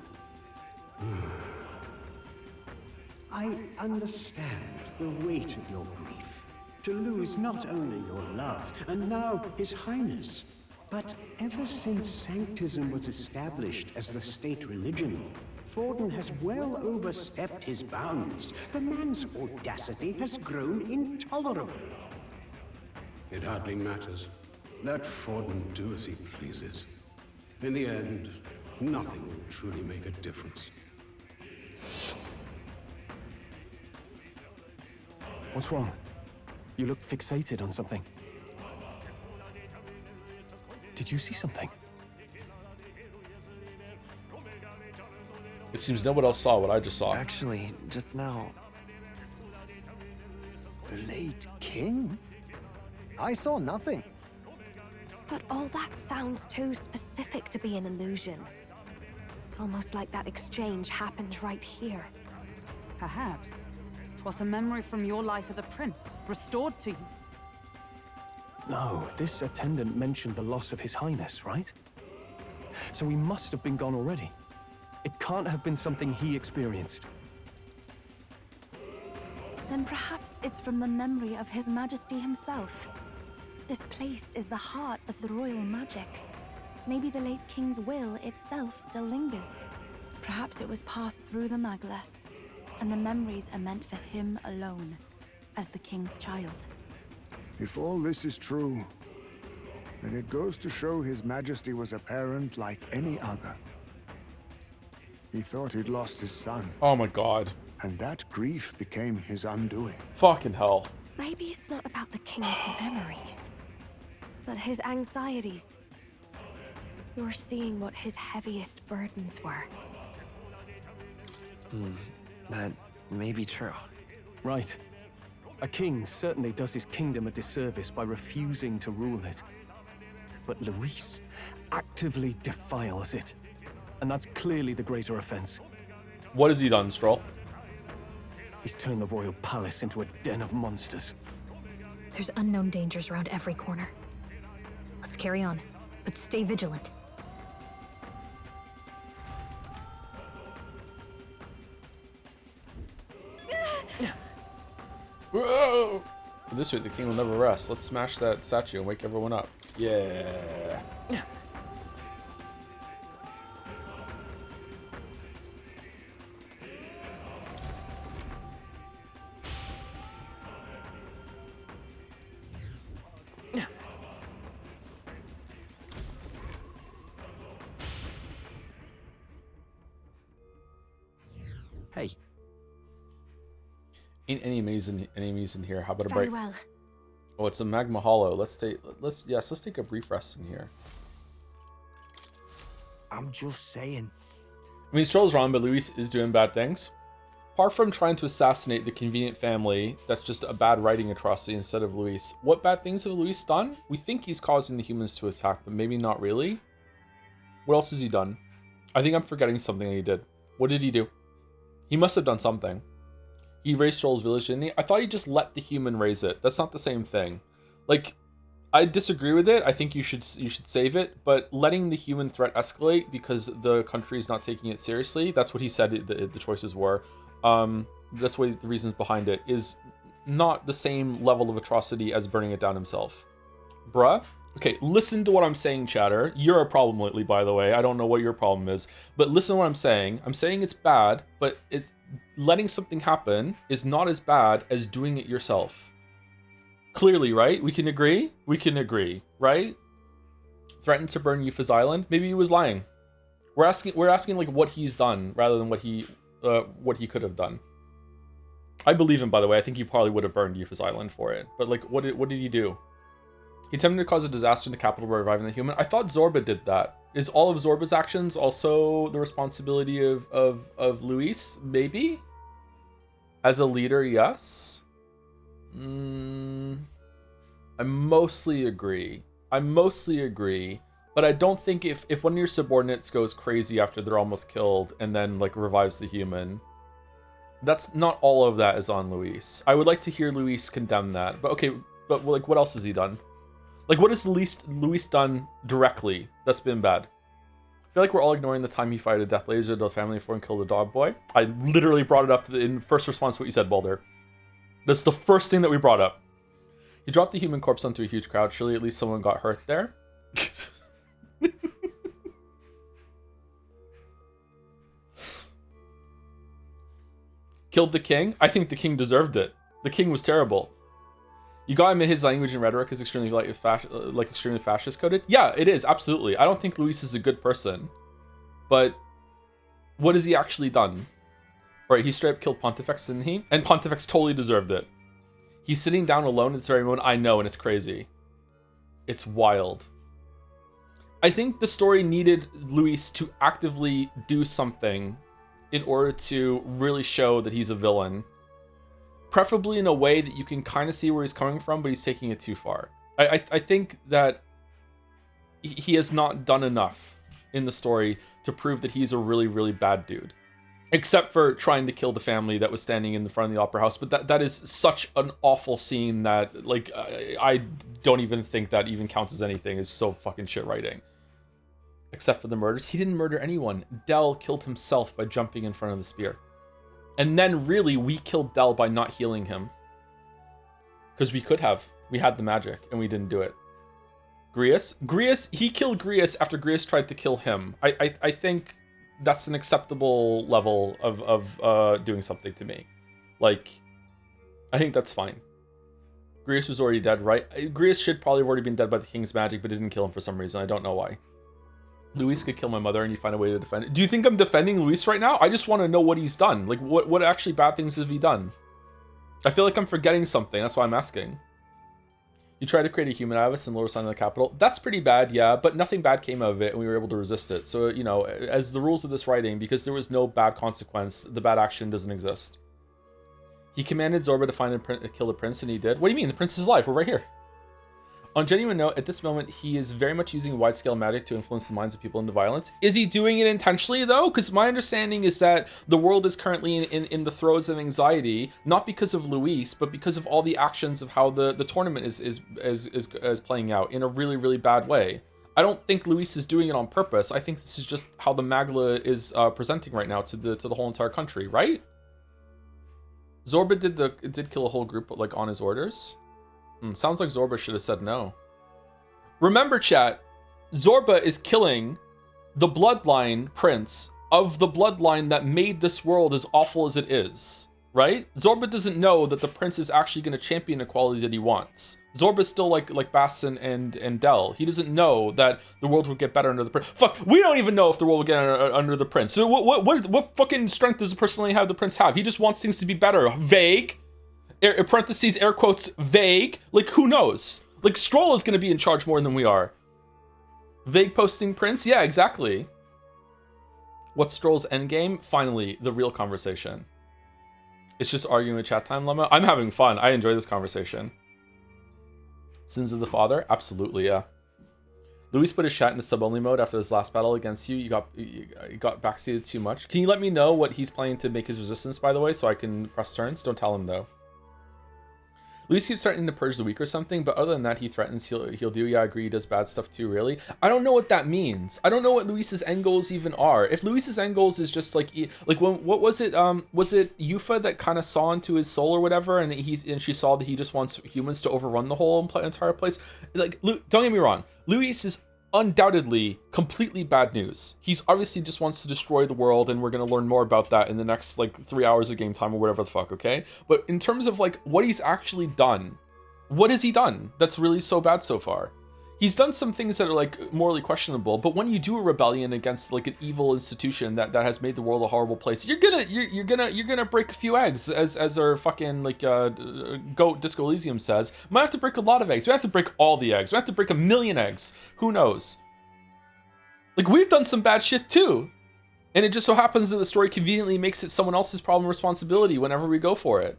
I understand the weight of your grief. To lose not only your love, and now His Highness, but ever since Sanctism was established as the state religion, Forden has well overstepped his bounds. The man's audacity has grown intolerable. It hardly matters. Let Forden do as he pleases. In the end, nothing will truly make a difference. What's wrong? You look fixated on something. Did you see something? It seems no one else saw what I just saw. Actually, just now... The late king? I saw nothing. But all that sounds too specific to be an illusion. It's almost like that exchange happened right here. Perhaps 'twas a memory from your life as a prince, restored to you. No, this attendant mentioned the loss of His Highness, right? So he must have been gone already. It can't have been something he experienced. Then perhaps it's from the memory of His Majesty himself. This place is the heart of the royal magic. Maybe the late king's will itself still lingers. Perhaps it was passed through the Magla, and the memories are meant for him alone, as the king's child. If all this is true, then it goes to show His Majesty was a parent like any other. He thought he'd lost his son. Oh my god. And that grief became his undoing. Fucking hell. Maybe it's not about the king's memories, but his anxieties. You're seeing what his heaviest burdens were. That may be true. Right. A king certainly does his kingdom a disservice by refusing to rule it. But Luis actively defiles it. And that's clearly the greater offense. What has he done, Stroll? He's turned the royal palace into a den of monsters. There's unknown dangers around every corner. Let's carry on, but stay vigilant. Whoa! This way, the king will never rest. Let's smash that statue and wake everyone up. Yeah. Hey. Ain't any enemies in here. How about a Very break? well. Oh, it's a magma hollow. Let's take a brief rest in here. I'm just saying. I mean, Stroll's wrong, but Luis is doing bad things. Apart from trying to assassinate the convenient family, that's just a bad writing atrocity instead of Luis. What bad things have Luis done? We think he's causing the humans to attack, but maybe not really. What else has he done? I think I'm forgetting something that he did. What did he do? He must have done something. He raised Stroll's village, didn't he? I thought he just let the human raise it. That's not the same thing. Like, I disagree with it. I think you should save it, but letting the human threat escalate because the country is not taking it seriously, that's what he said the choices were. That's what the reasons behind it is not the same level of atrocity as burning it down himself. Bruh. Okay, listen to what I'm saying, chatter. You're a problem lately, by the way. I don't know what your problem is, but listen to what I'm saying. I'm saying it's bad, but letting something happen is not as bad as doing it yourself. Clearly, right? We can agree? We can agree, right? Threatened to burn Euphas Island? Maybe he was lying. We're asking like what he's done rather than what he could have done. I believe him, by the way. I think he probably would have burned Euphas Island for it. But like, what did he do? He attempted to cause a disaster in the capital by reviving the human. I thought Zorba did that. Is all of Zorba's actions also the responsibility of Luis? Maybe? As a leader, yes. I mostly agree. But I don't think if one of your subordinates goes crazy after they're almost killed and then like revives the human, that's not all of that is on Luis. I would like to hear Luis condemn that. But okay, but like what else has he done? Like, what has Luis done directly that's been bad? I feel like we're all ignoring the time he fired a death laser to the family before and killed the dog boy. I literally brought it up in first response to what you said, Balder. That's the first thing that we brought up. He dropped the human corpse onto a huge crowd. Surely at least someone got hurt there. Killed the king? I think the king deserved it. The king was terrible. You got him in his language and rhetoric is extremely extremely fascist coded. Yeah, it is, absolutely. I don't think Luis is a good person. But what has he actually done? Right, he straight up killed Pontifex, didn't he? And Pontifex totally deserved it. He's sitting down alone at this very moment. I know, and it's crazy. It's wild. I think the story needed Luis to actively do something in order to really show that he's a villain. Preferably in a way that you can kind of see where he's coming from, but he's taking it too far. I think that he has not done enough in the story to prove that he's a really, really bad dude. Except for trying to kill the family that was standing in the front of the opera house. But that is such an awful scene that, like, I don't even think that even counts as anything. It's so fucking shit writing. Except for the murders. He didn't murder anyone. Del killed himself by jumping in front of the spear. And then really, we killed Del by not healing him. Because we could have. We had the magic, and we didn't do it. Grius, he killed Grius after Grius tried to kill him. I think that's an acceptable level of doing something to me. Like, I think that's fine. Grius was already dead, right? Grius should probably have already been dead by the king's magic, but it didn't kill him for some reason. I don't know why. Luis could kill my mother and you find a way to defend it. Do you think I'm defending Luis right now? I just want to know what he's done. Like, what actually bad things have he done? I feel like I'm forgetting something. That's why I'm asking. You tried to create a human out of us in Lower Sign of the Capital. That's pretty bad, yeah, but nothing bad came out of it, and we were able to resist it. So, you know, as the rules of this writing, because there was no bad consequence, the bad action doesn't exist. He commanded Zorba to find and kill the prince, and he did. What do you mean? The prince is alive. We're right here. On genuine note, at this moment, he is very much using wide-scale magic to influence the minds of people into violence. Is he doing it intentionally, though? Because my understanding is that the world is currently in the throes of anxiety, not because of Luis, but because of all the actions of how the tournament is playing out in a really, really bad way. I don't think Luis is doing it on purpose. I think this is just how the Magla is presenting right now to the whole entire country, right? Zorba did kill a whole group, like, on his orders. Sounds like Zorba should have said no. Remember, chat, Zorba is killing the bloodline prince of the bloodline that made this world as awful as it is, right? Zorba doesn't know that the prince is actually going to champion equality that he wants. Zorba's still like Bassin and Del. He doesn't know that the world will get better under the prince. Fuck, we don't even know if the world will get under the prince. So what fucking strength does the personality have the prince have? He just wants things to be better. Vague. Parentheses, air quotes, vague. Like, who knows? Like, Stroll is going to be in charge more than we are. Vague posting prince? Yeah, exactly. What's Stroll's endgame? Finally, the real conversation. It's just arguing with chat time, Lemma. I'm having fun. I enjoy this conversation. Sins of the Father? Absolutely, yeah. Luis put his chat into sub-only mode after his last battle against you. You got backseated too much. Can you let me know what he's planning to make his resistance, by the way, so I can press turns? Don't tell him, though. Luis keeps threatening to purge the weak or something, but other than that, he threatens he'll do. Yeah, I agree, he does bad stuff too, really. I don't know what that means. I don't know what Luis's end goals even are. If Luis's end goals is just like what was it Yufa that kind of saw into his soul or whatever, and she saw that he just wants humans to overrun the whole entire place? Like, don't get me wrong, Luis is undoubtedly completely bad news. He's obviously just wants to destroy the world, and we're going to learn more about that in the next like 3 hours of game time or whatever the fuck, okay? But in terms of like what he's actually done, what has he done that's really so bad so far? He's done some things that are like morally questionable, but when you do a rebellion against like an evil institution that has made the world a horrible place, you're gonna break a few eggs, as our fucking like goat Disco Elysium says. Might have to break a lot of eggs. We have to break all the eggs. We have to break 1 million eggs. Who knows? Like, we've done some bad shit too, and it just so happens that the story conveniently makes it someone else's problem and responsibility whenever we go for it.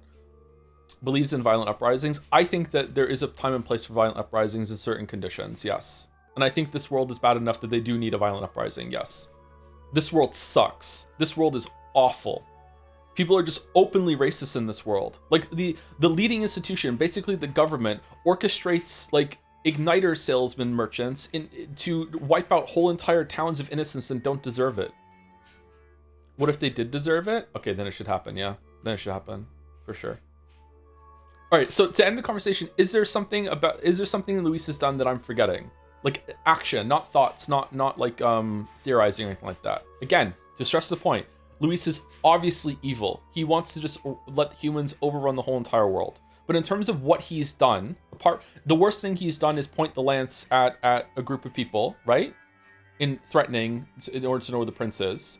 Believes in violent uprisings. I think that there is a time and place for violent uprisings in certain conditions, yes. And I think this world is bad enough that they do need a violent uprising, yes. This world sucks. This world is awful. People are just openly racist in this world. Like, the leading institution, basically the government, orchestrates like igniter salesman merchants to wipe out whole entire towns of innocents that don't deserve it. What if they did deserve it? Okay, then it should happen, yeah. Then it should happen, for sure. All right, so to end the conversation, is there something Luis has done that I'm forgetting? Like action, not thoughts, not like theorizing or anything like that. Again, to stress the point, Luis is obviously evil. He wants to just let humans overrun the whole entire world. But in terms of what he's done, the worst thing he's done is point the lance at a group of people, right? In threatening in order to know where the prince is.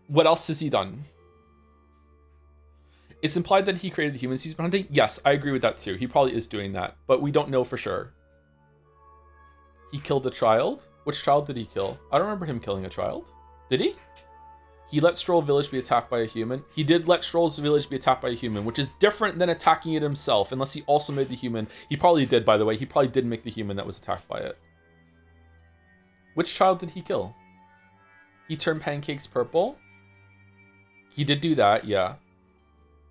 What else has he done? It's implied that he created the humans he's been hunting. Yes, I agree with that too. He probably is doing that, but we don't know for sure. He killed a child? Which child did he kill? I don't remember him killing a child. Did he? He let Stroll Village be attacked by a human. He did let Stroll's village be attacked by a human, which is different than attacking it himself, unless he also made the human. He probably did, by the way. He probably did make the human that was attacked by it. Which child did he kill? He turned Pancakes purple? He did do that, yeah.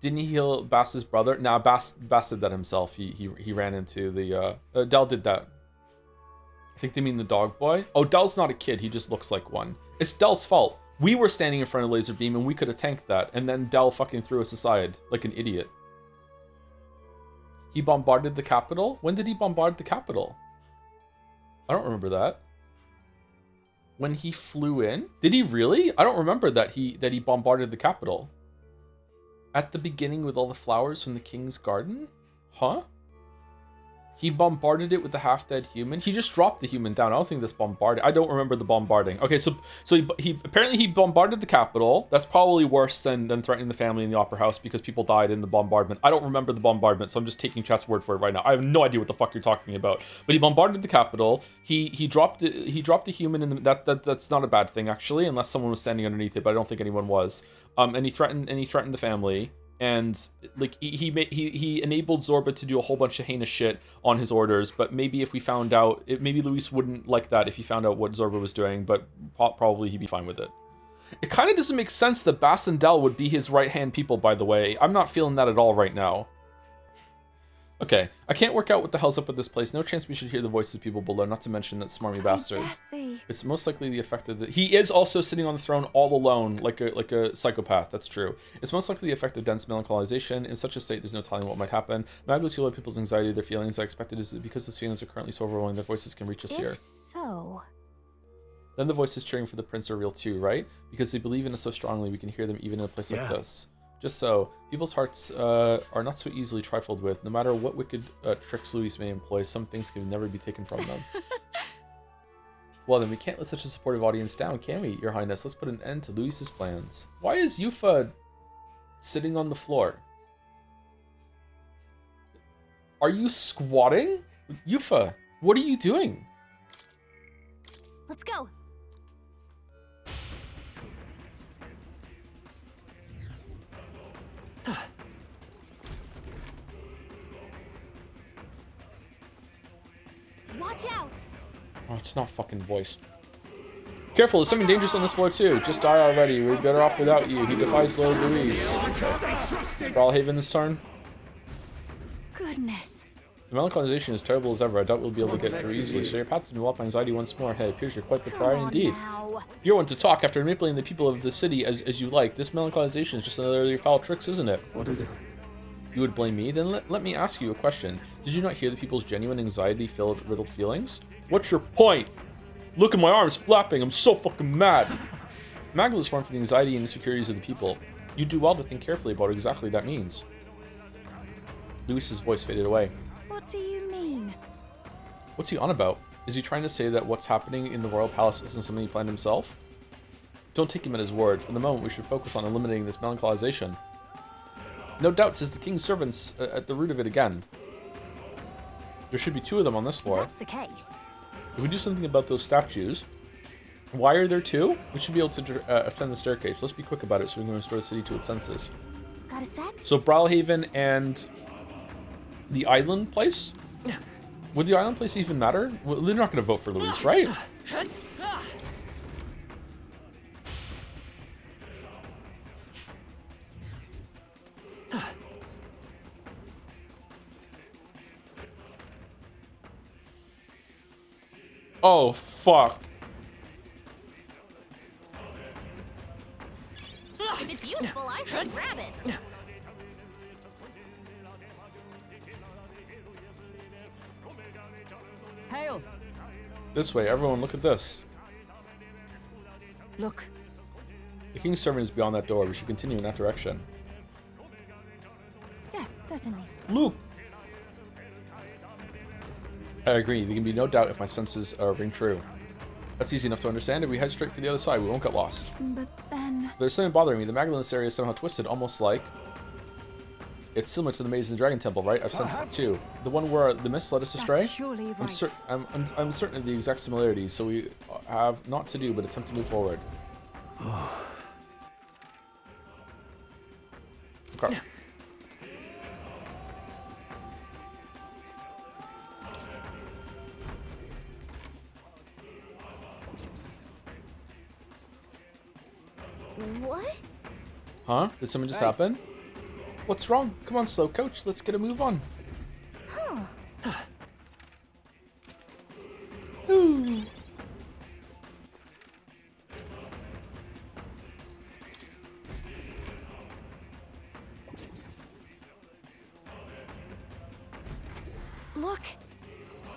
Didn't he heal Bass's brother? Nah, Bass did that himself. He ran into the... Del did that. I think they mean the dog boy. Oh, Del's not a kid. He just looks like one. It's Del's fault. We were standing in front of Laser Beam and we could have tanked that. And then Del fucking threw us aside like an idiot. He bombarded the capital? When did he bombard the capital? I don't remember that. When he flew in? Did he really? I don't remember that he bombarded the capital. At the beginning with all the flowers from the king's garden? Huh? He bombarded it with the half-dead human. He just dropped the human down. I don't think this bombarded. I don't remember the bombarding. Okay, so he apparently he bombarded the capital. That's probably worse than threatening the family in the opera house because people died in the bombardment. I don't remember the bombardment, so I'm just taking chat's word for it right now. I have no idea what the fuck you're talking about. But he bombarded the capital. He dropped the human in the that's not a bad thing actually, unless someone was standing underneath it. But I don't think anyone was. And he threatened the family. And like he enabled Zorba to do a whole bunch of heinous shit on his orders, but maybe if we found out, maybe Luis wouldn't like that if he found out what Zorba was doing, but probably he'd be fine with it. It kind of doesn't make sense that Bass and Del would be his right-hand people, by the way. I'm not feeling that at all right now. Okay, I can't work out what the hell's up with this place. No chance we should hear the voices of people below, not to mention that smarmy bastard. It's most likely the effect of the... He is also sitting on the throne all alone, like a psychopath, that's true. It's most likely the effect of dense melancholization. In such a state, there's no telling what might happen. Maglus heal people's anxiety, their feelings. I expect it is because those feelings are currently so overwhelming, their voices can reach us here. So... Then the voices cheering for the prince are real too, right? Because they believe in us so strongly, we can hear them even in a place like this. Just so, people's hearts are not so easily trifled with. No matter what wicked tricks Luis may employ, some things can never be taken from them. Well, then we can't let such a supportive audience down, can we, Your Highness? Let's put an end to Luis's plans. Why is Yufa sitting on the floor? Are you squatting? Yufa, what are you doing? Let's go. Watch out! Oh, it's not fucking voiced. Careful, there's something dangerous on this floor too. Just die already. We're better off without you. He defies Lord Luis. It's Brawlhaven this turn. Goodness. The melancholization is terrible as ever. I doubt we'll be able to get through easily. So your path has been whelped by anxiety once more. Hey, it appears you're quite the pariah indeed. You're one to talk after manipulating the people of the city as you like. This melancholization is just another of your foul tricks, isn't it? What is it? You would blame me? Then let me ask you a question. Did you not hear the people's genuine anxiety-filled, riddled feelings? What's your point? Look at my arms flapping. I'm so fucking mad. Magdalene is formed for the anxiety and insecurities of the people. You do well to think carefully about what exactly that means. Luis's voice faded away. What do you mean? What's he on about? Is he trying to say that what's happening in the royal palace isn't something he planned himself? Don't take him at his word. For the moment, we should focus on eliminating this melancholization. No doubts, is the king's servants at the root of it again. There should be 2 of them on this floor. That's the case. If we do something about those statues, why are there 2? We should be able to ascend the staircase. Let's be quick about it so we can restore the city to its senses. Got a sec? So Brawlhaven and the island place? Would the island place even matter? Well, they're not going to vote for Luis, right? Oh, fuck. If it's useful, I say grab it. Hail. This way, everyone, look at this. Look. The king's servant is beyond that door. We should continue in that direction. Yes, certainly. Luke! I agree. There can be no doubt if my senses ring true. That's easy enough to understand. If we head straight for the other side, we won't get lost. But then... There's something bothering me. The Magdalen's area is somehow twisted, almost like... It's similar to the maze in the Dragon Temple, right? I've sensed it too. The one where the mist led us astray? That's surely right. I'm certain of the exact similarities, so we have not to do but attempt to move forward. Okay. What? Huh? Did something just happen? What's wrong? Come on, slow coach. Let's get a move on. Huh. Ooh. Look.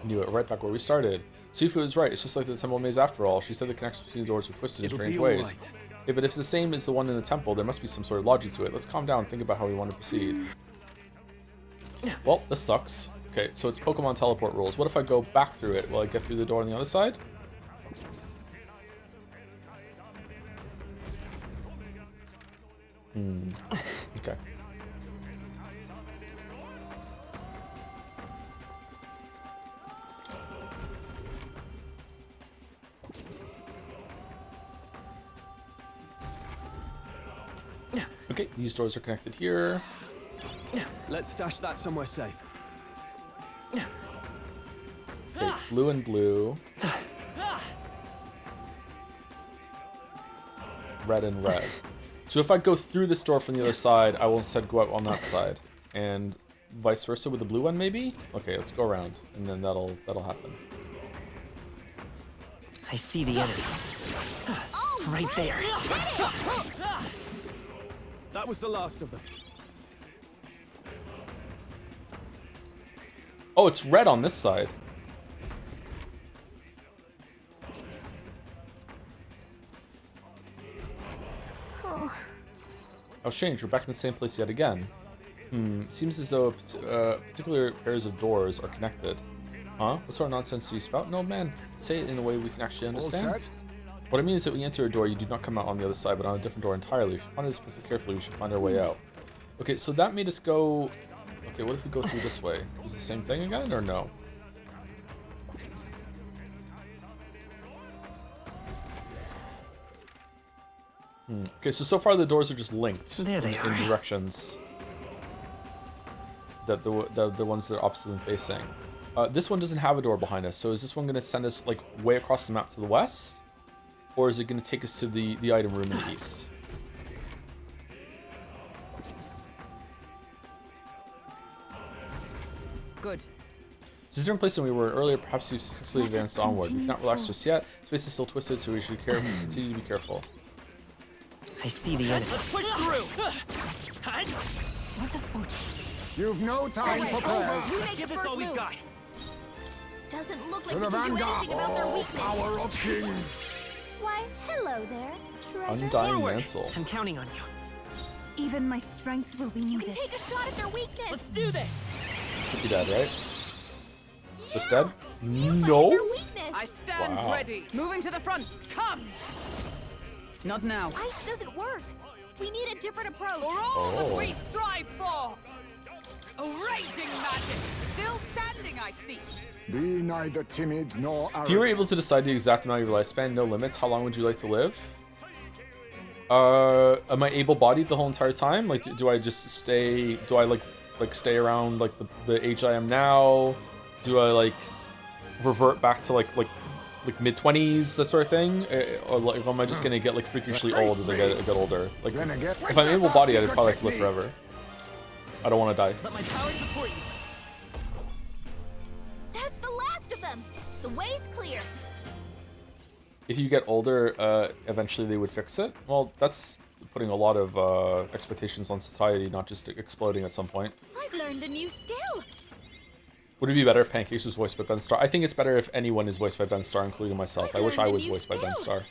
Knew it right back where we started. Sifu was right. It's just like the temple maze after all. She said the connections between the doors were twisted in strange ways. Right. Yeah, but if it's the same as the one in the temple, there must be some sort of logic to it. Let's calm down and think about how we want to proceed. Well, this sucks. Okay, so it's Pokemon teleport rules. What if I go back through it? Will I get through the door on the other side? Okay. Okay, these doors are connected here. Let's stash that somewhere safe. Okay, blue and blue. Red and red. So if I go through this door from the other side, I will instead go out on that side. And vice versa with the blue one, maybe? Okay, let's go around, and then that'll happen. I see the enemy. Right there. That was the last of them. Oh, it's red on this side. Oh, strange. We're back in the same place yet again. Seems as though particular pairs of doors are connected. Huh? What sort of nonsense do you spout? No, man. Say it in a way we can actually understand. What I mean is that when you enter a door, you do not come out on the other side, but on a different door entirely. If you find this puzzle carefully, we should find our way out. Okay, so that made us go... Okay, what if we go through this way? Is it the same thing again, or no? Okay, so far the doors are just linked There they in are. directions. That the ones that are opposite them facing. This one doesn't have a door behind us, so is this one going to send us like way across the map to the west? Or is it going to take us to the item room in the east? Good. It's a different place than we were earlier. Perhaps we've successfully advanced onward. We cannot relax just yet. Space is still twisted, so we should continue to be careful. I see the enemy. Let's push through. What a foot. You've no time for prayers. We make Give this all we've got. Doesn't look To like the we can do vanguard. anything about their weakness. Power of kings. Why, hello there, treasure. Undying Mantle. I'm counting on you. Even my strength will be You needed. can take a shot at their weakness. Let's do this. Should be dead, right? Just dead? Their No? weakness. I stand Wow. ready. Moving to the front. Come. Not now. Ice doesn't work. We need a different approach. For all Oh. that we strive for. A raging magic. Still standing, I see. Be neither timid nor If you were arrogant. able to decide the exact amount of your lifespan, no limits, how long would you like to live? Am I able-bodied the whole entire time? Like, do I just stay? Do I like stay around like the age I am now? Do I like revert back to like mid-20s, that sort of thing? Or like, am I just gonna get like freakishly old as I get older? Like, Then again, if I'm able-bodied, I'd probably like to live forever. I don't want to die. Let my power support you. That's the last of them. The way's clear. If you get older, eventually they would fix it. Well, that's putting a lot of expectations on society, not just exploding at some point. I've learned a new skill. Would it be better if Pancakes was voiced by Ben Starr? I think it's better if anyone is voiced by Ben Starr, including myself. I wish I was voiced by Ben Starr.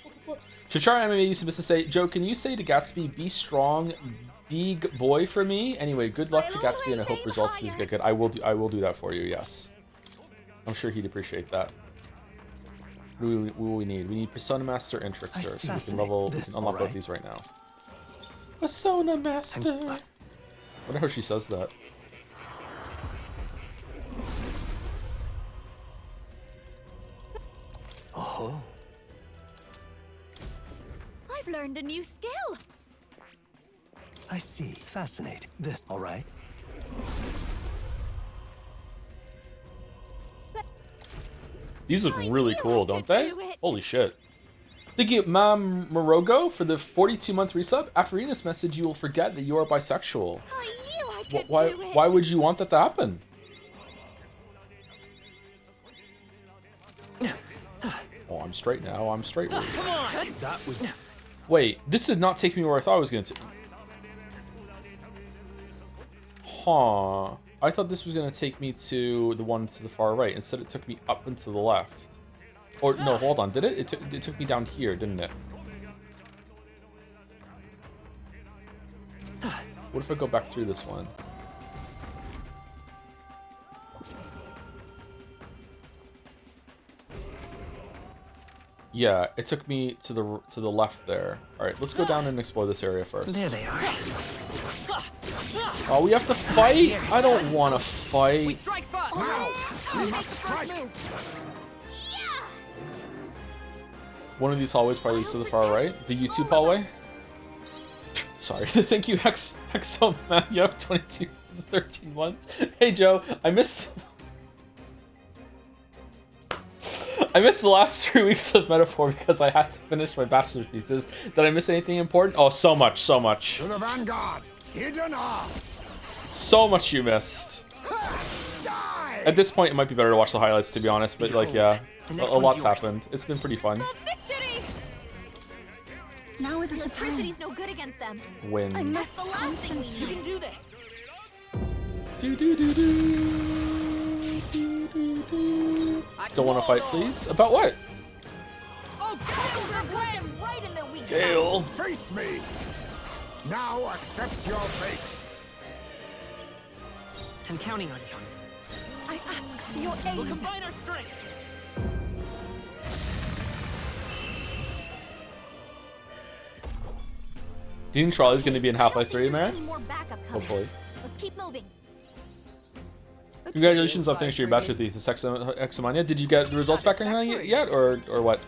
Chachara MMA used to say, Joe, can you say to Gatsby, be strong, big boy for me? Anyway, good luck to Gatsby, and I hope results get good. I will do that for you, yes. I'm sure he'd appreciate that. What do we need? We need Persona Master and Trickster, so we can unlock both these right now. Persona Master! I wonder how she says that. Oh. I've learned a new skill. I see. Fascinating. This, all right? These look really cool, don't they? Holy shit. Thank you, Mam Morogo, for the 42-month resub. After reading this message, you will forget that you are bisexual. Why would you want that to happen? Oh, I'm straight now. I'm straight. Come on! That was... Wait, this did not take me where I thought I was going to. Huh. I thought this was going to take me to the one to the far right. Instead, it took me up and to the left. Or, no, hold on. Did it? It took me down here, didn't it? What if I go back through this one? Yeah, it took me to the left there. All right, let's go down and explore this area first. There they are. Oh, we have to fight? I don't want to fight. Strike first. We must strike. One of these hallways probably leads to the far right. The YouTube hallway. Sorry. Thank you, Hexo Man. You have 22 13 months. Hey Joe, I missed the last 3 weeks of Metaphor because I had to finish my bachelor's thesis. Did I miss anything important? Oh, so much. To the vanguard. Hidden are. So much you missed. At this point, it might be better to watch the highlights, to be honest. But like, yeah, a lot's happened. It's been pretty fun. Now isn't the time. Electricity's no good against them. Win. That's the last thing we need. You can do this. Don't want to fight, please. About what? Right in their weak Gale. Face me. Now accept your fate. I'm counting on you. I ask for your aid. We'll combine our strength. Do you think Trolley's going to be in Half-Life 3, man? More backup coming. Hopefully. Let's keep moving. Congratulations on finishing your bachelor thesis, Exomania. Did you get the results back yet, or what?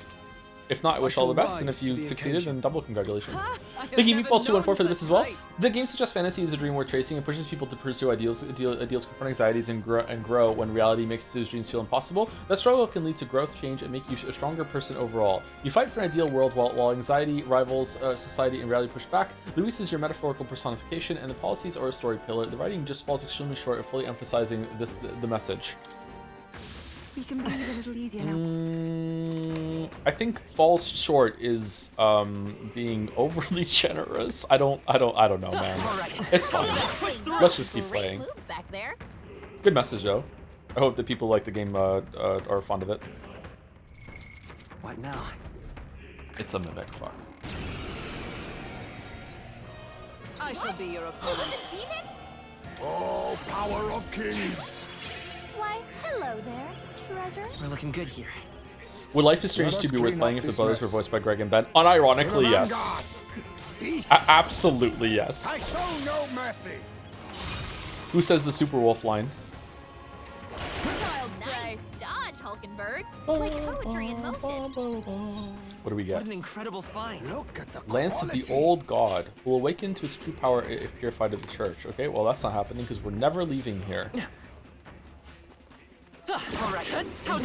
If not, I wish all the best, and if you succeeded, then double congratulations. Thank you, Meatballs214 for the bits as well. The game suggests fantasy is a dream worth chasing and pushes people to pursue ideals, confront anxieties, and grow when reality makes those dreams feel impossible. That struggle can lead to growth, change, and make you a stronger person overall. You fight for an ideal world while anxiety, rivals, society, and reality push back. Luis is your metaphorical personification, and the policies are a story pillar. The writing just falls extremely short of fully emphasizing the message. We can breathe a little easier now. I think falls short is being overly generous. I don't know, man. It's fine. Let's just keep playing. Good message, though. I hope that people like the game are fond of it. What now? It's a mimic. Fuck. I shall be your opponent. Oh, power of kings. Why, hello there, treasure. We're looking good here. Would Life is Strange 2 be worth playing if the brothers were voiced by Greg and Ben? Unironically, yes. Absolutely, yes. I show no mercy. Who says the Super Wolf line? Nice dodge, Hulkenberg. Like poetry in motion. What do we get? What an incredible find. Look at the Lance of the Old God will awaken to its true power if purified of the church. Okay, well that's not happening because we're never leaving here.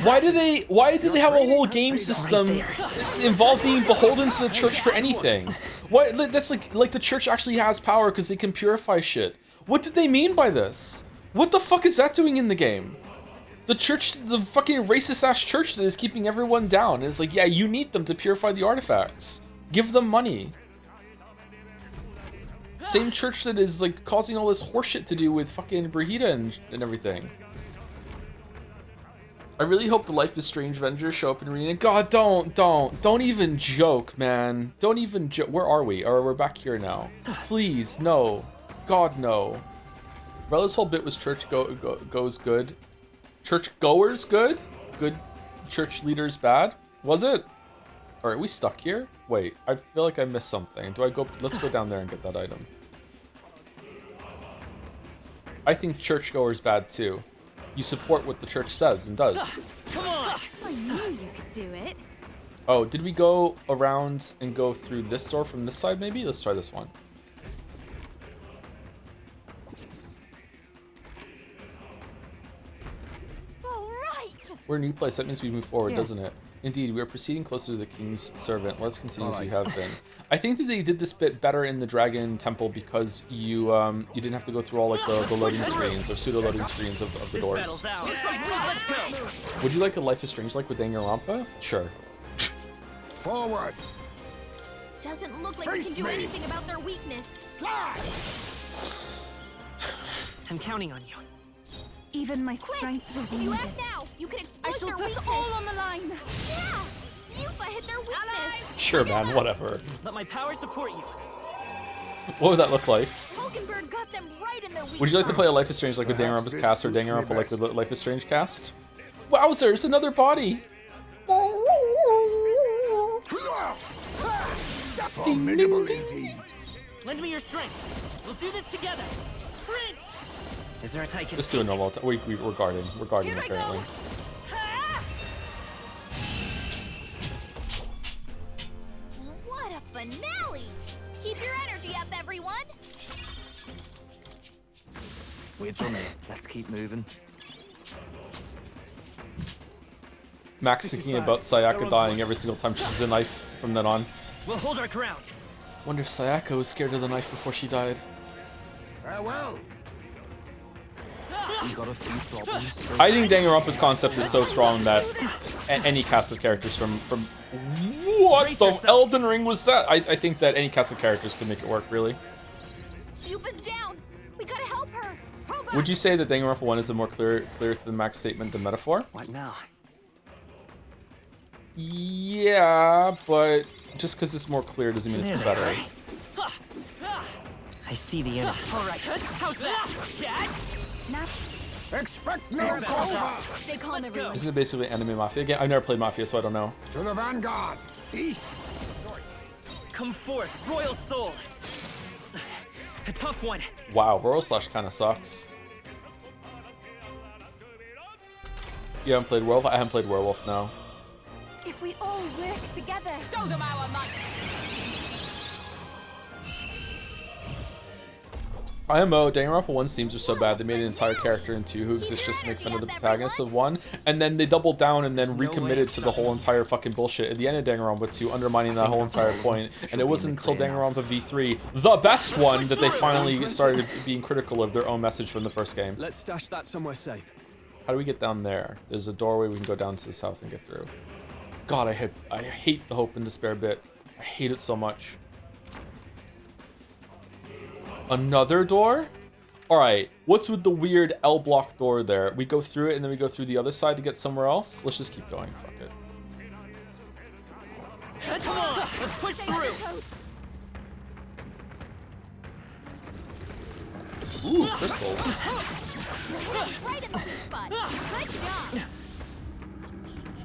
Why did they have a whole game system involved being beholden to the church for anything? What? That's like the church actually has power because they can purify shit. What did they mean by this? What the fuck is that doing in the game? The church, the fucking racist ass church that is keeping everyone down. And it's like, yeah, you need them to purify the artifacts. Give them money. Same church that is like causing all this horseshit to do with fucking Brahita and everything. I really hope the Life is Strange Avengers show up in Arena. God, don't even joke, man. Don't even joke. Where are we? Or we're back here now. Please, no. God, no. Rella's whole bit was church goes good. Church goers good? Good church leaders bad? Was it? Or are we stuck here? Wait, I feel like I missed something. Do I go? Let's go down there and get that item. I think churchgoers bad too. You support what the church says and does. Come on! I knew you could do it. Oh, did we go around and go through this door from this side maybe? Let's try this one. We're a new place. That means we move forward, Yes. doesn't it? Indeed, we are proceeding closer to the king's servant. Let's continue as we Alright. have been. I think that they did this bit better in the Dragon Temple because you you didn't have to go through all like the loading screens or pseudo loading screens of the This doors. battle's ours. Let's go. Would you like a Life is Strange like with Danganronpa? Sure. Forward! Doesn't look like we Face can do me. anything about their weakness. Slide! I'm counting on you. Even my strength will If be you needed. act now, you can I exploit shall their put weakness. all on the line. Yeah, Yuffie hit their weakness. Sure, man. Whatever. Let my power support you. What would that look like? Hulkenberg got them right in their weakness. Would you like to play a Life is Strange like with Perhaps Danganronpa's this cast or suits me Danganronpa like with best. the Life is Strange cast? Wowzers! Another body. Formidable indeed. Lend me your strength. We'll do this together. Prince! Is there a I can Just do a normal. We're guarding. We're guarding apparently. What a finale! Keep your energy up, everyone. We're done it. Let's keep moving. Max This is thinking bad. about Sayaka Everyone's dying watching. every single time she uses a knife from then on. We'll hold our ground. Wonder if Sayaka was scared of the knife before she died. Farewell! We got a few problems. I think Danganronpa's concept is so strong that any cast of characters from what the Elden Ring was that? I think that any cast of characters could make it work, really. Yuffie's down. We gotta help her. Would you say that Danganronpa 1 is a more clear than Max statement than metaphor? What now? Yeah, but just because it's more clear doesn't mean it's Nearly, better. right? I see the enemy. All right, how's that? Expect no cover! Stay calm, everyone. This is basically Anime Mafia again. I've never played Mafia, so I don't know. To the vanguard! Come forth, Royal Soul. A tough one. Wow, Royal Slash kind of sucks. You haven't played Werewolf? I haven't played Werewolf, no. If we all work together. Show them our might. IMO, Danganronpa 1's themes are so bad they made an entire character in 2 who exists just to make fun of the protagonist of 1, and then they doubled down and then recommitted to the whole entire fucking bullshit at the end of Danganronpa 2, undermining that whole entire point. And it wasn't until Danganronpa V3, the best one, that they finally started being critical of their own message from the first game. Let's stash that somewhere safe. How do we get down there? There's a doorway we can go down to the south and get through. God, I hate the hope and despair bit. I hate it so much. Another door? Alright, what's with the weird L block door there? We go through it and then we go through the other side to get somewhere else? Let's just keep going, fuck it. Come on, let's push through. Ooh, crystals. Right in the weak spot. Good job.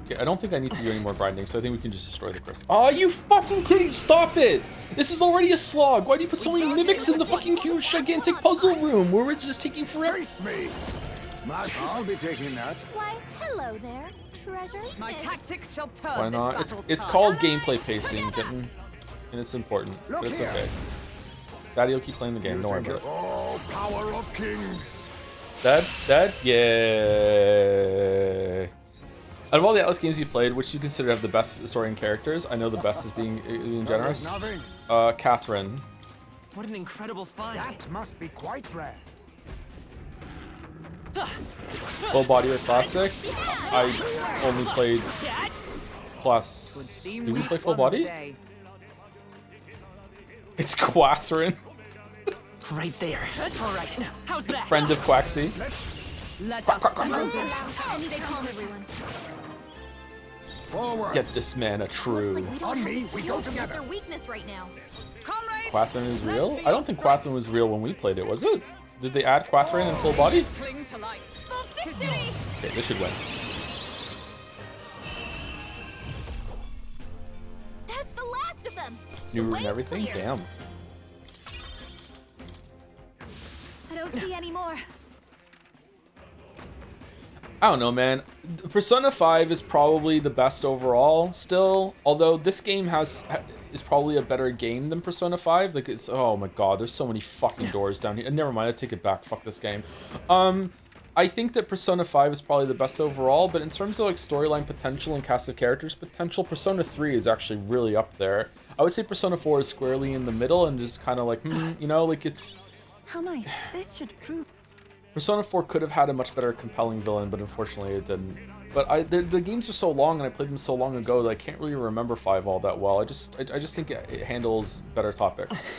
Okay, I don't think I need to do any more grinding, so I think we can just destroy the crystal. Oh, you fucking kidding! Stop it! This is already a slog! Why do you put so many mimics in the fucking huge, gigantic puzzle room where it's just taking forever? Face me! I'll be taking that. Why, hello there, treasure. My tactics shall turn Why this not? battle's It's tide. called gameplay pacing, kitten. And it's important, but it's okay. Daddy will keep playing the game, don't worry about it. Oh, power of kings! Dead? Yay. Out of all the Atlas games you played, which do you consider to have the best story and characters? I know the best is being generous. Catherine. What an incredible find. That must be quite rare. Full body or classic? I only played class. Did we play full body? It's Catherine. Right there. All right, how's that? Friend of Quaxy. Let us settle this. Stay calm, everyone. Forward. Get this man a true. On me, we go Skills to hit together. their weakness right now. Quathrin is real? I don't think Quathrin was real when we played it, was it? Did they add Quathrin in full body? Cling to life. Okay, this should win. That's the last of them. New The route and way's everything? clear. Damn. I don't see any more. I don't know, man. Persona 5 is probably the best overall still, although this game is probably a better game than Persona 5. Like, it's, oh my god, there's so many fucking doors down here. Never mind, I take it back. Fuck this game. I think that Persona 5 is probably the best overall, but in terms of like storyline potential and cast of characters potential, Persona 3 is actually really up there. I would say Persona 4 is squarely in the middle and just kind of like, you know, like it's... How nice. This should prove... Persona 4 could have had a much better compelling villain, but unfortunately it didn't. But the games are so long and I played them so long ago that I can't really remember 5 all that well. I just think it handles better topics.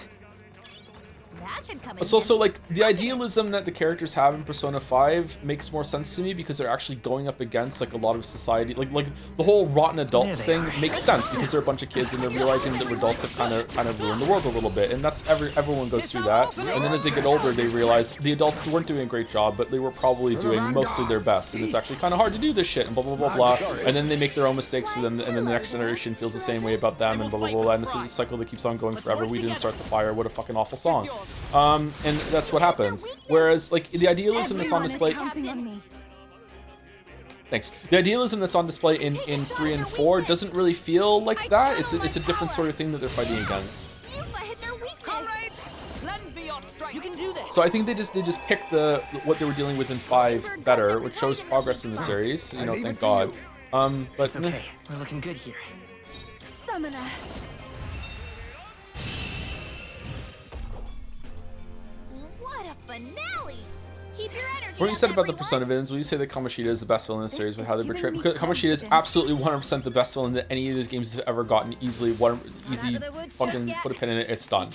That should come in. It's also like the idealism that the characters have in Persona 5 makes more sense to me because they're actually going up against like a lot of society. Like the whole rotten adults thing makes sense because they're a bunch of kids and they're realizing that adults have kind of ruined the world a little bit, and that's everyone goes through that. And then as they get older, they realize the adults weren't doing a great job, but they were probably doing mostly their best, and it's actually kind of hard to do this shit and blah blah blah blah. And then they make their own mistakes, and then the next generation feels the same way about them and blah blah blah. And it's a cycle that keeps on going forever. We didn't start the fire. What a fucking awful song. And that's what happens. Whereas, like, the idealism that's on display... Thanks. The idealism that's on display in 3 and 4 doesn't really feel like that. It's a different sort of thing that they're fighting against. So I think they just picked what they were dealing with in 5 better, which shows progress in the series. You know, thank God. But it's okay. We're looking good here. Summoner. What a finale! Keep your energy. What you said about the Persona villains, will you say that Kamoshida is the best villain in the series with how they portray? Because Kamoshida is absolutely 100% the best villain that any of these games have ever gotten. Easy fucking put a pin in it. It's done.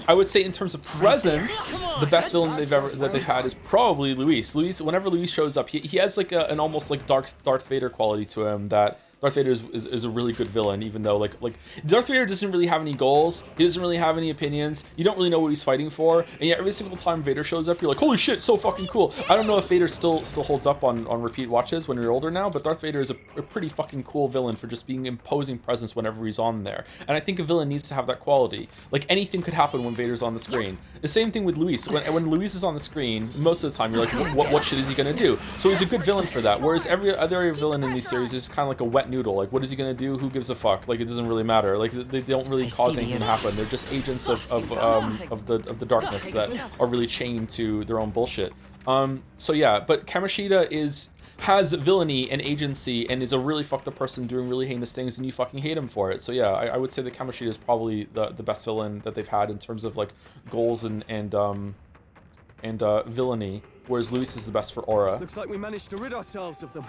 I would say in terms of presence, the best villain they've had is probably Luis. Whenever Luis shows up, he has like an almost like Darth Vader quality to him that. Darth Vader is a really good villain, even though like Darth Vader doesn't really have any goals. He doesn't really have any opinions. You don't really know what he's fighting for, and yet every single time Vader shows up, you're like, holy shit, so fucking cool. I don't know if Vader still holds up on repeat watches when you're older now, but Darth Vader is a pretty fucking cool villain for just being imposing presence whenever he's on there. And I think a villain needs to have that quality. Like anything could happen when Vader's on the screen. The same thing with Luis. When Luis is on the screen, most of the time you're like, what shit is he gonna do? So he's a good villain for that. Whereas every other villain in these series is kind of like a wet noodle. Like, what is he gonna do? Who gives a fuck? Like, it doesn't really matter. Like, they don't really cause anything to happen. They're just agents of the darkness that are really chained to their own bullshit. So yeah, but Kamoshida has villainy and agency and is a really fucked up person doing really heinous things, and you fucking hate him for it. So yeah, I would say that Kamoshida is probably the best villain that they've had in terms of like goals and villainy, whereas Luis is the best for aura. Looks like we managed to rid ourselves of them.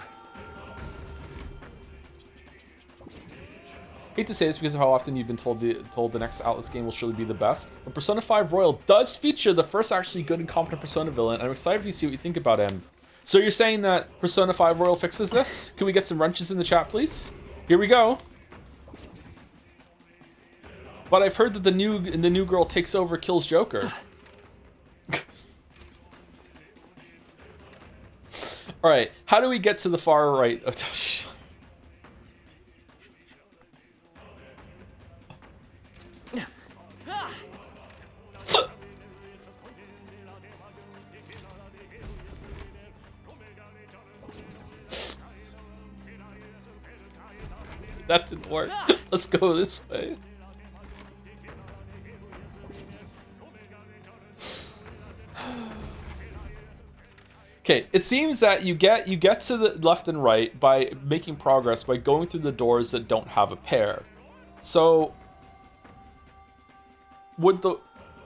Hate to say this because of how often you've been told the next Atlas game will surely be the best, but Persona 5 Royal does feature the first actually good and competent Persona villain, and I'm excited for you to see what you think about him. So you're saying that Persona 5 Royal fixes this? Can we get some wrenches in the chat, please? Here we go. But I've heard that the new girl takes over, kills Joker. All right, how do we get to the far right? That didn't work. Let's go this way. Okay, it seems that you get to the left and right by making progress by going through the doors that don't have a pair. So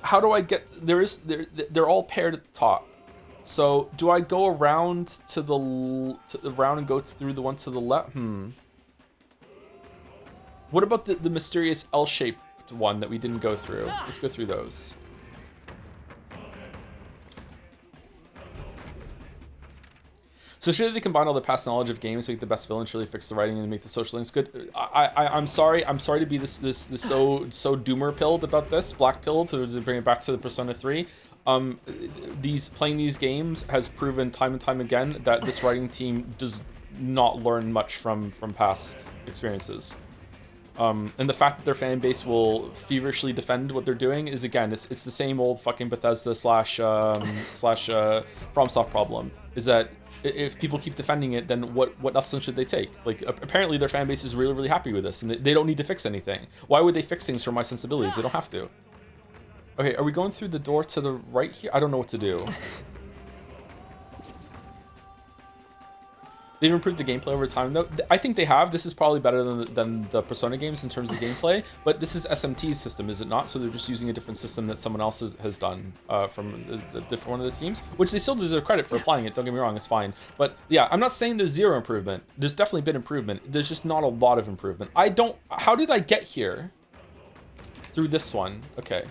how do I get they're all paired at the top. So do I go around to the round and go through the one to the left? What about the mysterious L-shaped one that we didn't go through? Let's go through those. So should they combine all the past knowledge of games to make the best villain, surely fix the writing and make the social links good? I'm sorry to be this so doomer pilled about this, black pilled, to bring it back to the Persona 3. Playing these games has proven time and time again that this writing team does not learn much from past experiences. And the fact that their fan base will feverishly defend what they're doing is, again, it's the same old fucking Bethesda slash FromSoft problem, is that if people keep defending it, then what lesson should they take? Like, apparently their fan base is really, really happy with this, and they don't need to fix anything. Why would they fix things for my sensibilities? They don't have to. Okay, are we going through the door to the right here? I don't know what to do. They've improved the gameplay over time, though. I think they have. This is probably better than the Persona games in terms of gameplay, but this is SMT's system, is it not? So they're just using a different system that someone else has done from the different one of the teams, which they still deserve credit for applying it. Don't get me wrong, it's fine. But yeah, I'm not saying there's zero improvement. There's definitely been improvement. There's just not a lot of improvement. How did I get here? Through this one. Okay.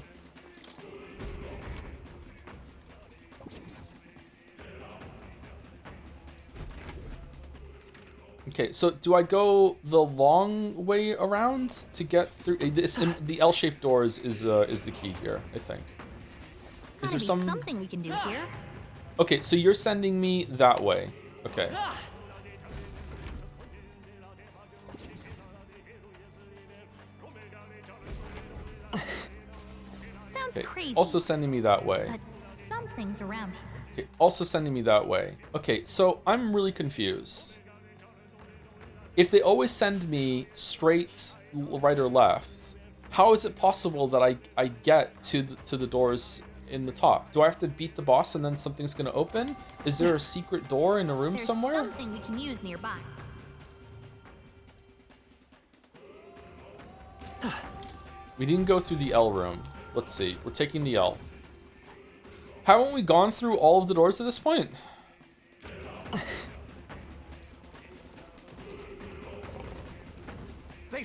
Okay, so do I go the long way around to get through this? The L-shaped doors is the key here, I think. Is there something we can do here? Okay, so you're sending me that way. Okay. Sounds crazy. Also sending me that way. But something's around here. Okay, also sending me that way. Okay, so I'm really confused. If they always send me straight right or left, how is it possible that I get to the doors in the top? Do I have to beat the boss and then something's gonna open? Is there a secret door in a room somewhere? There's something we can use nearby. We didn't go through the L room. Let's see. We're taking the L. Haven't we gone through all of the doors at this point?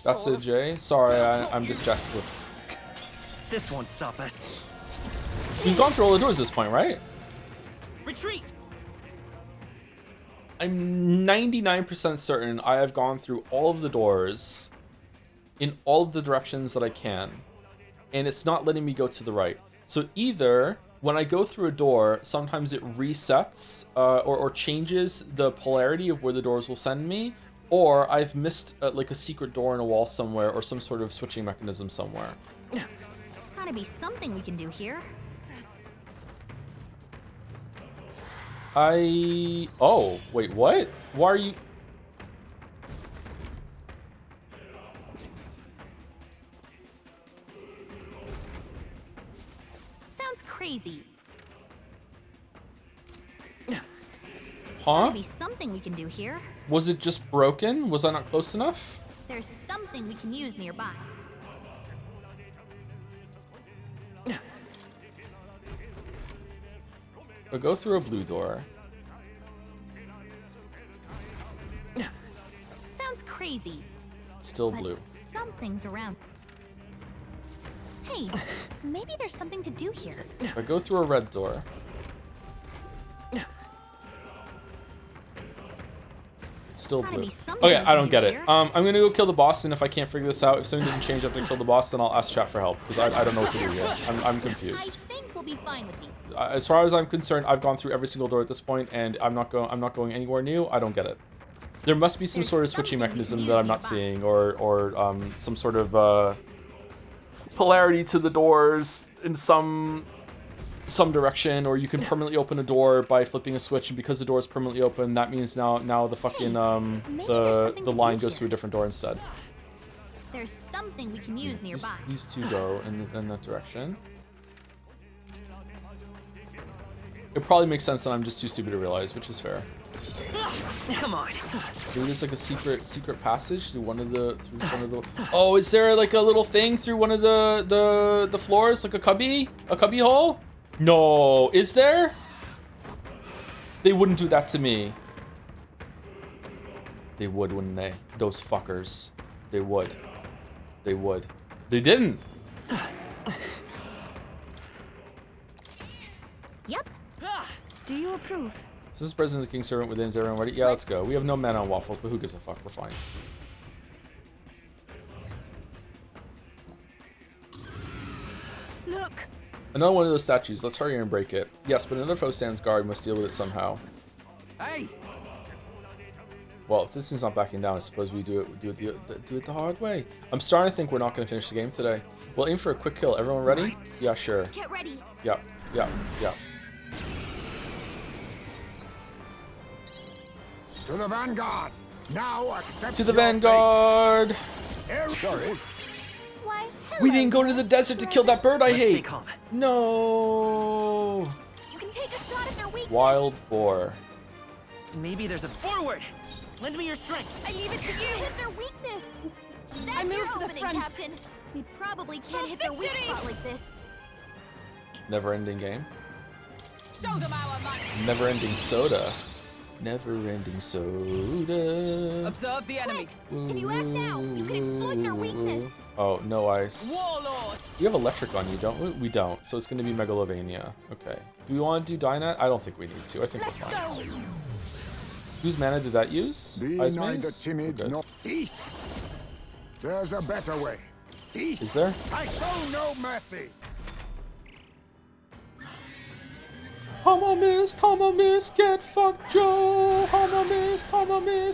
That's it, Jay. Sorry, I'm distracted with... This won't stop us. We've gone through all the doors at this point, right? Retreat! I'm 99% certain I have gone through all of the doors in all of the directions that I can, and it's not letting me go to the right. So either when I go through a door, sometimes it resets or changes the polarity of where the doors will send me, or I've missed like a secret door in a wall somewhere or some sort of switching mechanism somewhere. Gotta be something we can do here. Oh, wait, what? Why are you... Sounds crazy. Huh? Gotta be something we can do here. Was it just broken? Was I not close enough? There's something we can use nearby. I'll go through a blue door. Sounds crazy. Still but blue. Something's around. Hey, maybe there's something to do here. If I go through a red door. It's still blue. Okay, I don't get it. I'm gonna go kill the boss, and if I can't figure this out, if something doesn't change after I kill the boss, then I'll ask chat for help, because I don't know what to do yet. I'm confused. I think we'll be fine with these. As far as I'm concerned, I've gone through every single door at this point, and I'm not going anywhere new. I don't get it. There must be some sort of switching mechanism that I'm not seeing, or some sort of polarity to the doors in some direction, or you can permanently open a door by flipping a switch, and because the door is permanently open, that means now the fucking the line goes through a different door instead. There's something we can use nearby. These two go in that direction. It probably makes sense that I'm just too stupid to realize, which is fair. Come on. Maybe there's like a secret passage through one of the Oh, is there like a little thing through one of the floors, like a cubby hole? No, is there? They wouldn't do that to me. They would, wouldn't they? Those fuckers. They would. They would. They didn't. Yep. Do you approve? This is President of the King's Servant within. Is everyone ready? Yeah, let's go. We have no men on waffles, but who gives a fuck? We're fine. Look. Another one of those statues. Let's hurry and break it. Yes, but another foe stands guard. Must deal with it somehow. Hey. Well, if this thing's not backing down, I suppose we do it the hard way. I'm starting to think we're not going to finish the game today. We'll aim for a quick kill. Everyone ready? Right. Yeah, sure. Get ready. Yep. To the vanguard. Now accept. To the vanguard. Sorry. Why, we didn't go to the desert to kill that bird I hate. Calm. No. You can take a shot at their weakness. Wild boar. Maybe there's a forward. Lend me your strength. I leave it to you. Hit their weakness. That's I your moved to the opening, front. Captain. We probably can't hit their weak spot like this. Never-ending game. Show them our might. Never-ending soda. Never-ending soda. Observe the enemy. If you act now, you can exploit their weakness. Oh, no ice. Warlord. We have electric on you, don't we? We don't. So it's going to be Megalovania. Okay. Do we want to do Dynat? I don't think we need to. I think we're fine. Whose mana did that use? Be Ice neither Maze? timid Okay. nor thief. There's a better way. Thief. Is there? I show no mercy. Hama miss, get fucked, Joe. Hama miss,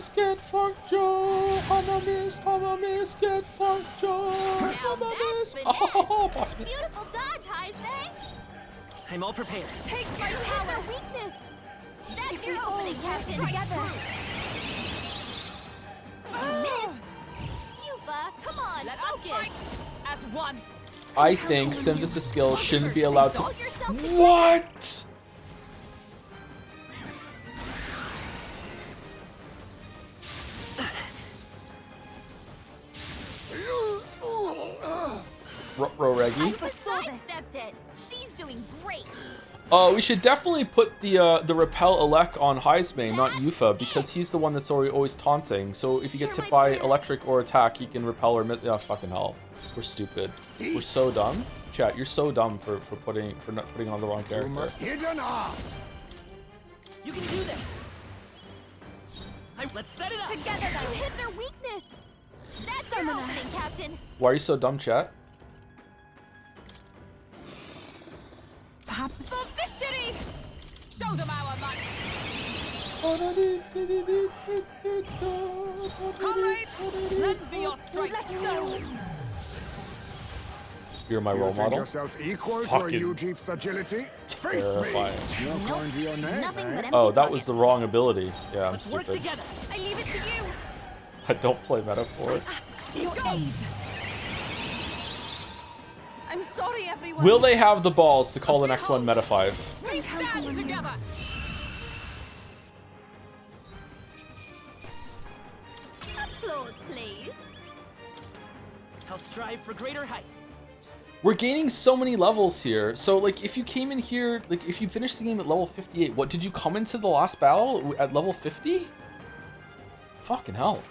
get fucked, Joe. Hama miss, get fucked, Joe. Hama miss. Oh, boss man. Beautiful dodge, Heisman. I'm all prepared. Take my power. Their weakness. That's your opening, Captain. Together. You missed. Yuba, come on. Let us fight as one. I think synthesis skills shouldn't be allowed to. What? Roregi. Sidestepped it. She's doing great. We should definitely put the repel Elec on Heismane, not Yufa, because he's the one that's always taunting. So if he gets hit by electric or attack, he can repel or oh, fucking hell. We're stupid. We're so dumb. Chat, you're so dumb for not putting on the wrong character. Hidden art. You can do this. Let's set it up. Together, you hit their weakness. That's your opening, Captain. Why are you so dumb, chat? Perhaps for victory. Show them our might. Comrades, lend me your strength. Let's go. You're my role You think model. yourself equal to a Fucking Ujief's agility? Face me. terrifying. You're calling to your name, eh? Oh, that was the wrong ability. Yeah, I'm Let's work stupid. together. I leave it to you. I don't play Metaphor. Your aid. I'm sorry, everyone. Will they have the balls to call the next one Meta 5? We stand together. Applause, please. I'll strive for greater heights. We're gaining so many levels here. So, like, if you came in here, like, if you finished the game at level 58, what, did you come into the last battle at level 50? Fucking hell.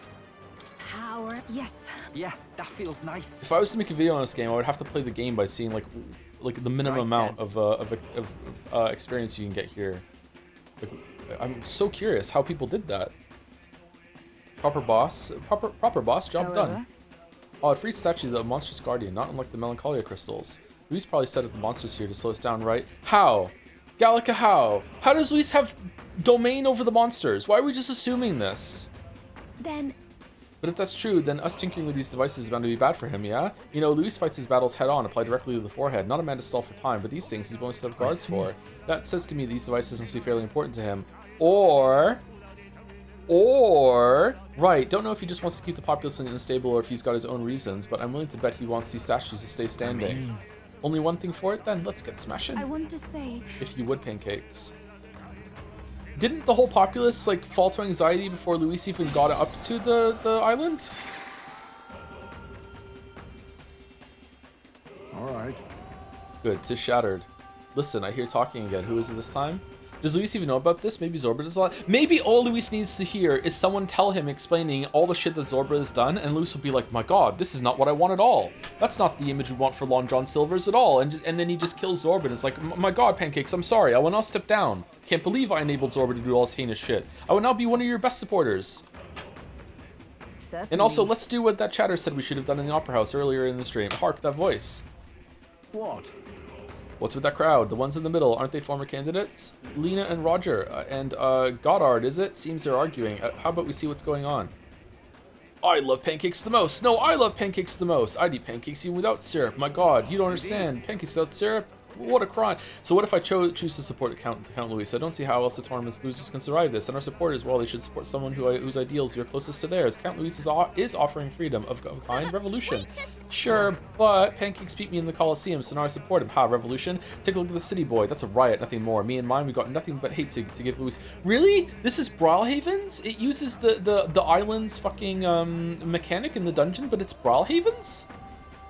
Power. Yes. Yeah, that feels nice. If I was to make a video on this game, I would have to play the game by seeing, like the minimum amount of experience you can get here. Like, I'm so curious how people did that. Proper boss, job done. Oh, it frees statue the monstrous guardian, not unlike the Melancholia crystals. Luis probably set up the monsters here to slow us down, right? How? Gallica, how? How does Luis have domain over the monsters? Why are we just assuming this? Then But if that's true, then us tinkering with these devices is bound to be bad for him, yeah? You know, Luis fights his battles head-on, apply directly to the forehead, not a man to stall for time, but these things he's willing to set up guards for. That says to me these devices must be fairly important to him. Or, right, don't know if he just wants to keep the populace unstable or if he's got his own reasons, but I'm willing to bet he wants these statues to stay standing. Only one thing for it, then? Let's get smashing. I want to say, If you would, pancakes. Didn't the whole populace, like, fall to anxiety before Luis even got up to the island? Alright. Good, 'tis shattered. Listen, I hear talking again. Who is it this time? Does Luis even know about this? Maybe Zorba does a lot. Maybe all Luis needs to hear is someone tell him explaining all the shit that Zorba has done, and Luis will be like, my god, this is not what I want at all. That's not the image we want for Long John Silver's at all. And then he just kills Zorba, and it's like, my god, Pancakes, I'm sorry. I will now step down. Can't believe I enabled Zorba to do all this heinous shit. I will now be one of your best supporters. And also, let's do what that chatter said we should have done in the Opera House earlier in the stream. Hark, that voice. What? What's with that crowd? The ones in the middle, aren't they former candidates? Lena and Roger, and Goddard, is it? Seems they're arguing. How about we see what's going on? I love pancakes the most. No, I love pancakes the most. I'd eat pancakes even without syrup. My god, you don't understand. Pancakes without syrup? What a crime. So what if I choose to support Count Luis? I don't see how else the tournament's losers can survive this. And our supporters, well, they should support someone whose ideals are closest to theirs. Count Luis is offering freedom of kind revolution. Sure, but Pancakes beat me in the Coliseum, so now I support him. Ha, revolution? Take a look at the city boy. That's a riot, nothing more. Me and mine, we got nothing but hate to give Luis. Really? This is Brawlhavens? It uses the island's fucking mechanic in the dungeon, but it's Brawlhavens?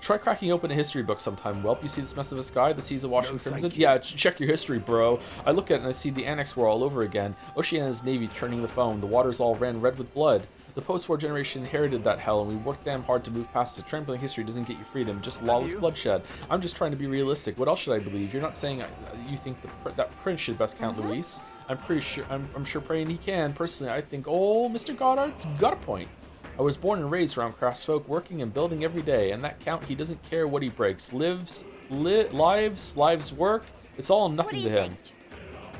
Try cracking open a history book sometime, Welp. You see this mess of a sky? The seas of washing crimson? Yeah, check your history, bro. I look at it and I see the Annex War all over again. Oceania's navy churning the foam. The waters all ran red with blood. The post-war generation inherited that hell, and we worked damn hard to move past it. Trampling history doesn't get you freedom, just lawless bloodshed. I'm just trying to be realistic. What else should I believe? You're not saying you think that Prince should best count Luis. I'm sure praying he can. Personally, I think, oh, Mr. Goddard's got a point. I was born and raised around craftsfolk, working and building every day, and that count, he doesn't care what he breaks. Lives, work, it's all nothing to him.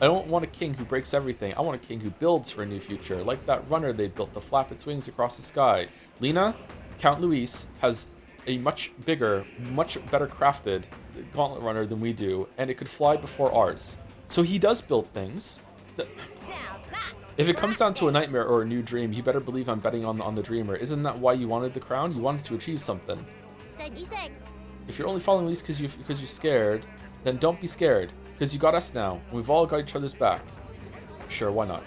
I don't want a king who breaks everything. I want a king who builds for a new future, like that runner they built to flap its wings across the sky. Lena, Count Luis has a much bigger, much better crafted gauntlet runner than we do, and it could fly before ours. So he does build things. If it comes down to a nightmare or a new dream, you better believe I'm betting on the dreamer. Isn't that why you wanted the crown? You wanted to achieve something. If you're only following Luis because you're scared, then don't be scared, because you got us now. And we've all got each other's back. Sure, why not?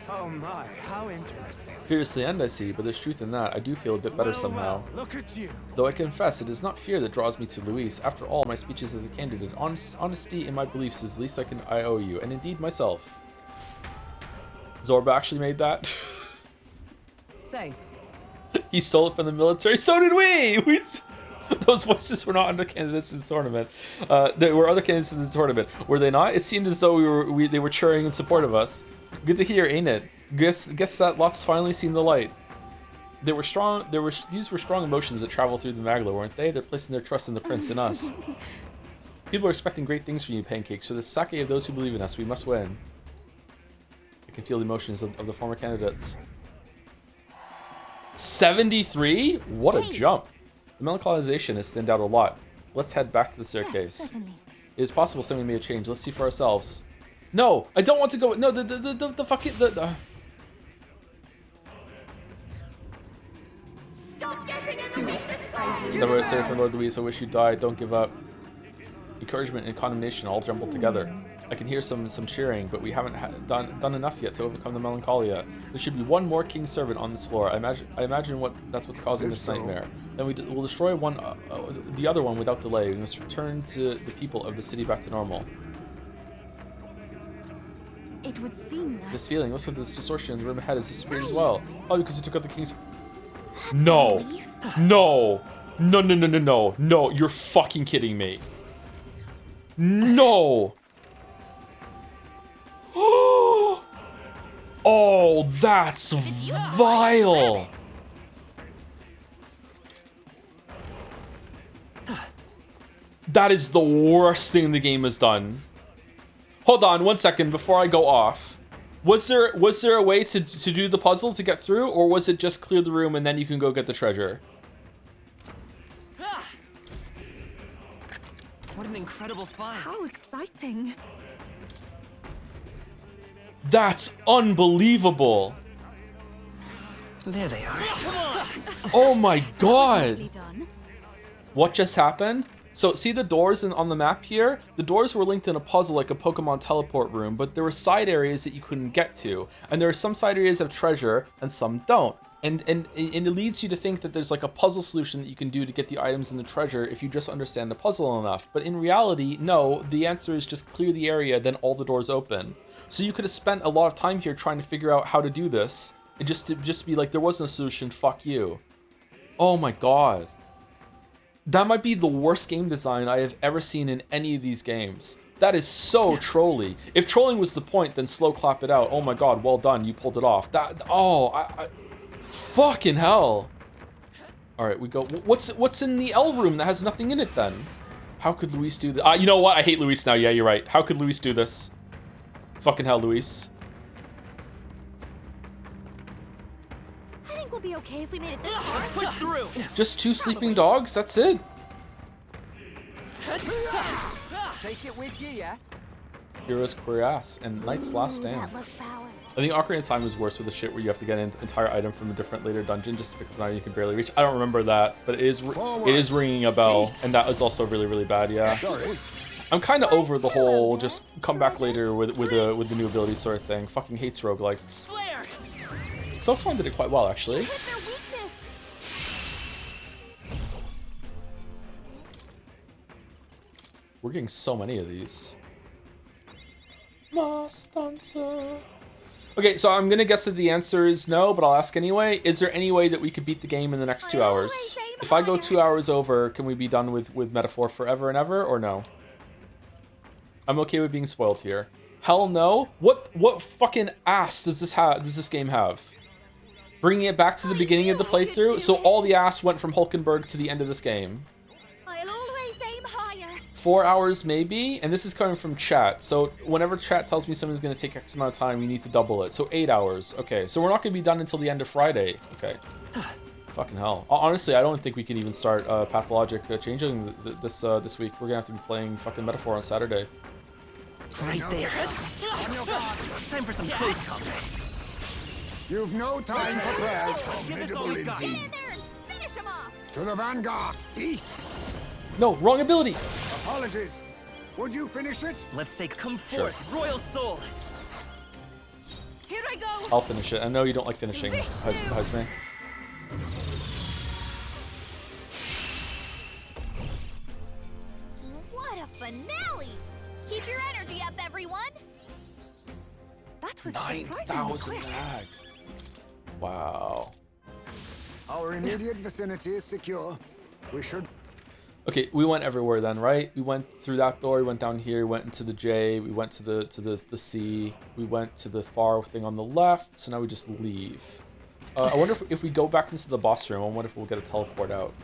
Oh my, how interesting. Fears the end, I see, but there's truth in that. I do feel a bit better somehow. Look at you. Though I confess, it is not fear that draws me to Luis. After all, my speeches as a candidate, honesty in my beliefs is the least I owe you, and indeed myself. Zorba actually made that. Say. He stole it from the military. So did we! Those voices were not under candidates in the tournament. There were other candidates in the tournament. Were they not? It seemed as though they were cheering in support of us. Good to hear, ain't it? Guess that lot's finally seen the light. These were strong emotions that travel through the Magla, weren't they? They're placing their trust in the prince and us. People are expecting great things from you, Pancakes. So the sake of those who believe in us, we must win. I can feel the emotions of the former candidates. 73? What a jump. The melancholisation has thinned out a lot. Let's head back to the staircase. It is possible something may have changed. Let's see for ourselves. No, I don't want to go. No, the fucking Stop getting in the way. Stay for Lord Luis. I wish you died. Don't give up. Encouragement and condemnation all jumbled together. I can hear some cheering, but we haven't done enough yet to overcome the melancholia. There should be one more king's servant on this floor. I imagine that's what's causing this nightmare. Then we'll destroy the other one without delay. We must return to the people of the city back to normal. It would seem that... This feeling, listen to this distortion in the room ahead, has disappeared as well. Oh, because we took out the king's... No! No! No! You're fucking kidding me. No! Oh, that's vile! That is the worst thing the game has done. Hold on 1 second before I go off. Was there a way to do the puzzle to get through, or was it just clear the room and then you can go get the treasure? What an incredible find. How exciting. That's unbelievable. There they are. Oh my god. What just happened? So see the doors on the map here? The doors were linked in a puzzle like a Pokemon teleport room, but there were side areas that you couldn't get to. And there are some side areas of treasure and some don't. And it leads you to think that there's like a puzzle solution that you can do to get the items and the treasure if you just understand the puzzle enough. But in reality, no, the answer is just clear the area, then all the doors open. So you could have spent a lot of time here trying to figure out how to do this. And just to be like, there was no solution, fuck you. Oh my god. That might be the worst game design I have ever seen in any of these games. That is so trolly. If trolling was the point, then slow clap it out. Oh my god, well done, you pulled it off. Fucking hell. Alright, we go. What's in the L room that has nothing in it then? How could Luis do this? You know what? I hate Luis now. Yeah, you're right. How could Luis do this? Fucking hell, Luis. I think we'll be okay if we made it this far. Let's push through. Just 2 sleeping dogs? That's it? Take it with you, yeah? Hero's Cuirass and Knight's Last Stand. That looks powerful. I think Ocarina of Time is worse with the shit where you have to get an entire item from a different later dungeon just to pick up an item you can barely reach. I don't remember that, but it is ringing a bell, and that is also really, really bad, yeah. Sorry. I'm kind of over the whole just come back later with the new ability sort of thing. Fucking hates roguelikes. Silksong did it quite well, actually. We're getting so many of these. Lost answer. Okay, so I'm gonna guess that the answer is no, but I'll ask anyway. Is there any way that we could beat the game in the next 2 hours? If I go 2 hours over, can we be done with Metaphor forever and ever, or no? I'm okay with being spoiled here. Hell no. What fucking ass does this game have? Bringing it back to the beginning of the playthrough, so all the ass went from Hulkenberg to the end of this game. I'll always aim higher. 4 hours maybe, and this is coming from chat. So whenever chat tells me something's gonna take X amount of time, you need to double it. So 8 hours. Okay, so we're not gonna be done until the end of Friday. Okay. Fucking hell. Honestly, I don't think we can even start Pathologic changing this week. We're gonna have to be playing fucking Metaphor on Saturday. Right there. Time for some close combat. You've no time for prayers. Give us all Formidable you've got. indeed. To the vanguard. No, wrong ability. Apologies. Would you finish it? Let's say come forth, Royal Soul. Here I go. I'll finish it. I know you don't like finishing, Hazme. What a finale! Keep your energy up, everyone. That was 9,000 lag. Wow. Our immediate vicinity is secure. We should. Okay, we went everywhere then, right? We went through that door, we went down here, we went into the J, we went to the C, we went to the far thing on the left, so now we just leave. I wonder if we go back into the boss room, I wonder if we'll get a teleport out.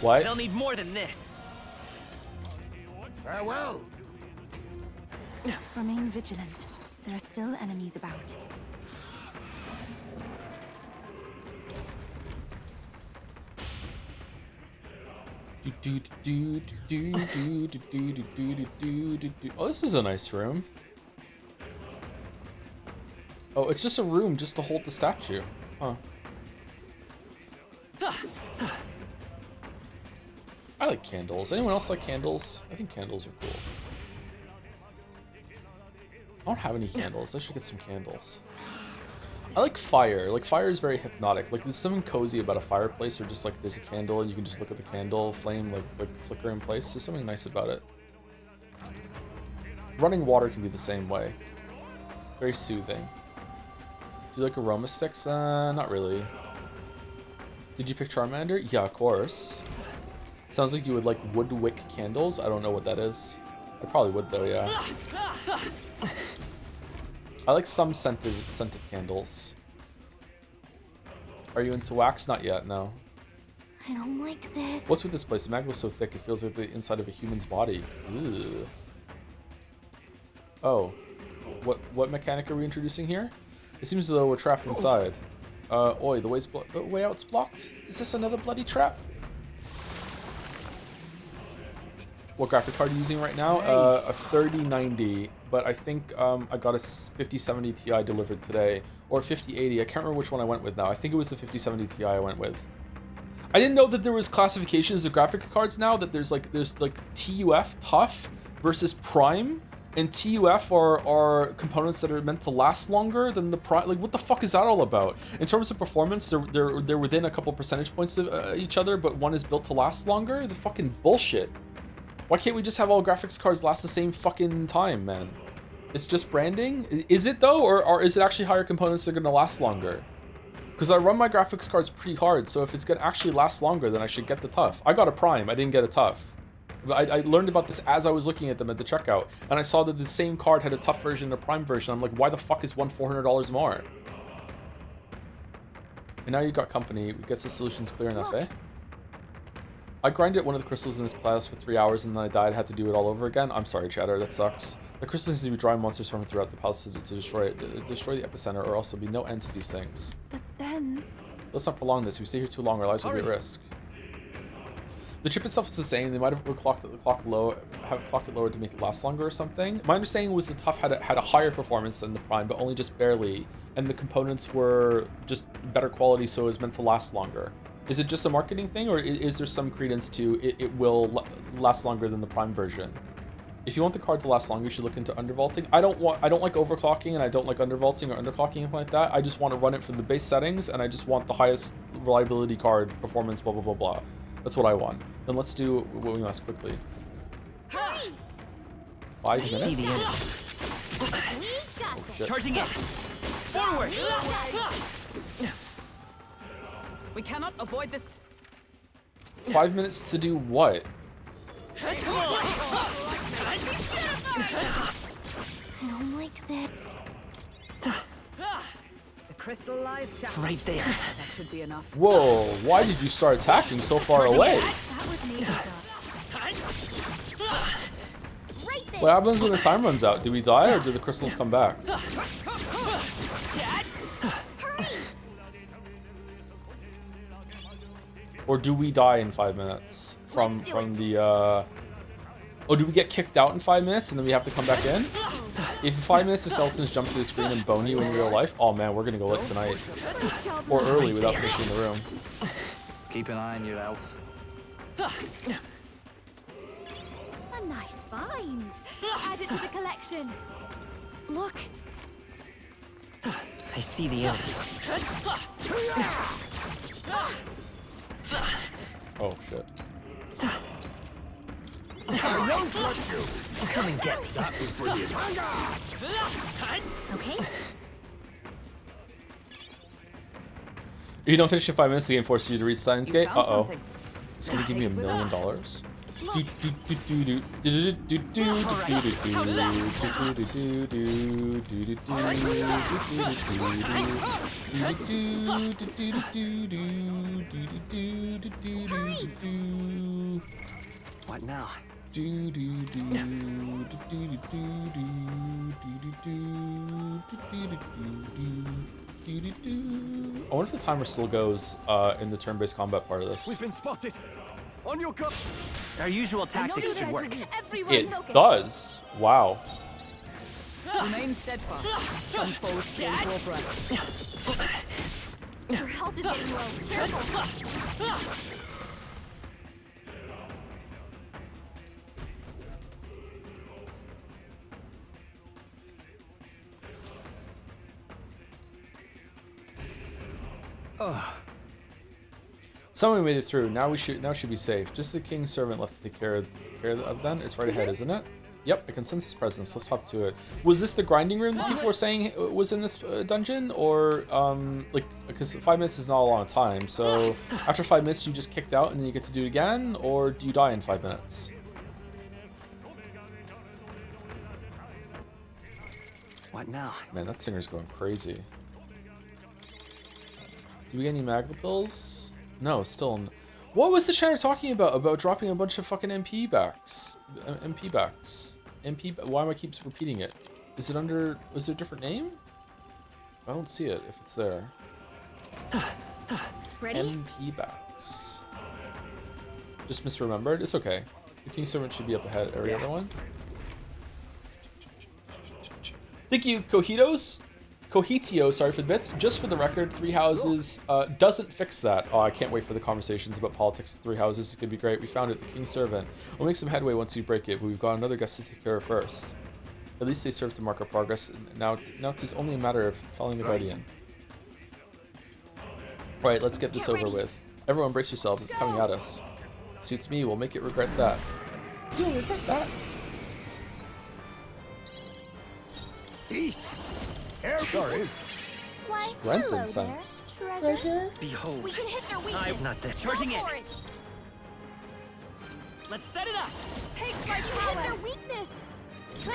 What? They'll need more than this. Farewell. Remain vigilant. There are still enemies about. Oh, this is a nice room. Oh, it's just a room just to hold the statue. Huh. I like candles. Anyone else like candles? I think candles are cool. I don't have any candles. I should get some candles. I like fire. Like, fire is very hypnotic. Like, there's something cozy about a fireplace, or just like there's a candle and you can just look at the candle flame like flicker in place. There's something nice about it. Running water can be the same way. Very soothing. Do you like aroma sticks? Not really. Did you pick Charmander? Yeah, of course. Sounds like you would like wood wick candles. I don't know what that is. I probably would though, yeah. I like some scented candles. Are you into wax? Not yet, no. I don't like this. What's with this place? The mag was so thick it feels like the inside of a human's body. Ew. Oh. What mechanic are we introducing here? It seems as though we're trapped inside. Oi, the way out's blocked? Is this another bloody trap? What graphic card are you using right now? A 3090, but I think I got a 5070 Ti delivered today, or 5080. I can't remember which one I went with now. I think it was the 5070 Ti I went with. I didn't know that there was classifications of graphic cards now. That there's like TUF tough versus prime, and TUF are components that are meant to last longer than the prime. Like, what the fuck is that all about? In terms of performance, they're within a couple percentage points of each other, but one is built to last longer. The fucking bullshit. Why can't we just have all graphics cards last the same fucking time, man? It's just branding? Is it though, or is it actually higher components that are gonna last longer? Because I run my graphics cards pretty hard, so if it's gonna actually last longer, then I should get the tough. I got a prime, I didn't get a tough. I learned about this as I was looking at them at the checkout, and I saw that the same card had a tough version and a prime version. I'm like, why the fuck is one $400 more? And now you got company. We get the solutions clear enough, eh? I grinded one of the crystals in this place for 3 hours and then I died, had to do it all over again. I'm sorry, Chatter, that sucks. The crystals need to be drawing monsters from throughout the palace to destroy the epicenter, or else there'll be no end to these things. But then... Let's not prolong this. If we stay here too long, our lives will be at risk. The chip itself is the same. They might have clocked it lower to make it last longer or something. My understanding was the Tough had a higher performance than the Prime, but only just barely, and the components were just better quality, so it was meant to last longer. Is it just a marketing thing, or is there some credence to it will last longer than the Prime version? If you want the card to last longer, you should look into undervaulting. I don't like overclocking, and I don't like undervaulting or underclocking, anything like that. I just want to run it from the base settings, and I just want the highest reliability card, performance, blah blah blah blah. That's what I want. Then let's do what we must quickly. 5 minutes. Oh, Charging in. Forward. We cannot avoid this. 5 minutes to do what? I don't like that. The crystal lies shattered. Right there. That should be enough. Whoa, why did you start attacking so far away? That was maybe What happens when the time runs out? Do we die or do the crystals come back? Or do we die in 5 minutes from the oh, do we get kicked out in 5 minutes and then we have to come back in? If in 5 minutes the skeletons jump to the screen and bone you in real life, oh man, we're gonna go lit tonight. Or early without finishing the room. Keep an eye on your health. a nice find. Add it to the collection. Look. I see the end. Oh shit. Come and get me. That was brilliant. Okay. If you don't finish in 5 minutes, the game forces you to reach Steins Gate. found Uh-oh. something. It's gonna give me $1 million. What now? I wonder if the timer still goes in the turn-based combat part of this. We've been spotted. On your go. Our usual tactics should work. It does. Wow. Remain steadfast. Some foes still draw breath. Your health is getting low. Careful. Someone made it through. Now should be safe. Just the king's servant left to take care of them. It's right ahead, isn't it? Yep, a consensus presence. Let's hop to it. Was this the grinding room that people were saying was in this dungeon, or like, because 5 minutes is not a long time. So after 5 minutes, you just kicked out and then you get to do it again, or do you die in 5 minutes? What now? Man, that singer's going crazy. Do we get any Magma pills? No, still. What was the chatter talking about? About dropping a bunch of fucking MP backs? MP backs. Why am I keep repeating it? Is it under? Was there a different name? I don't see it. If it's there. Ready? MP backs. Just misremembered. It's okay. The King's Servant should be up ahead. Every other one. Thank you, Cogitio, sorry for the bits. Just for the record, Three Houses doesn't fix that. Oh, I can't wait for the conversations about politics at Three Houses. It's gonna be great. We found it, the King's Servant. We'll make some headway once we break it, but we've got another guest to take care of first. At least they serve to mark our progress. Now it is only a matter of following the Guardian. Right, let's get this over with. Everyone brace yourselves, it's coming at us. Suits me, we'll make it regret that. You'll regret that. Sorry. Why, Strength hello and sense. there, treasure. Behold. We can hit their weakness. I'm not there. Go Charging in. for it. Let's set it up. Take my power. Hit their weakness.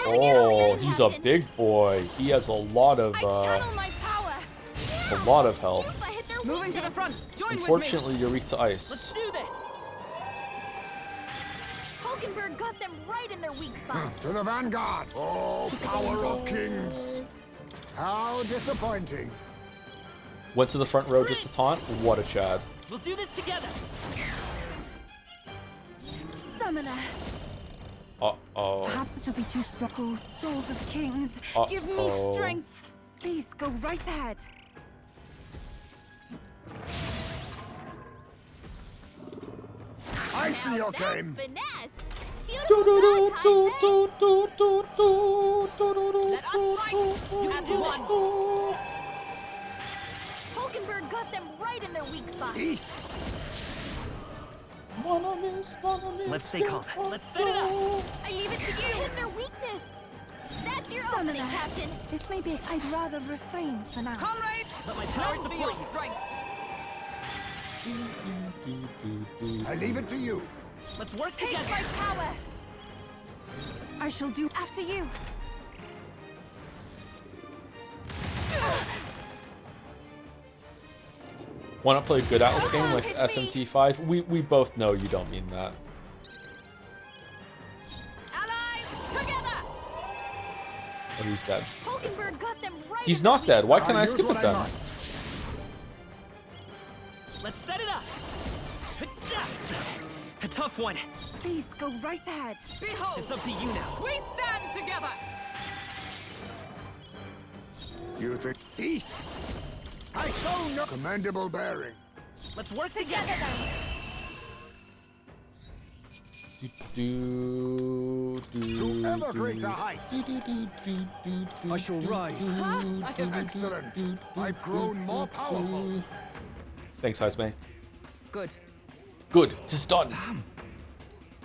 Oh, he's a big boy. He has a lot of Channel my power. health. Moving to the front. Join Unfortunately, you're weak to Let's ice. do this. Hulkenberg got them right in their weak spot. To the vanguard! Oh, power of kings! How disappointing. Went to the front row just to taunt. What a Chad. We'll do this together. Summoner. Uh-oh. Perhaps this will be too strong. Oh, souls of kings, give me Uh-oh. strength. Please go right ahead. I see your game. Finesse. Let us fight as one. Hulkenberg got them right in their weak spot. Let's stay calm. Let's set it up. I leave it to you. Hit their weakness. That's your Summoner. opening, Captain. This may be. I'd rather refrain for now. Comrades, Let my power lend me support your you. strength. I leave it to you. Let's work Take together. my power. I shall do after you. Want to play a good Atlas game like SMT5? We both know you don't mean that. Allies, together. Oh, he's dead. Hulkenberg got them right. He's in their not dead. weak Why spot. can't I I'll skip use it what I then? must. Let's set it up. A tough one. Please go right ahead. Behold, It's up to you now. we stand together. You think thief? I show no commendable bearing. Let's work together. To ever greater heights. I shall ride. Excellent. I've grown more powerful. Thanks, Heismay. Good. Good. It's done.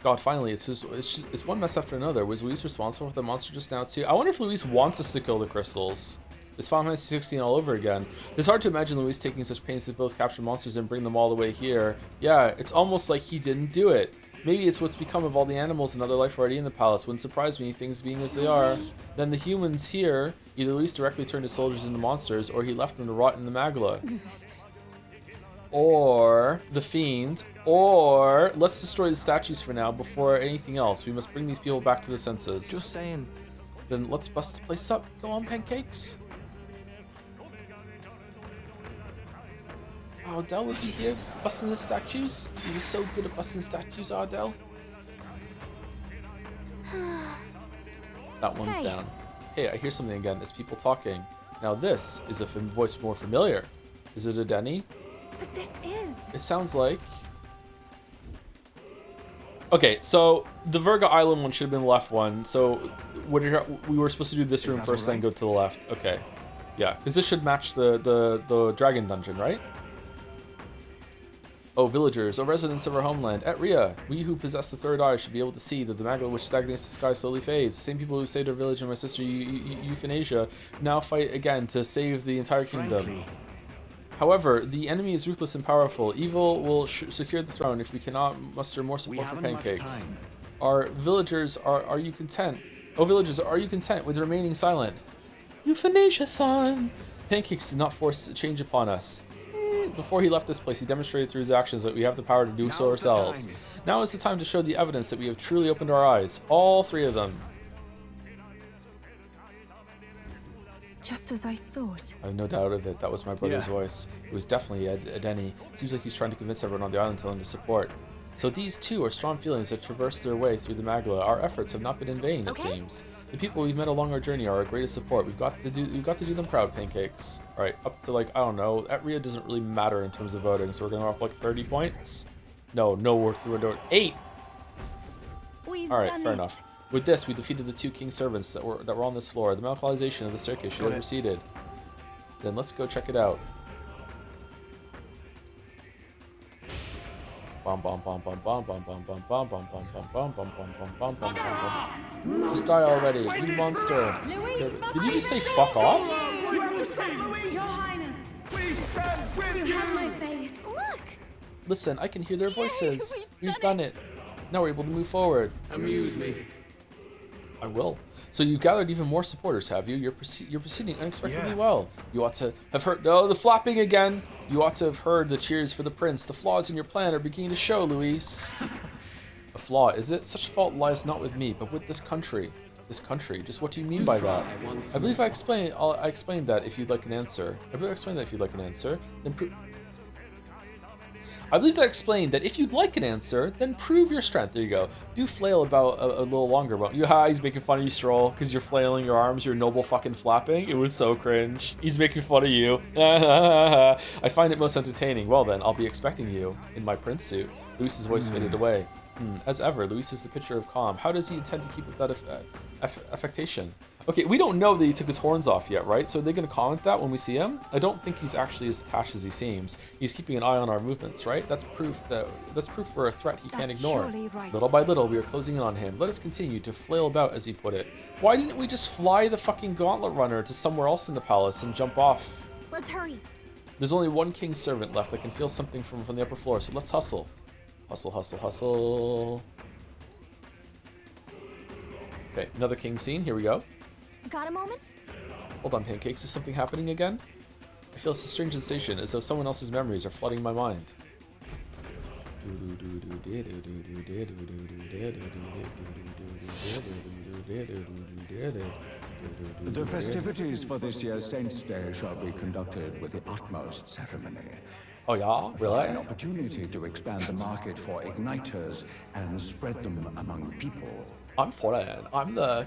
God, finally, it's one mess after another. Was Luis responsible for the monster just now too? I wonder if Luis wants us to kill the crystals. It's Final Fantasy 16 all over again. It's hard to imagine Luis taking such pains to both capture monsters and bring them all the way here. Yeah, it's almost like he didn't do it. Maybe it's what's become of all the animals and other life already in the palace. Wouldn't surprise me, things being as they are. Then the humans here, either Luis directly turned his soldiers into monsters, or he left them to rot in the Magla. Or the fiends, or let's destroy the statues for now before anything else. We must bring these people back to the senses. Just saying. Then let's bust the place up. Go on, pancakes. Ardell, was he here busting the statues? He was so good at busting statues, Ardell. That one's Hey. down. Hey, I hear something again. It's people talking. Now this is a voice more familiar. Is it a Denny? But this is. It sounds like... Okay, so the Virga Island one should have been the left one. So we were supposed to do this room first, then go to the left. Okay. Yeah, because this should match the dragon dungeon, right? Oh, villagers, oh residents of our homeland, at Ria, we who possess the third eye should be able to see that the Magla which stagnates the sky slowly fades. The same people who saved our village and my sister Euthanasia now fight again to save the entire kingdom. However, the enemy is ruthless and powerful. Evil will secure the throne if we cannot muster more support for pancakes. Our villagers, are you content? Oh, villagers, are you content with remaining silent? Euthanasia-san! Pancakes did not force change upon us. Before he left this place, he demonstrated through his actions that we have the power to do so ourselves. Now is the time to show the evidence that we have truly opened our eyes. All three of them. Just as I thought. I have no doubt of it. That was my brother's Yeah. voice. It was definitely Denny. Seems like he's trying to convince everyone on the island to lend his support. So these too are strong feelings that traverse their way through the Magla. Our efforts have not been in vain, it seems. The people we've met along our journey are our greatest support. We've got to do them proud, pancakes. All right, up to like I don't know. At Ria doesn't really matter in terms of voting, so we're going up like 30 points. No, we're through 8. We've All right, done fair it. enough. With this, we defeated the 2 king servants that were on this floor. The malcolization of the staircase should have receded. Then let's go check it out. Bum bum bum bum bum bum bum bum bum bum bum bum bum bum bum bum bum bum. Just die already, you monster! Did you just say fuck off? You have to stop, Louise! Your Highness! We stand with You have my faith. Look! Listen, I can hear their voices. We've done it. Now we're able to move forward. Amuse me. I will. So you gathered even more supporters, have you? You're proceeding unexpectedly well. You ought to have heard... Oh, the flopping again! You ought to have heard the cheers for the prince. The flaws in your plan are beginning to show, Luis. A flaw, is it? Such fault lies not with me, but with this country. This country? Just what do you mean by that? I believe I explained that if you'd like an answer. Then I believe that explained that if you'd like an answer, then prove your strength. There you go. Do flail about a little longer. But he's making fun of you, Stroll, because you're flailing your arms, your noble fucking flapping. It was so cringe. He's making fun of you. I find it most entertaining. Well then, I'll be expecting you in my prince suit. Luis's voice faded away. As ever, Luis is the picture of calm. How does he intend to keep with that affectation? Okay, we don't know that he took his horns off yet, right? So are they going to comment that when we see him? I don't think he's actually as attached as he seems. He's keeping an eye on our movements, right? That's proof for a threat he can't ignore. Right. Little by little, we are closing in on him. Let us continue to flail about, as he put it. Why didn't we just fly the fucking gauntlet runner to somewhere else in the palace and jump off? Let's hurry. There's only one king's servant left. I can feel something from the upper floor, so let's hustle. Hustle, hustle, hustle. Okay, another king scene. Here we go. Got a moment? Hold on, Pancakes. Is something happening again? I feel a strange sensation, as though someone else's memories are flooding my mind. The festivities for this year's Saints' Day shall be conducted with the utmost ceremony. Oh yeah? Really? An opportunity to expand the market for igniters and spread them among people. I'm foreign. I'm the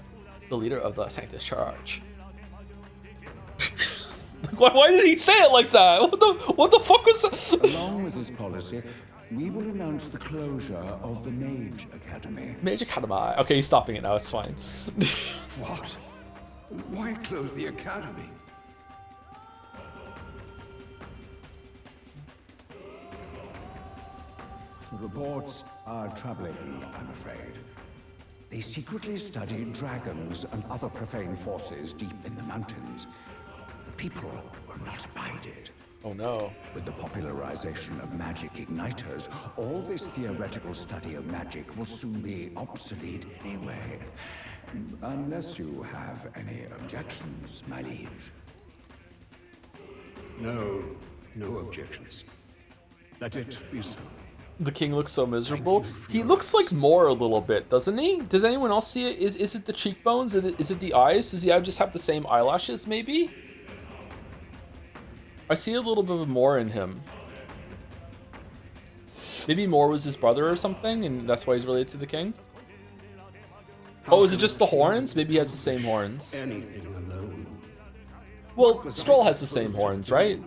leader of the Sanctus Church. Why did he say it like that? What the fuck was that? Along with this policy, we will announce the closure of the Mage Academy. Mage Academy. Okay, he's stopping it now. It's fine. What? Why close the academy? The reports are troubling, I'm afraid. They secretly study dragons and other profane forces deep in the mountains. The people will not abide it. Oh no. With the popularization of magic igniters, all this theoretical study of magic will soon be obsolete anyway. Unless you have any objections, my liege. No objections. Let it be so. The king looks so miserable. He looks like Moore a little bit, doesn't he? Does anyone else see it? Is it the cheekbones? Is it the eyes? Does he just have the same eyelashes, maybe? I see a little bit of Moore in him. Maybe Moore was his brother or something, and that's why he's related to the king? Oh, is it just the horns? Maybe he has the same horns. Anything alone. Well, Stroll has the same horns, right?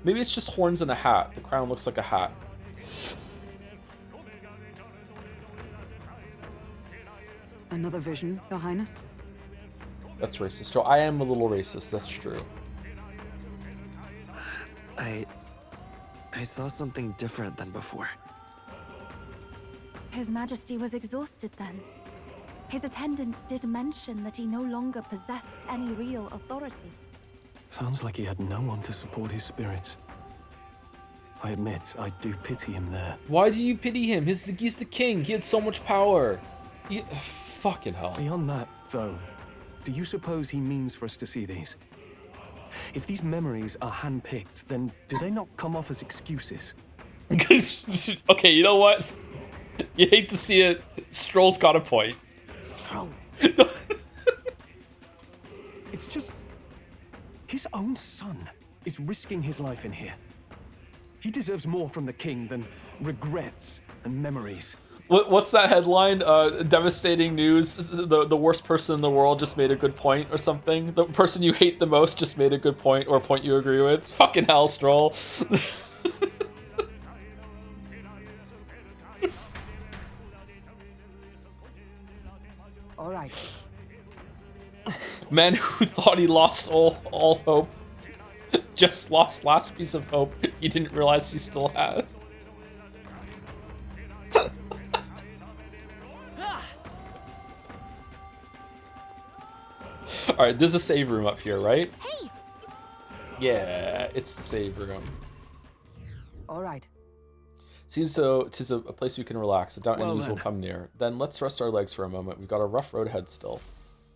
Maybe it's just horns and a hat. The crown looks like a hat. Another vision, Your Highness? That's racist, Stroll. I am a little racist, that's true. I saw something different than before. His Majesty was exhausted then. His attendant did mention that he no longer possessed any real authority. Sounds like he had no one to support his spirits. I admit, I do pity him there. Why do you pity him? He's the king. He had so much power. Fucking hell. Beyond that, though, do you suppose he means for us to see these? If these memories are handpicked, then do they not come off as excuses? Okay, you know what? You hate to see it. Stroll's got a point. Stroll. It's just... his own son is risking his life in here. He deserves more from the king than regrets and memories. What's that headline? Devastating news. The worst person in the world just made a good point or something. The person you hate the most just made a good point or a point you agree with. Fucking hell, Stroll. All right. Man who thought he lost all hope just lost last piece of hope he didn't realize he still had. Alright, there's a save room up here, right? Hey! Yeah, it's the save room. All right. Seems so. 'Tis a place we can relax. The dark Well enemies will come near. Then let's rest our legs for a moment. We've got a rough road ahead still.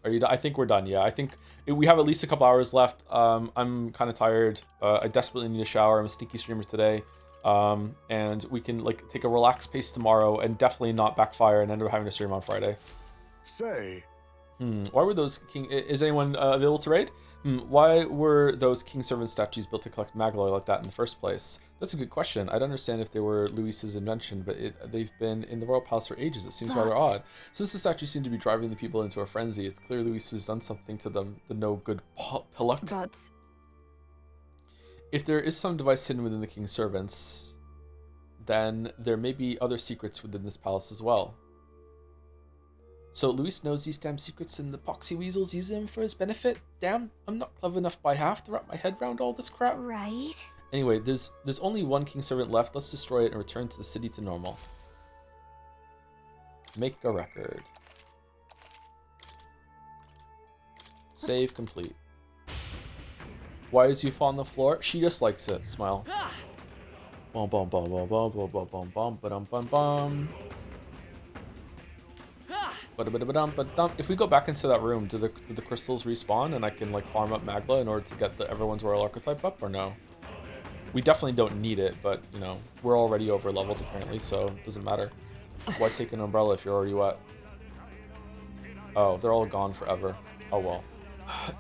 Are you? I think we're done. Yeah, I think we have at least a couple hours left. I'm kind of tired. I desperately need a shower. I'm a sneaky streamer today. And we can like take a relaxed pace tomorrow and definitely not backfire and end up having to stream on Friday. Say. Why were those king? Is anyone available to raid? Why were those king servant statues built to collect Magloy like that in the first place? That's a good question. I'd understand if they were Luis's invention, but they've been in the royal palace for ages. It seems rather odd. Since the statues seem to be driving the people into a frenzy, it's clear Luis has done something to them, the no good Pillock. But if there is some device hidden within the king's servants, then there may be other secrets within this palace as well. So Luis knows these damn secrets and the poxy weasels use them for his benefit? Damn, I'm not clever enough by half to wrap my head around all this crap. Right. Anyway, there's only one king servant left. Let's destroy it and return to the city to normal. Make a record. Save complete. Why is Yuffie on the floor? She just likes it. Smile. Bum bum bum bum bum bum bum bum bum bum bum bum. If we go back into that room, do the crystals respawn and I can like farm up Magla in order to get everyone's royal archetype up, or no? We definitely don't need it, but you know, we're already over leveled apparently, so it doesn't matter. Why take an umbrella if you're already wet? Oh, they're all gone forever. Oh well.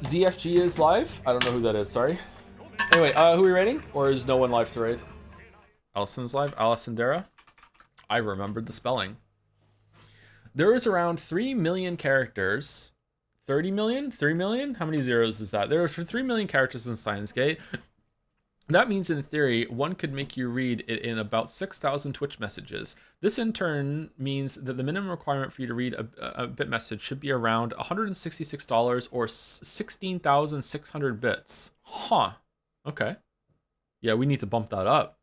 ZFG is live? I don't know who that is, sorry. Anyway, who are we raiding? Or is no one live to raid? Allison's live? Alessandra? I remembered the spelling. There is around 3 million characters. 30 million? 3 million? How many zeros is that? There are 3 million characters in Steins Gate. That means, in theory, one could make you read it in about 6,000 Twitch messages. This, in turn, means that the minimum requirement for you to read a bit message should be around $166 or 16,600 bits. Huh. Okay. Yeah, we need to bump that up.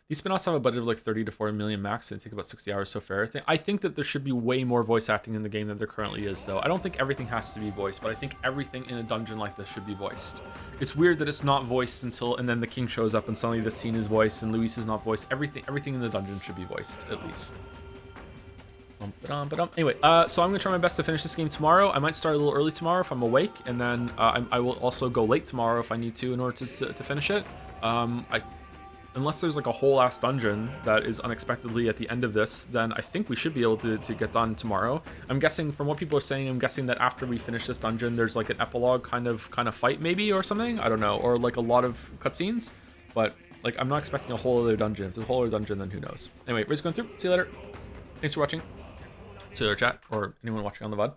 These spin-offs have a budget of like 30 to 40 million max, and they take about 60 hours, so fair. I think that there should be way more voice acting in the game than there currently is, though. I don't think everything has to be voiced, but I think everything in a dungeon like this should be voiced. It's weird that it's not voiced and then the king shows up and suddenly the scene is voiced and Luis is not voiced. Everything in the dungeon should be voiced, at least. Anyway, so I'm gonna try my best to finish this game tomorrow. I might start a little early tomorrow if I'm awake, and then I will also go late tomorrow if I need to in order to finish it. Unless there's like a whole ass dungeon that is unexpectedly at the end of this, then I think we should be able to get done tomorrow. I'm guessing, from what people are saying, I'm guessing that after we finish this dungeon, there's like an epilogue kind of fight maybe or something. I don't know, or like a lot of cutscenes. But like, I'm not expecting a whole other dungeon. If there's a whole other dungeon, then who knows? Anyway, Ray's going through. See you later. Thanks for watching. See you later, chat, or anyone watching on the VOD.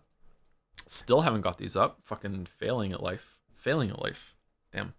Still haven't got these up. Fucking failing at life. Failing at life. Damn.